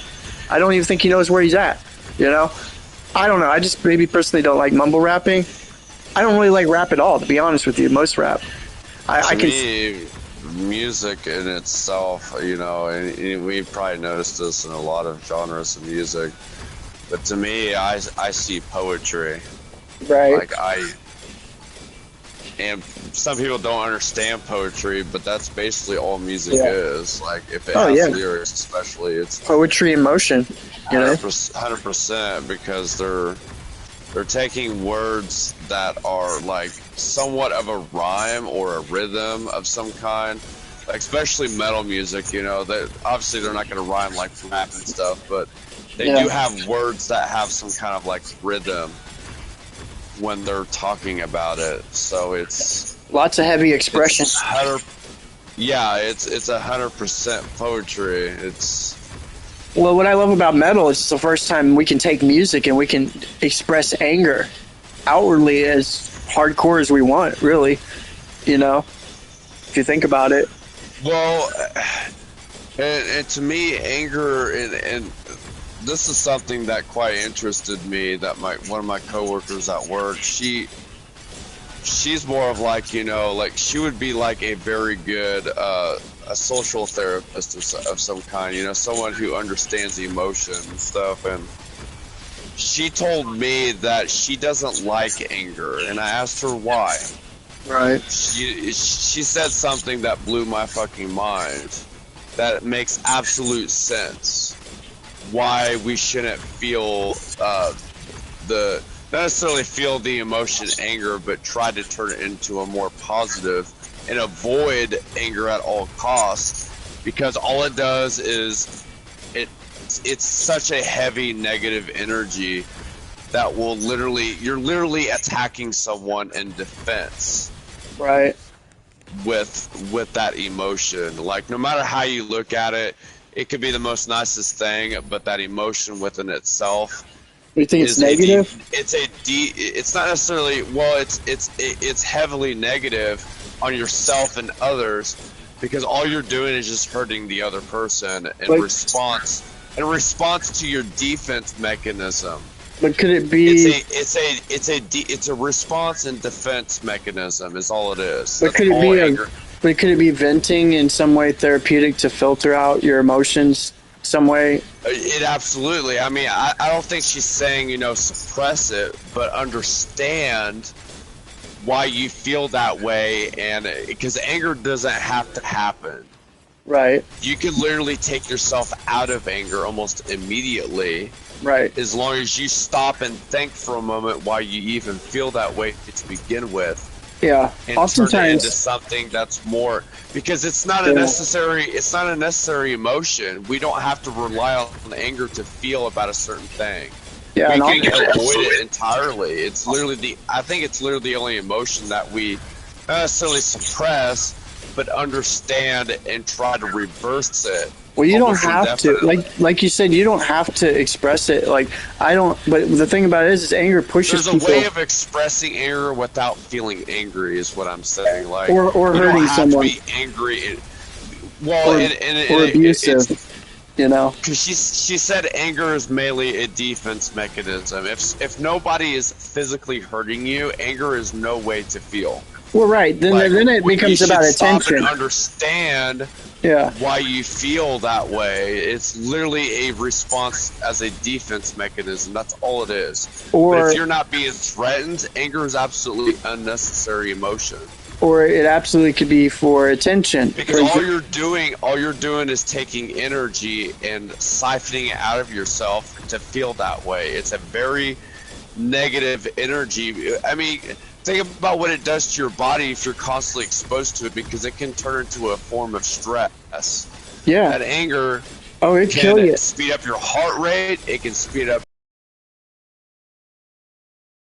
I don't even think he knows where he's at, you know? I don't know. I just maybe personally don't like mumble rapping. I don't really like rap at all, to be honest with you. Most rap. music in itself, you know, and we probably noticed this in a lot of genres of music, but to me, I see poetry. Right. Like and some people don't understand poetry, but that's basically all music is. Like if it has lyrics, especially, it's poetry in motion. You know, 100%, because they're taking words that are like somewhat of a rhyme or a rhythm of some kind. Like especially metal music, you know, that obviously they're not going to rhyme like rap and stuff, but they do have words that have some kind of like rhythm when they're talking about it. So it's lots of heavy expression. It's 100% poetry. It's well, what I love about metal is it's the first time we can take music and we can express anger outwardly as hardcore as we want, really. You know, if you think about it. Well, and to me, anger and this is something that quite interested me. That one of my coworkers at work, she's more of like, you know, like she would be like a very good a social therapist of some kind, you know, someone who understands emotion and stuff. And she told me that she doesn't like anger, and I asked her why. Right. She said something that blew my fucking mind. That makes absolute sense. Why we shouldn't feel not necessarily feel the emotion anger, but try to turn it into a more positive and avoid anger at all costs, because all it does is it's such a heavy negative energy that will you're literally attacking someone in defense. Right. With that emotion. Like no matter how you look at it, it could be the most nicest thing, but that emotion within itself. You think it's negative? It's not necessarily. Well, it's heavily negative on yourself and others, because all you're doing is just hurting the other person in response to your defense mechanism. But could it be? It's a response and defense mechanism. Is all it is. But could it be But could it be venting in some way therapeutic to filter out your emotions some way? It absolutely. I mean, I don't think she's saying, you know, suppress it, but understand why you feel that way, and because anger doesn't have to happen. Right. You can literally take yourself out of anger almost immediately. Right. As long as you stop and think for a moment why you even feel that way to begin with. Yeah. And oftentimes turn it into something that's more, because it's not a necessary emotion. We don't have to rely on anger to feel about a certain thing. Yeah, we can avoid it entirely. It's literally I think it's literally the only emotion that we not necessarily suppress, but understand and try to reverse it. Well, you don't have to, like you said, you don't have to express it. Like I don't, but the thing about it is anger pushes people. There's a way of expressing anger without feeling angry, is what I'm saying. Like or hurting someone. To be angry, or abusive. You know, because she said anger is mainly a defense mechanism. If nobody is physically hurting you, anger is no way to feel. Well, right. Then it becomes about attention. Stop and understand why you feel that way. It's literally a response as a defense mechanism. That's all it is. But if you're not being threatened, anger is absolutely unnecessary emotion. Or it absolutely could be for attention. Because all you're doing is taking energy and siphoning it out of yourself to feel that way. It's a very negative energy. I mean, think about what it does to your body if you're constantly exposed to it, because it can turn into a form of stress. Yeah. That anger it can kill you. Speed up your heart rate. It can speed up.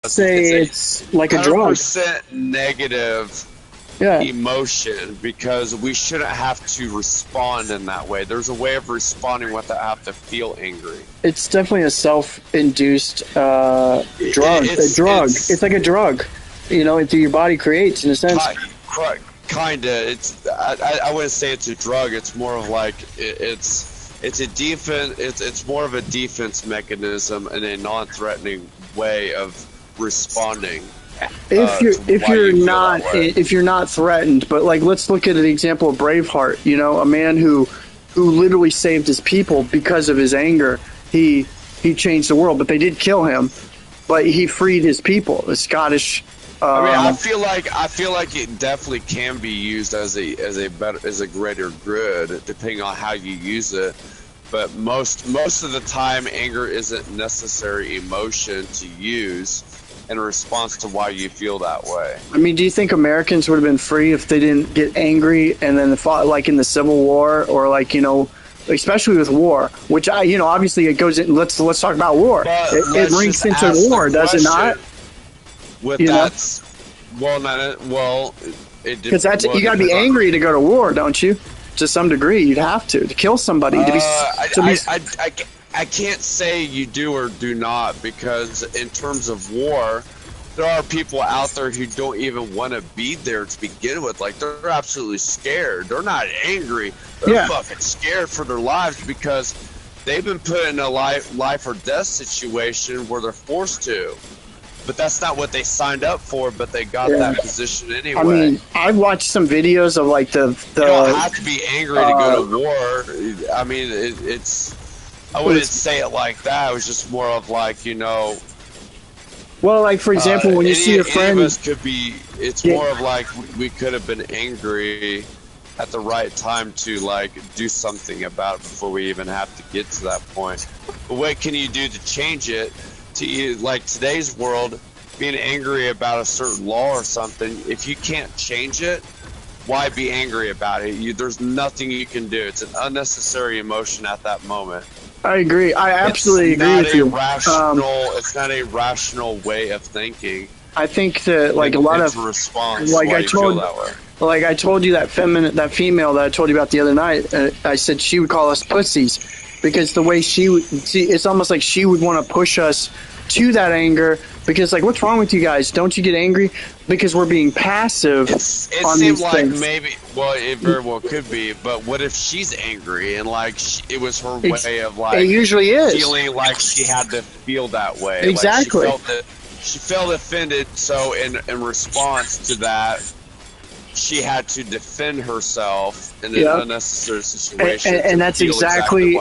It's like a drug. 100% negative emotion, because we shouldn't have to respond in that way. There's a way of responding without having to feel angry. It's definitely a self-induced drug. It's like a drug. You know, your body creates in a sense. Kinda. I wouldn't say it's a drug. It's more of like it's a defense. It's more of a defense mechanism and a non-threatening way of responding. if you're not threatened, but like let's look at an example of Braveheart. You know, a man who literally saved his people because of his anger. He changed the world, but they did kill him. But he freed his people. The Scottish. I feel like it definitely can be used as a greater good, depending on how you use it. But most of the time, anger isn't necessary emotion to use in response to why you feel that way. I mean, do you think Americans would have been free if they didn't get angry and then fought like in the Civil War, or like, you know, especially with war, which obviously it goes in. Let's talk about war. It links into war, does it not? With because you got to be angry to go to war, don't you? To some degree, you'd have to kill somebody. I can't say you do or do not, because in terms of war, there are people out there who don't even want to be there to begin with. Like, they're absolutely scared. They're not angry. They're fucking scared for their lives because they've been put in a life or death situation where they're forced to. But that's not what they signed up for, but they got that position anyway. I mean, I've watched some videos of like the you don't have to be angry to go to war. I mean, I wouldn't say it like that. It was just more of like, you know. Well, like for example, when you see a friend, any of us could be. It's more of like we could have been angry at the right time to like do something about it before we even have to get to that point. But what can you do to change it? To like today's world, being angry about a certain law or something, if you can't change it, why be angry about it? There's nothing you can do. It's an unnecessary emotion at that moment. I agree. I absolutely agree with you. It's not a rational way of thinking. I think that like a lot of response. Like I told you that female that I told you about the other night. I said she would call us pussies. Because the way she would see, it's almost like she would want to push us to that anger. Because, like, what's wrong with you guys? Don't you get angry? Because we're being passive. It seemed like maybe, well, it very well could be. But what if she's angry and like it was her way of like? It usually is feeling like she had to feel that way. Exactly. Like she felt offended. So in response to that, she had to defend herself in an unnecessary situation. And that's exactly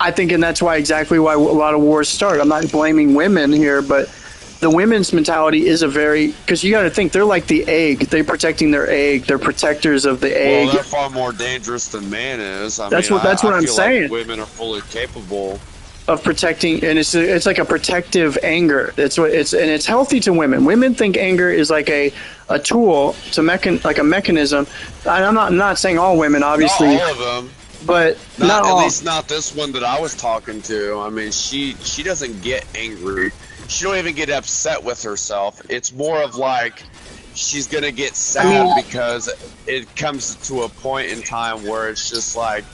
I think, and that's why a lot of wars start. I'm not blaming women here, but the women's mentality is because you got to think they're like the egg. They're protecting their egg. They're protectors of the egg. Well, they're far more dangerous than man is. That's what I'm saying. Like women are fully capable of protecting, and it's like a protective anger. It's healthy to women. Women think anger is like a tool to like a mechanism. I'm not saying all women, obviously. Not all of them, but not all. At least not this one that I was talking to. I mean, she doesn't get angry. She don't even get upset with herself. It's more of like she's gonna get sad because it comes to a point in time where it's just like,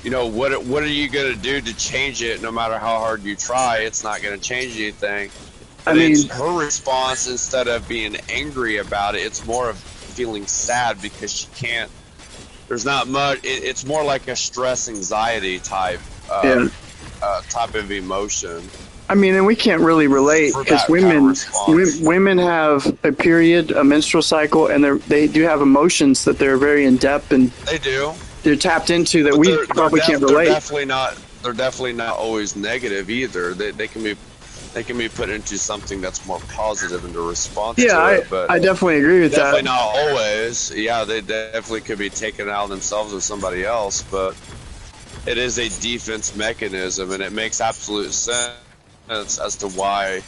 you know, what are you going to do to change it? No matter how hard you try, it's not going to change anything. It's her response, instead of being angry about it, it's more of feeling sad because she can't. There's not much. It's more like a stress anxiety type of emotion. I mean, and we can't really relate because women have a period, a menstrual cycle, and they do have emotions that they're very in depth and they do. They're tapped into that we probably can't relate. They're definitely not always negative either. They can be put into something that's more positive in the response to it. But I definitely agree with that. Definitely not always. Yeah, they definitely could be taken out of themselves or somebody else, but it is a defense mechanism, and it makes absolute sense as to why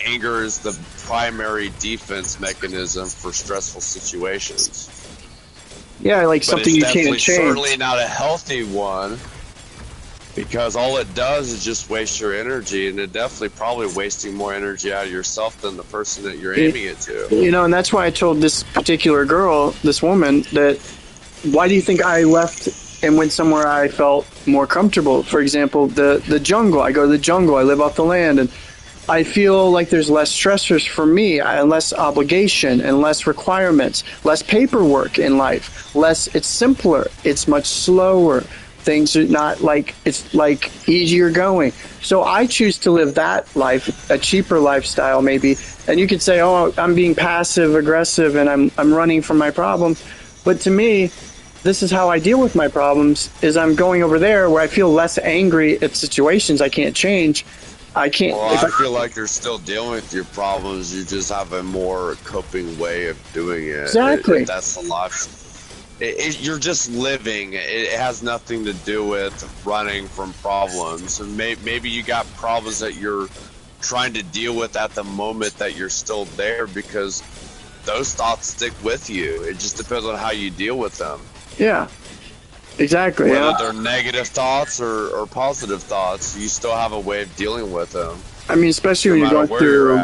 anger is the primary defense mechanism for stressful situations. Yeah, like something you can't change. Certainly not a healthy one, because all it does is just waste your energy, and it definitely probably wasting more energy out of yourself than the person that you're aiming it to. You know, and that's why I told this particular girl, this woman, that why do you think I left and went somewhere I felt more comfortable? For example, the jungle. I go to the jungle. I live off the land, and I feel like there's less stressors for me, less obligation and less requirements, less paperwork in life. It's simpler. It's much slower. things are not like, it's like easier going. So I choose to live that life, a cheaper lifestyle maybe. And you could say, oh, I'm being passive aggressive and I'm running from my problems. But to me, this is how I deal with my problems, is I'm going over there where I feel less angry at situations I can't change. I can't. Well, I feel like you're still dealing with your problems. You just have a more coping way of doing it. Exactly. That's the life. You're just living. It has nothing to do with running from problems. And maybe you got problems that you're trying to deal with at the moment that you're still there, because those thoughts stick with you. It just depends on how you deal with them. Yeah. Exactly. Whether they're negative thoughts or positive thoughts, you still have a way of dealing with them. I mean, especially when you're going through,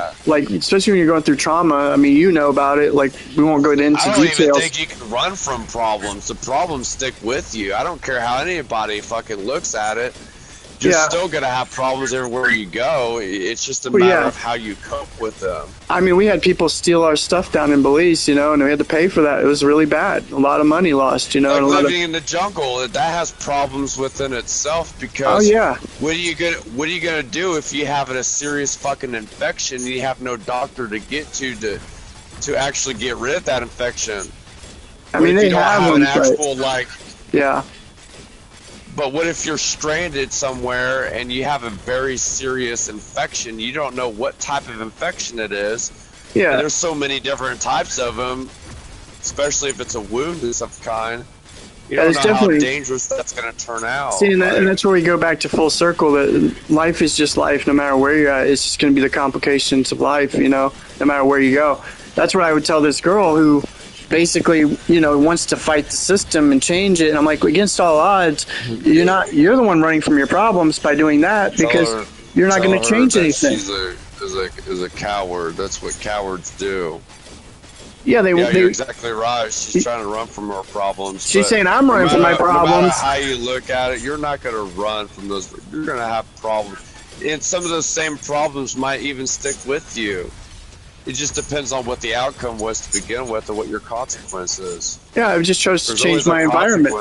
especially when you're going through trauma. I mean, you know about it. Like, we won't go into details. I don't even think you can run from problems. The problems stick with you. I don't care how anybody fucking looks at it. You're still gonna have problems everywhere you go. It's just a matter of how you cope with them. I mean, we had people steal our stuff down in Belize, and we had to pay for that. It was really bad. A lot of money lost, Like living in the jungle, that has problems within itself, because what are you gonna do if you have a serious fucking infection and you have no doctor to get to actually get rid of that infection? I mean, they have an actual yeah. But what if you're stranded somewhere and you have a very serious infection? You don't know what type of infection it is. Yeah. And there's so many different types of them, especially if it's a wound of some kind. You don't know how dangerous that's going to turn out. See, and that's where we go back to full circle, that life is just life no matter where you're at. It's just going to be the complications of life, no matter where you go. That's what I would tell this girl who basically, wants to fight the system and change it. And I'm like, against all odds, you're the one running from your problems by doing that, because you're not going to change anything. She's a coward. That's what cowards do. Yeah, you're exactly right. She's trying to run from her problems. She's saying I'm running from my problems. No matter how you look at it, you're not going to run from those. You're going to have problems. And some of those same problems might even stick with you. It just depends on what the outcome was to begin with, and what your consequence is. Yeah, I just chose to change my environment.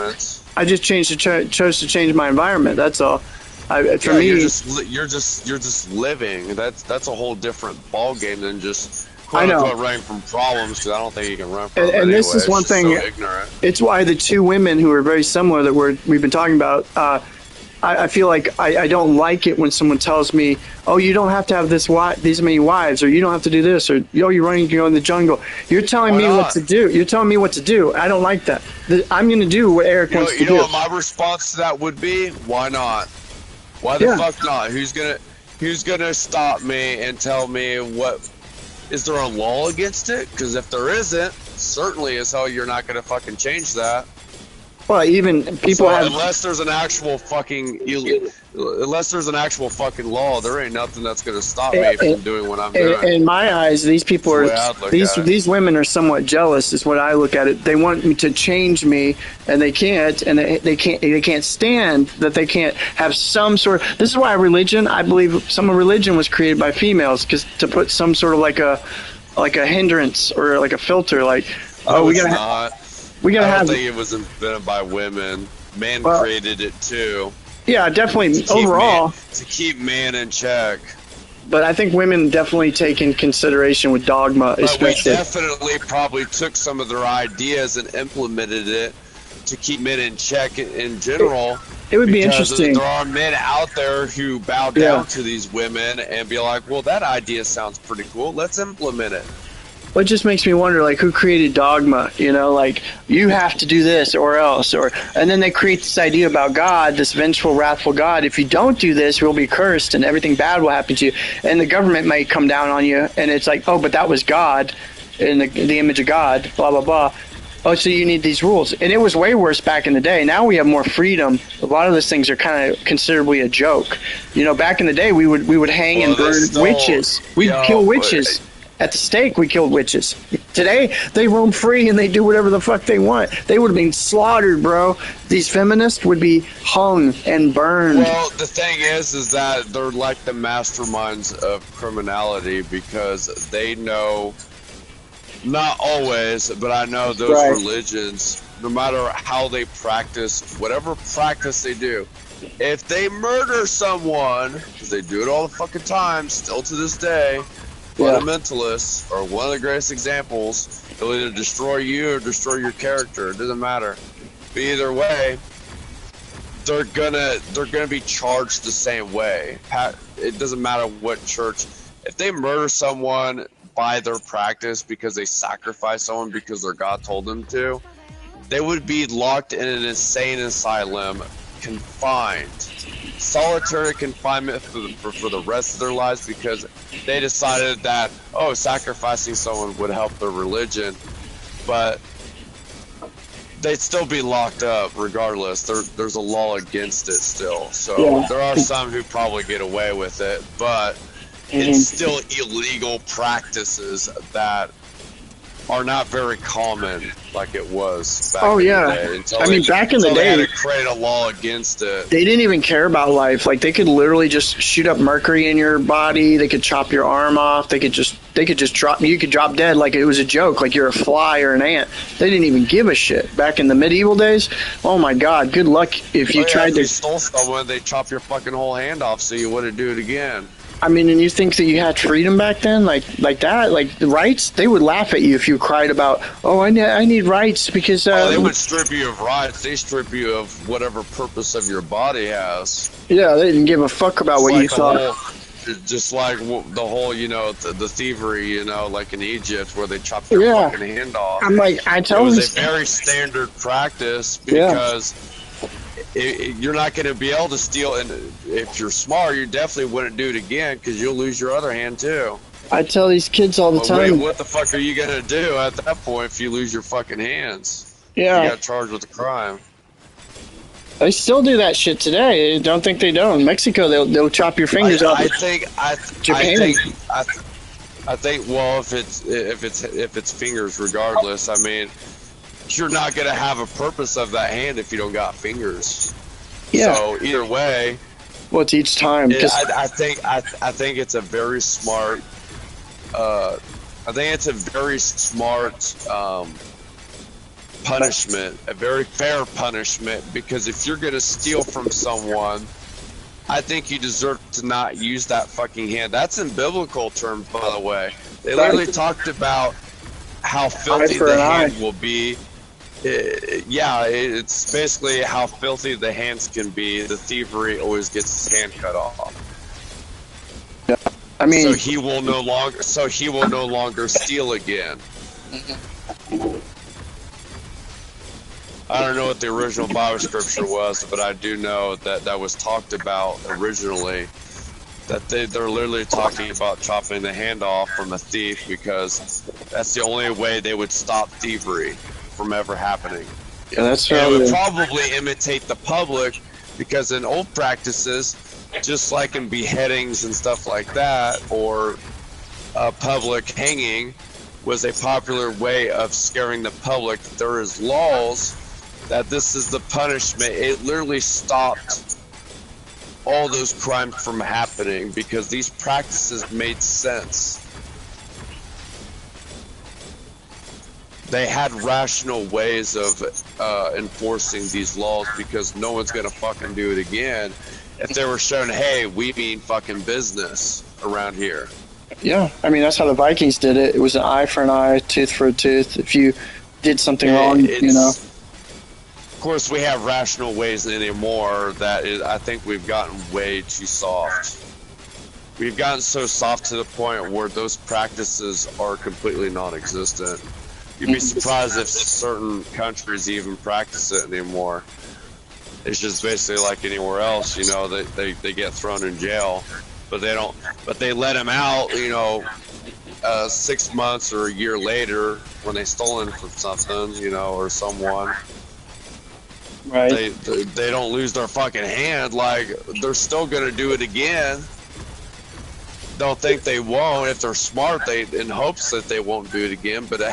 I just chose to change my environment. That's all. For me, you're just living. That's a whole different ball game than just running from problems. Because I don't think you can run from them. And this is one thing. So ignorant. It's why the two women who are very similar that we've been talking about. I feel like I don't like it when someone tells me, oh, you don't have to have these many wives, or you don't have to do this, or you're running to go in the jungle. You're telling me what to do. You're telling me what to do. I don't like that. I'm going to do what Eric wants to do. You know what my response to that would be? Why not? Why the fuck not? Who's gonna stop me and tell me what? Is there a law against it? Because if there isn't, certainly as hell you're not gonna fucking change that. Well, even people have, unless there's an actual fucking law, there ain't nothing that's going to stop me from doing what I'm doing. In my eyes, these people these women are somewhat jealous. Is what I look at it. They want me to change me, and they can't, and they can't stand that they can't have some sort. This is why religion. I believe some religion was created by females, because to put some sort of like a hindrance or like a filter, like we gotta. I don't think it was invented by women. Man created it too. Yeah, definitely overall. To keep man in check. But I think women definitely take in consideration with dogma. But we definitely probably took some of their ideas and implemented it to keep men in check in general. It would be interesting. There are men out there who bow down to these women and be like, well, that idea sounds pretty cool. Let's implement it. Well, it just makes me wonder, like, who created dogma? Like, you have to do this or else, and then they create this idea about God, this vengeful, wrathful God. If you don't do this, you'll be cursed, and everything bad will happen to you. And the government may come down on you, and it's like, oh, but that was God, in the image of God, blah blah blah. Oh, so you need these rules, and it was way worse back in the day. Now we have more freedom. A lot of those things are kind of considerably a joke. Back in the day, we would hang and burn witches. We'd kill witches. At the stake, we killed witches. Today, they roam free and they do whatever the fuck they want. They would have been slaughtered, bro. These feminists would be hung and burned. Well, the thing is that they're like the masterminds of criminality, because they know, not always, but I know those religions no matter how they practice, whatever practice they do, if they murder someone, because they do it all the fucking time, still to this day, fundamentalists are one of the greatest examples. They'll either destroy you or destroy your character. It doesn't matter. But either way, they're gonna be charged the same way. It doesn't matter what church. If they murder someone by their practice because they sacrifice someone because their God told them to, they would be locked in an insane asylum, confined, solitary confinement for the rest of their lives because they decided that, oh, sacrificing someone would help their religion, but they'd still be locked up regardless. There's a law against it still. So there are some who probably get away with it, but it's still illegal practices that are not very common like it was back in the day. Back in the day, they had to create a law against it. They didn't even care about life. Like, they could literally just shoot up mercury in your body. They could chop your arm off. They could just drop you. Could drop dead like it was a joke, like you're a fly or an ant. They didn't even give a shit. Back in the medieval days, oh my God, good luck if you tried to. If you stole someone, they chop your fucking whole hand off so you wouldn't do it again. I mean, and you think that you had freedom back then, like that, like the rights? They would laugh at you if you cried about, oh, I need rights because. They would strip you of rights. They strip you of whatever purpose of your body has. Yeah, they didn't give a fuck about what you thought. Just like the whole, the thievery, like in Egypt where they chopped your fucking hand off. I'm like, I tell them. It them. was a very standard practice because. You're not going to be able to steal, and if you're smart, you definitely wouldn't do it again because you'll lose your other hand too. I tell these kids all the time. Wait, what the fuck are you going to do at that point if you lose your fucking hands? Yeah. You got charged with a crime. They still do that shit today. I don't think they don't. In Mexico, they'll chop your fingers off. Japan. I think. Well, if it's fingers, regardless. I mean. You're not gonna have a purpose of that hand if you don't got fingers. Yeah. So either way, well, it's each time. I think it's a very smart. I think it's a very smart punishment, a very fair punishment. Because if you're gonna steal from someone, I think you deserve to not use that fucking hand. That's in biblical terms, by the way. They literally talked about how filthy the hand will be. It's basically how filthy the hands can be. The thievery always gets his hand cut off. Yeah, I mean, so he will no longer steal again. I don't know what the original Bible scripture was, but I do know that was talked about originally. That they're literally talking about chopping the hand off from a thief because that's the only way they would stop thievery from ever happening. Yeah, that's right. It would probably imitate the public because in old practices, just like in beheadings and stuff like that, or public hanging, was a popular way of scaring the public. There is laws that this is the punishment. It literally stopped all those crimes from happening because these practices made sense. They had rational ways of enforcing these laws because no one's gonna fucking do it again if they were shown, hey, we mean fucking business around here. Yeah, I mean, that's how the Vikings did it. It was an eye for an eye, tooth for a tooth. If you did something wrong, Of course, we have rational ways anymore I think we've gotten way too soft. We've gotten so soft to the point where those practices are completely non-existent. You'd be surprised if certain countries even practice it anymore. It's just basically like anywhere else, they get thrown in jail, but they don't. But they let them out, 6 months or a year later when they stolen from something, or someone. Right. They don't lose their fucking hand. Like, they're still gonna do it again. Don't think they won't. If they're smart, in hopes that they won't do it again. But it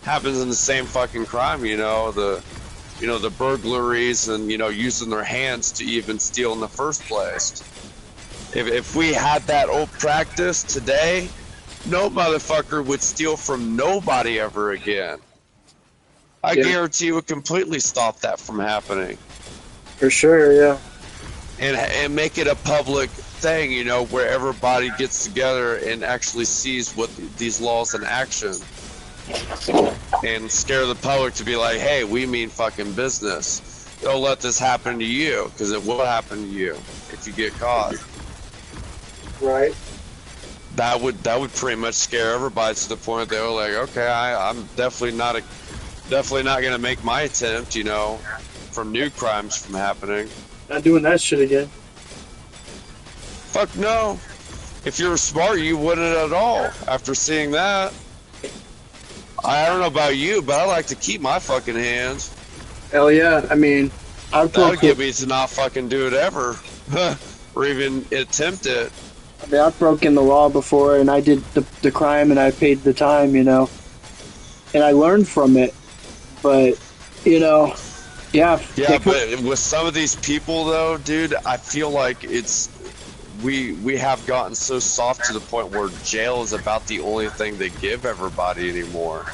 happens in the same fucking crime. The burglaries and using their hands to even steal in the first place. If we had that old practice today, no motherfucker would steal from nobody ever again. I Yeah. guarantee it would completely stop that from happening. For sure, yeah. And make it a public thing, you know, where everybody gets together and actually sees what these laws in action, and scare the public to be like, hey, we mean fucking business. Don't let this happen to you, because it will happen to you if you get caught. Right. That would pretty much scare everybody to the point they were like, okay, I'm definitely not gonna make my attempt, you know, from new crimes from happening. Not doing that shit again. Fuck no. If you were smart, you wouldn't at all. After seeing that, I don't know about you, but I like to keep my fucking hands. Hell yeah. I mean, That would get me to not fucking do it ever, or even attempt it. I mean, I've broken the law before, and I did the crime, and I paid the time, you know, and I learned from it. But, you know, yeah. Yeah, but with some of these people, though, dude, I feel like we have gotten so soft to the point where jail is about the only thing they give everybody anymore.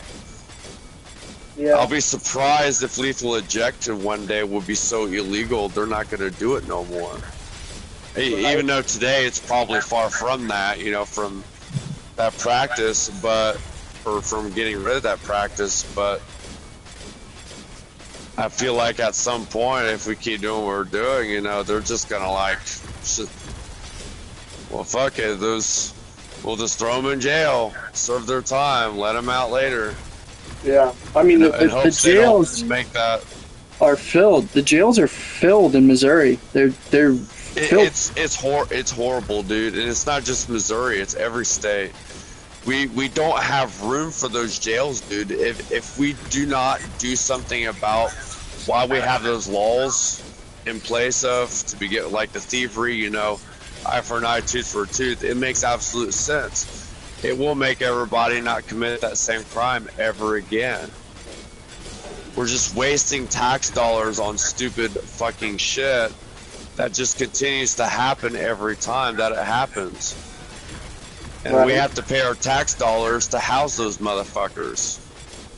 Yeah. I'll be surprised if lethal injection one day will be so illegal they're not going to do it no more. Even though today it's probably far from that, you know, from that practice, or from getting rid of that practice, but I feel like at some point, if we keep doing what we're doing, you know, they're just gonna like, well, fuck it, we'll just throw them in jail, serve their time, let them out later. Yeah, I mean, the jails make that are filled. The jails are filled in Missouri. They're filled. It's horrible, dude, and it's not just Missouri; it's every state. We don't have room for those jails, dude. If we do not do something about why we have those laws in place to begin, like the thievery, you know, eye for an eye, tooth for a tooth, it makes absolute sense. It will make everybody not commit that same crime ever again. We're just wasting tax dollars on stupid fucking shit that just continues to happen every time that it happens. And we have to pay our tax dollars to house those motherfuckers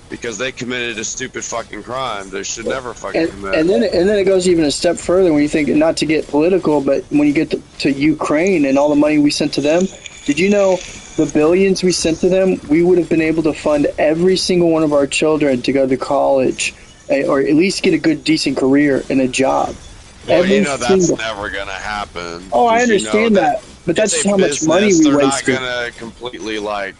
because they committed a stupid fucking crime they should never fucking commit. And then it goes even a step further when you think, not to get political, but when you get to Ukraine and all the money we sent to them, did you know the billions we sent to them, we would have been able to fund every single one of our children to go to college or at least get a good, decent career and a job. Well, you know that's never going to happen. Oh, I understand that. But that's how much money we they're wasted. They're not going to completely, like,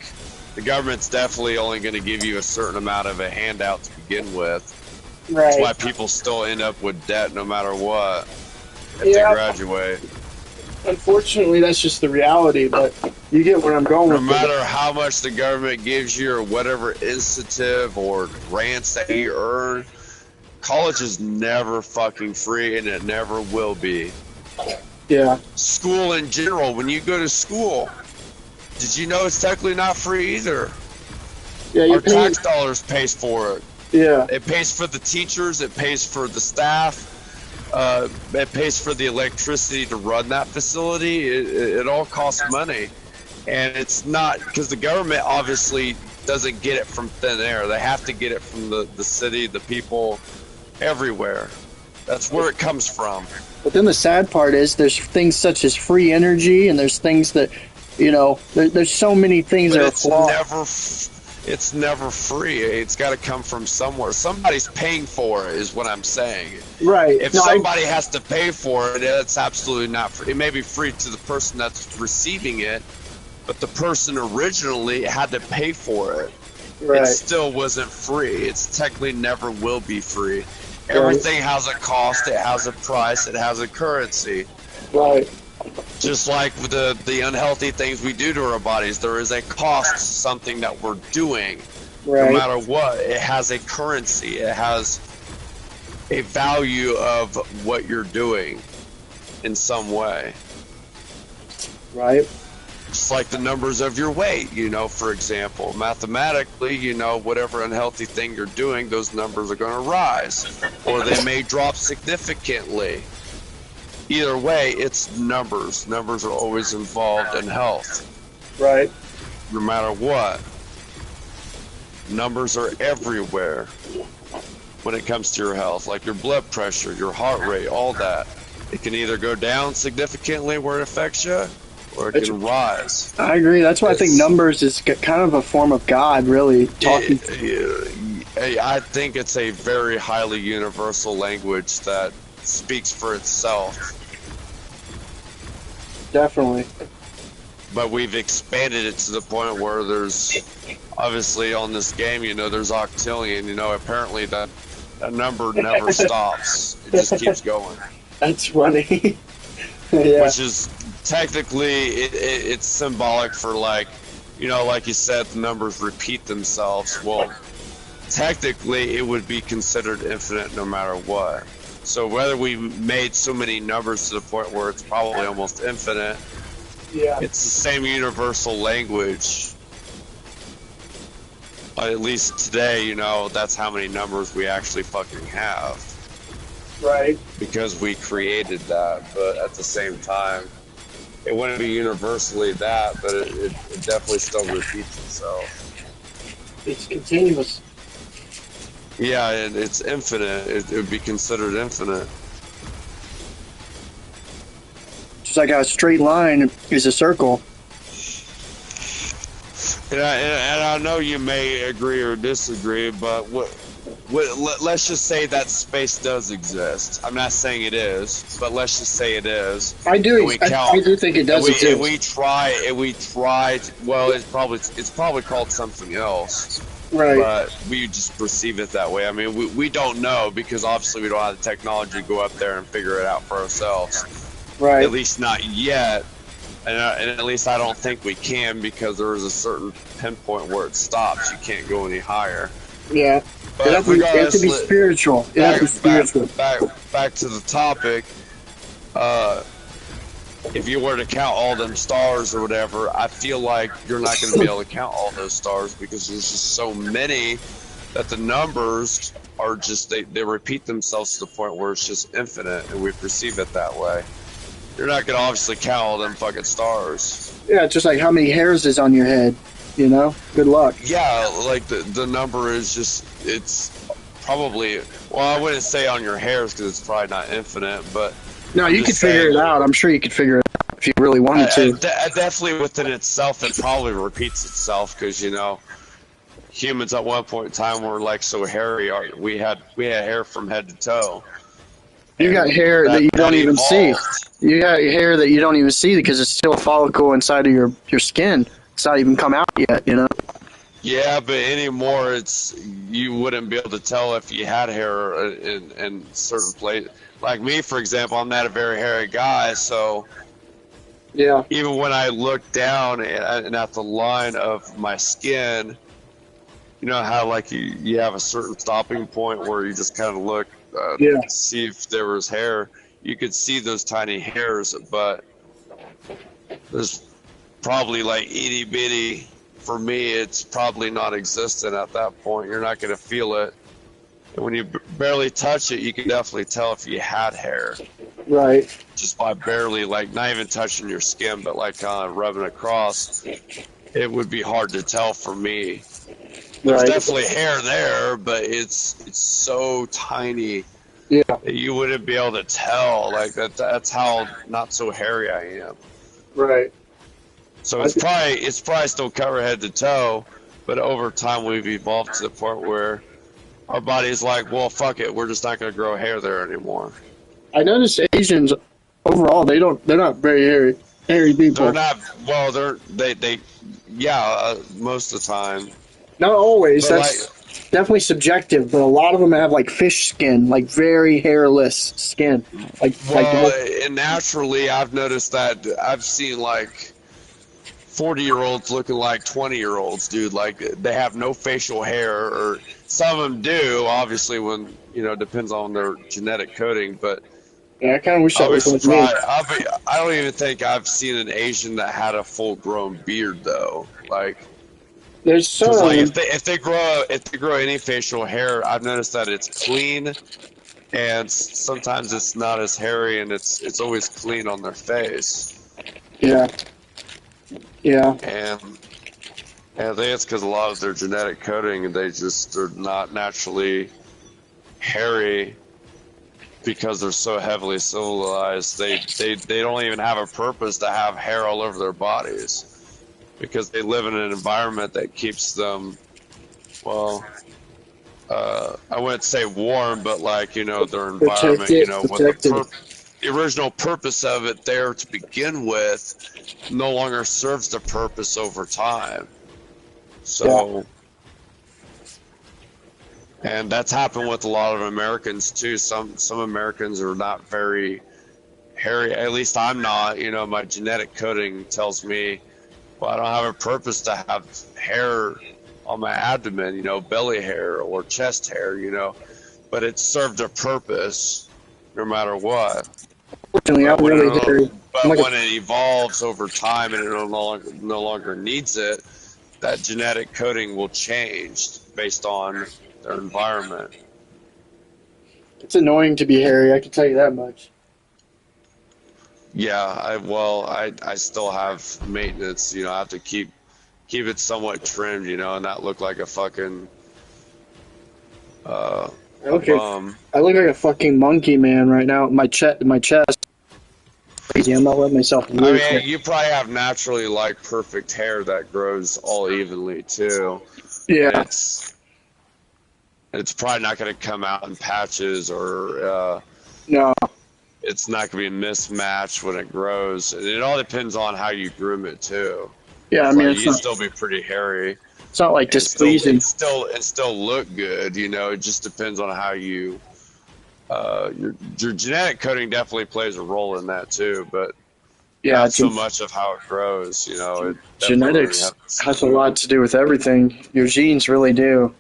the government's definitely only going to give you a certain amount of a handout to begin with. Right. That's why people still end up with debt no matter what if they graduate. Unfortunately, that's just the reality, but you get where I'm going with it. No matter how much the government gives you or whatever incentive or grants that you earn, college is never fucking free, and it never will be. Yeah. School in general, when you go to school, did you know it's technically not free either? Yeah, our tax dollars pays for it. Yeah. It pays for the teachers, it pays for the staff, it pays for the electricity to run that facility. It all costs money. And it's not, because the government obviously doesn't get it from thin air. They have to get it from the city, the people, everywhere. That's where it comes from. But then the sad part is there's things such as free energy, and there's things that, you know, there's so many things that are flawed. It's never free. It's got to come from somewhere. Somebody's paying for it, is what I'm saying. Right. If somebody has to pay for it, it's absolutely not free. It may be free to the person that's receiving it, but the person originally had to pay for it. Right. It still wasn't free. It's technically never will be free. Everything has a cost, it has a price, it has a currency. Right. Just like with the unhealthy things we do to our bodies, there is a cost to something that we're doing. Right. No matter what, it has a currency. It has a value of what you're doing in some way. Right. Just like the numbers of your weight, you know, for example. Mathematically, you know, whatever unhealthy thing you're doing, those numbers are going to rise. Or they may drop significantly. Either way, it's numbers. Numbers are always involved in health. Right. No matter what. Numbers are everywhere. when it comes to your health, like your blood pressure, your heart rate, all that. It can either go down significantly where it affects you, or it can rise. I agree. That's why I think numbers is kind of a form of God, really. Talking. I think it's a very highly universal language that speaks for itself. Definitely. But we've expanded it to the point where there's, obviously on this game, you know, there's octillion, you know, apparently that number never stops. It just keeps going. That's funny. Yeah. Which is technically, it's symbolic for, like, you know, like you said, the numbers repeat themselves. Well, technically it would be considered infinite no matter what. So whether we made so many numbers to the point where it's probably almost infinite, yeah, it's the same universal language. But at least today, you know, that's how many numbers we actually fucking have. Right. Because we created that, but at the same time, it wouldn't be universally that, but it definitely still repeats itself. It's continuous. Yeah, it's infinite. It would be considered infinite. Just like how a straight line is a circle. And I know you may agree or disagree, but let's just say that space does exist. I'm not saying it is, but let's just say it is. I do. I do think it does exist. If we try. Well, it's probably called something else. Right. But we just perceive it that way. I mean, we don't know because obviously we don't have the technology to go up there and figure it out for ourselves. Right. At least not yet. And at least I don't think we can because there is a certain pinpoint where it stops. You can't go any higher. Yeah. But it has to be spiritual. Back to the topic. If you were to count all them stars or whatever, I feel like you're not going to be able to count all those stars because there's just so many that the numbers are just, they repeat themselves to the point where it's just infinite and we perceive it that way. You're not going to obviously count all them fucking stars. Yeah, it's just like how many hairs is on your head, you know? Good luck. Yeah, like the number is just, it's probably, well, I wouldn't say on your hairs because it's probably not infinite, but... No, you could figure it out. I'm sure you could figure it out if you really wanted to. Definitely within itself, it probably repeats itself because, you know, humans at one point in time were like so hairy. We had hair from head to toe. You got hair that you don't even see. You got hair that you don't even see because it's still a follicle inside of your skin. It's not even come out yet, you know? Yeah, but anymore, you wouldn't be able to tell if you had hair in certain places. Like me, for example, I'm not a very hairy guy, so yeah. Even when I look down and at the line of my skin, you know how like you have a certain stopping point where you just kind of look to see if there was hair. You could see those tiny hairs, but there's probably like itty bitty. For me, it's probably not existent at that point. You're not going to feel it. And when you barely touch it, you can definitely tell if you had hair. Right. Just by barely, like, not even touching your skin, but like kind of rubbing across. It would be hard to tell for me. There's definitely hair there, but it's so tiny. Yeah. That you wouldn't be able to tell. Like that's how not so hairy I am. Right. So it's probably still covered head to toe, but over time we've evolved to the point where our body's like, well, fuck it, we're just not going to grow hair there anymore. I noticed Asians overall they're not very hairy people. They're not. Well, most of the time. Not always. But that's definitely subjective. But a lot of them have like fish skin, like very hairless skin. And naturally, I've noticed that I've seen like 40-year-olds looking like 20-year-olds, dude. Like they have no facial hair, or some of them do. Obviously, when depends on their genetic coding. But yeah, I kind of wish that was like me. I don't even think I've seen an Asian that had a full-grown beard though. Like there's so like if they grow any facial hair, I've noticed that it's clean, and sometimes it's not as hairy, and it's always clean on their face. Yeah. Yeah. And I think it's because a lot of their genetic coding, they're not naturally hairy because they're so heavily civilized. They don't even have a purpose to have hair all over their bodies because they live in an environment that keeps them, well, I wouldn't say warm, but like, you know, their environment, you know, what the original purpose of it there to begin with no longer serves the purpose over time. So, and that's happened with a lot of Americans too. Some Americans are not very hairy. At least I'm not. You know, my genetic coding tells me, well, I don't have a purpose to have hair on my abdomen, you know, belly hair or chest hair, you know, but it served a purpose no matter what. But when it evolves over time and it no longer needs it, that genetic coding will change based on their environment. It's annoying to be hairy, I can tell you that much. Yeah, I still have maintenance, you know, I have to keep it somewhat trimmed, you know, and not look like a fucking bum. I look like a fucking monkey, man, right now. My chest. Crazy. I'm not letting myself lose. I mean, you probably have naturally like perfect hair that grows all evenly too. Yeah. It's probably not going to come out in patches or no. It's not going to be mismatched when it grows. And it all depends on how you groom it too. Yeah, I mean, you can still be pretty hairy. It's not like displeasing. And still look good, you know. It just depends on how you. Your genetic coding definitely plays a role in that too, but not so much of how it grows, you know. Genetics has a lot to do with everything. Your genes really do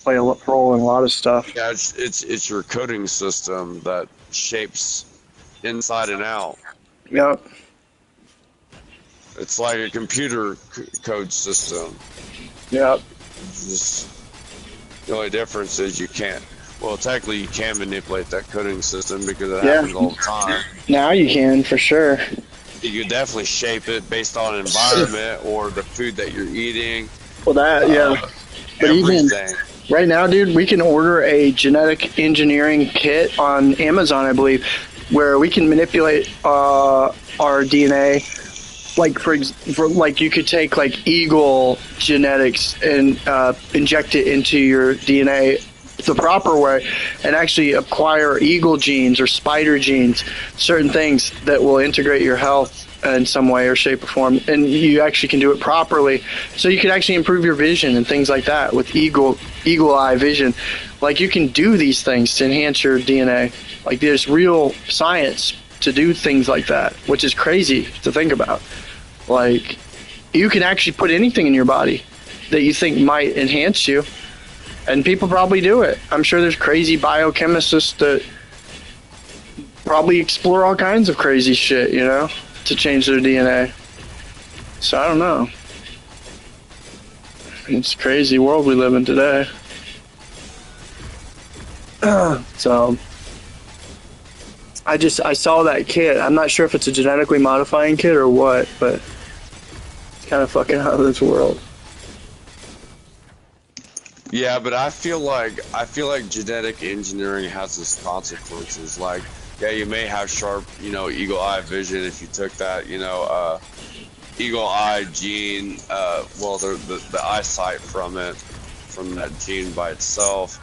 play a role in a lot of stuff. Yeah, it's your coding system that shapes inside and out. Yep. It's like a computer code system. Yep. The only difference is you can't. Well, technically, you can manipulate that coding system because it happens all the time. Now you can, for sure. You could definitely shape it based on environment or the food that you're eating. Well, that, but even right now, dude, we can order a genetic engineering kit on Amazon, I believe, where we can manipulate our DNA. Like for like you could take like eagle genetics and inject it into your DNA the proper way and actually acquire eagle genes or spider genes, certain things that will integrate your health in some way or shape or form, and you actually can do it properly, so you can actually improve your vision and things like that with eagle eye vision. Like, you can do these things to enhance your DNA. Like, there's real science to do things like that, which is crazy to think about. Like, you can actually put anything in your body that you think might enhance you, and people probably do it. I'm sure there's crazy biochemists that probably explore all kinds of crazy shit, you know, to change their DNA. So I don't know. It's a crazy world we live in today. So I saw that kit. I'm not sure if it's a genetically modifying kit or what, but it's kind of fucking out of this world. Yeah, but I feel like genetic engineering has its consequences. Like, yeah, you may have sharp, you know, eagle eye vision if you took that, you know, eagle eye gene, well, the eyesight from that gene by itself.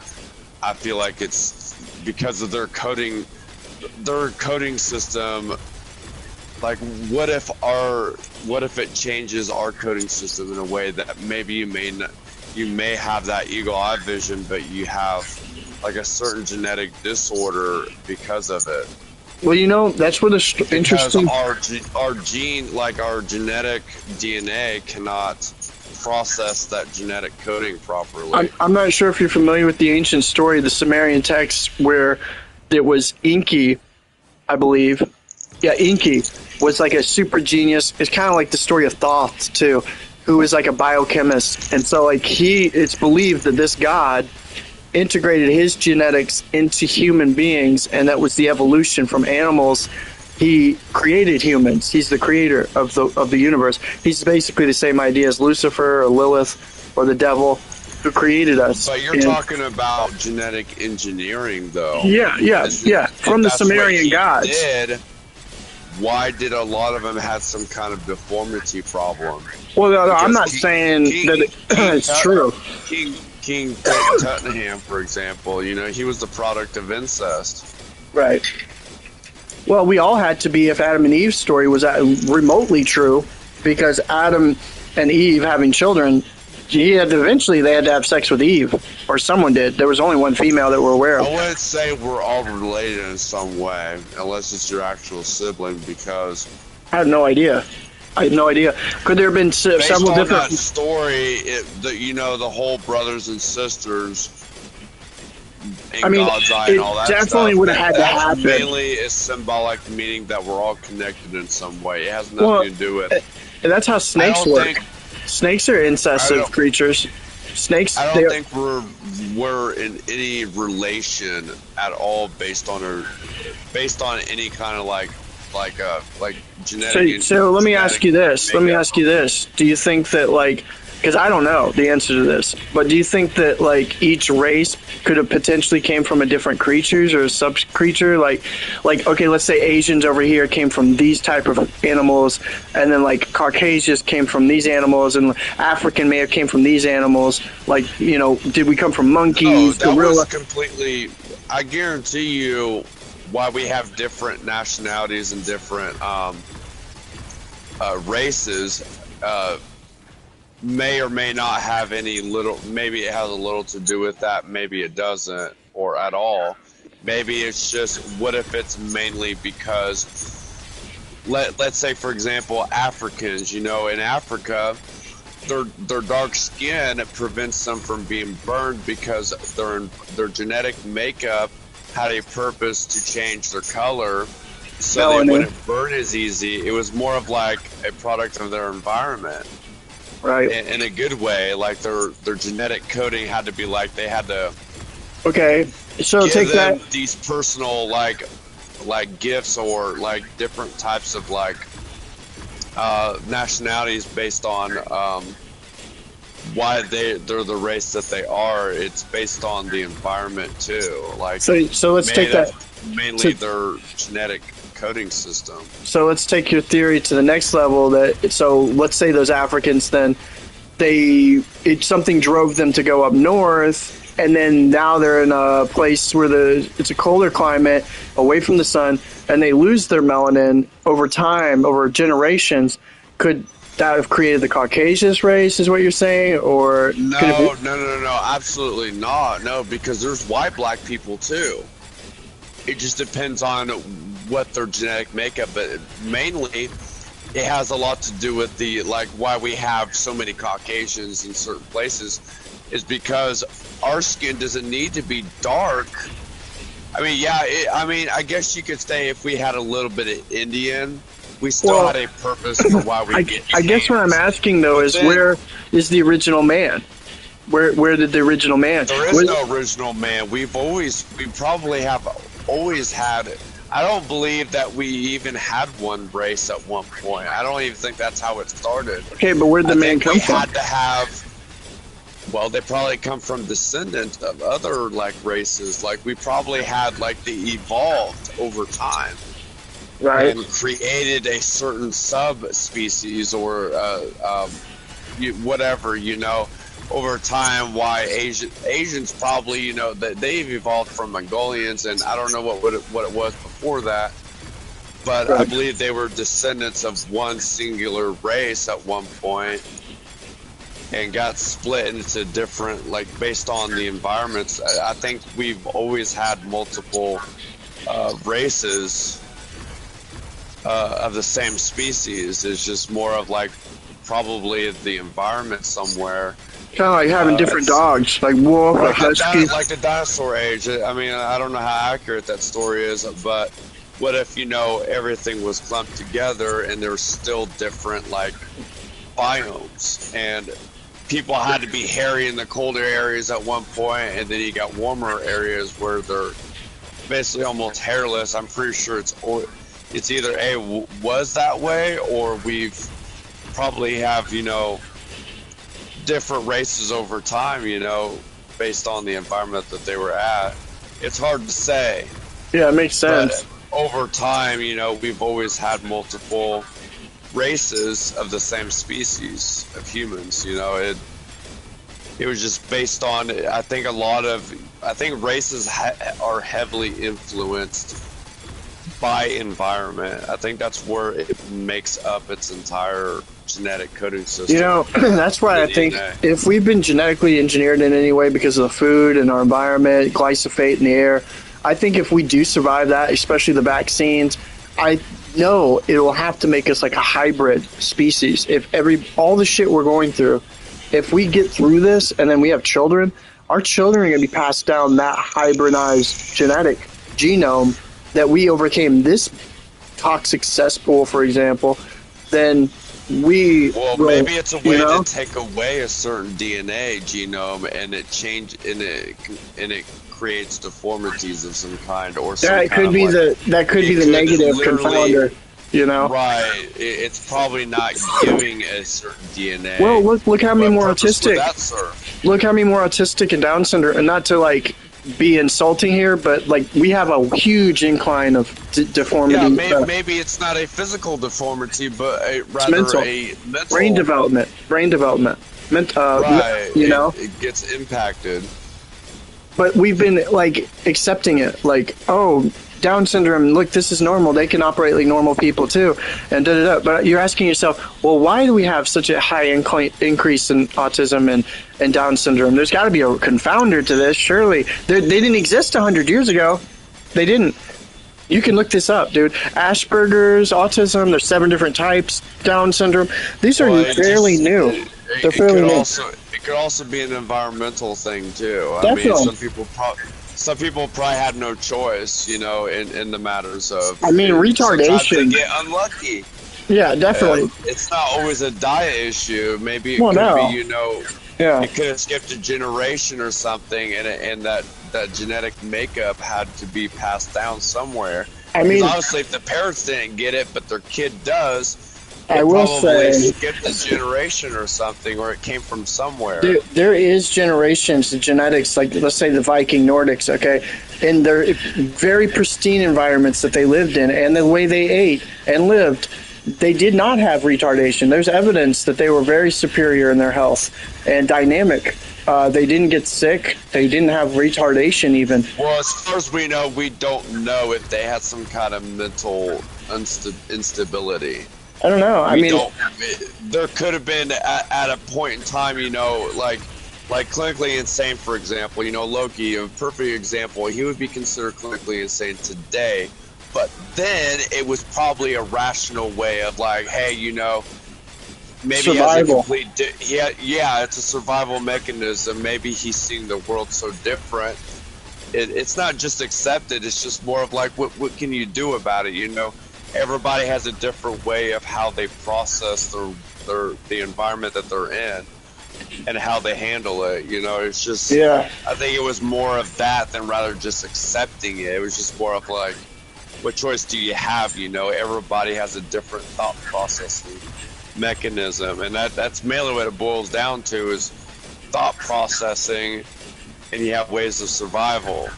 I feel like it's because of their coding system. Like, what if it changes our coding system in a way that maybe you may have that eagle eye vision, but you have like a certain genetic disorder because of it. Well, you know, that's what is interesting. Our gene, like our genetic DNA, cannot process that genetic coding properly. I'm not sure if you're familiar with the ancient story, the Sumerian text, where it was Enki, I believe. Yeah, Enki was like a super genius. It's kind of like the story of Thoth, too, who was like a biochemist. And so, like, it's believed that this god integrated his genetics into human beings, and that was the evolution from animals. He created humans. He's the creator of the universe. He's basically the same idea as Lucifer or Lilith or the devil. who created us. But you're And- talking about genetic engineering, though. Yeah, yeah, If- yeah. if From the that's what Sumerian he gods. did, why did a lot of them have some kind of deformity problem? Well, no, I'm not Because saying that it's Tut- true. King Tutankhamun, for example, you know, he was the product of incest. Right. Well, we all had to be if Adam and Eve's story was remotely true, because Adam and Eve having children, they had to have sex with Eve, or someone did. There was only one female that we're aware I of. wouldn't say we're all related in some way, unless it's your actual sibling, because I have no idea. Could there have been based several on different? that story, the whole brothers and sisters in I mean, God's eye it and all that definitely stuff, would have had to that's happen. mainly a symbolic meaning that we're all connected in some way. It has nothing Well, to do with. And that's how snakes don't work. think- Snakes are I incestive don't- creatures. Snakes. I they- don't think we're in any relation at all based on any kind of like genetic. So let me ask you this. Let me makeup. ask you this. Do you think that because I don't know the answer to this, but do you think that each race could have potentially came from a different creatures or a sub creature? Like okay, let's say Asians over here came from these type of animals, and then Caucasians came from these animals, and African may have came from these animals. Did we come from monkeys, that gorilla? was completely. I guarantee you, why we have different nationalities and different races. May or may not have maybe it has a little to do with that, maybe it doesn't, or at all. Maybe it's just, what if it's mainly because, let's say, for example, Africans, in Africa, their dark skin prevents them from being burned because their genetic makeup had a purpose to change their color, so they wouldn't burn as easy. It was more of a product of their environment. Right. In a good way, their genetic coding had to be they had to. Okay, so give take them that. these personal gifts or different types of nationalities based on why they're the race that they are. It's based on the environment too. So let's take that. Mainly their genetic coding system. So let's take your theory to the next level. So let's say those Africans then something drove them to go up north, and then now they're in a place where it's a colder climate, away from the sun, and they lose their melanin over time, over generations. Could that have created the Caucasian race, is what you're saying? Or No, absolutely not. No, because there's white black people too. It just depends on what their genetic makeup, but mainly it has a lot to do with the why we have so many Caucasians in certain places is because our skin doesn't need to be dark. I mean, yeah, I guess you could say if we had a little bit of Indian, we still had a purpose for why we get I guess what I'm asking though is where is the original man? Where did the original man? There is no original man. We probably have always had. I don't believe that we even had one race at one point. I don't even think that's how it started. Okay, but where'd the man come from? Had to have. Well, they probably come from descendants of other races. We probably had they evolved over time, right? And created a certain subspecies or whatever over time. Why Asians probably that they've evolved from Mongolians, and I don't know what it was before that, but I believe they were descendants of one singular race at one point and got split into different based on the environments. I think we've always had multiple races of the same species. It's just more of probably the environment somewhere. Kind of like having different dogs, like wolf or husky. Like the dinosaur age. I mean, I don't know how accurate that story is, but what if, everything was clumped together and there's still different, biomes, and people had to be hairy in the colder areas at one point, and then you got warmer areas where they're basically almost hairless. I'm pretty sure it's either was that way, or we've probably have, different races over time, you know, based on the environment that they were at. It's hard to say. Yeah, it makes sense. But over time, you know, we've always had multiple races of the same species of humans. You know, it was just based on, I think races are heavily influenced by environment. I think that's where it makes up its entire genetic coding system. You know, that's why I think if we've been genetically engineered in any way because of the food and our environment, glyphosate in the air, I think if we do survive that, especially the vaccines, I know it will have to make us like a hybrid species. If all the shit we're going through, if we get through this and then we have children, our children are going to be passed down that hybridized genetic genome that we overcame this toxic cesspool, for example, then maybe it's a way to take away a certain DNA genome and it creates deformities of some kind, or that could be the negative confounder. You know, right? It's probably not giving a certain DNA. Well, look how many more autistic. Look how many more autistic and Down syndrome, and not to like be insulting here, but like we have a huge incline of deformity. Yeah, maybe it's not a physical deformity, but rather a mental brain development. Right. You know, it gets impacted. But we've been like accepting it, like, oh, Down syndrome, look, this is normal. They can operate like normal people too, and da-da-da. But you're asking yourself, well, why do we have such a high increase in autism and Down syndrome? There's got to be a confounder to this, surely. They didn't exist 100 years ago. They didn't. You can look this up, dude. Asperger's, autism, there's 7 different types. Down syndrome. These are fairly new. They're fairly new. It could also be an environmental thing too. Definitely. I mean, some people probably had no choice, you know, in the matters of. I mean, retardation. Sometimes they get unlucky. Yeah, definitely. It's not always a diet issue. Maybe it could be, you know, it could have skipped a generation or something, and that genetic makeup had to be passed down somewhere. I mean, obviously, if the parents didn't get it, but their kid does. I will say, skipped a generation or something, or it came from somewhere. There is generations of genetics, like let's say the Viking Nordics, okay, in their very pristine environments that they lived in, and the way they ate and lived, they did not have retardation. There's evidence that they were very superior in their health and dynamic. They didn't get sick. They didn't have retardation even. Well, as far as we know, we don't know if they had some kind of mental instability. I don't know. There could have been at a point in time, you know, like clinically insane, for example. You know, Loki, a perfect example. He would be considered clinically insane today, but then it was probably a rational way of like, hey, you know, maybe survival. It's a survival mechanism. Maybe he's seeing the world so different. It's not just accepted. It's just more of like, what can you do about it? You know. Everybody has a different way of how they process the environment that they're in and how they handle it. You know, it's just, I think it was more of that than rather just accepting it. It was just more of like, what choice do you have? You know, everybody has a different thought processing mechanism. And that's mainly what it boils down to is thought processing, and you have ways of survival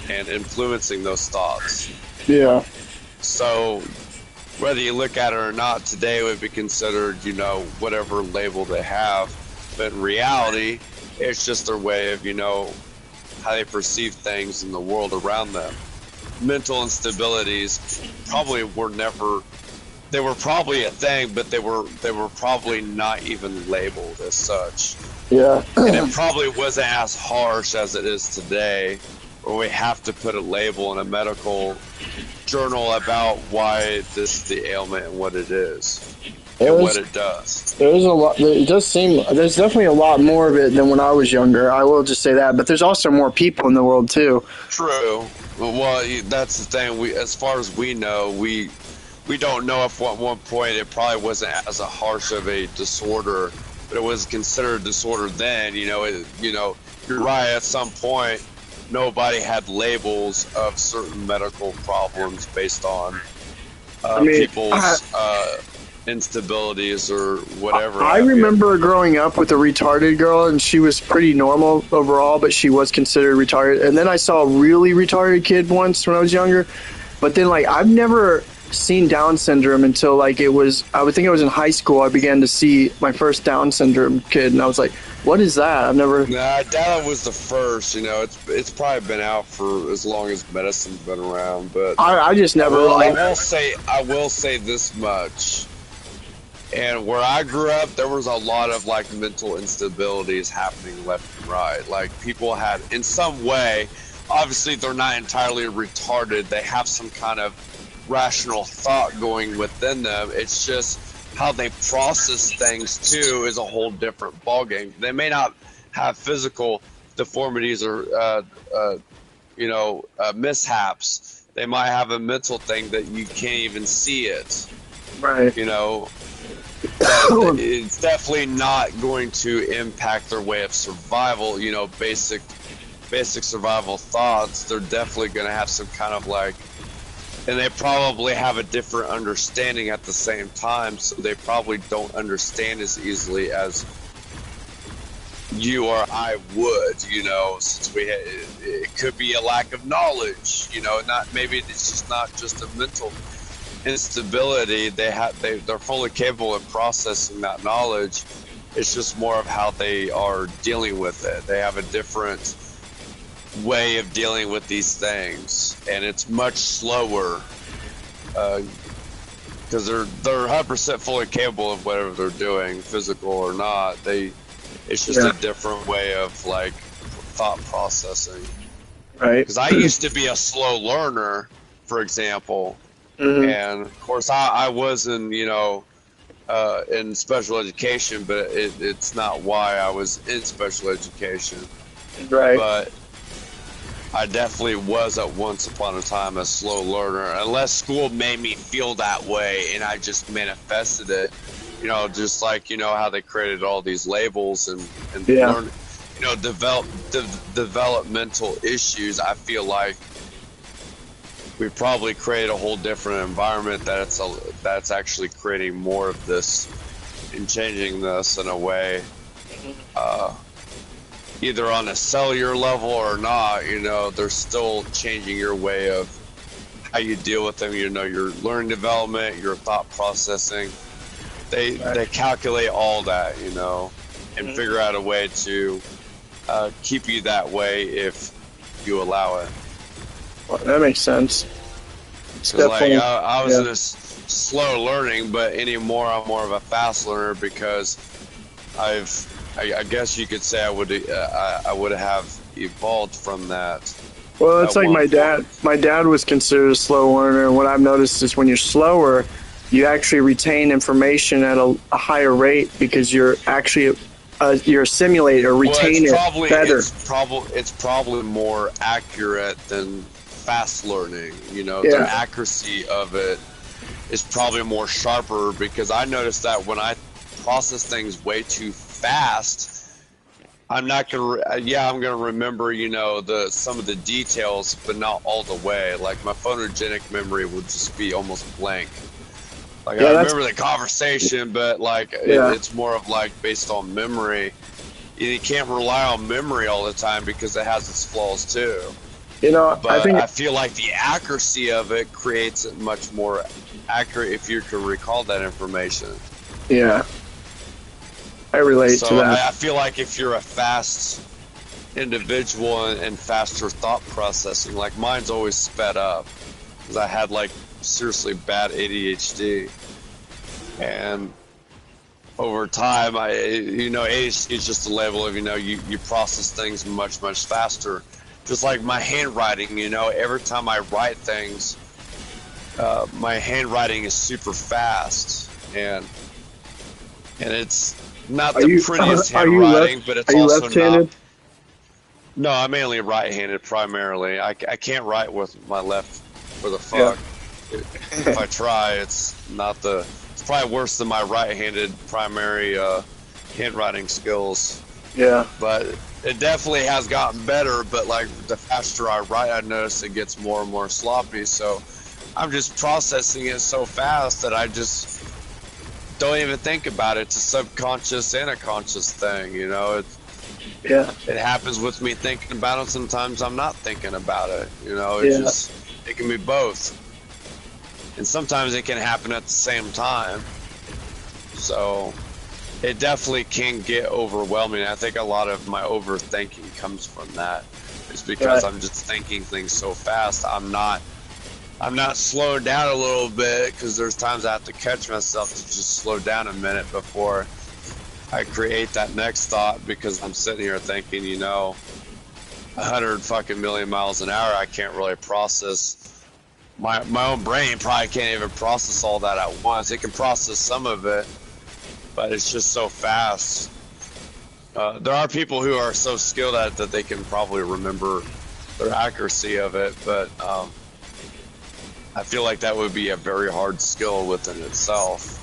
and influencing those thoughts. Yeah. So whether you look at it or not, today would be considered, you know, whatever label they have. But in reality, it's just their way of, you know, how they perceive things in the world around them. Mental instabilities probably they were probably a thing, but they were probably not even labeled as such. Yeah. And it probably wasn't as harsh as it is today, where we have to put a label in a medical journal about why this is the ailment and what it is and what it does. There's a lot. It does seem there's definitely a lot more of it than when I was younger. I will just say that. But there's also more people in the world too. True. Well, that's the thing. As far as we know, we don't know if at one point it probably wasn't as a harsh of a disorder, but it was considered a disorder then. You know, you're right. At some point, nobody had labels of certain medical problems based on people's instabilities or whatever. I remember growing up with a retarded girl, and she was pretty normal overall, but she was considered retarded. And then I saw a really retarded kid once when I was younger. But then, like, I've never seen Down syndrome until, like, I would think I was in high school. I began to see my first Down syndrome kid, and I was like, what is that? I've never. Nah, Down was the first. You know, it's probably been out for as long as medicine's been around. But I just never. I will say this much. And where I grew up, there was a lot of like mental instabilities happening left and right. Like people had, in some way, obviously they're not entirely retarded. They have some kind of rational thought going within them. It's just how they process things too is a whole different ballgame. They may not have physical deformities or mishaps. They might have a mental thing that you can't even see it. Right. You know. But it's definitely not going to impact their way of survival. You know, basic survival thoughts. They're definitely going to have some kind of like, and they probably have a different understanding at the same time. So they probably don't understand as easily as you or I would. You know, since it could be a lack of knowledge. You know, maybe it's just not just a mental instability. They're fully capable of processing that knowledge. It's just more of how they are dealing with it. They have a different way of dealing with these things, and it's much slower because they're 100% fully capable of whatever they're doing, physical or not. It's just a different way of like thought processing. Right. Because I used to be a slow learner, for example. Mm-hmm. And of course, I was in special education, but it's not why I was in special education. Right. But I definitely was at once upon a time a slow learner, unless school made me feel that way, and I just manifested it. You know, just like how they created all these labels and learn, developmental issues. I feel like we probably create a whole different environment that's actually creating more of this and changing this in a way, either on a cellular level or not. They're still changing your way of how you deal with them. Your learning development, your thought processing. They calculate all that, and figure out a way to keep you that way if you allow it. Well, that makes sense. I was in a slow learning, but anymore I'm more of a fast learner because I guess you could say I would have evolved from that. Well, it's like my dad. My dad was considered a slow learner, and what I've noticed is when you're slower, you actually retain information at a higher rate because you're actually you're assimilated or retain it better. It's probably more accurate than fast learning. The accuracy of it is probably more sharper because I noticed that when I process things way too fast, I'm gonna remember some of the details, but not all the way. Like my photogenic memory would just be almost blank. Like I remember the conversation, but it's more of like based on memory. You can't rely on memory all the time because it has its flaws too. But I feel like the accuracy of it creates it much more accurate if you can recall that information. Yeah, I relate to that. I feel like if you're a fast individual and faster thought processing, like mine's always sped up because I had seriously bad ADHD, and over time, ADHD is just a label of you process things much faster. Just like my handwriting, every time I write things, my handwriting is super fast, and it's not the prettiest handwriting, but it's also left-handed? Not. No, I'm mainly right-handed primarily. I can't write with my left for the fuck. Yeah. If I try, it's probably worse than my right-handed primary handwriting skills. Yeah. But it definitely has gotten better, but the faster I write, I notice it gets more and more sloppy. So I'm just processing it so fast that don't even think about it. It's a subconscious and a conscious thing, you know. It happens with me thinking about it. Sometimes I'm not thinking about it, you know. It can be both, and sometimes it can happen at the same time. So it definitely can get overwhelming. I think a lot of my overthinking comes from that. It's because I'm just thinking things so fast. I'm not slowing down a little bit, because there's times I have to catch myself to just slow down a minute before I create that next thought, because I'm sitting here thinking, you know, 100 fucking million miles an hour. I can't really process. My own brain probably can't even process all that at once. It can process some of it, but it's just so fast. There are people who are so skilled at it that they can probably remember their accuracy of it, but I feel like that would be a very hard skill within itself.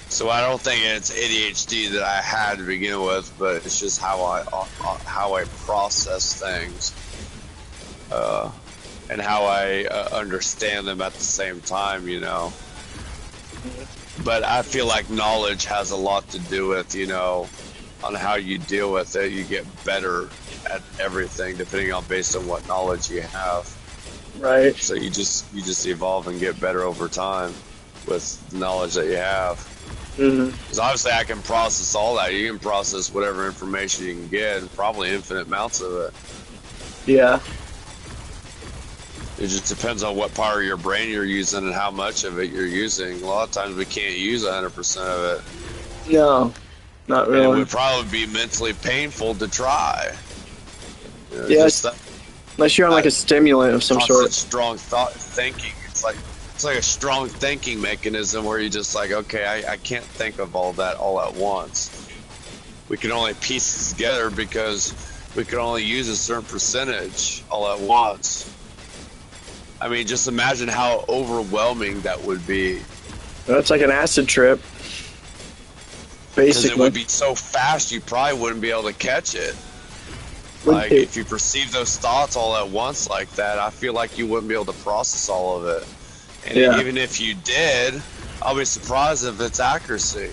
So I don't think it's ADHD that I had to begin with, but it's just how I process things, and how I understand them at the same time, you know. But I feel like knowledge has a lot to do with, you know, on how you deal with it. You get better at everything depending on based on what knowledge you have. Right. So you just evolve and get better over time with the knowledge that you have. Because obviously I can process all that. You can process whatever information you can get, and probably infinite amounts of it. Yeah. It just depends on what part of your brain you're using and how much of it you're using. A lot of times we can't use 100% of it. No, not really. And it would probably be mentally painful to try. You know, yeah, unless you're on like a stimulant of some sort. Strong thinking. It's like a strong thinking mechanism where you just like, okay, I can't think of all that all at once. We can only piece it together because we can only use a certain percentage all at once. I mean, just imagine how overwhelming that would be. That's like an acid trip. Basically. Because it would be so fast, you probably wouldn't be able to catch it. Like, if you perceive those thoughts all at once like that, I feel like you wouldn't be able to process all of it. And even if you did, I'll be surprised if it's accuracy.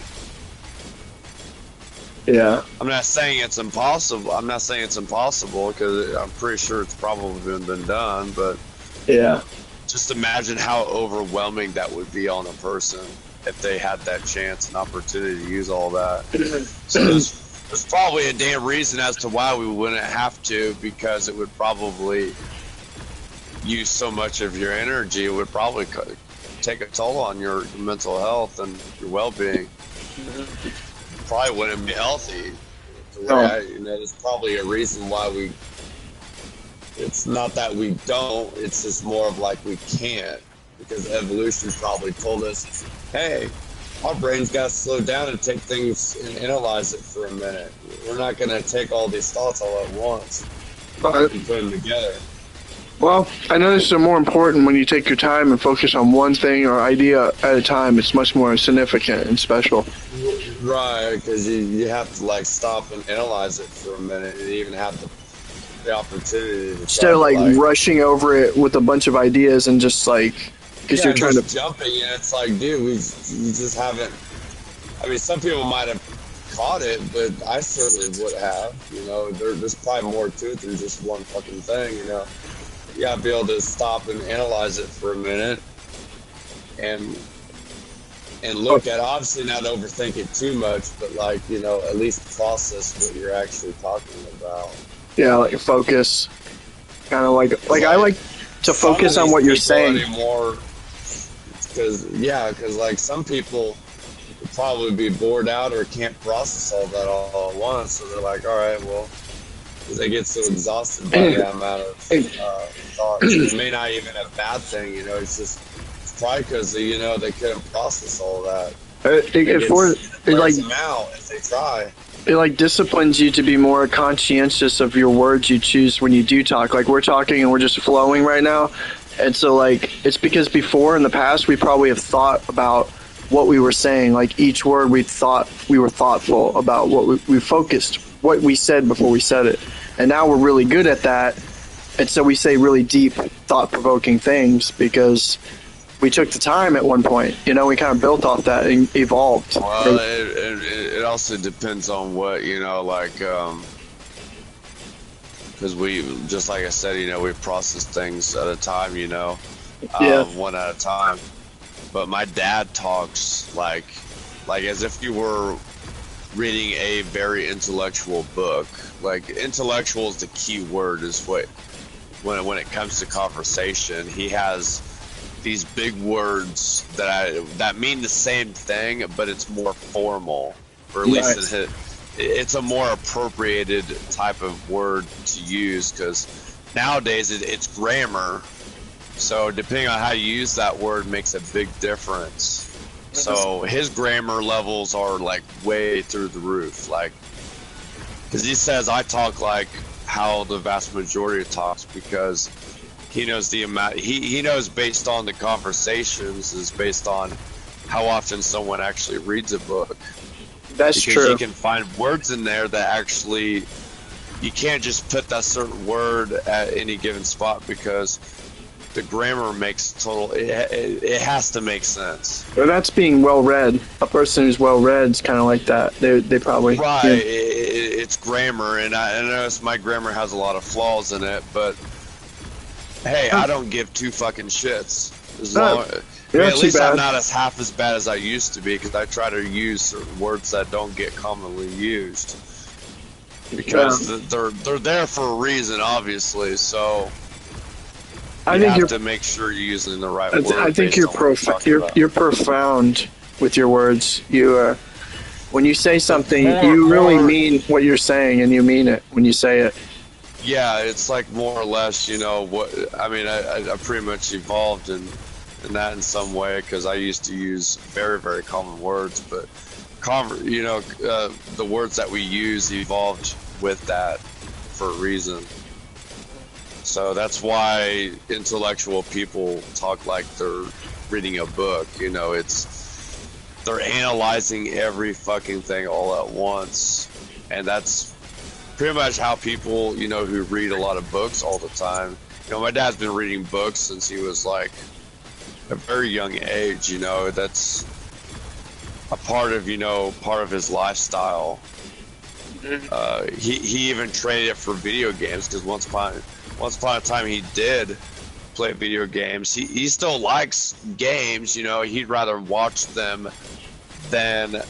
Yeah. I'm not saying it's impossible. I'm not saying it's impossible, because I'm pretty sure it's probably been done, but yeah, just imagine how overwhelming that would be on a person if they had that chance and opportunity to use all that. So there's probably a damn reason as to why we wouldn't have to, because it would probably use so much of your energy. It would probably take a toll on your mental health and your well-being. Probably wouldn't be healthy. There's probably a reason why we. It's not that we don't. It's just more of like we can't, because evolution probably told us, hey, our brain's got to slow down and take things and analyze it for a minute. We're not going to take all these thoughts all at once and put them together. Well, I know this is more important when you take your time and focus on one thing or idea at a time. It's much more significant and special. Right, because you have to like stop and analyze it for a minute, and even have the opportunity to instead of like rushing over it with a bunch of ideas and just like, because you're trying to jumping, and it's like, dude, we just haven't. I mean, some people might have caught it, but I certainly would have. You know, there's probably more to it than just one fucking thing. You know, you gotta be able to stop and analyze it for a minute, and look at, obviously not overthink it too much, but like, you know, at least process what you're actually talking about. Yeah, like focus. Kind of like I like to focus on what you're saying. Because like some people would probably be bored out or can't process all that all at once, so they're like, all right, well, because they get so exhausted by the amount of thoughts. It may not even a bad thing, you know. It's probably because you know they couldn't process all that. It wears them out if they try. It like disciplines you to be more conscientious of your words you choose when you do talk. Like we're talking and we're just flowing right now, and so like it's because before in the past we probably have thought about what we were saying. Like each word we thought we were thoughtful about what we focused what we said before we said it, and now we're really good at that, and so we say really deep, thought-provoking things because we took the time at one point. You know, we kind of built off that and evolved. Well, it also depends on what, you know, like, because we, just like I said, you know, we process things at a time, you know, one at a time. But my dad talks like as if you were reading a very intellectual book. Like, intellectual is the key word, is what, when it comes to conversation, he has these big words that mean the same thing, but it's more formal, or at least it's a more appropriated type of word to use, because nowadays it's grammar. So depending on how you use that word makes a big difference. So his grammar levels are like way through the roof, like, because he says I talk like how the vast majority talks, because he knows the amount, he knows based on the conversations is based on how often someone actually reads a book. That's because true. You can find words in there that actually, you can't just put that certain word at any given spot, because the grammar makes total, it has to make sense. Well, that's being well read. A person who's well read is kind of like that. They probably It's grammar, and I notice my grammar has a lot of flaws in it, but hey, I don't give two fucking shits. As long, at least I'm not half as bad as I used to be, because I try to use certain words that don't get commonly used, because they're there for a reason, obviously. So you have to make sure you're using the right word. I think you're profound with your words. You when you say something, you really mean what you're saying, and you mean it when you say it. Yeah, it's like more or less, you know, what I mean. I pretty much evolved in that in some way, because I used to use very, very common words, but you know, the words that we use evolved with that for a reason. So that's why intellectual people talk like they're reading a book. You know, they're analyzing every fucking thing all at once, and that's pretty much how people, you know, who read a lot of books all the time. You know, my dad's been reading books since he was like a very young age. You know, that's a part of his lifestyle. He even traded it for video games, because once upon a time he did play video games. He still likes games, you know. He'd rather watch them than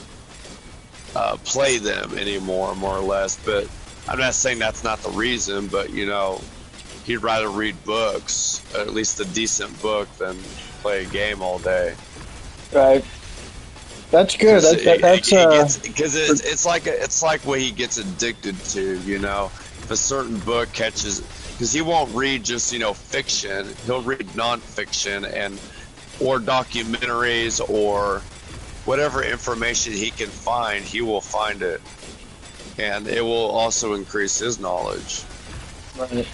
play them anymore, more or less. But I'm not saying that's not the reason, but you know, he'd rather read books, at least a decent book, than play a game all day. Right. That's good. Because it's like what he gets addicted to, you know. If a certain book catches, because he won't read just, you know, fiction. He'll read nonfiction or documentaries or whatever information he can find. He will find it, and it will also increase his knowledge. Right.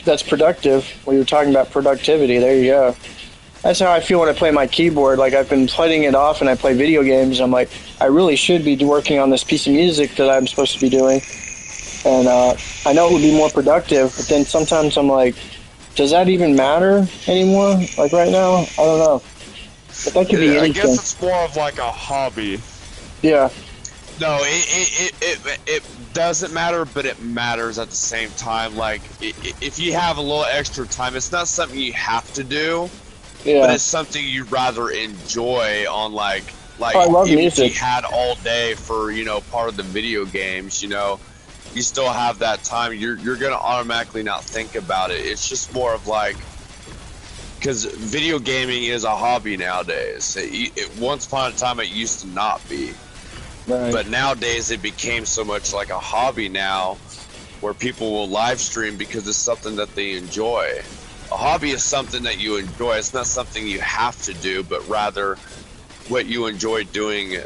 That's productive. When you're talking about productivity, there you go. That's how I feel when I play my keyboard. Like, I've been playing it off and I play video games. I'm like, I really should be working on this piece of music that I'm supposed to be doing. And I know it would be more productive, but then sometimes I'm like, does that even matter anymore? Like right now? I don't know. But that could be anything. I guess it's more of like a hobby. Yeah. No, it doesn't matter, but it matters at the same time. Like, if you have a little extra time, it's not something you have to do. Yeah. But it's something you'd rather enjoy on, like I love music. If you had all day for, you know, part of the video games, you know, you still have that time. You're gonna automatically not think about it. It's just more of like, because video gaming is a hobby nowadays. Once upon a time, it used to not be. Right. But nowadays, it became so much like a hobby now, where people will live stream because it's something that they enjoy. A hobby is something that you enjoy. It's not something you have to do, but rather what you enjoy doing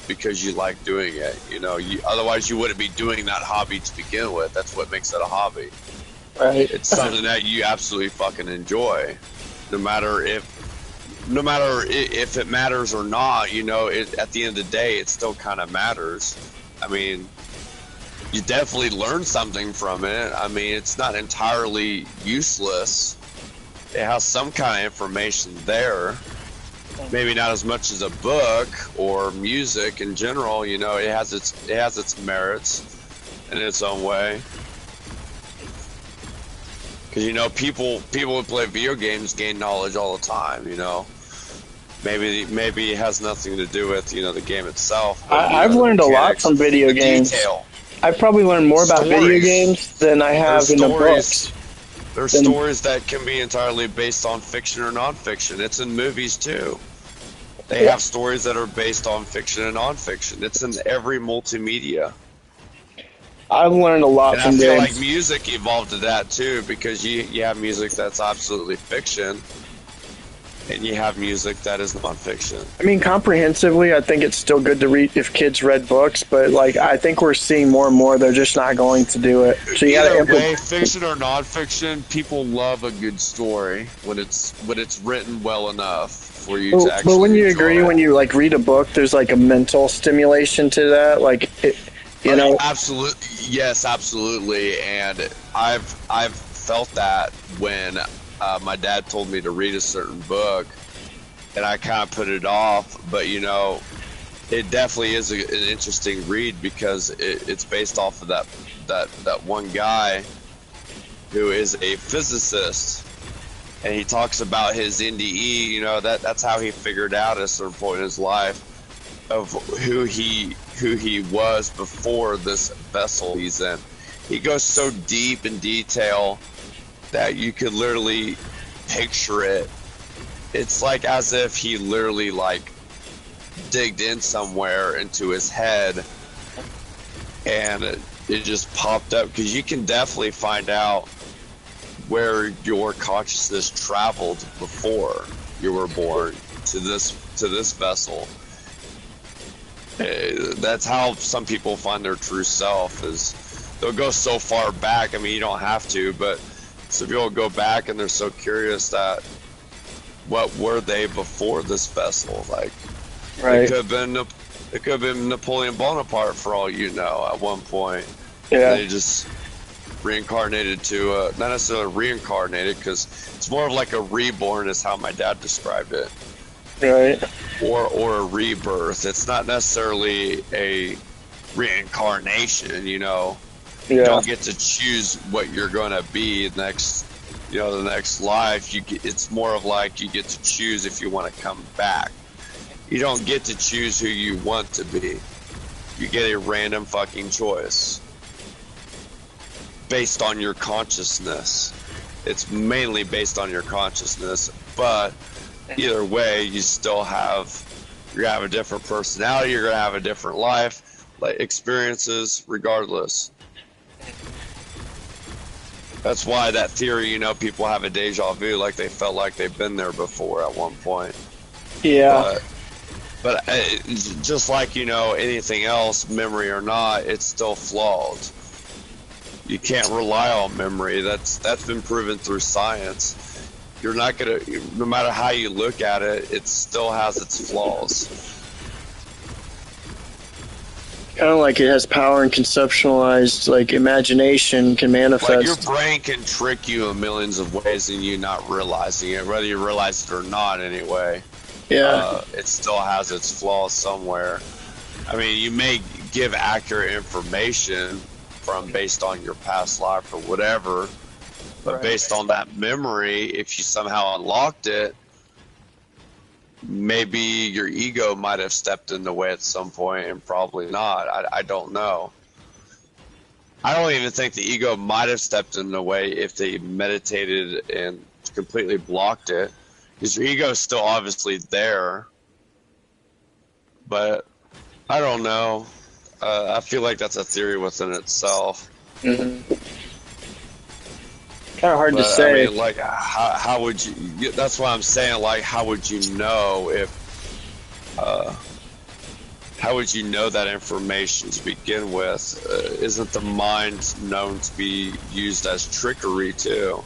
because you like doing it. You know, otherwise you wouldn't be doing that hobby to begin with. That's what makes it a hobby. Right. It's something that you absolutely fucking enjoy, no matter if it matters or not. You know, at the end of the day, it still kind of matters. I mean, you definitely learn something from it. I mean, it's not entirely useless. it has some kind of information there. Maybe not as much as a book or music in general. You know, it has its merits in its own way. Because, you know, people who play video games gain knowledge all the time, you know. Maybe it has nothing to do with, you know, the game itself. But, I've learned a lot from video games. Detail. I've probably learned more about video games than I have in the books. There's stories that can be entirely based on fiction or nonfiction. It's in movies too. They have stories that are based on fiction and nonfiction. It's in every multimedia. I've learned a lot from games. I feel games. like music evolved to that too, because you have music that's absolutely fiction, and you have music that is nonfiction. I mean, comprehensively, I think it's still good to read if kids read books, but like I think we're seeing more and more they're just not going to do it. So you Either gotta way, fiction or nonfiction, people love a good story when it's written well enough for you to actually. But when you enjoy agree, it. when you like read a book, there's like a mental stimulation to that, like it, you know. Absolutely, yes, absolutely, and I've felt that when my dad told me to read a certain book, and I kind of put it off. But you know, it definitely is an interesting read because it's based off of that one guy who is a physicist, and he talks about his NDE. You know, that's how he figured out at a certain point in his life of who he was before this vessel he's in. He goes so deep in detail that you could literally picture it. It's like as if he literally like digged in somewhere into his head and it just popped up, because you can definitely find out where your consciousness traveled before you were born to this vessel. That's how some people find their true self, is they'll go so far back. I mean, you don't have to, but some people go back and they're so curious that what were they before this vessel? Like, Right. it could have been Napoleon Bonaparte for all you know at one point. Yeah. They just reincarnated to not necessarily reincarnated, because it's more of like a reborn is how my dad described it. Right. Or a rebirth. It's not necessarily a reincarnation, you know. Yeah. You don't get to choose what you're gonna be next, you know, the next life. It's more of like you get to choose if you want to come back. You don't get to choose who you want to be. You get a random fucking choice based on your consciousness. It's mainly based on your consciousness, but either way, you're gonna have a different personality, you're gonna have a different life, like experiences regardless. That's why that theory, you know, people have a deja vu, like they felt like they've been there before at one point. Yeah. But just like, you know, anything else, memory or not, it's still flawed. You can't rely on memory. That's been proven through science. You're not gonna, no matter how you look at it, it still has its flaws. Kind of like it has power and conceptualized, like imagination can manifest. Like your brain can trick you in millions of ways and you not realizing it, whether you realize it or not anyway. Yeah. It still has its flaws somewhere. I mean, you may give accurate information based on your past life or whatever, but based on that memory, if you somehow unlocked it, maybe your ego might have stepped in the way at some point, and probably not. I don't know. I don't even think the ego might have stepped in the way if they meditated and completely blocked it, because your ego is still obviously there. But I don't know. I feel like that's a theory within itself. Mm-hmm. Kind of hard to say. I mean, like, how would you? That's why I'm saying, like, how would you know if? How would you know that information to begin with? Isn't the mind known to be used as trickery too?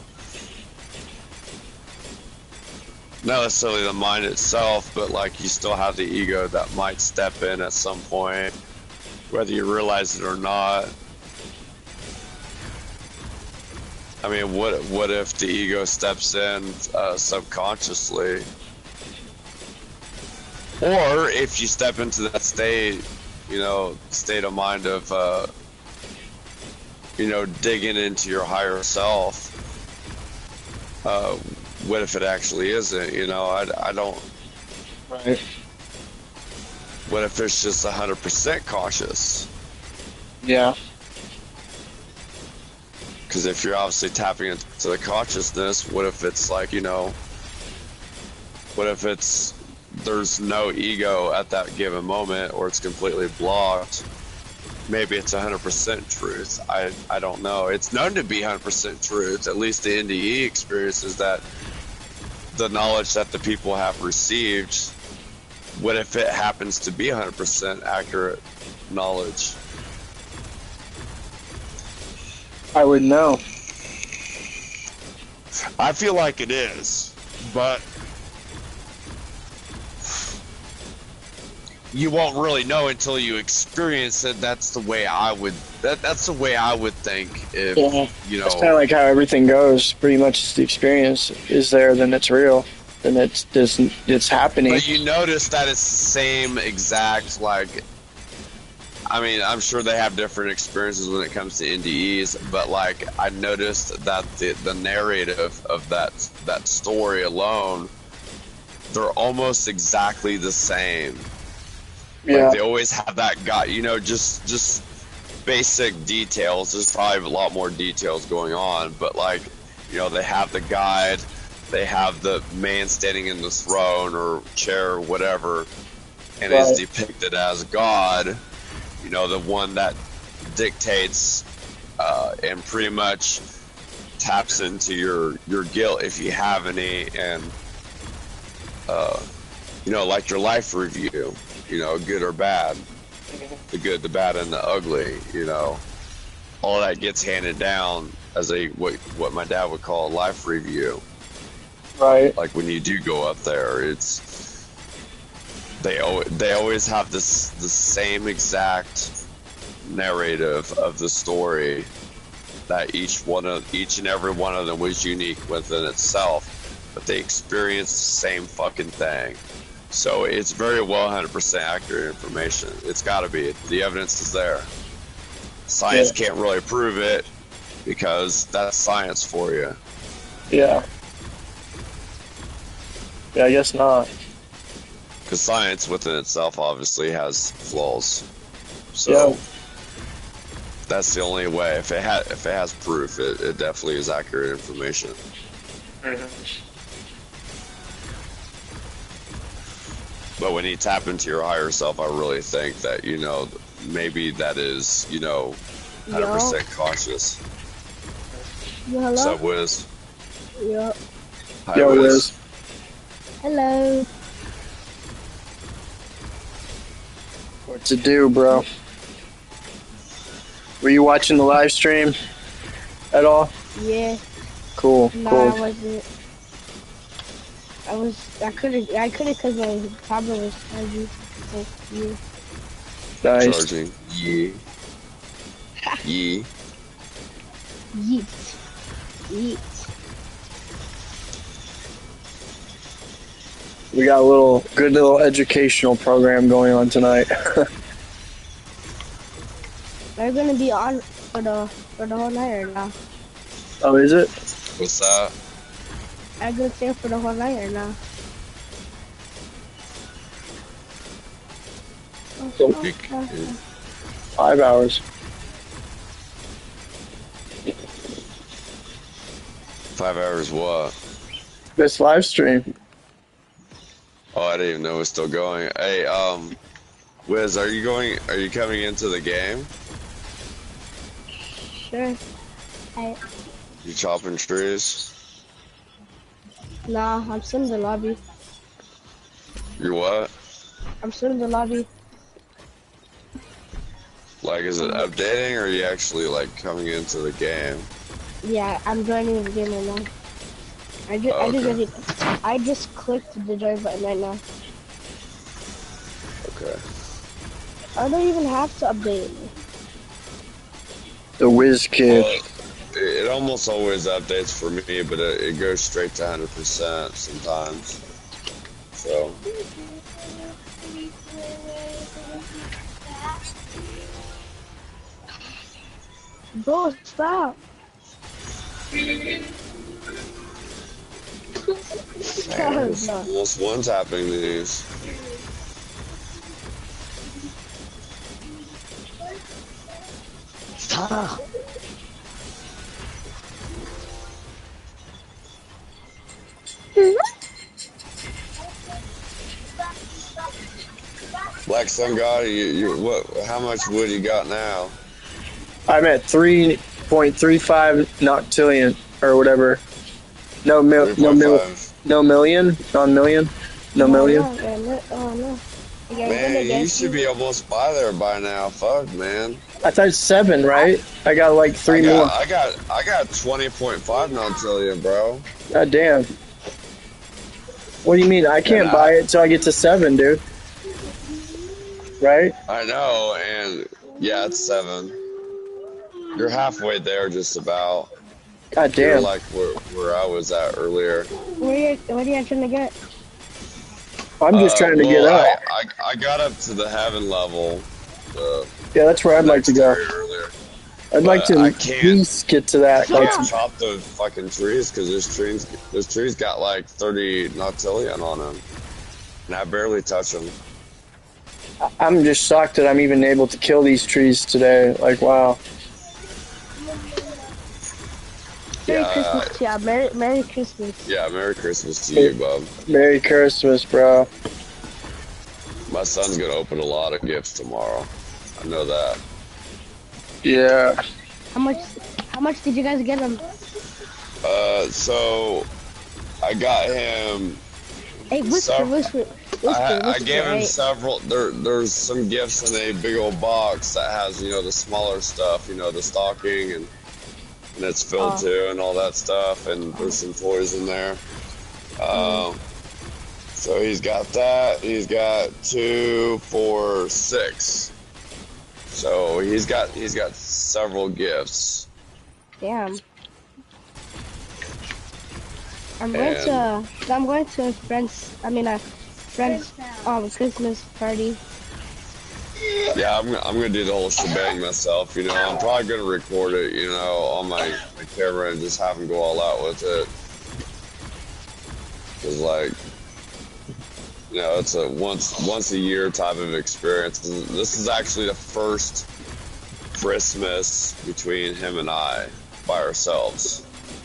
Not necessarily the mind itself, but like you still have the ego that might step in at some point, whether you realize it or not. I mean, what if the ego steps in subconsciously? Or if you step into that state, state of mind of, digging into your higher self, what if it actually isn't? I don't. Right. What if it's just 100% cautious? Yeah. Because if you're obviously tapping into the consciousness, what if it's like, what if there's no ego at that given moment, or it's completely blocked? Maybe it's 100% truth. I don't know. It's known to be 100% truth. At least the NDE experience is that the knowledge that the people have received. What if it happens to be 100% accurate knowledge? I would know. I feel like it is, but you won't really know until you experience it. That's the way I would. That's the way I would think. If It's kind of like how everything goes. Pretty much, the experience is there, then it's real, then it's happening. But you notice that it's the same exact, like. I mean, I'm sure they have different experiences when it comes to NDEs, but like I noticed that the narrative of that story alone, they're almost exactly the same. Yeah. Like they always have that guy, just basic details. There's probably a lot more details going on, but like, they have the guide, they have the man standing in the throne or chair or whatever, and Right. is depicted as God. The one that dictates and pretty much taps into your guilt if you have any, and like your life review, good or bad, the good, the bad, and the ugly. All that gets handed down as what my dad would call a life review. Right. Like when you do go up there, they always have the same exact narrative of the story, that each and every one of them was unique within itself, but they experienced the same fucking thing. So it's very well 100% accurate information. It's got to be. The evidence is there. Science can't really prove it because that's science for you. Yeah. Yeah, I guess not. Because science within itself obviously has flaws. So that's the only way. If it has proof, it definitely is accurate information. But when you tap into your higher self, I really think that, maybe that is, 100% conscious. Yo, hello? What's up, Wiz? Yo. Hi, Yo, Wiz. Wiz. Hello. What to do, bro? Were you watching the live stream at all? Yeah. Cool. No, cool. I wasn't. I couldn't because my tablet was charging. Thank you. Nice. Charging. Yeah. Yeah. Yeet. Yeet. We got a good little educational program going on tonight. They're gonna be on for the whole night or now? Oh, is it? What's that? I'm gonna stay for the whole night or now? You- 5 hours. 5 hours what? This live stream. Oh, I didn't even know it was still going. Hey, Wiz, are you coming into the game? Sure. You chopping trees? Nah, I'm still in the lobby. You what? I'm still in the lobby. Like, is it updating, or are you actually, like, coming into the game? Yeah, I'm joining the game right now. I just clicked the join button right now. Okay. I don't even have to update it. The Whiz Kid. It almost always updates for me, but it goes straight to 100% sometimes. So. Bro, stop. Almost one tapping these. Stop. BlackSunGod, what? How much wood you got now? I'm at 3.35 noctillion or whatever. No million. No million. No million. Oh no. Man, you should be almost by there by now. Fuck, man. I thought 7, right? I got like 3 more. I got 20.5 noctillion, bro. God damn. What do you mean? I can't buy it till I get to 7, dude. Right? I know, and yeah, it's 7. You're halfway there, just about. God damn. You're like where I was at earlier. What are you trying to get? I'm just trying to get up. I got up to the heaven level. Yeah, that's where I'd like to go. I'd like to I at least get to that. I can't chop those fucking trees because those trees got like 30 noctillion on them, and I barely touch them. I'm just shocked that I'm even able to kill these trees today. Like, wow. Merry Christmas, yeah. Merry Christmas. Yeah, Merry Christmas to you, bub. Merry Christmas, bro. My son's gonna open a lot of gifts tomorrow. I know that. Yeah. How much did you guys get him? So I got him. Hey, whisper. I gave him several. There's some gifts in a big old box that has, the smaller stuff, the stocking and it's filled too and all that stuff, and there's some toys in there. So he's got that. He's got 2, 4, 6. So he's got several gifts. Damn. I'm going to a friend's Christmas party. Yeah, I'm gonna do the whole shebang myself. I'm probably gonna record it, on my camera and just have him go all out with it. Cause it's a once a year type of experience. This is actually the first Christmas between him and I by ourselves.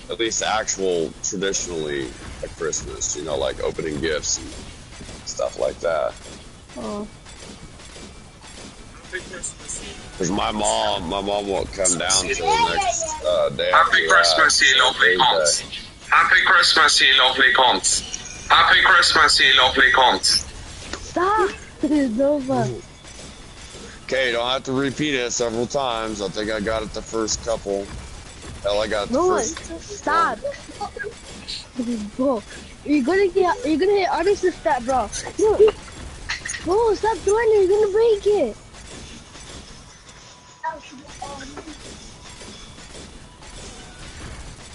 At least actual traditionally a Christmas, like opening gifts and stuff like that. Oh. Because my mom won't come down till the next day. Happy Christmas, you lovely cons. Happy Christmas, you lovely cons. Happy Christmas, you lovely cons. Stop! Nova. Okay, don't have to repeat it several times. I think I got it the first couple. Hell, I got the first. Stop! Bro, you're gonna hit Artist with that, bro. Look. Bro, stop doing it. You're gonna break it.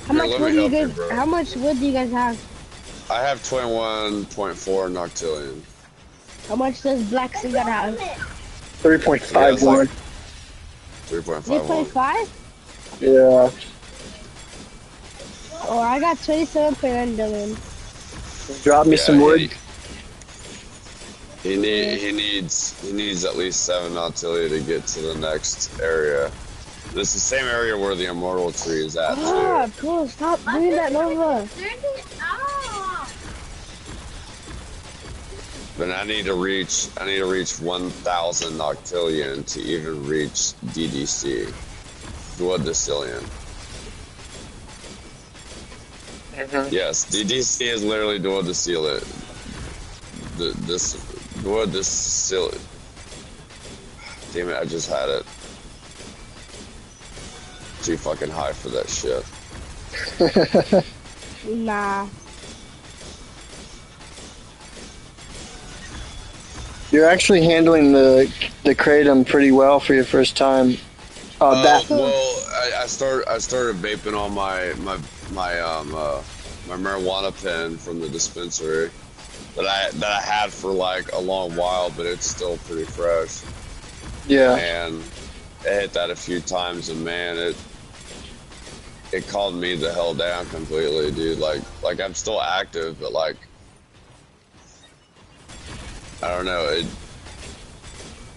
How much wood do you guys have? I have 21.4 noctillion. How much does BlackSunGod have? 3.51. 3.51. 3.5? Yeah. Oh, I got 27.9 billion. Drop me some wood. He needs at least 7 noctillion to get to the next area. This is the same area where the immortal tree is at. Ah, bro, stop doing that, Nova. But I need to reach 1,000 noctillion to even reach DDC, duodecillion. Yes, DDC is literally duodecillion. This duodecillion. Damn it! I just had it. Too fucking high for that shit. Nah. You're actually handling the kratom pretty well for your first time. Well, I started vaping on my marijuana pen from the dispensary that I had for like a long while, but it's still pretty fresh. Yeah. And I hit that a few times, and man, it calmed me the hell down completely, dude. Like I'm still active, but like I don't know,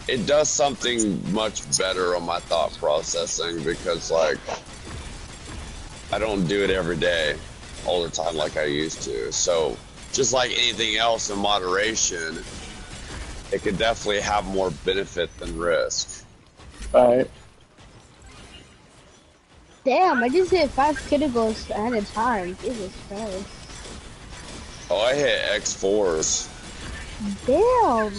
it does something much better on my thought processing because like I don't do it every day all the time like I used to. So just like anything else in moderation, it could definitely have more benefit than risk. Right. Damn, I just hit 5 criticals at a time. Jesus Christ. Oh, I hit X4s. Damn.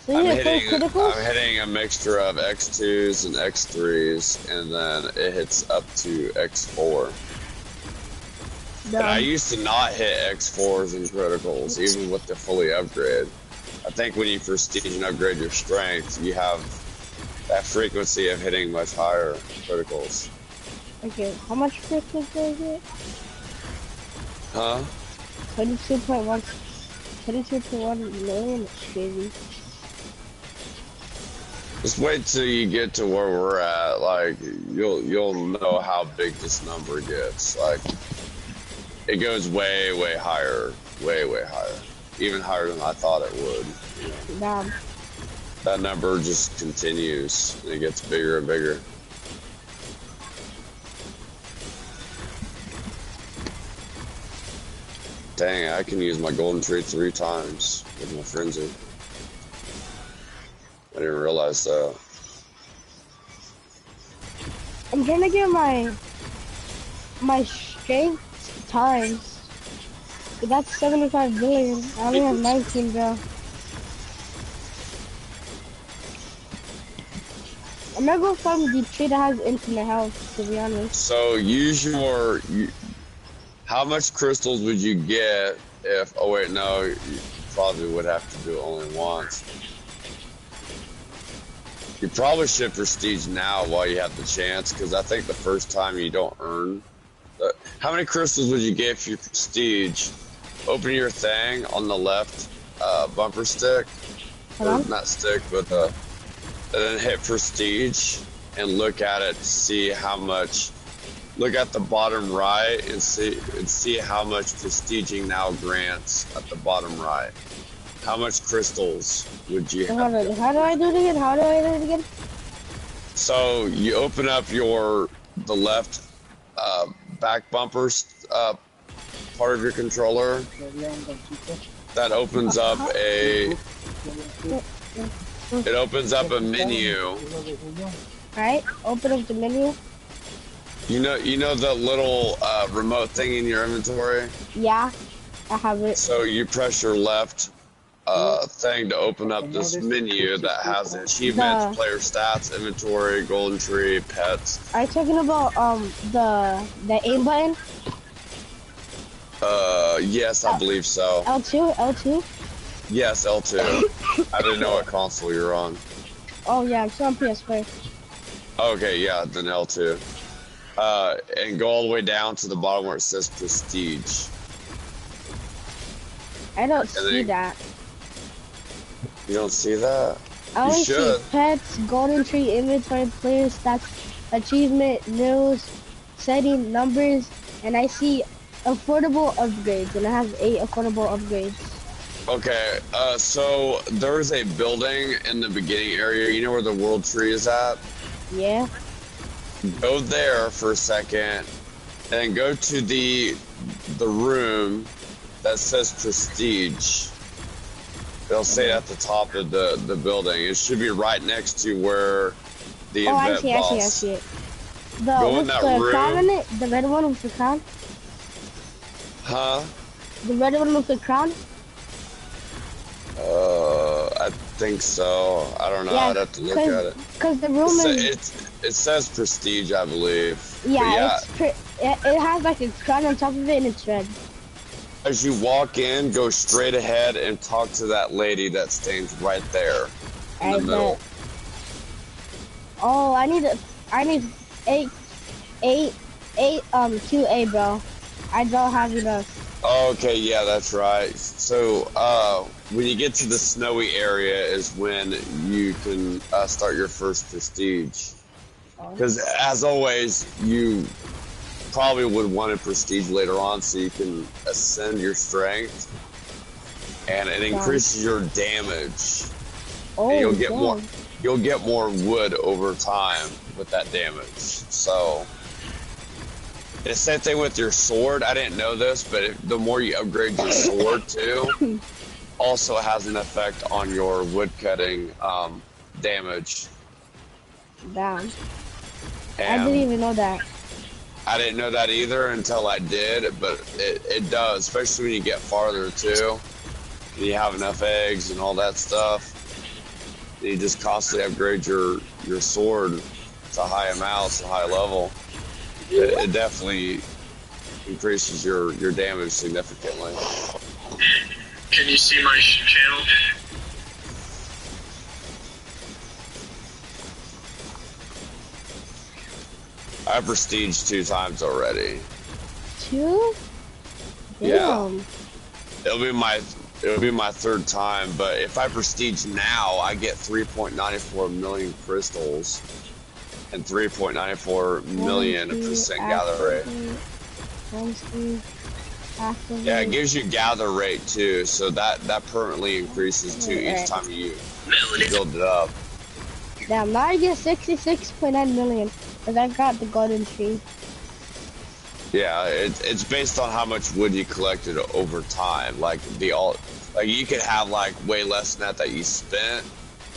So you I'm hit 4 criticals? hitting a mixture of X2s and X3s, and then it hits up to X4. And I used to not hit X4s and criticals, even with the fully upgrade. I think when you prestige and upgrade your strength, you have that frequency of hitting much higher criticals. Okay, how much criticals do I get? Huh? 22.1 million? It's crazy. Just wait till you get to where we're at. Like you'll know how big this number gets. Like it goes way higher, way higher, even higher than I thought it would. You know? Damn. That number just continues and it gets bigger and bigger. Dang, I can use my golden tree 3 times with my frenzy. I didn't realize that. I'm trying to get my strength times. That's 75 billion. I only have 19, bro. I'm gonna go find the tree that has infinite health, to be honest. So use your... how much crystals would you get if... oh wait, no, you probably would have to do it only once. You probably should prestige now while you have the chance, because I think the first time you don't earn... how many crystals would you get if you prestige? Open your thing on the left bumper stick. Or not stick, but and then hit prestige and look at it to see how much... look at the bottom right and see how much prestiging now grants at the bottom right. How much crystals would you have? How do I do it again? So you open up the left back bumpers part of your controller. That opens up a menu. Right, open up the menu. You know the little remote thing in your inventory? Yeah, I have it. So you press your left thing to open up this menu that has achievements, player stats, inventory, golden tree, pets. Are you talking about the aim button? Yes, I believe so. L2? Yes, L2. I didn't know what console you're on. Oh yeah, I'm still on PS4. Okay, yeah, then L2. And go all the way down to the bottom where it says prestige. I don't see that. You don't see that? I only see pets, golden tree, inventory, player stats, achievement, news, setting, numbers, and I see affordable upgrades, and I have 8 affordable upgrades. Okay, so there's a building in the beginning area. You know where the world tree is at? Yeah. Go there for a second, and go to the room that says prestige. They'll say at the top of the building. It should be right next to where the event boss. I see it. Go in that room. Crown on it? The red one with the crown? Huh? The red one with the crown? I think so. I don't know. Yeah, I'd have to look at it. Because the room it says prestige, I believe. Yeah, it has like a crown on top of it and it's red. As you walk in, go straight ahead and talk to that lady that stands right there in the middle. Oh, I need 8, 8, 8, 2A, bro. I don't have enough. Okay, yeah, that's right. So, when you get to the snowy area is when you can start your first prestige. Because, as always, you probably would want a prestige later on so you can ascend your strength. And it increases your damage. And you'll get more wood over time with that damage. So it's the same thing with your sword. I didn't know this, but the more you upgrade your sword too, also has an effect on your wood cutting damage. Damn. And I didn't even know that. I didn't know that either until I did, but it does, especially when you get farther too. You have enough eggs and all that stuff. You just constantly upgrade your sword to high amounts, to high level. It definitely increases your damage significantly. Can you see my channel? I prestige 2 times already. 2? Damn. Yeah. It'll be my 3rd time, but if I prestige now, I get 3.94 million crystals and 3.94 million percent gather rate. Yeah, it gives you gather rate too, so that permanently increases too each time you build it up. Damn, now I get 66.9 million, because I got the golden tree. Yeah, it's based on how much wood you collected over time. Like you could have like way less than that you spent,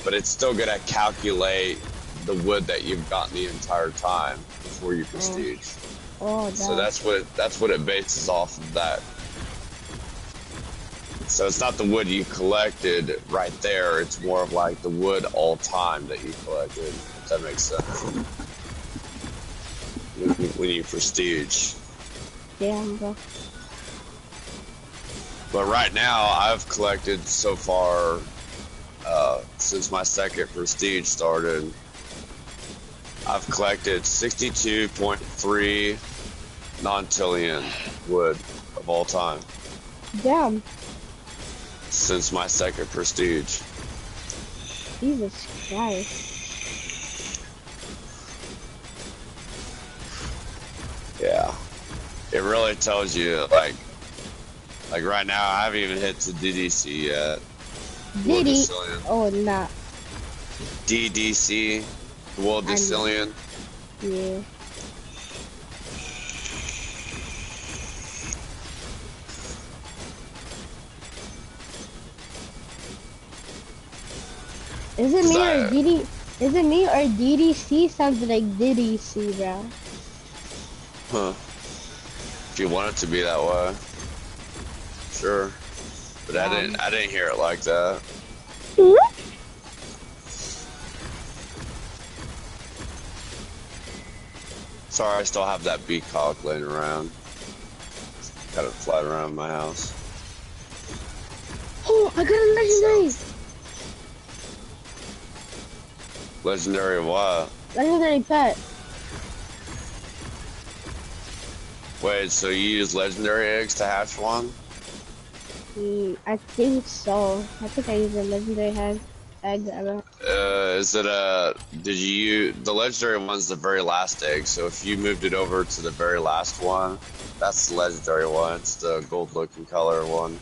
but it's still gonna calculate the wood that you've gotten the entire time before you prestige. So that's what it bases off of that. So it's not the wood you collected right there, it's more of like the wood all time that you collected, if that makes sense. When you prestige. Damn, bro. But right now, I've collected so far, since my 2nd prestige started, I've collected 62.3 nontillion wood of all time. Damn. Since my 2nd prestige. Jesus Christ. Yeah. It really tells you, like right now, I haven't even hit to DDC yet. Diddy? Oh, nah. DDC, World Decillion. Yeah. Is it me or DDC sounds like DDC, bro? Huh. If you want it to be that way. Sure. But I didn't hear it like that. Sorry, I still have that peacock laying around. Got it flying around my house. Oh, I got a legendary! Legendary what? Legendary pet. Wait, so you use legendary eggs to hatch one? I think so. I think I use a legendary egg. Is it the legendary one's the very last egg, so if you moved it over to the very last one, that's the legendary one. It's the gold looking color one.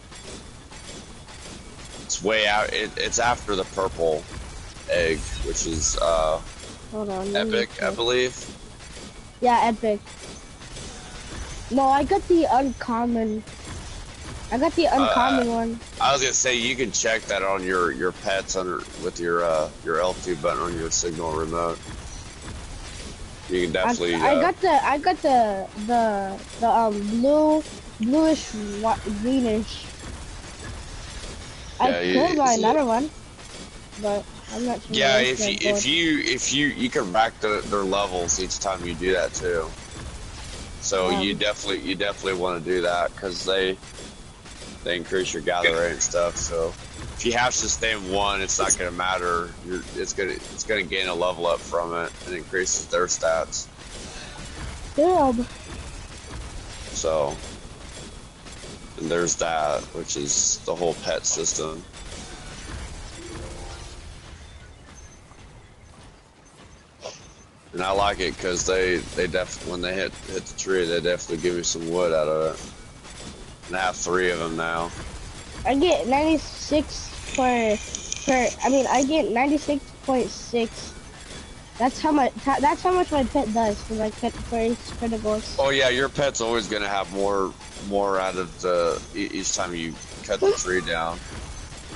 It's way out, it's after the purple egg, which is hold on, epic, I believe. Yeah, epic. No, I got the uncommon. I got the uncommon one. I was gonna say you can check that on your pets with your L2 button on your signal remote. You can definitely. I got the bluish greenish. Yeah, I could buy another one, but I'm not sure. Yeah, if you can rack their levels each time you do that too. So you definitely want to do that because they increase your gather rate and stuff. So if you hatch the same one, it's not gonna matter. It's gonna gain a level up from it and increases their stats. Damn. So, and there's that, which is the whole pet system. And I like it because they definitely, when they hit the tree, they definitely give me some wood out of it. And I have 3 of them now. I get 96 per. I get 96.6. That's how much my pet does for my pet for his criticals. Oh yeah, your pet's always gonna have more out of the each time you cut the tree down.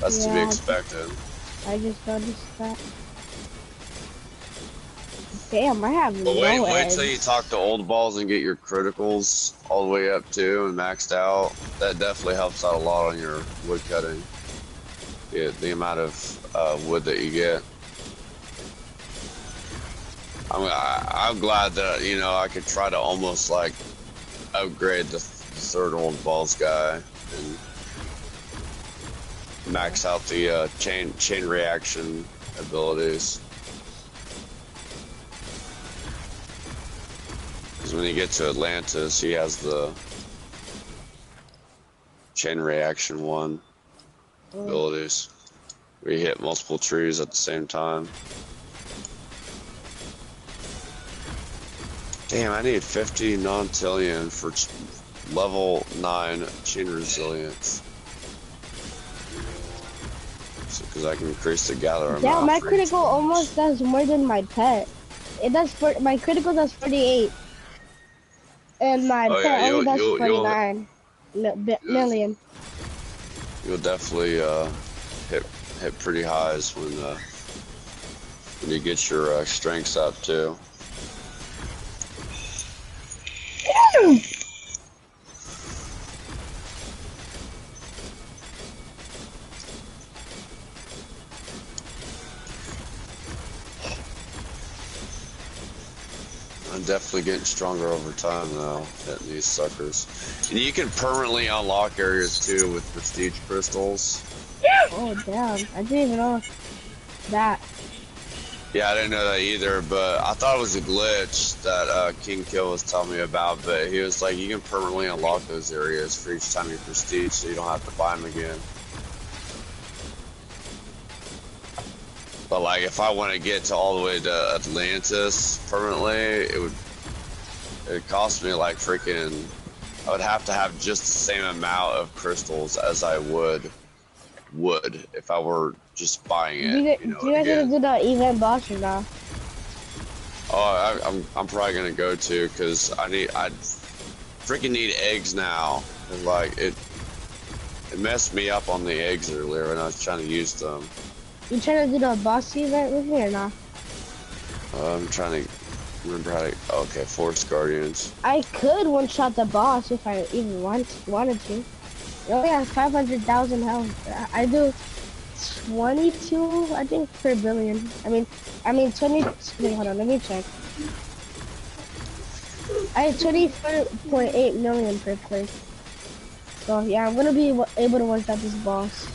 That's to be expected. I just noticed that. Damn, I have But no wait till you talk to old balls and get your criticals all the way up too and maxed out. That definitely helps out a lot on your wood cutting. The amount of wood that you get. I'm glad that I could try to almost like upgrade the 3rd old balls guy and max out the chain reaction abilities. Because when you get to Atlantis, he has the chain reaction 1 abilities. Where you hit multiple trees at the same time. Damn, I need 50 non-tillion for level 9 chain resilience. Because I can increase the gather amount. Yeah, my critical almost does more than my pet. My critical does 48. And my pet only does 49 million. You'll definitely hit pretty highs when you get your strengths up too. I'm definitely getting stronger over time now, hitting these suckers. And you can permanently unlock areas too with prestige crystals. Oh damn, I didn't even know that. Yeah, I didn't know that either, but I thought it was a glitch that King Kill was telling me about, but he was like, you can permanently unlock those areas for each time you prestige, so you don't have to buy them again. But like, if I want to get to all the way to Atlantis permanently, it'd cost me like freaking, I would have to have just the same amount of crystals as I would if I were just buying it. Do you guys gonna do the event boss or not? Oh, I'm probably gonna go to because I freaking need eggs now. And like it messed me up on the eggs earlier when I was trying to use them. You trying to do the boss event with me or not? I'm trying to remember how to. Okay, Forest Guardians. I could one-shot the boss if I even wanted to. It only has 500,000 health. I do 22, I think, per billion. I mean 20. Wait, hold on, let me check. I have 24.8 million per click. So yeah, I'm gonna be able to one-shot this boss.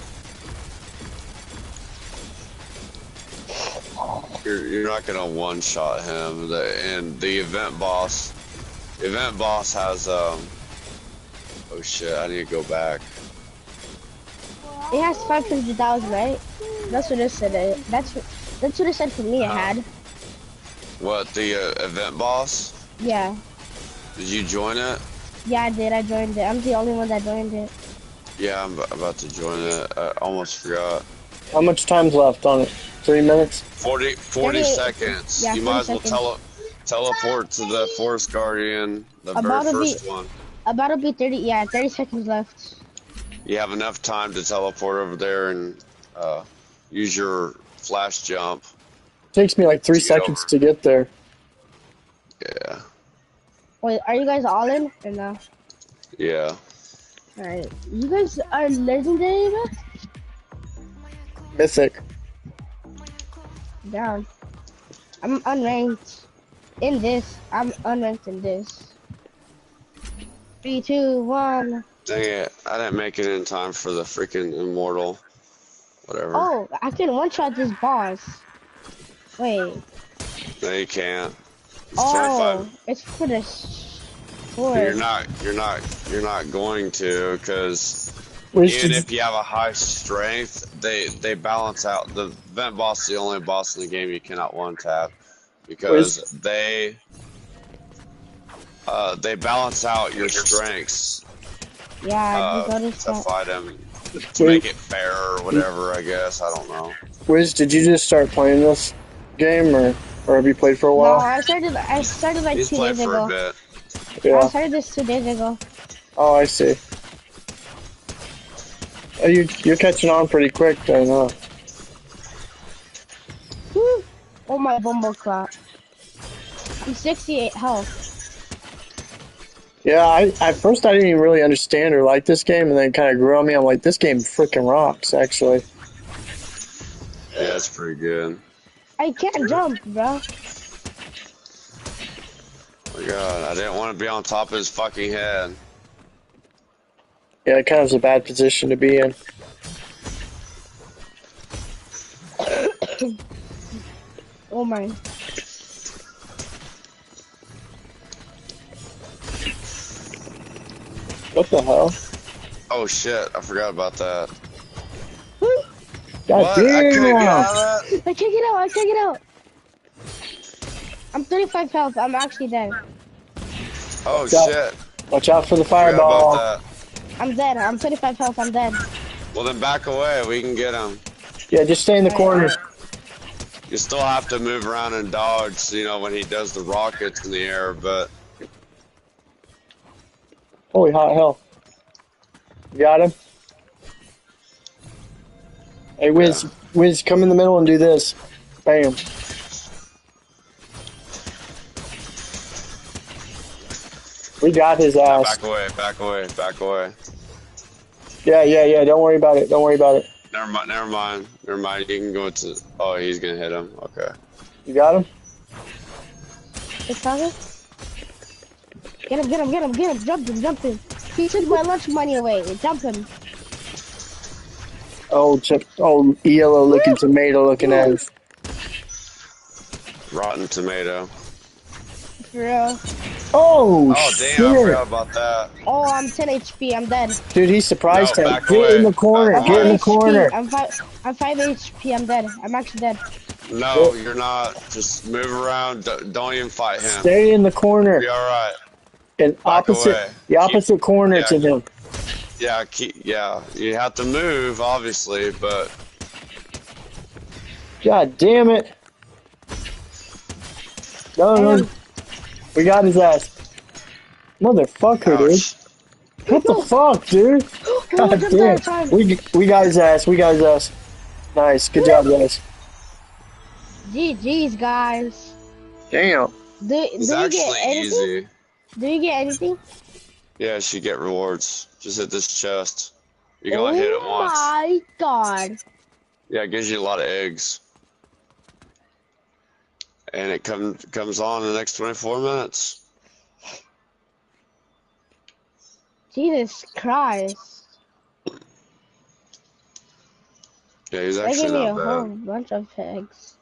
You're not gonna one-shot him. And the event boss has oh shit! I need to go back. It has 500,000, right? That's what it said. That's what it said for me. It had. What, the event boss? Yeah. Did you join it? Yeah, I did. I joined it. I'm the only one that joined it. Yeah, I'm about to join it. I almost forgot. How much time's left on it? 3 minutes? 40 seconds. Yeah, you might as well teleport to the Forest Guardian, the very first one. About to be 30 seconds left. You have enough time to teleport over there and use your flash jump. Takes me like 3 seconds to get there. Yeah. Wait, are you guys all in or no? Yeah. Alright. You guys are legendary, bro? Mythic. Down. I'm unranked in this. I'm unranked in this. 3, 2, 1. Dang it. I didn't make it in time for the freaking immortal. Whatever. Oh, I can one-shot this boss. Wait. No, you can't. Oh, it's for the sword. You're not going to, because even if you have a high strength, they balance out. The vent boss is the only boss in the game you cannot one tap, because they balance out your strengths. Yeah, I noticed to that. fight him, to make it fair or whatever. I guess I don't know. Wiz, did you just start playing this game, or have you played for a while? No, I started like He's 2 played days for ago. a bit. Yeah. I started this 2 days ago. Oh, I see. Oh, you're catching on pretty quick then, huh? Woo. Oh my bumble clap. I'm 68 health. Yeah, at first I didn't even really understand or like this game, and then it kind of grew on me. I'm like, this game freaking rocks, actually. Yeah, it's pretty good. I can't jump, bro. Oh my god, I didn't want to be on top of his fucking head. Yeah, it kind of is a bad position to be in. Oh my. What the hell? Oh shit, I forgot about that. God what? damn! I couldn't get out of that? I can't get out, I can't get out. I'm 35 health, I'm actually dead. Oh shit. Watch out for the Forgot fireball. about that. I'm dead, I'm 35 health, I'm dead. Well then back away, we can get him. Yeah, just stay in the corner. You still have to move around and dodge, you know, when he does the rockets in the air, but... Holy hot hell. You got him? Hey, Wiz, Wiz, come in the middle and do this. Bam. We got his ass. Back away, back away, back away. Yeah. Don't worry about it. Don't worry about it. Never mind. You can go to... Oh, he's gonna hit him. Okay. You got him? It's coming? Get him. Jump him. He took my lunch money away. Jump him. Oh, yellow looking tomato looking ass. Rotten tomato. For real. Oh, damn, shit. I forgot about that. Oh, I'm 10 HP. I'm dead. Dude, he surprised him. back Get away. in the corner. Back Get in the away. corner. I'm 5 HP. I'm dead. I'm actually dead. No, you're not. Just move around. Don't even fight him. Stay in the corner. Be alright. And away. the opposite corner to him. Yeah, you have to move, obviously, but... God damn it. No. We got his ass. Motherfucker, dude. What the fuck, dude? God damn. We got his ass. Nice. Good job, guys. GG's, guys. Damn. Do you get anything? Easy. Do you get anything? Yeah, you get rewards. Just hit this chest. You can only hit it once. Oh my god. Yeah, it gives you a lot of eggs. And it comes on in the next 24 minutes. Jesus Christ. Yeah, he's They actually gave me not a whole bad. bunch of eggs.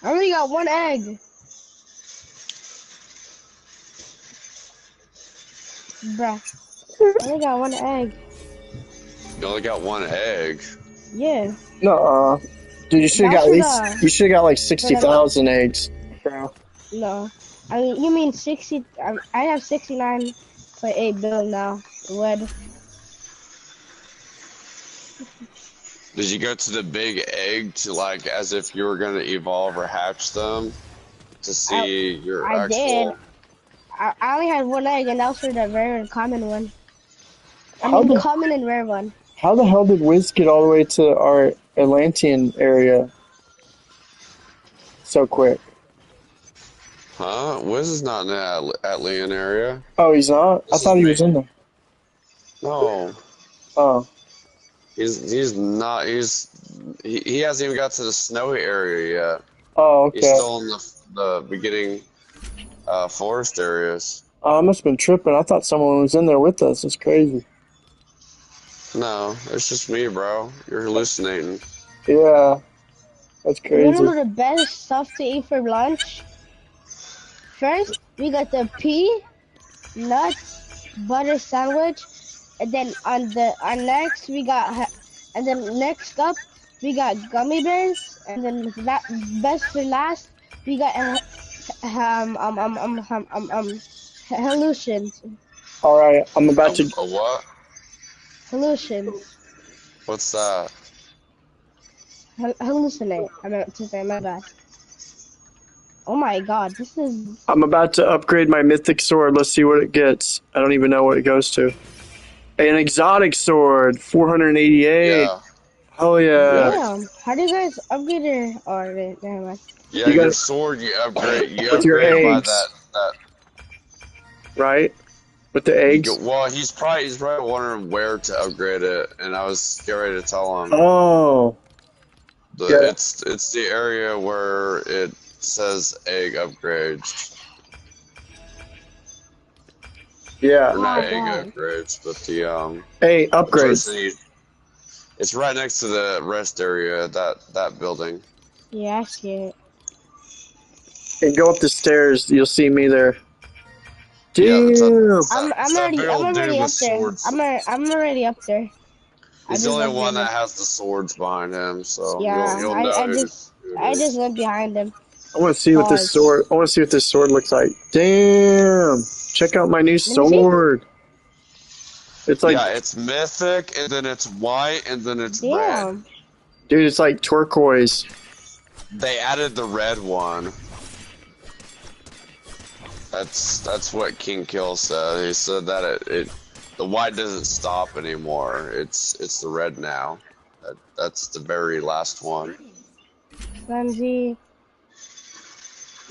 I only got 1 egg. Bruh. I only got 1 egg. You only got 1 egg. Yeah. Nuh-uh. Dude, you should have got like 60,000 eggs, bro. No. I mean, you mean 60? I have 69.8 billion now. What? Did you go to the big egg to like as if you were gonna evolve or hatch them to see your I actual? did. I only had 1 egg, and that was for the rare and common one. Common and rare one. How the hell did Wiz get all the way to our Atlantean area so quick? Huh? Wiz is not in the Atlantean area. Oh, he's not? I thought he was in there. No. Oh. He's not. He hasn't even got to the snowy area yet. Oh, okay. He's still in the beginning forest areas. Oh, I must have been tripping. I thought someone was in there with us. It's crazy. No, it's just me, bro. You're hallucinating. Yeah. That's You crazy. wanna know the best stuff to eat for lunch? First, we got the pea, nuts, butter sandwich, and then next we got, and then next up we got gummy bears, and then best for last we got hallucinations. All right, I'm about to. A what? Hallucinations. What's that? Hallucinate. I meant to say, my bad. Oh my god, this is. I'm about to upgrade my mythic sword. Let's see what it gets. I don't even know what it goes to. An exotic sword, 488. Yeah. Oh yeah. Damn. How do you guys upgrade your. Oh, never mind. Yeah, You your got- sword you upgrade. You With your upgrade by eggs. that. Right? With the eggs. Well, he's probably wondering where to upgrade it, and I was getting ready to tell him. Oh. Yeah. It's the area where it says egg upgrades. Yeah. Or not egg upgrades, but the Hey, upgrades. It's right next to the rest area. That building. Yeah, I see it. And go up the stairs. You'll see me there. Yeah, Damn. I'm already up there. I'm already up there. He's the only one that has the swords behind him, so yeah, you'll know. I just went behind him. I want to see what this sword. I want to see what this sword looks like. Damn! Check out my new sword. It's like it's mythic, and then it's white, and then it's red. Dude, it's like turquoise. They added the red one. That's what King Kill said. He said that the white doesn't stop anymore. It's the red now. That's the very last one. Frenzy.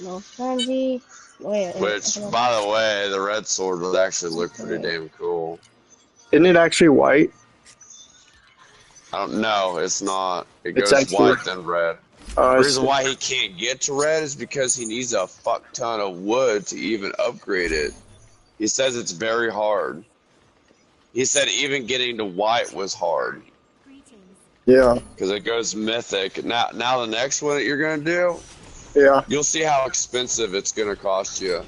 No frenzy. Wait. Which, by the way, the red sword would actually look pretty damn cool. Isn't it actually white? I don't know. It's not. It It's goes actually- white then red. The reason why he can't get to red is because he needs a fuck ton of wood to even upgrade it. He says it's very hard. He said even getting to white was hard. Yeah. Because it goes mythic. Now the next one that you're gonna do, you'll see how expensive it's gonna cost you.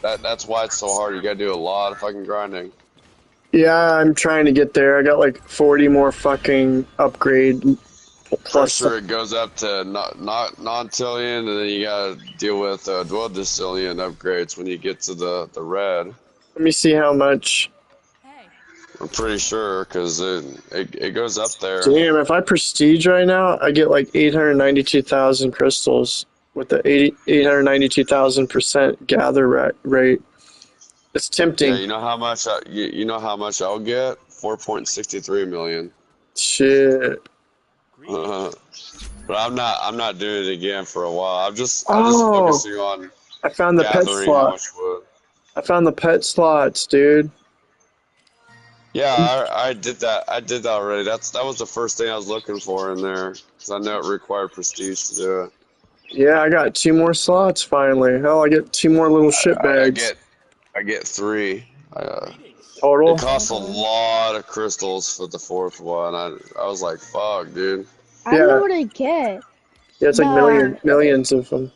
That's why it's so hard. You gotta do a lot of fucking grinding. Yeah, I'm trying to get there. I got like 40 more fucking upgrade. Plus, sure, it goes up to not non-tillion, and then you gotta deal with dwell-decillion upgrades when you get to the red. Let me see how much. I'm pretty sure, because it goes up there. Damn, if I prestige right now, I get like 892,000 crystals with the 892,000% gather rate. It's tempting. Yeah, you know how much you know how much I'll get? 4.63 million. Shit. But I'm not doing it again for a while. I'm just focusing on. I found the pet gathering slot. how much wood. I found the pet slots, dude. Yeah, I did that. I did that already. That was the first thing I was looking for in there, because I know it required prestige to do it. Yeah, I got 2 more slots finally. Hell, I get 2 more little shit bags. I get 3. Total? It costs a lot of crystals for the 4th one. I was like, fuck, dude. I don't know what I get. Yeah, it's like millions of them.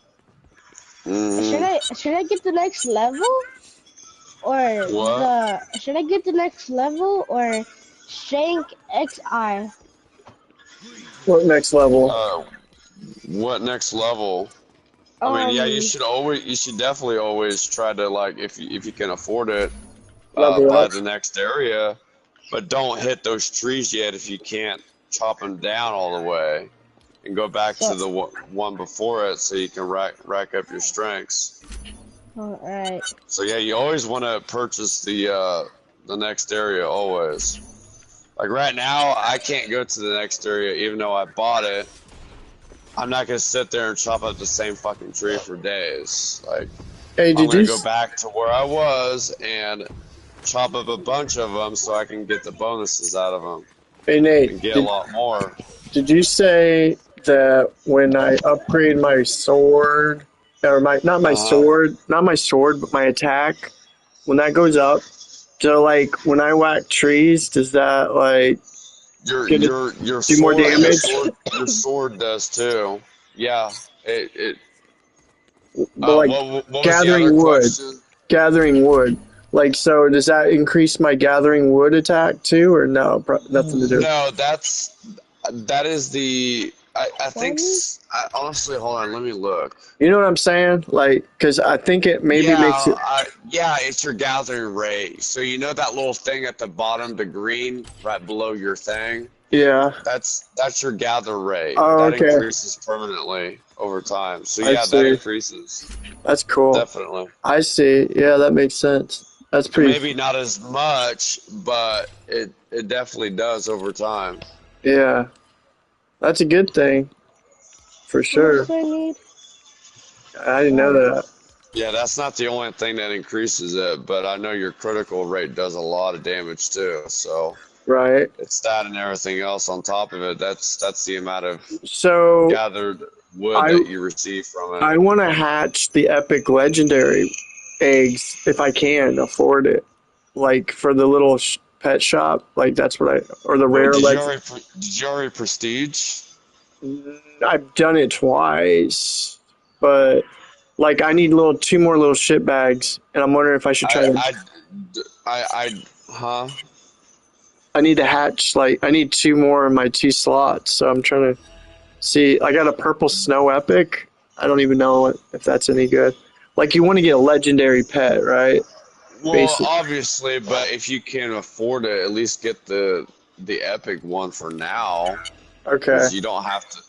Should I get the next level? Or should I get the next level or Shank XI? What next level? What next level? I mean, yeah, you should definitely always try to, like, if you can afford it, buy the next area, but don't hit those trees yet if you can't chop them down all the way, and go back to the one before it so you can rack up your strengths. Alright. So yeah, you always want to purchase the next area always. Like right now, I can't go to the next area even though I bought it. I'm not gonna sit there and chop up the same fucking tree for days. Like, hey, I'm gonna go back to where I was and chop up a bunch of them so I can get the bonuses out of them. Hey Nate, and get a lot more. Did you say that when I upgrade my sword, or not my sword, but my attack, when that goes up, so like when I whack trees, does that like Your Get it, your do more sword damage. your sword does too. Yeah. It But like what was the other question? gathering wood. Like, so does that increase my gathering wood attack too, or no? Nothing to do. No, that is the I think honestly, hold on, let me look. You know what I'm saying? Like, because I think it maybe makes it. Yeah, it's your gathering rate. So you know that little thing at the bottom, the green, right below your thing? Yeah. That's your gather rate. Oh, That okay. increases permanently over time. So I yeah, that see. increases. That's cool. Definitely. I see. Yeah, that makes sense. That's pretty. Maybe not as much, but it definitely does over time. Yeah, that's a good thing, for sure. I didn't know that. Yeah, that's not the only thing that increases it, but I know your critical rate does a lot of damage too. So Right. it's that and everything else on top of it. That's the amount of So gathered wood that you receive from it. I want to hatch the epic legendary eggs if I can afford it, like for the little pet shop. Like that's what I or the rare Did legend. did you already prestige? I've done it twice, but like I need two more little shit bags, and I'm wondering if I should try to. Huh? I need to hatch I need two more in my two slots, so I'm trying to see. I got a purple snow epic. I don't even know if that's any good. Like you want to get a legendary pet, right? Well, obviously, but if you can afford it, at least get the epic one for now. Okay. Because you don't have to.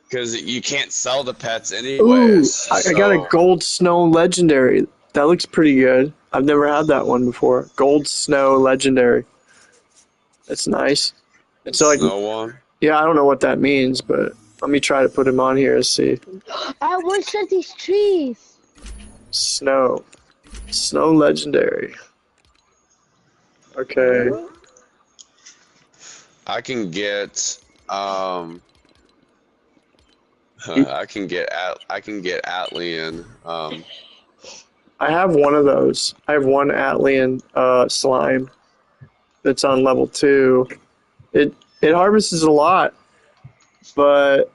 Because you can't sell the pets Ooh, anyways. I got a gold snow legendary. That looks pretty good. I've never had that one before. Gold snow legendary. That's nice. And so snow one? Yeah, I don't know what that means, but let me try to put him on here and see. I want to set these trees. Snow. Snow legendary. Okay. I can get I can get Atlian. I have one of those. I have one Atlian slime that's on level 2. It harvests a lot, but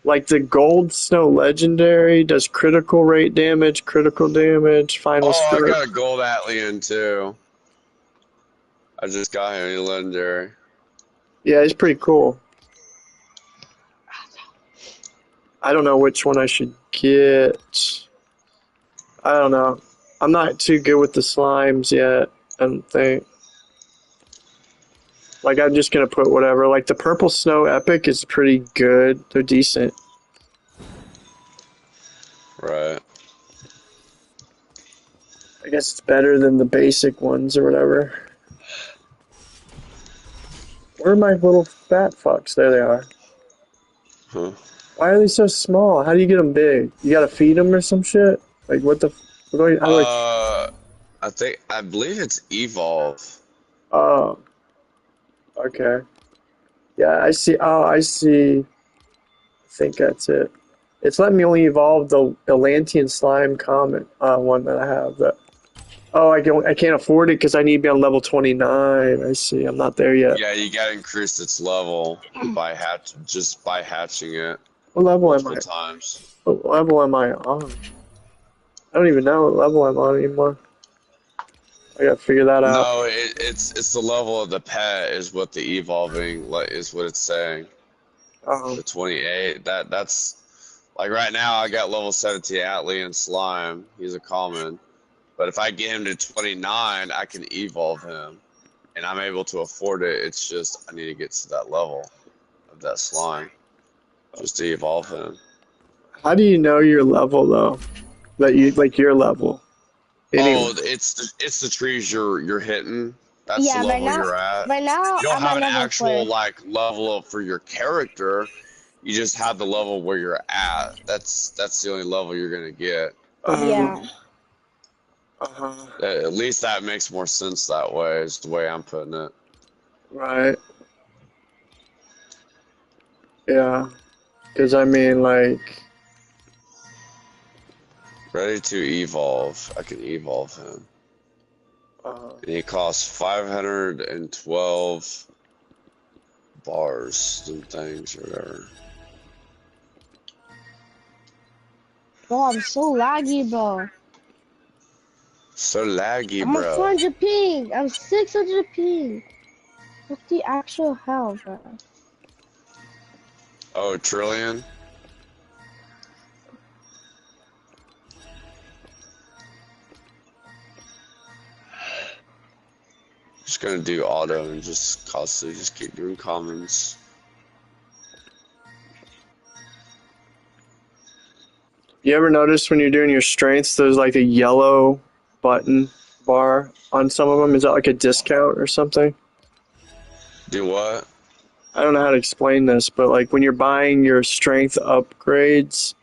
like the gold snow legendary does critical rate damage, critical damage, final I stroke. got a gold Atlian too. I just got him in legendary. Yeah, he's pretty cool. I don't know which one I should get. I don't know. I'm not too good with the slimes yet, I don't think. Like, I'm just going to put whatever. Like, the purple snow epic is pretty good. They're decent. Right. I guess it's better than the basic ones or whatever. Where are my little fat fucks? There they are. Huh. Why are they so small? How do you get them big? You gotta feed them or some shit? Like, what the... I believe it's evolve. Oh. Okay. Yeah, I see. Oh, I see. I think that's it. It's letting me only evolve the Atlantean slime common one that I have. I can't afford it because I need to be on level 29. I see. I'm not there yet. Yeah, you gotta increase its level by hatching it. What level multiple am I? times. What level am I on? I don't even know what level I'm on anymore. I gotta figure that out. No, it's the level of the pet is what the evolving is what it's saying. The 28. That's like right now I got level 17 Atlian slime. He's a common. But if I get him to 29, I can evolve him. And I'm able to afford it. It's just I need to get to that level of that slime. Just to evolve him. How do you know your level though? That you like your level? Anyway. Oh, it's the trees you're hitting. That's the level you're at. Right now, you don't I'm have an level actual 4. like level for your character. You just have the level where you're at. That's the only level you're gonna get. Yeah. At least that makes more sense that way. Is the way I'm putting it. Right. Yeah. Because I mean, like. Ready to evolve. I can evolve him. And he costs 512 bars and things or whatever. Bro, I'm so laggy, bro. So laggy, I'm bro. at 400 ping. I'm 600 ping. What the actual hell, bro? Oh, trillion? Just gonna do auto and just constantly just keep doing commons. You ever notice when you're doing your strengths, there's like a yellow button bar on some of them? Is that like a discount or something? Do what? I don't know how to explain this, but like when you're buying your strength upgrades,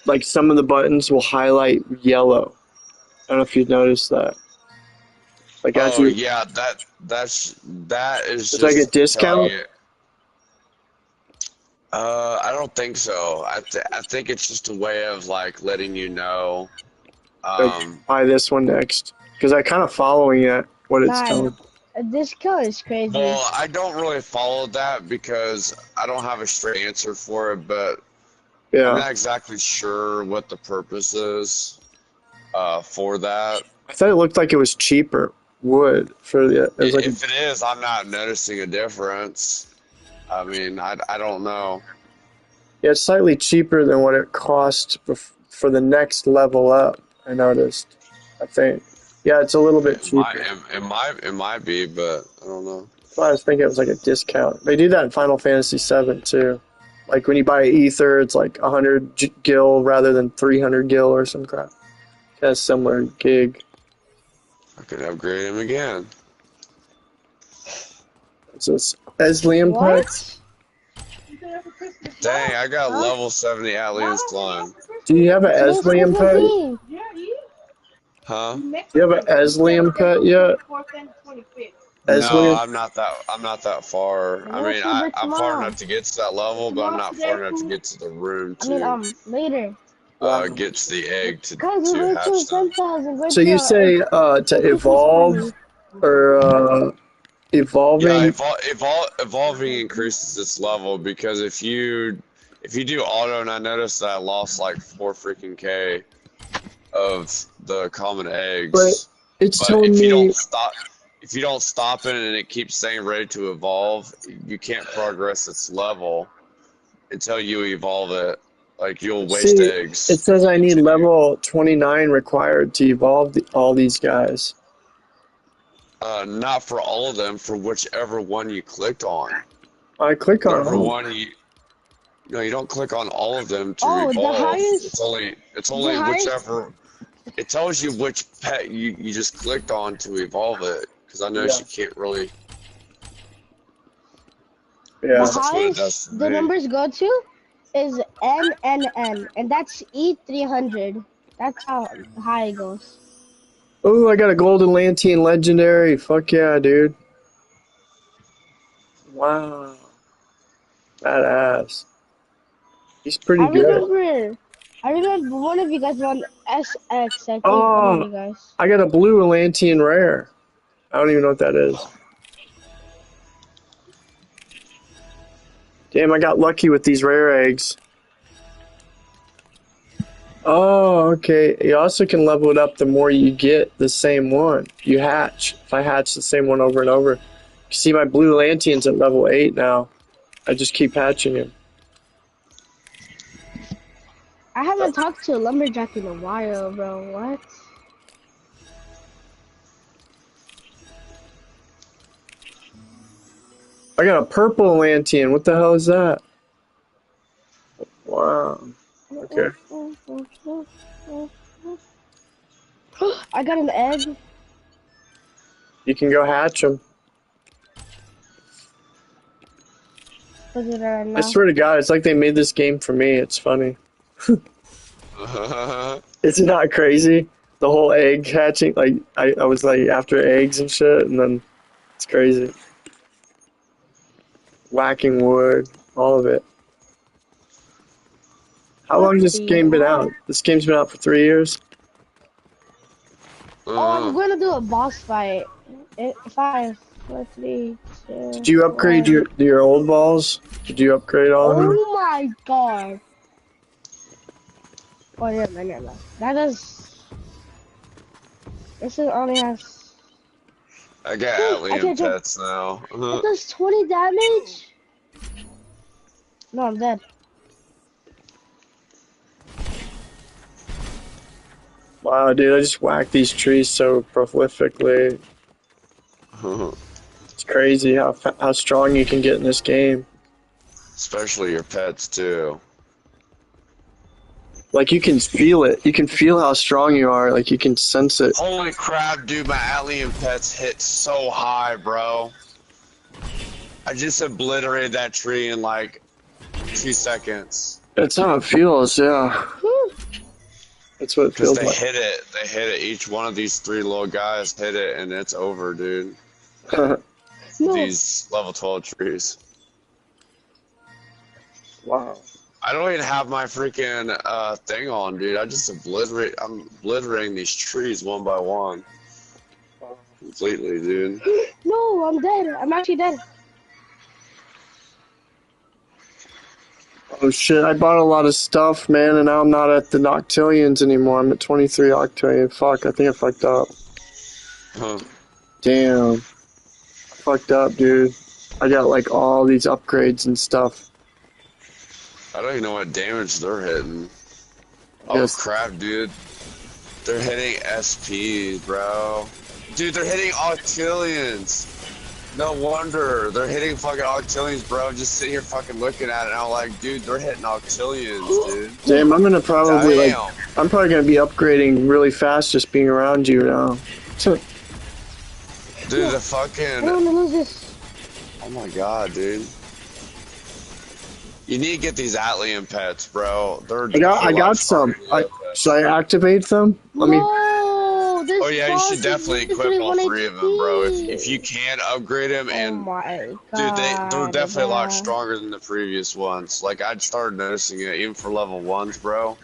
like some of the buttons will highlight yellow. I don't know if you've noticed that. Like as you, yeah, that is it's just like a to tell discount. you. I don't think so. I think it's just a way of like letting you know. Like, buy this one next because I kind of following it what it's telling. This kill is crazy. Well, I don't really follow that because I don't have a straight answer for it, but yeah. I'm not exactly sure what the purpose is for that. I thought it looked like it was cheaper wood for the. It was like if it is, I'm not noticing a difference. I mean, I don't know. Yeah, it's slightly cheaper than what it cost for the next level up. I noticed. I think. Yeah, it's a little bit cheaper. It might be, but I don't know. I was thinking it was like a discount. They do that in Final Fantasy VII too. Like when you buy Ether, it's like 100 gil rather than 300 gil or some crap. It has similar gig. I could upgrade him again. So it's Eslium pets. Dang, I got level 70 Alien Slime. Do you have an Eslium pet? Huh? Do you have an Eslium pet yet? No, I'm not that far. I mean, I'm far enough to get to that level, but I'm not far enough to get to the room to later. Get to the egg to hatch them. So you say to evolve or evolving? Yeah, evolving increases its level because if you do auto, and I noticed that I lost like 4 freaking K of the common eggs. But it's telling me if you don't stop it and it keeps saying ready to evolve, you can't progress its level until you evolve it. Like you'll waste eggs. It says I need level 29 required to evolve all these guys. Not for all of them, for whichever one you clicked on. I click on whatever all. one you. No, you don't click on all of them to evolve. The highest, it's only whichever. It tells you which pet you just clicked on to evolve it. Because I know you can't really. Yeah. The highest the numbers go to is NNN, and that's E300. That's how high it goes. Oh, I got a golden lantern legendary. Fuck yeah, dude. Wow. Badass. He's pretty good. I remember one of you guys won SX. I think one of you guys. I got a blue Atlantean rare. I don't even know what that is. Damn, I got lucky with these rare eggs. Oh, okay. You also can level it up the more you get the same one. You hatch. If I hatch the same one over and over. You see my blue Atlantean's at level 8 now. I just keep hatching him. I haven't talked to a lumberjack in a while, bro. What? I got a purple Atlantean. What the hell is that? Wow. Okay. I got an egg. You can go hatch them. I swear to God, it's like they made this game for me. It's funny. Is it not crazy? The whole egg hatching, like I was like after eggs and shit, and then it's crazy. Whacking wood, all of it. How long has this game been out? This game's been out for 3 years. Oh, I'm gonna do a boss fight. 4, 3, 2. Did you upgrade 1. your old balls? Did you upgrade all of them? Oh my god. Oh yeah, man, yeah, man. That is. This is only has. I got alien pets now. It does 20 damage? No, I'm dead. Wow, dude, I just whacked these trees so prolifically. It's crazy how strong you can get in this game. Especially your pets too. Like you can feel it. You can feel how strong you are. Like you can sense it. Holy crap, dude! My alien pets hit so high, bro. I just obliterated that tree in like 2 seconds. That's how it feels. Yeah. That's what it feels like. Hit it. They hit it. Each one of these 3 little guys hit it, and it's over, dude. These level 12 trees. Wow. I don't even have my freaking thing on, dude. I'm obliterating these trees one by one. Completely, dude. No, I'm dead. I'm actually dead. Oh shit, I bought a lot of stuff, man, and now I'm not at the octillions anymore. I'm at 23 octillion. Fuck, I think I fucked up. Damn. I fucked up, dude. I got like all these upgrades and stuff. I don't even know what damage they're hitting. Oh crap, dude. They're hitting SP, bro. Dude, they're hitting octillions. No wonder. They're hitting fucking octillions, bro. Just sitting here fucking looking at it, and I'm like, dude, they're hitting octillions, dude. Damn, I'm gonna probably I'm probably gonna be upgrading really fast just being around you now. Dude, the fucking... I don't wanna lose this. Oh my god, dude. You need to get these alien pets, bro. I got some. Should I activate them? Let me... Oh yeah, you should definitely equip all 3 of them, bro. If you can upgrade them, and dude, they're definitely a lot stronger than the previous ones. Like I started noticing it, even for level 1s, bro.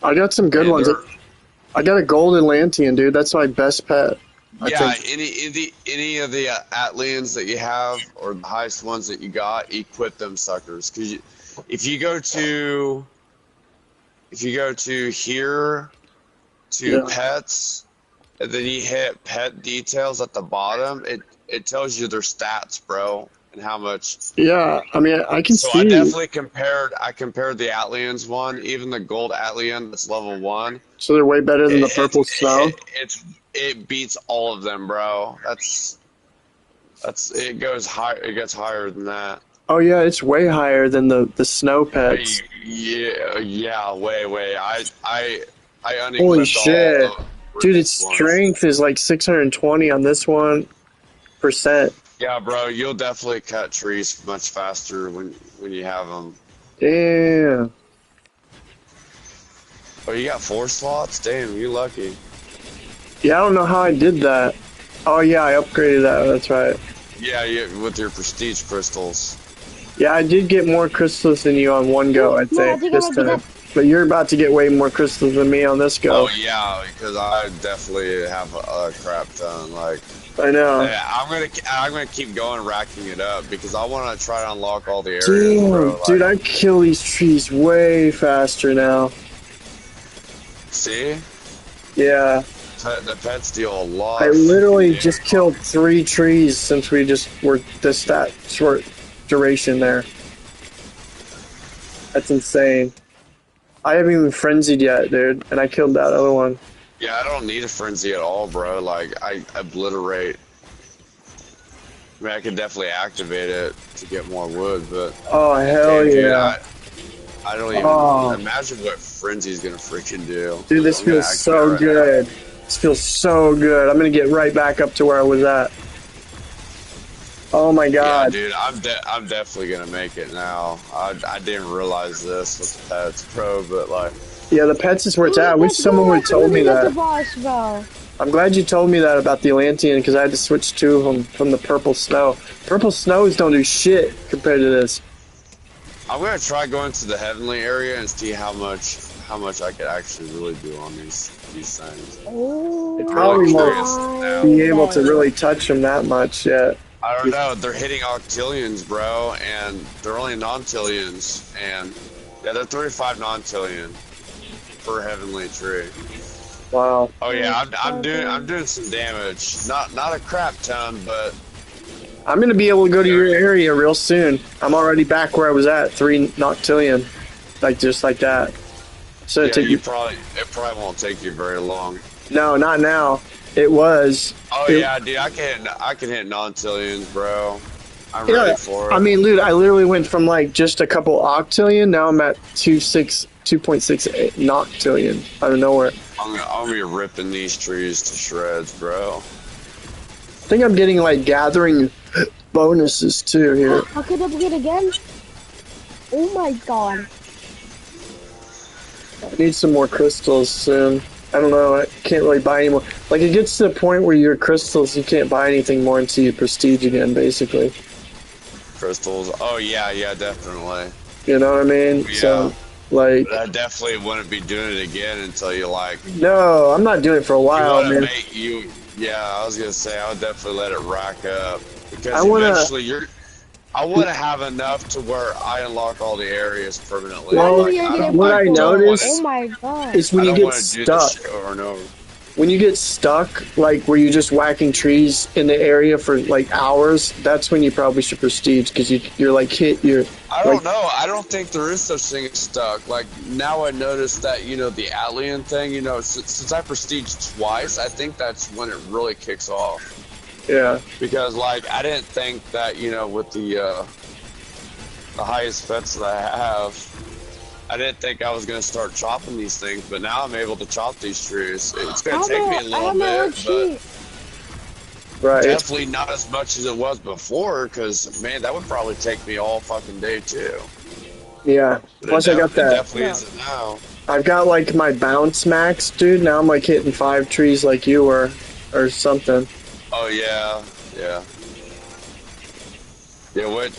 I got some good ones. I got a golden Lantean, dude. That's my best pet. Yeah, any of the Atlians that you have, or the highest ones that you got, equip them suckers. Cause if you go to here to pets, and then you hit pet details at the bottom, it tells you their stats, bro, and how much. Yeah, I mean I can see. So I definitely compared the Atlians one, even the gold Atlian that's level 1. So they're way better than the purple snow. It beats all of them, bro. It goes high. It gets higher than that. Oh yeah, it's way higher than the snow pets. Yeah, way. I unequipped Holy shit, all dude! Its strength is like 620 on this one %. Yeah, bro, you'll definitely cut trees much faster when you have them. Damn. Oh, you got 4 slots? Damn, you lucky. Yeah, I don't know how I did that. Oh yeah, I upgraded that. That's right. Yeah, with your prestige crystals. Yeah, I did get more crystals than you on one go, I think, this time. But you're about to get way more crystals than me on this go. Oh yeah, because I definitely have a crap ton. Like I know. Yeah, I'm gonna keep going, racking it up because I want to try to unlock all the areas. Damn, bro. dude, I kill these trees way faster now. See? Yeah. The pets deal a lot. I literally just killed 3 trees since we just were that short duration there. That's insane. I haven't even frenzied yet, dude, and I killed that other one. Yeah, I don't need a frenzy at all, bro. Like, I obliterate. I mean, I could definitely activate it to get more wood, but... Oh, hell yeah. Dude, I don't even imagine what frenzy's gonna freaking do. Dude, this feels so good. This feels so good. I'm gonna get right back up to where I was at. Oh my god. Yeah, dude, I'm definitely gonna make it now. I didn't realize this with the pets, bro, but like... Yeah, the pets is where it's at. I wish someone would have told me that. I'm glad you told me that about the Atlantean, because I had to switch 2 of them from the purple snow. Purple snows don't do shit compared to this. I'm gonna try going to the heavenly area and see how much I could actually really do on these things. It probably won't be able to really touch them that much yet. I don't know. They're hitting octillions, bro, and they're only nontillions, and yeah, they're 35 nontillion per heavenly tree. Wow. Oh yeah, I'm doing some damage. Not a crap ton, but I'm gonna be able to go to your area real soon. I'm already back where I was at, 3 noctillion, like just like that. So yeah, it probably won't take you very long. No, not now. It was. Oh yeah, dude, I can hit nontillions, bro. I'm ready for it. I mean, dude, I literally went from like just a couple octillion. Now I'm at 2.68 noctillion out of nowhere. I'm gonna be ripping these trees to shreds, bro. I think I'm getting like gathering bonuses too here. How could I get again? Oh my god. I need some more crystals soon. I don't know, I can't really buy anymore. Like, it gets to the point where your crystals, you can't buy anything more until you prestige again, basically. Crystals? Oh, yeah, definitely. You know what I mean? Yeah. So, like... But I definitely wouldn't be doing it again until you, like... No, I'm not doing it for a while, man. Yeah, I was gonna say, I would definitely let it rack up. Because eventually I want to have enough to where I unlock all the areas permanently. Well, what I noticed is when you get stuck, when you get stuck, like where you're just whacking trees in the area for like hours, that's when you probably should prestige because you're like hit. I don't know. I don't think there is such thing as stuck. Like now I noticed that, you know, the alien thing, you know, since I prestige twice, I think that's when it really kicks off. Yeah. Because like I didn't think that, you know, with the highest pets that I have, I didn't think I was gonna start chopping these things, but now I'm able to chop these trees. It's gonna take me a little bit, but definitely not as much as it was before. Because man, that would probably take me all fucking day too. Yeah. Plus I got that. It definitely isn't now. I've got like my bounce max, dude. Now I'm like hitting 5 trees like you were, or something. Oh yeah.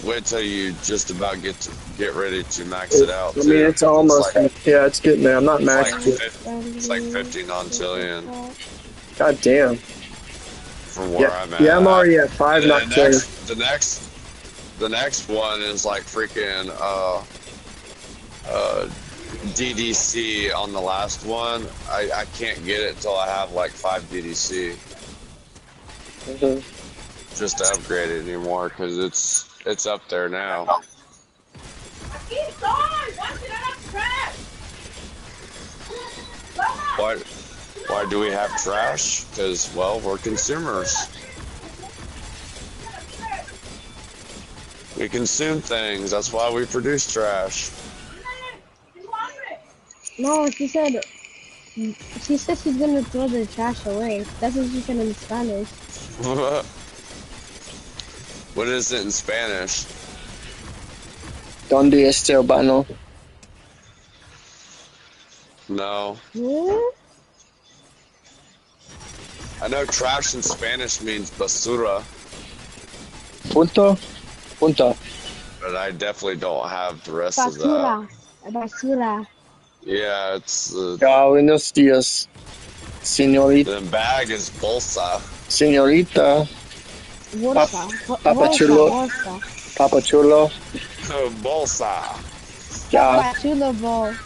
Wait till you just about get ready to max it out. I mean, it's almost yeah, it's getting there. I'm not maxed yet. It's like 50 nontillion. God damn. From where I'm at. Yeah, I'm already at 5 noctillion. The next one is like freaking DDC on the last one. I can't get it until I have like 5 DDC. Just to upgrade it anymore because it's up there now. Why do we have trash? Because well, we're consumers. We consume things. That's why we produce trash. No, she said she's gonna throw the trash away. That's what she said in Spanish. What is it in Spanish? ¿Dónde está el baño? No. I know trash in Spanish means basura. Punto. But I definitely don't have the rest of that. Basura. Yeah, it's... Buenos días, señorita. The bag is bolsa. Señorita. Bolsa. Papa Chulo. Papa Chulo. Bolsa. Yeah.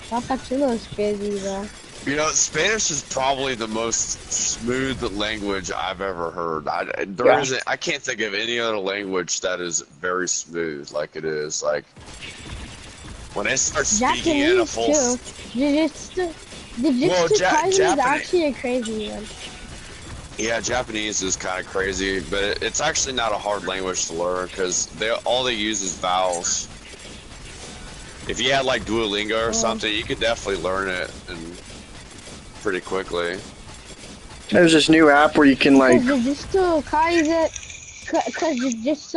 Papa Chulo is crazy, bro. You know, Spanish is probably the most smooth language I've ever heard. I can't think of any other language that is very smooth like it is. Like, when they start speaking in a full... Jujutsu Kaisen is actually a crazy one. Yeah, Japanese is kind of crazy, but it's actually not a hard language to learn because all they use is vowels. If you had like Duolingo or something, you could definitely learn it pretty quickly. There's this new app where you can like... Jujutsu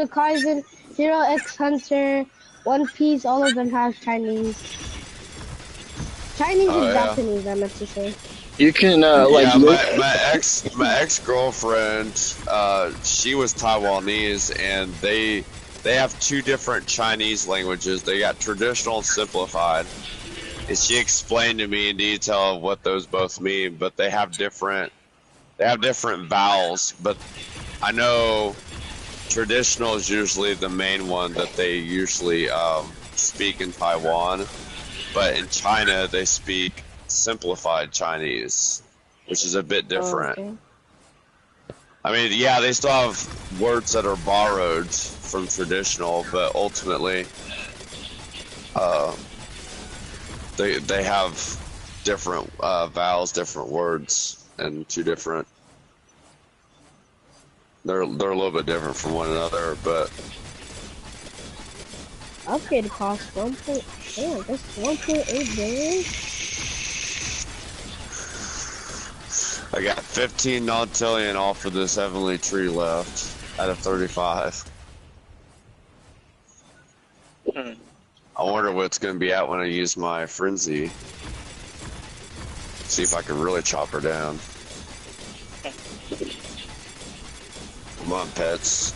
Kaisen, Hero X Hunter, One Piece, all of them have Chinese. Chinese is Japanese, I meant to say. You can like my ex-girlfriend, she was Taiwanese, and they have 2 different Chinese languages. They got traditional and simplified. And she explained to me in detail what those both mean, but they have different vowels. But I know traditional is usually the main one that they usually speak in Taiwan, but in China they speak simplified Chinese, which is a bit different. Okay. I mean, yeah, they still have words that are borrowed from traditional, but ultimately, they have different vowels, different words, and they're a little bit different from one another, but Upgrade cost 1.8. Damn, that's 1.8 billion. I got 15 nontillion off of this heavenly tree left out of 35. I wonder what it's going to be at when I use my frenzy. See if I can really chop her down. Come on, pets.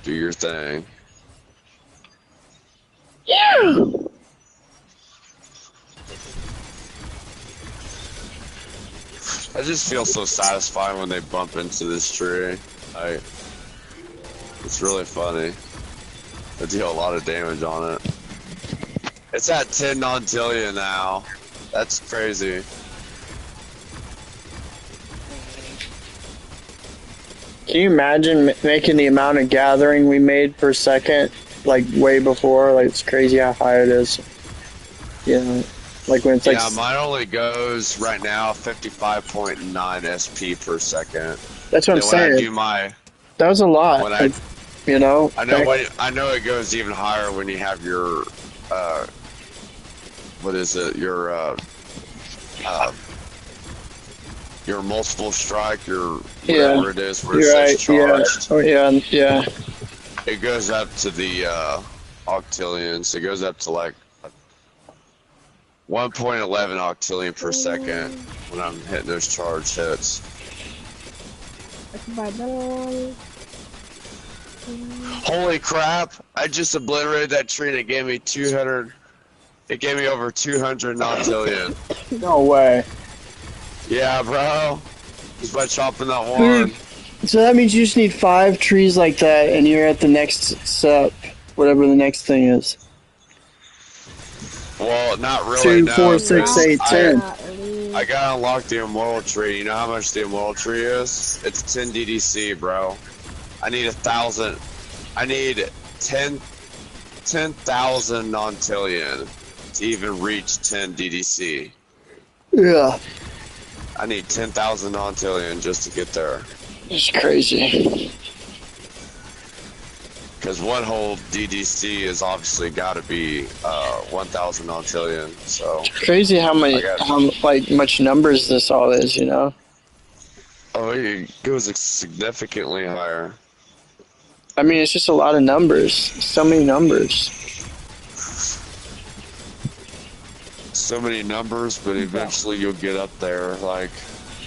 Do your thing. Yeah! I just feel so satisfied when they bump into this tree. It's really funny. I deal a lot of damage on it. It's at 10 nontillion now. That's crazy. Can you imagine making the amount of gathering we made per second, like way before? Like, it's crazy how high it is. Yeah, like when it's like. Yeah, mine only goes right now 55.9 SP per second. That's what I'm saying. When I do my, that was a lot. When like, you know. I know it goes even higher when you have your, what is it? Your multiple strike, your whatever it is, where it says charged. Yeah. Oh yeah. It goes up to the octillions. It goes up to like 1.11 octillion per second when I'm hitting those charged hits. Holy crap! I just obliterated that tree and it gave me 200. It gave me over 200 nontillion. No way. Yeah, bro. Just by chopping that one. So that means you just need 5 trees like that, and you're at the next step, whatever the next thing is. Well, not really. 2, 4, 6, 8, 10. I gotta unlock the immortal tree. You know how much the immortal tree is? It's 10 DDC, bro. I need 1,000. I need 10,000 nontillion to even reach 10 DDC. Yeah. I need 10,000 nontillion just to get there. It's crazy. Because one whole DDC is obviously got to be 1,000 nontillion. So it's crazy how much numbers this all is, you know? Oh, it goes significantly higher. I mean, it's just a lot of numbers. So many numbers. So many numbers, but eventually you'll get up there. Like,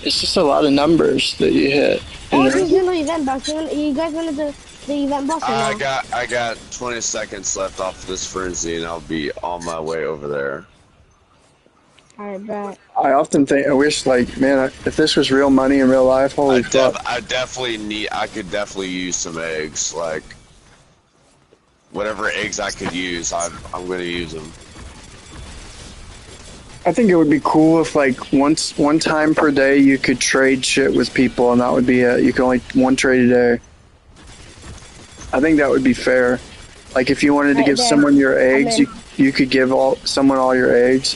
it's just a lot of numbers that you hit. Oh, this is the event boss. You guys want to do the event boss? I got 20 seconds left off of this frenzy, and I'll be on my way over there. Alright, bet. I often think, I wish, like, man, if this was real money in real life, holy fuck. I could definitely use some eggs. Like, whatever eggs I could use, I'm going to use them. I think it would be cool if, like, one time per day you could trade shit with people, and that would be it. You could only one trade a day. I think that would be fair. Like, if you wanted to give someone your eggs, you could give someone all your eggs.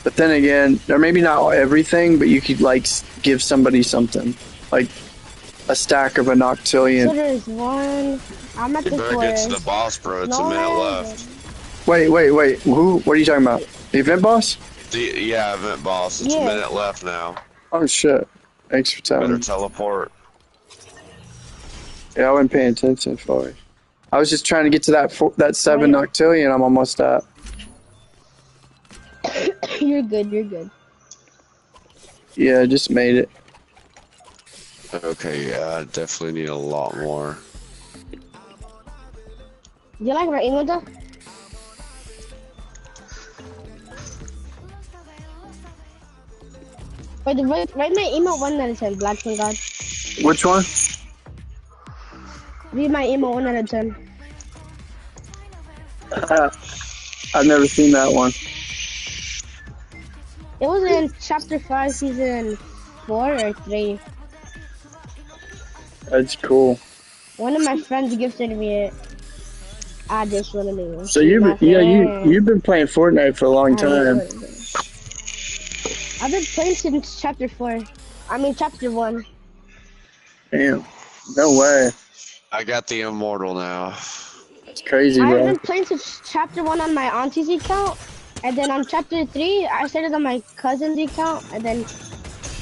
But then again, or maybe not everything, but you could, like, give somebody something. Like, a stack of a noctillion. So there's one. I'm at the forest. You better get to the boss, bro. It's a minute left. Wait. Who? What are you talking about? The event boss? Yeah, event boss. It's a minute left now. Oh, shit. Thanks for telling me. Better teleport. Yeah, I wasn't paying attention fully. I was just trying to get to that 7 noctillion I'm almost at. You're good. Yeah, I just made it. Okay, yeah, I definitely need a lot more. You like my email though? Wait, write my email 1 out of 10, BlackSunGod. Which one? Read my emo 1 out of 10. I've never seen that one. It was in chapter 5, season 4 or 3. That's cool. One of my friends gifted me it. I just want to So you've been playing Fortnite for a long time. I've been playing since chapter 4. I mean chapter 1. Damn. No way. I got the immortal now. That's crazy, bro. I've been playing since chapter 1 on my auntie's account, and then on chapter 3 I started on my cousin's account, and then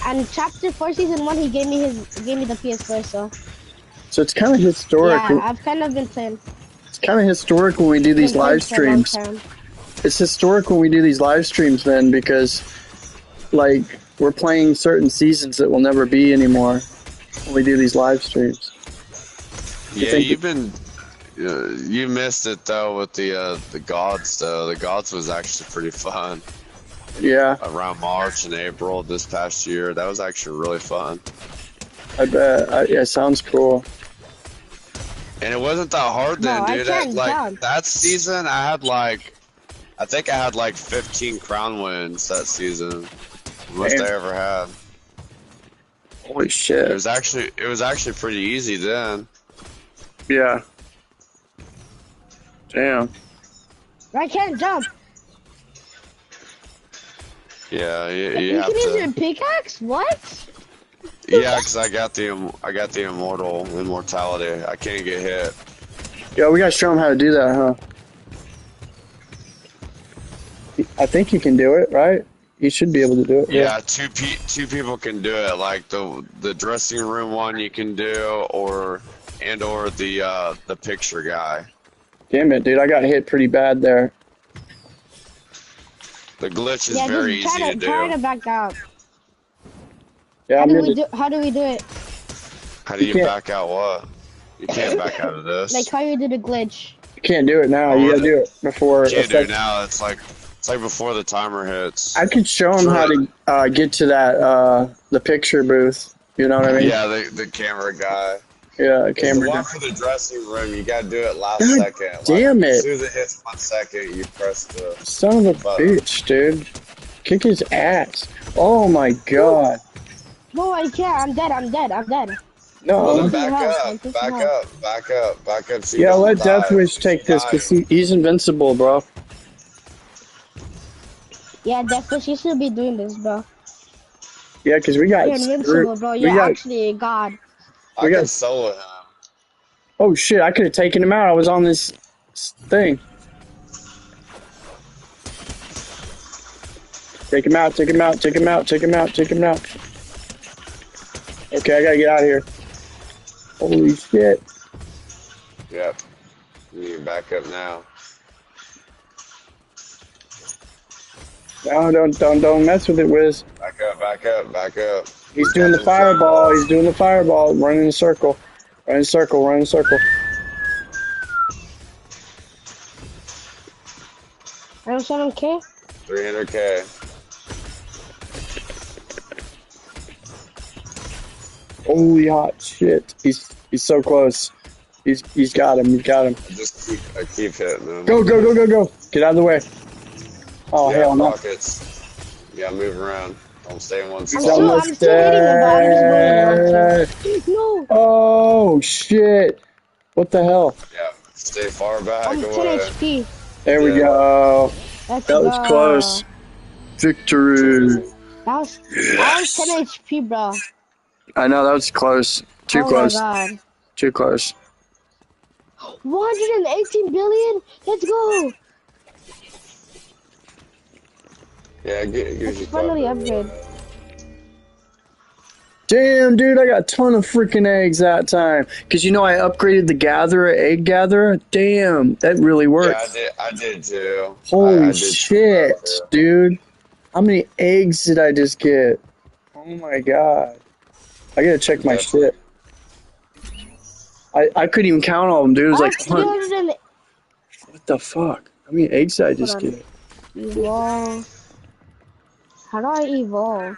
on chapter 4 season 1 he gave me the PS4. So it's kind of historic. Yeah, I've kind of been playing. It's kind of historic when we do these live streams. It's historic when we do these live streams then, because like we're playing certain seasons that will never be anymore when we do these live streams. Yeah, you missed it though with the gods though. The gods was actually pretty fun. Yeah. Around March and April this past year, that was actually really fun. I bet. Yeah, sounds cool. And it wasn't that hard then, dude. That season, I think I had like 15 crown wins that season. Most I ever had. Holy shit! It was actually pretty easy then. Yeah. Damn. I can't jump. Yeah, you can use your pickaxe. What? Yeah, cause I got the immortality. I can't get hit. Yeah, we gotta show them how to do that, huh? I think you can do it, right? You should be able to do it. Yeah, two people can do it. Like the dressing room one you can do, or the picture guy. Damn it, dude! I got hit pretty bad there. The glitch is very easy to do. Try to back out. Yeah, how do we do it? How do you back out what? You can't back out of this. Like how you do the glitch. You can't do it now. You gotta do it before. You can't do it now. It's like before the timer hits. I could show them how to get to that the picture booth. You know what I mean? Yeah, the camera guy. Yeah, camera. The one for the dressing room, you gotta do it last second. Damn it! As soon as it hits 1 second, you press the. Son of a bitch, dude! Kick his ass! Oh my god! No, I can't. I'm dead. No. Well, back up. So yeah, let Deathwish take this because he's invincible, bro. Yeah, Deathwish, you should be doing this, bro. Yeah, because we got. You're invincible, bro. You're actually a god. I got solo him. Oh shit! I could have taken him out. I was on this thing. Take him out. Okay, I gotta get out of here. Holy shit! Yep. You need to back up now. No, don't mess with it, Wiz. Back up. He's doing the fireball. Run in a circle. I don't 7K? 300K. Holy hot shit! He's so close. He's got him. I keep hitting him. Go! Get out of the way. Oh hell no! Rockets. You gotta move around. Don't stay in one spot. I'm still hitting the bottom. No. Oh shit! What the hell? Yeah. Stay far back. I'm 10 HP. There we go. That was close. Victory. That was 10 HP, bro. I know, that was close. Too close. Oh my god. Too close. 118 billion? Let's go! Yeah, get finally upgrade. Damn, dude, I got a ton of freaking eggs that time. Because, you know, I upgraded the egg gatherer. Damn, that really works. Yeah, I did too. Holy shit, dude. How many eggs did I just get? Oh my god. I gotta check my shit. I couldn't even count all of them, dude. It was like 100. What the fuck? How many eggs did I just get? Evolve. How do I evolve?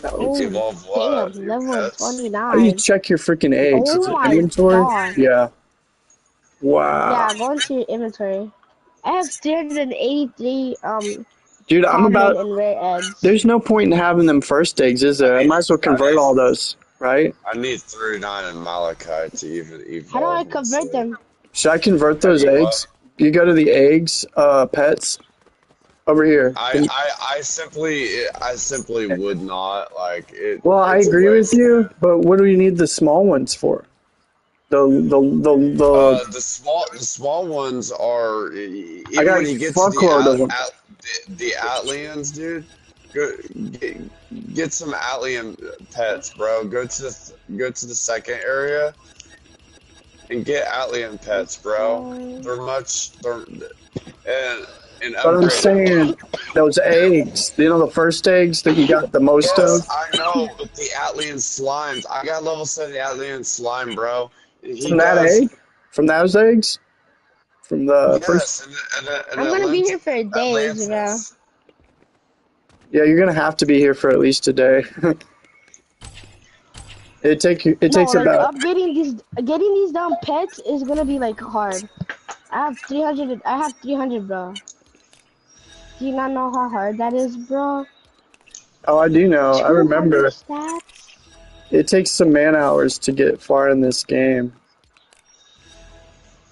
Oh, Evolve what? damn, Your level pets? How do you 29. check your freaking eggs? Is Oh it my inventory? god. Yeah. Wow. Yeah, go into your inventory. I have 383 Dude, I'm common about. and rare eggs. There's no point in having them first eggs, is there? I might as well convert all those, right? I need 39 in Malachite to even How do I evolve. convert them? Should I convert How do those you what? eggs? You go to the eggs, pets, over here. I simply would not like it. Well, I It's a agree with waste. you, but what do we need the small ones for? The The small ones are I even got a when you get to fuckload of them. the Atlians, dude. Go get some Atlian pets, bro. Go to the second area and get Atlian pets, bro. And But I'm upgrade them. saying those eggs, you know, the first eggs that you got the most of. Yes, I know, but the Atlian slimes. I got level 7 Atlian slime, bro. He From that does. egg? From those eggs? From the first? Yes, I'm gonna be here for days, bro. Atlantis. Yeah, you're gonna have to be here for at least a day. It takes Like about. getting these damn pets is gonna be like hard. I have 300, bro. Do you not know how hard that is, bro? Oh, I do know. I 200 remember. stats? It takes some man hours to get far in this game.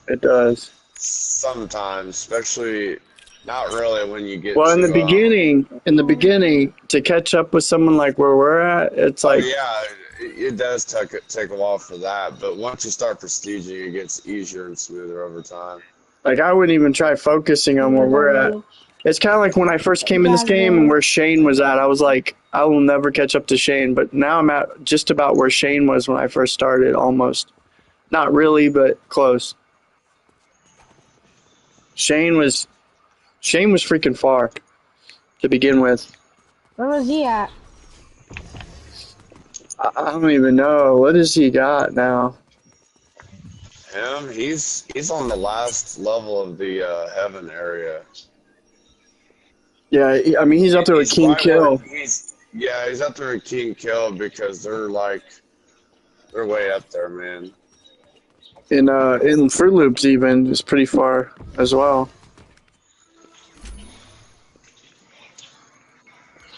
It does. Sometimes, especially not really when you get Well, to in the beginning, to catch up with someone like where we're at, it's like. yeah, it does take a while for that, but once you start prestiging, it gets easier and smoother over time. Like, I wouldn't even try focusing on where we're at. It's kind of like when I first came in this game and where Shane was at. I was like, I will never catch up to Shane. But now I'm at just about where Shane was when I first started, almost. Not really, but close. Shane was freaking far to begin with. Where was he at? I don't even know. What has he got now? Him, he's on the last level of the heaven area. Yeah, I mean, he's up there with King Kill. He's up there with King Kill because they're way up there, man. In Fruit Loops even is pretty far as well.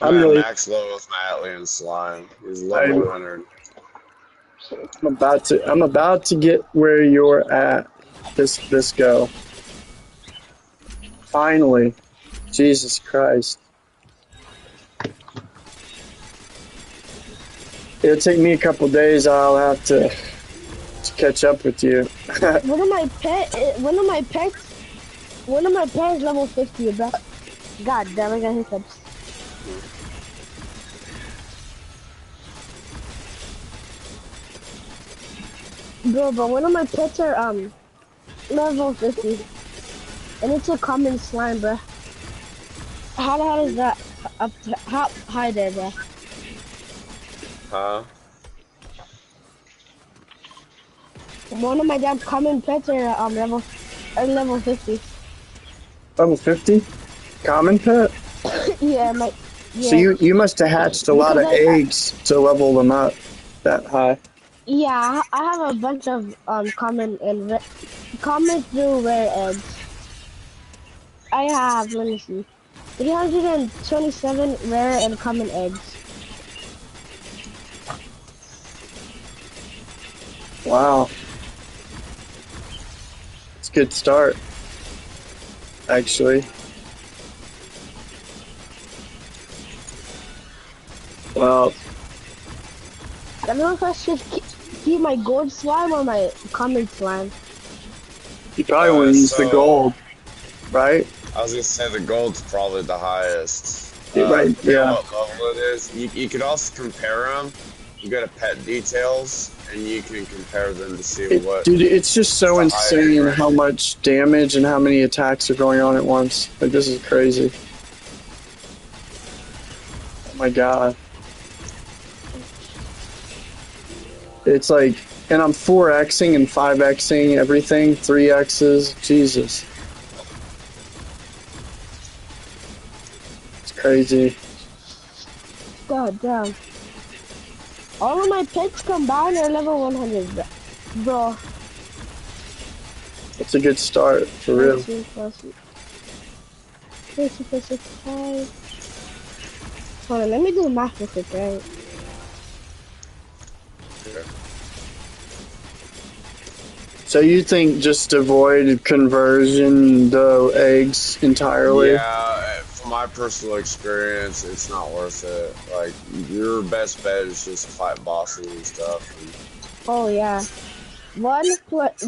I'm at max level with my Atlian slime. He's level 100. I'm about to get where you're at. This go. Finally. Jesus Christ. It'll take me a couple days. I'll have to catch up with you. One of my pets level 50, bro. God damn, I got hiccups. Bro, but one of my pets are level 50. And it's a common slime, bro. How the hell is that up to, how high there, bro? Huh? One of my damn common pets are level 50. Level 50? Common pet? Yeah. So you must have hatched a lot of eggs to level them up that high. Yeah, I have a bunch of common through rare eggs. I have, let me see, 327 rare and common eggs. Wow. It's a good start, actually. Well, I don't know if I should keep my gold slime or my common slime. You probably want to use the gold, right? I was gonna say the gold's probably the highest. Right, yeah. What level it is. You could also compare them. You go to pet details, and you can compare them to see what... Dude, it's just so insane how much damage and how many attacks are going on at once. Like, this is crazy. Oh my god. It's like, and I'm 4xing and 5xing everything, 3x's, Jesus. It's crazy. God damn. All of my pets combined are level 100, bro. It's a good start, for real. 30 plus 65. Hold on, let me do the math real quick, right? So you think just avoid conversion the eggs entirely? Yeah, from my personal experience, it's not worth it. Like, your best bet is just fight bosses and stuff. Oh yeah. 1 plus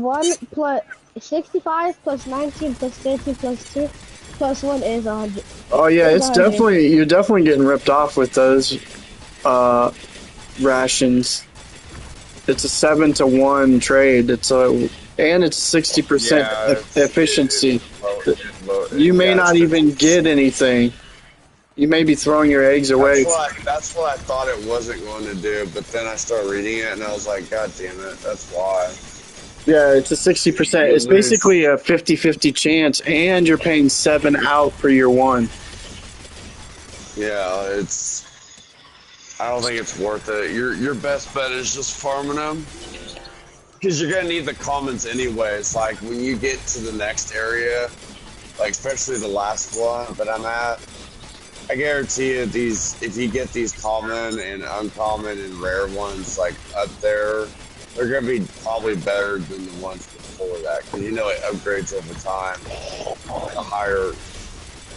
65 plus 19 plus 13 plus 2 plus 1 is 100. Oh yeah, Is it's 100. definitely, you're definitely getting ripped off with those rations. It's a 7-to-1 trade. And it's 60% efficiency. You may not even get anything. You may be throwing your eggs away. That's what I thought it wasn't going to do, but then I started reading it and I was like, God damn it, that's why. Yeah, it's a 60%. It's basically a 50-50 chance, and you're paying 7 out for your 1. Yeah, I don't think it's worth it. Your best bet is just farming them, because you're gonna need the commons anyways. Like when you get to the next area, like especially the last one that I'm at, I guarantee you if you get these common and uncommon and rare ones like up there, they're gonna be probably better than the ones before that, because you know it upgrades over time. The higher,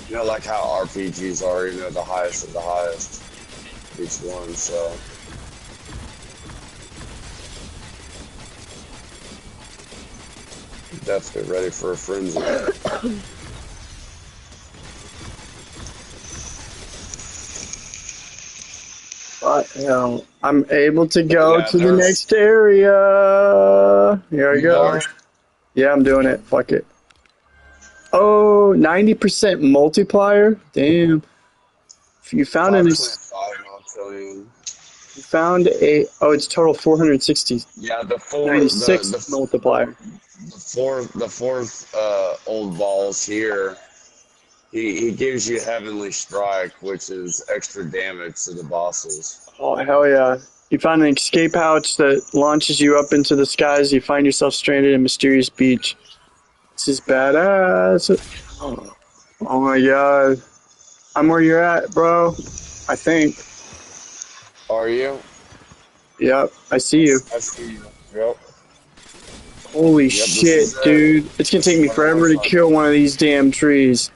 you know, like how RPGs are, you know, the highest of the highest, each one, so. Definitely ready for a frenzy. But, you know, I'm able to go to the next area. Here I go. Yeah, I'm doing it. Fuck it. Oh, 90% multiplier? Damn. You found it's total 460. Yeah, the 96 multiplier. The fourth old balls here. He gives you Heavenly Strike, which is extra damage to the bosses. Oh, hell yeah. You find an escape pouch that launches you up into the skies. You find yourself stranded in a mysterious beach. This is badass. Oh my god. I'm where you're at, bro. I think. Are you? Yep, I see you. I see you. Yep. Holy shit, dude. It's gonna take me forever to kill one of these damn trees.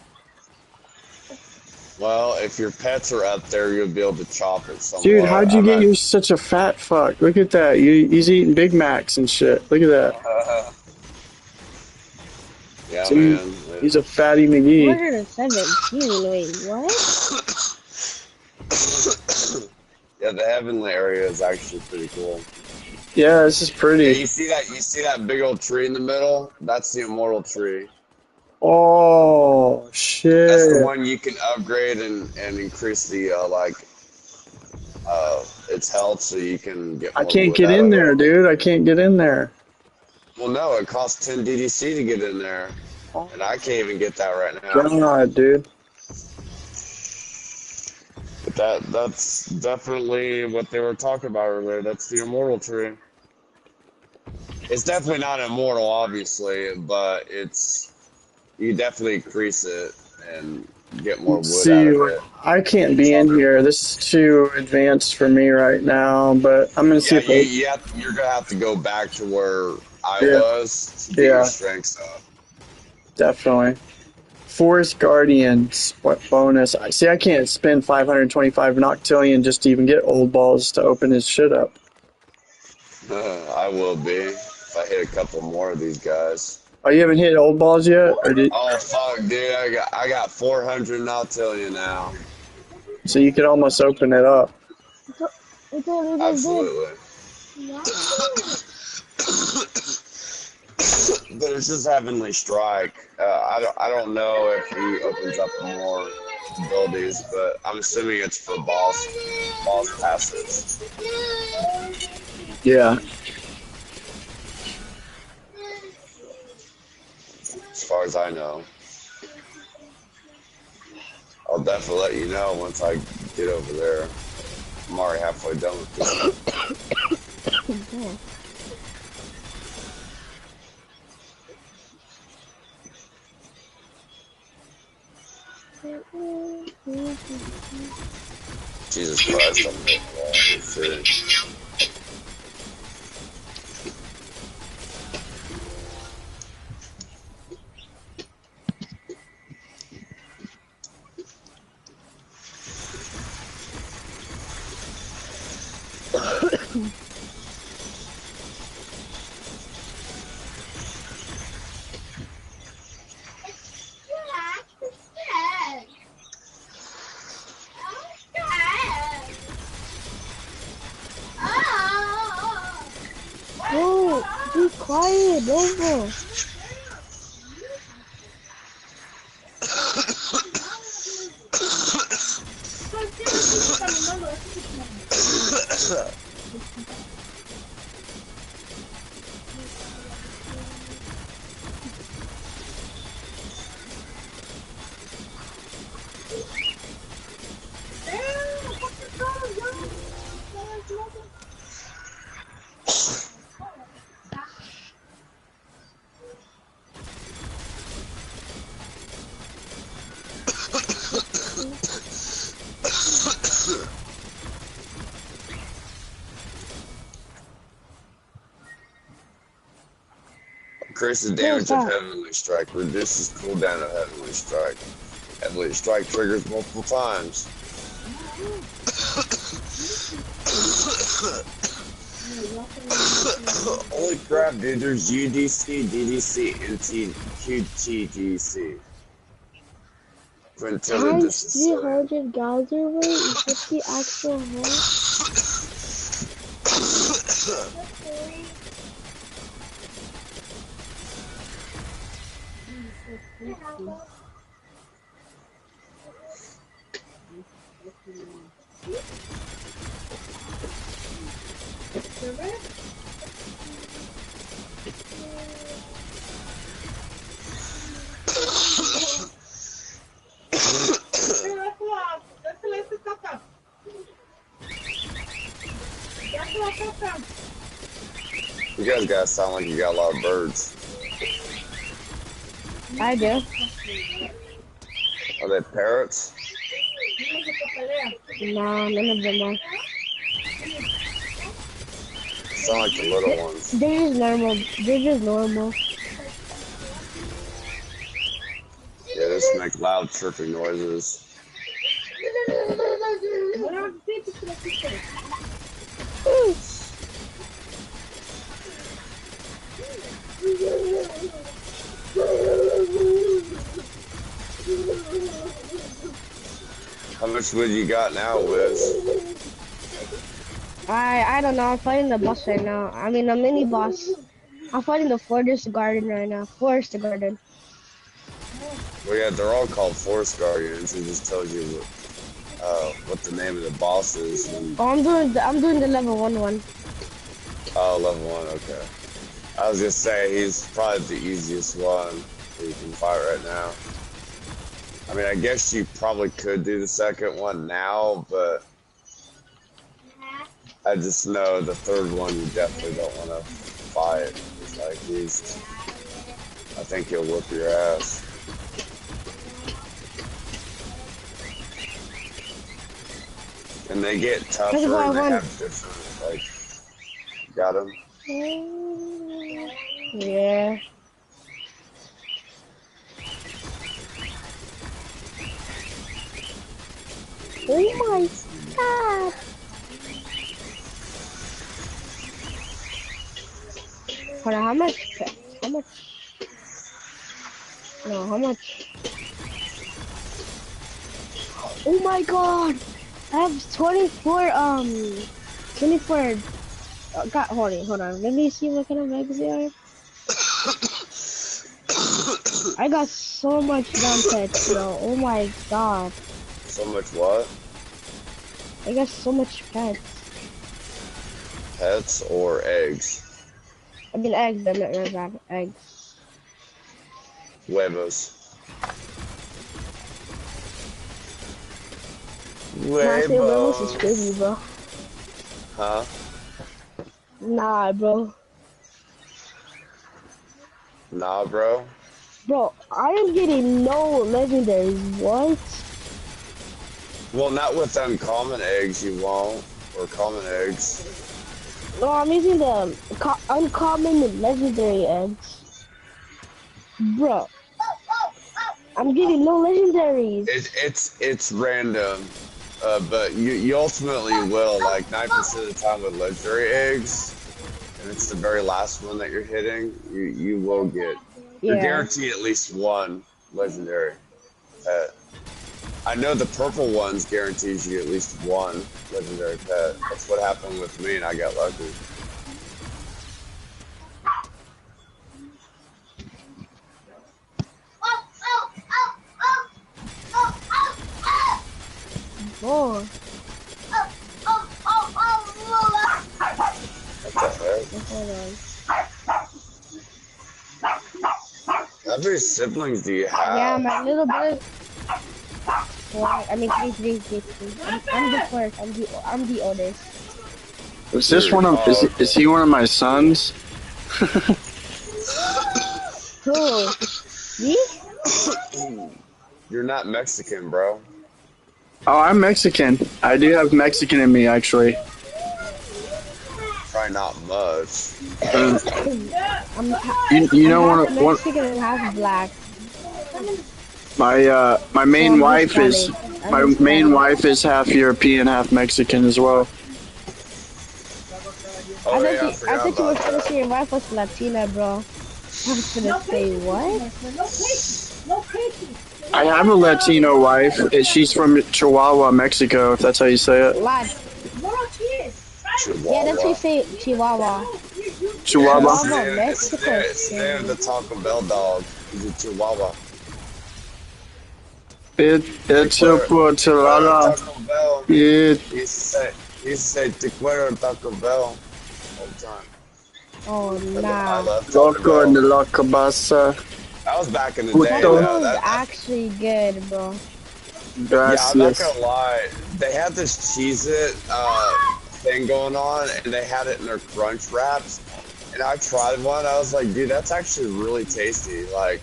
Well, if your pets are up there, you'll be able to chop it somewhere. Dude, how'd you get you such a fat fuck? Look at that. He's eating Big Macs and shit. Look at that. Yeah, See, man. He's a fatty McGee. 117, wait, what? Yeah, the Heavenly area is actually pretty cool. Yeah, this is pretty. Yeah, you see that big old tree in the middle? That's the immortal tree. Oh shit! That's the one you can upgrade and increase the its health, so you can get more. I can't get in there, dude. I can't get in there. Well, no, it costs 10 DDC to get in there, and I can't even get that right now. God, dude. But that's definitely what they were talking about earlier. That's the immortal tree. It's definitely not immortal, obviously, but you definitely increase it and get more wood out of it. I can't be in here. This is too advanced for me right now, but I'm gonna see if you're gonna have to go back to where I was to get your strength up. Definitely. Forest Guardian bonus. See, I can't spend 525 Noctillion just to even get old balls to open his shit up. I will be if I hit a couple more of these guys. Oh, you haven't hit old balls yet? Oh fuck, dude! I got 400 Noctillion now. So you could almost open it up. Absolutely. But it's just Heavenly Strike. I don't know if he opens up more abilities, but I'm assuming it's for boss passives. Yeah. As far as I know. I'll definitely let you know once I get over there. I'm already halfway done with this. Yeah. Jesus Christ, I'm hitting the wall. You're shitting. Bro, be quiet, Nova. Increases damage of Heavenly Strike. Reduces cooldown of Heavenly Strike. Heavenly Strike triggers multiple times. Holy crap, dude. There's UDC, DDC, NT, QTDC. Times 300 Geyser rate? What's the actual rate? You guys gotta sound like you got a lot of birds. I do. Are they parrots? Nah, none of them are. Sound like the little ones. They're just normal. They're just normal. Yeah, they just make loud chirping noises. How much wood you got now, Wiz? I don't know. I'm fighting the boss right now. I mean, a mini boss. I'm fighting the Forest Garden right now. Forest Garden. Well, yeah, they're all called Forest Guardians. It just tells you what the name of the boss is. Oh, I'm doing the level 1 one. Oh, level 1. Okay. I was gonna say he's probably the easiest one that you can fight right now. I mean, I guess you probably could do the second one now, but I just know the third one you definitely don't want to fight. It's like I think he'll whip your ass. And they get tougher and they have different, like, got him? Yeah. Oh my god! Hold on, how much? How much? No, how much? Oh my god! I have 24, 24, hold on, let me see what kind of mags they are. I got so much gun pets, bro, oh my god. So much what? I got so much pets. Pets or eggs? I mean eggs, I meant rather eggs. Huevos. Huevos is crazy, bro. Huh? Nah, bro. Nah, bro. Bro, I am getting no legendaries. What? Well, not with uncommon eggs, you won't. Or common eggs. No, I'm using the uncommon and legendary eggs. Bro, I'm getting no legendaries. It's random. But you ultimately will, like 9% of the time with legendary eggs, and it's the very last one that you're hitting, you will get. You're guaranteed at least one legendary pet. I know the purple ones guarantees you at least one legendary pet. That's what happened with me, and I got lucky. Oh. What the heck? How many siblings do you have? Yeah, my little brother. I mean, three. I'm the first. I'm the oldest. Is this one of? Is he one of my sons? Who? Me? You're not Mexican, bro. Oh, I'm Mexican. I do have Mexican in me, actually. Probably not much. You know half Mexican and half black. My main wife is half European, half Mexican as well. I thought you were gonna say your wife was Latina, bro. I was gonna say what? I have a Latino wife. She's from Chihuahua, Mexico, if that's how you say it. Yeah, that's how you say Chihuahua. Chihuahua. Mexico. It's there, the Taco Bell dog. He's a Chihuahua. It's a porcelana. Taco Bell. Yeah. He said te quiero Taco Bell all the time. Oh, nah. I love Taco Loco Bell. de la cabeza. That was back in the Puto. day. That was actually good, bro. Gracias. Yeah, I'm not gonna lie. They had this Cheez-It thing going on, and they had it in their crunch wraps. And I tried one. I was like, dude, that's actually really tasty. Like,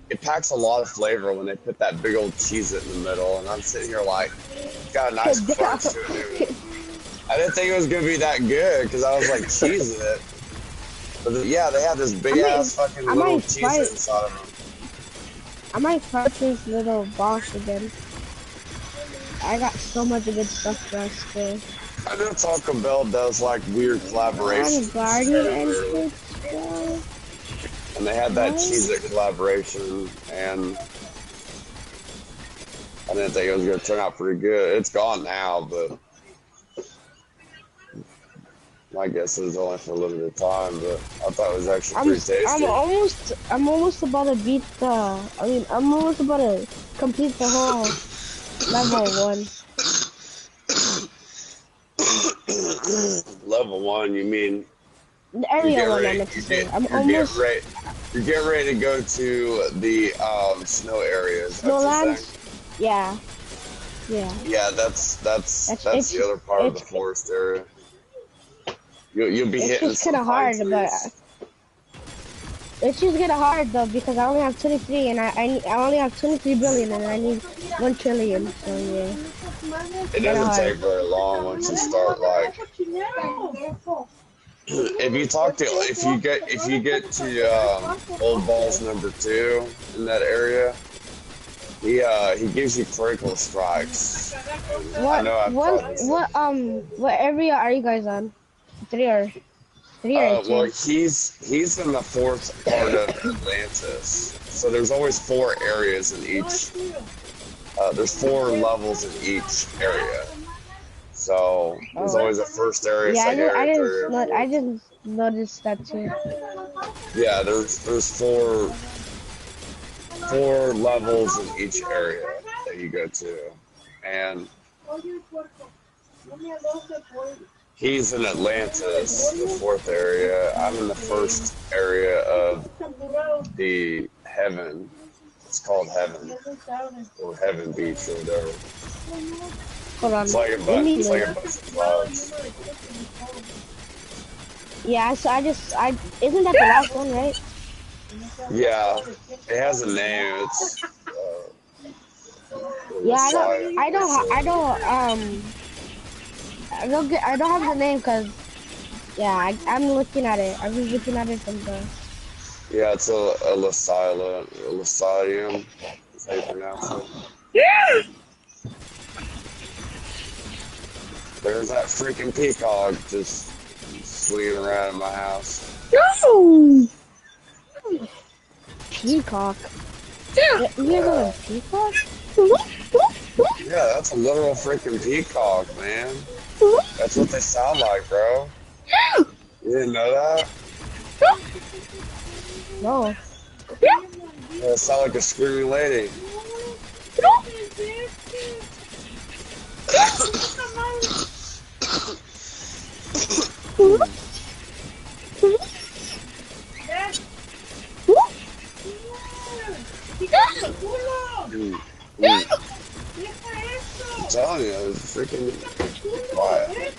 it packs a lot of flavor when they put that big old Cheez-It in the middle. And I'm sitting here like, got a nice crunch to it, dude. I didn't think it was gonna be that good because I was like, Cheez-It. But yeah, they had this big ass fucking little Cheez-It inside of them. I might fight this little boss again. I got so much good stuff for us too. I know Taco Bell does like weird collaborations. And they had that Cheez-It collaboration, and I didn't think it was gonna turn out pretty good. It's gone now, but my guess is only for a limited time. But I thought it was actually pretty tasty. I'm almost about to beat the. I'm almost about to complete the whole level 1. Level 1, you mean? The area 1, I meant to say. You're getting ready to go to the snow areas. Snowlands? Yeah. Yeah, that's the other part of the forest area. You'll be hitting. It's kind of hard, but it's just kind of hard though because I only have 23 and I only have 23 billion and I need 1 trillion. So yeah. It doesn't take very long once you start like. If you get to Old Balls number 2 in that area, he gives you critical strikes. What area are you guys on? 3 or 2? Well, he's in the 4th part of Atlantis. So there's always 4 areas in each. There's 4 levels in each area. So there's always a first area, second area, third area. I just noticed that too. Yeah, there's 4 levels in each area that you go to, and he's in Atlantis, the 4th area. I'm in the 1st area of the Heaven. It's called Heaven, or Heaven Beach, or whatever. Hold on. It's like a Let bunch. me It's like a look. bunch of clouds. Yeah, so isn't that the last one, right? Yeah, it has a name. It's Yeah, Messiah. I don't have the name because, yeah, I'm looking at it. I'm just looking at it from the. Yeah, it's a Lysidium. That's how you pronounce it. There's that freaking peacock just swinging around in my house. Peacock. You guys have a peacock? Yeah, that's a literal freaking peacock, man. That's what they sound like, bro. You didn't know that? No. Yeah, they sound like a screaming lady. I'm telling you, it's freaking quiet.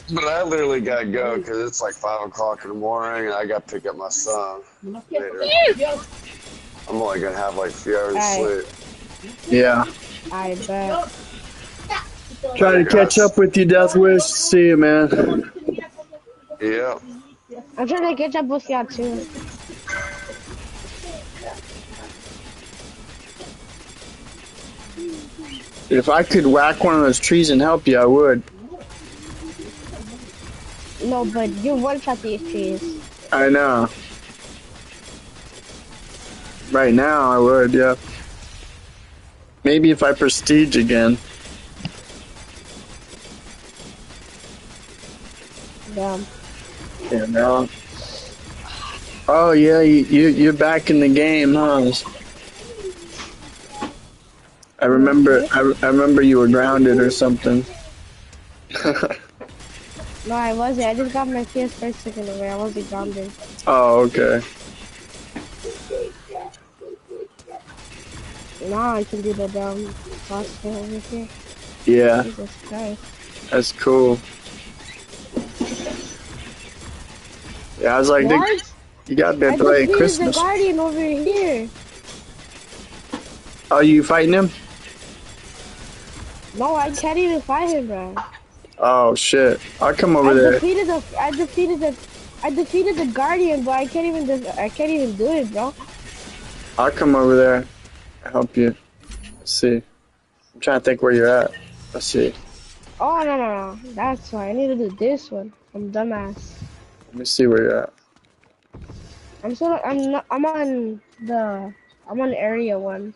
But I literally gotta go because it's like 5 o'clock in the morning and I gotta pick up my son later. I'm only gonna have like 3 hours of sleep. Yeah. I bet. Trying to catch up with you, Death Wish. See you, man. Yeah. I'm trying to catch up with y'all too. If I could whack one of those trees and help you, I would. No, but you one-shot these trees. I know. Right now, I would, yeah. Maybe if I prestige again. Yeah. Yeah, no. Oh yeah, you're back in the game, huh? I remember you were grounded or something. No, I wasn't. I just got my PS4 taken away. I wasn't grounded. Oh, okay. Now I can do the crossfit over here. Yeah. Jesus Christ. That's cool. Yeah, I was like, you got that right Christmas. The Guardian over here. Are you fighting him? No, I can't even fight him, bro. Oh shit! I'll come over there. I defeated the Guardian, but I can't even do it, bro. I'll come over there. Help you. Let's see. I'm trying to think where you're at. Let's see. Oh no. That's why I need to do this one. I'm dumbass. Let me see where you're at. I'm on area 1.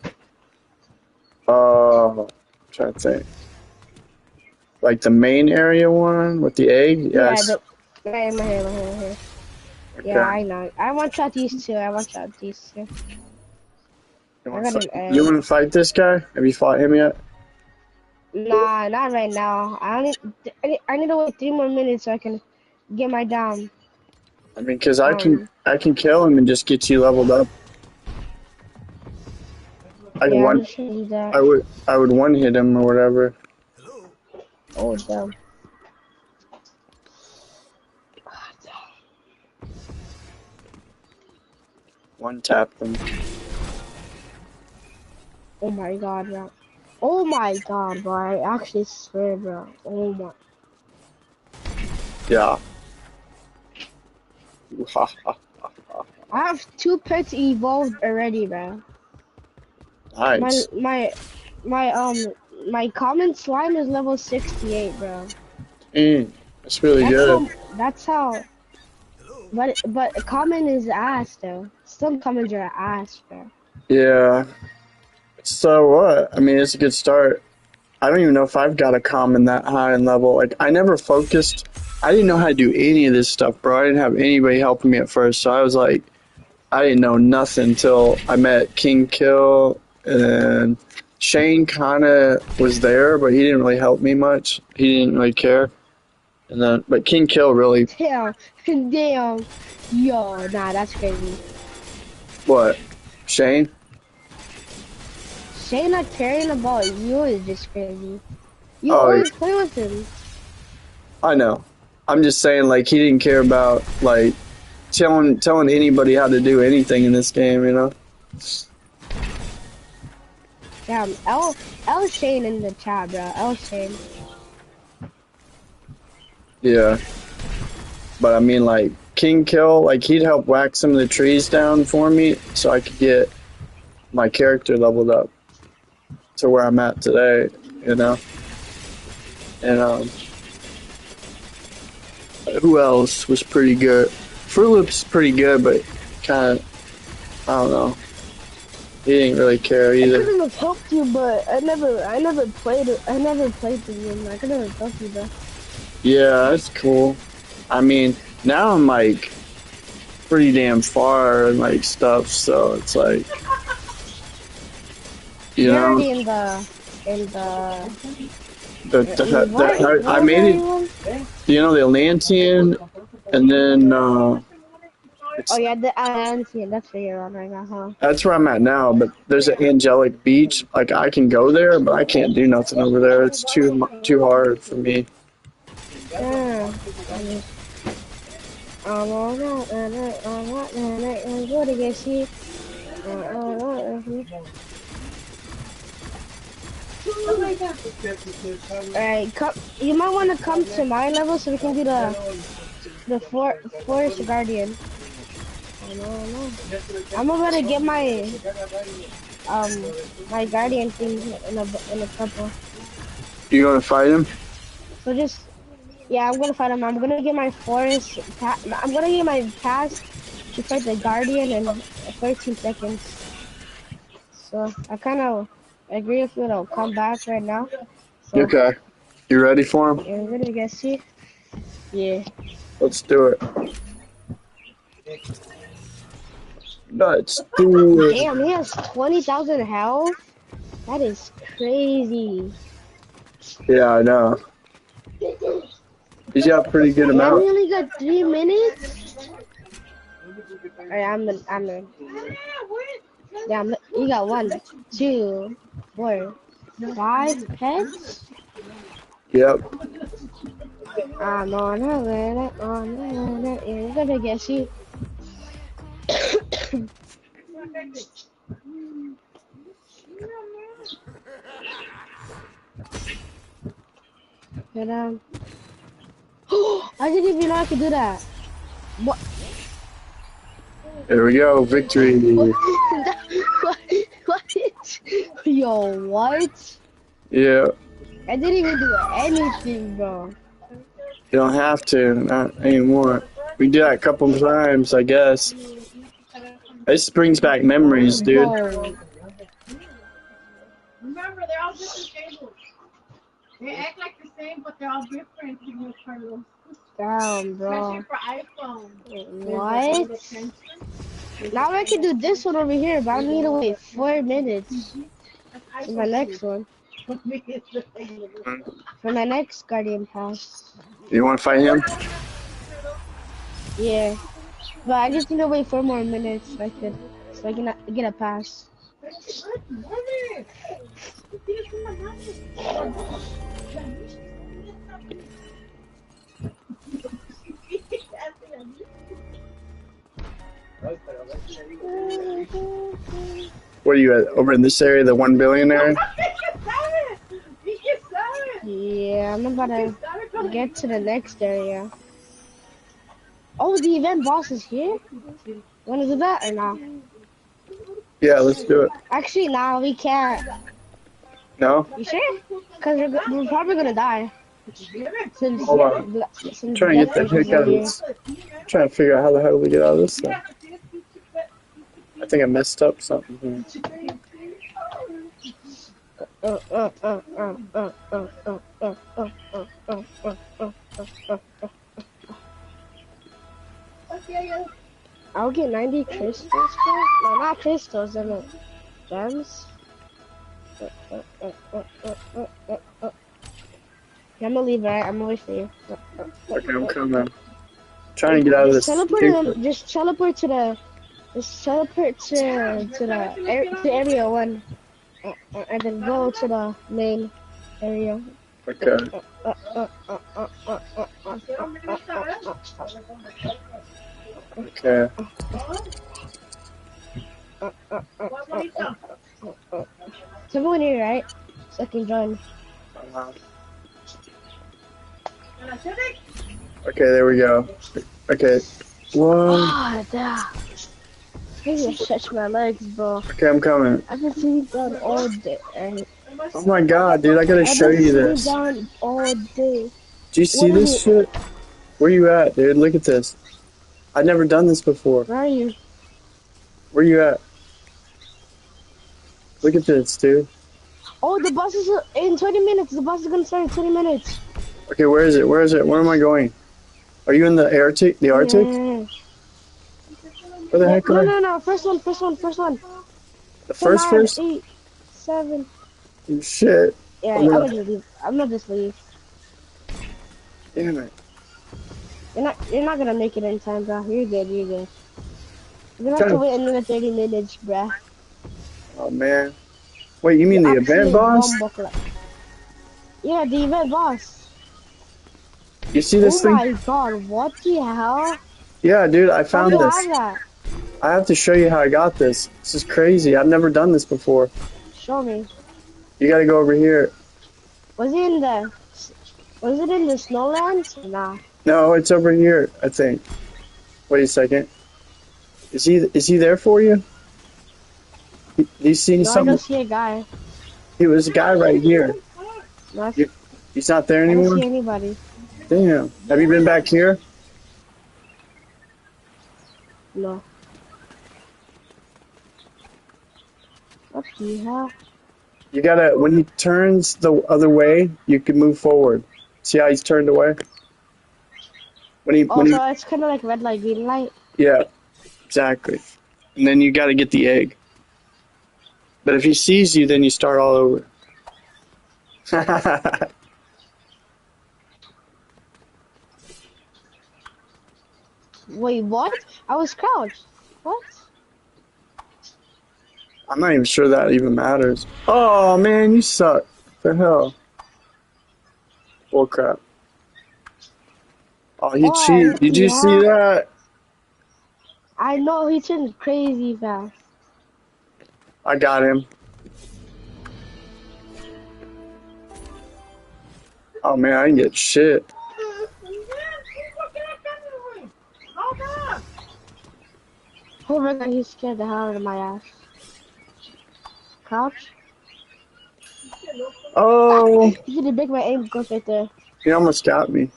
I'm trying to think. Like the main area one with the egg? Yes. Yeah, right here. Okay. Yeah, I know. I one-shot these two. You want to fight this guy? Have you fought him yet? Nah, not right now. I need to wait 3 more minutes so I can get my down. I mean, cause I can kill him and just get you leveled up. I would one hit him or whatever. Oh damn. One tap them. Oh my god, bro. Oh my god, bro. I actually swear, bro. Oh my. Yeah. I have 2 pets evolved already, bro. Nice. My common slime is level 68, bro. That's really good. That's how. But common is ass though. Some commons are ass, bro. Yeah. So what? I mean, it's a good start. I don't even know if I've got a common that high in level. Like, I never focused. I didn't know how to do any of this stuff, bro. I didn't have anybody helping me at first, so I was like, I didn't know nothing until I met King Kill and Shane kind of was there, but he didn't really help me much. He didn't really care. And then, but King Kill really. Damn, damn. Yo, nah, that's crazy. What? Shane? Shane not caring about you is just crazy. You Oh, always play with him. I know. I'm just saying, like, he didn't care about, like, telling anybody how to do anything in this game, you know? Damn, L Shane in the chat, bro. L Shane. Yeah. But I mean, like, King Kill, like, he'd help whack some of the trees down for me so I could get my character leveled up to where I'm at today, you know? And, who else was pretty good? Fruit Loop's pretty good, but kind of, I don't know. He didn't really care I either. couldn't have helped you, but I never played it. I never played the game. I couldn't have helped you, though. Yeah, that's cool. I mean, now I'm like pretty damn far and like stuff, so it's like, you You're know, already in the I made it. You know, the Atlantean, and then oh yeah, the Atlantean. That's where you're on right now, huh? that's where I'm at now. But there's an angelic beach. Like I can go there, but I can't do nothing over there. It's too hard for me. Yeah. I'm gonna get you. Alright, you might want to come to my level so we can do the forest guardian. I'm about to get my my guardian thing in a couple. You gonna fight him? So just yeah, I'm gonna fight him. I'm gonna get my forest. I'm gonna get my pass to fight the guardian in 13 seconds. So I kind of agree with you. I'll come back right now. So, Okay. You ready for him? yeah, we're gonna get you. Yeah. Let's do it. Let's do it. Damn, he has 20,000 health. That is crazy. Yeah, I know. He's got a pretty good Man, amount. we only got 3 minutes. Alright, I'm in. Damn, you got 1, 2, 4, 5 pets. Yep. I'm on a minute, you're gonna get you. Get I didn't even know I could do that. What? There we go. Victory. What? Yo, what? Yeah. I didn't even do anything, bro. You don't have to. Not anymore. We did that a couple times, I guess. This brings back memories, dude. Bro. Remember, they're all different tables. They act like the same, but they're all different. Damn, bro. Especially for iPhone. What? Now I can do this one over here, but I need to wait 4 minutes for my next one. For my next Guardian Pass. You want to fight him? Yeah. But I just need to wait 4 more minutes so I can get a pass. What are you at? Over in this area, the 1 billion area? Yeah, I'm about to get to the next area. Oh, the event boss is here? Want to do that or not? Yeah, let's do it. Actually, no, we can't. No? You sure? Because we're probably going to die. Since Hold on. I'm trying to get the heck out of this. I'm trying to figure out how the hell we get out of this thing. I think I messed up something here. I'll get 90 crystals, bro. No, not crystals, I mean gems. I'm gonna leave, right? I'm gonna wait for you. Okay, I'm coming. Trying to get out of this. Just teleport to the. Just teleport to area 1, and then go to the main area. Okay. Okay. Someone here, right? So I can join. Okay, there we go. Okay. Whoa. Ah, damn. I need to stretch my legs, bro. Okay, I'm coming. I've been sitting down all day. Oh my god, dude, I gotta show you this. I've been sitting down all day. Do you see this shit? Where you at, dude? Look at this. I've never done this before. Where are you? Where you at? Look at this, dude. Oh, the bus is in 20 minutes. The bus is gonna start in 20 minutes. Okay, where is it? Where is it? Where am I going? Are you in the Arctic? The Arctic? Yeah. Where the heck are you? No. First one. The first? 8, 7. Shit. Yeah, I'm gonna leave. I'm not just leave. Damn it. You're not gonna make it in time, bro. You're good. You're gonna have to wait another 30 minutes, bro. Oh man. Wait, you mean the event boss? Yeah, the event boss. You see this thing? Oh my god, what the hell? Yeah, dude, I found this. That? I have to show you how I got this. This is crazy. I've never done this before. Show me. You gotta go over here. Was it in the Snowlands? Nah. No, it's over here, I think. Wait a second. Is he there for you? Do you see something? I don't see a guy. He was a guy right here. He's not there anymore? I don't see anybody. Damn. Have you been back here? No. What the hell? You gotta, when he turns the other way, you can move forward. See how he's turned away? So it's kind of like red light, green light? Yeah, exactly. And then you gotta get the egg. But if he sees you, then you start all over. Wait, what? I was crouched. What? I'm not even sure that even matters. Oh man, you suck. What the hell? Bull crap. Oh, he cheated. Did you see that? I know, he turned crazy fast. I got him. Oh man, I didn't get shit. Oh my god, he scared the hell out of my ass. Crouch. Oh! You did break my aim goes right there. He almost got me.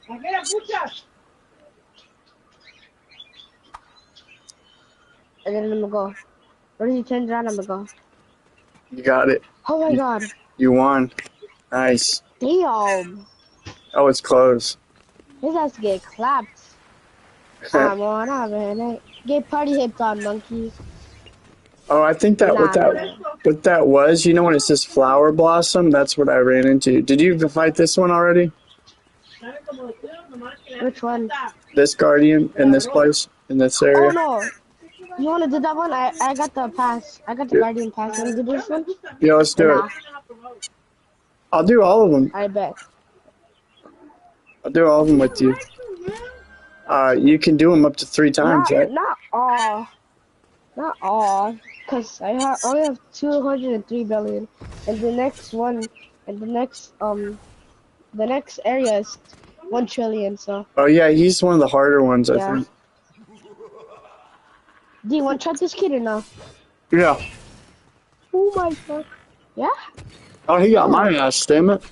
And then I'm gonna go. Where does he turn around? I'm gonna go. You got it. Oh my god. You won. Nice. Damn. Oh, it's close. This has to get clapped. Come on, man. Get party hipped on, monkey. Oh, I think that what that was, you know when it says flower blossom, that's what I ran into. Did you fight this one already? Which one? This guardian in this place, in this area. Oh no. You wanna do that one? I got the pass. I got the guardian pass. Wanna do this one? Yeah, let's do it. I'll do all of them. I bet. I'll do all of them with you. You can do them up to 3 times, right? Not all. Not all. Because I only have 203 billion. And the next one, and the next area is 1 trillion, so. Oh yeah, he's one of the harder ones, I think. Do you want to try this kid or no? Yeah. Oh my god. Yeah? Oh, he got my ass, damn it.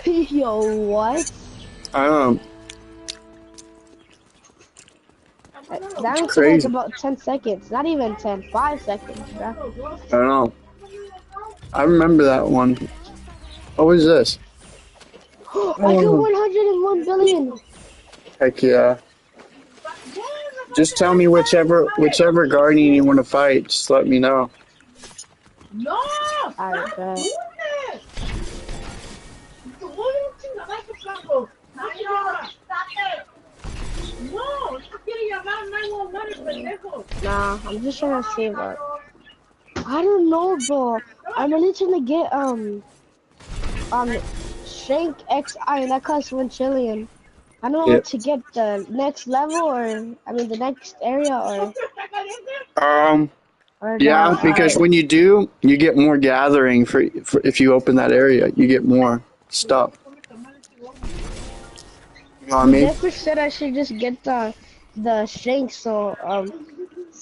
Yo, what? That was like about 10 seconds. Not even 10, 5 seconds, bro. I don't know. I remember that one. What was this? I got 101 billion. Heck yeah. Just tell me whichever guardian you want to fight. Just let me know. No! I bet. No, no quiere llamar a 911, pendejo. Nah, I'm just trying to save up. I don't know, bro. I'm really trying to get Shank XI, and that costs 1 trillion. I don't know Yeah. to get the next level, or I mean the next area, or Yeah, the because when you do, you get more gathering for if you open that area, you get more stuff. You know what I the mean? Zephyr said I should just get the Shank, so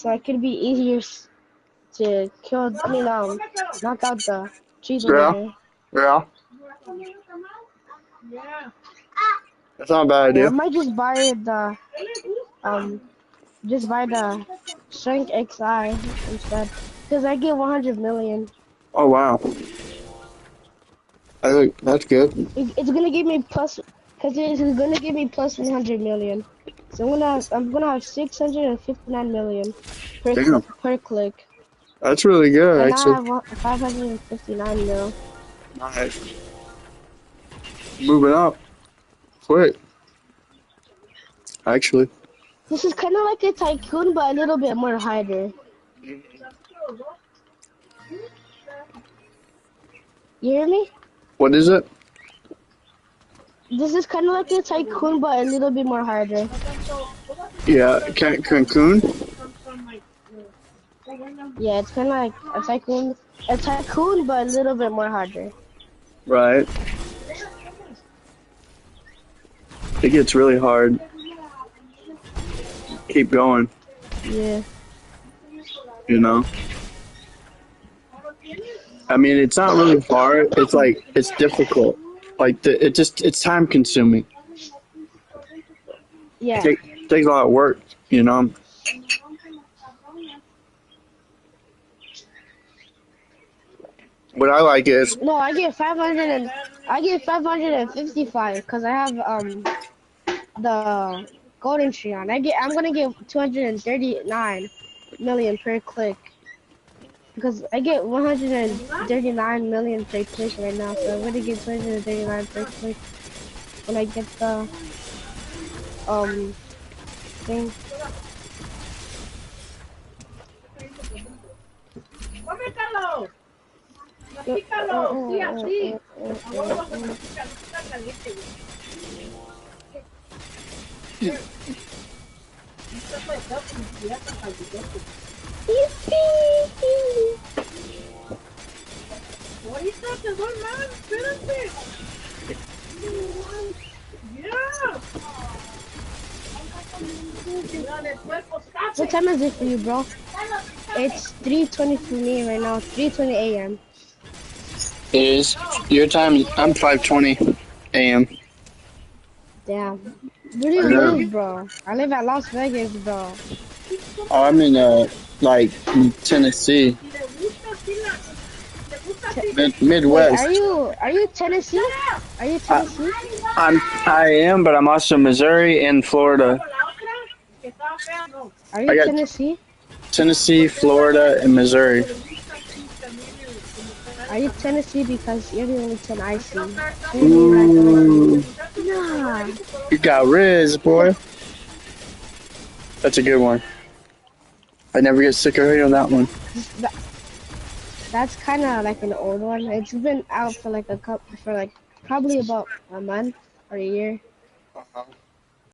it could be easier to kill. I mean knock out the cheese Yeah. leader. Yeah. That's not a bad Or I idea. might um just buy the Shank XI instead, because I get 100 million. Oh wow. I think that's good. It's gonna give me plus, because it's gonna give me plus 100 million. So I'm gonna have 659 million Damn. per click, That's really good, and I actually. have 559 mil. Nice. Moving up. Quick. Actually. This is kind of like a tycoon, but a little bit more harder. You hear me? What is it? This is kind of like a tycoon, but a little bit more harder. Yeah, Cancun? Yeah, it's kind of like a tycoon, but a little bit more harder. Right. It gets really hard. Keep going. Yeah. You know? I mean, it's not really hard. It's like, it's difficult. Like, it's time consuming. Yeah. Takes a lot of work, you know? What I like is, No, I get 555 because I have the golden tree on. I'm gonna get 239 million per click because I get 139 million per click right now. So I'm gonna get 239 per click when I get the thing. ¡Cómetelo! ¡Mastícalo! Sí, así. A huevo se mastica, no está caliente, güey. Esto fue todo como si hubiera tan caliente. Ahorita te doy más, espérate. Yeah. What time is it for you, bro? It's 3:20 for me right now. 3:20 a.m. it is your time. I'm 5:20 a.m. Damn. Where do you live, bro? I live at Las Vegas, bro. Oh, I'm in like Tennessee, Midwest. Wait, are you Tennessee? Are you Tennessee? I am, but I'm also Missouri and Florida. Are you Tennessee? Tennessee, Florida, and Missouri. Are you Tennessee? Because you're the only 10 I see. Ooh. Nah. You got Riz, boy. That's a good one. I never get sick of hearing that one. That's kind of like an old one. It's been out for like probably about a month or a year.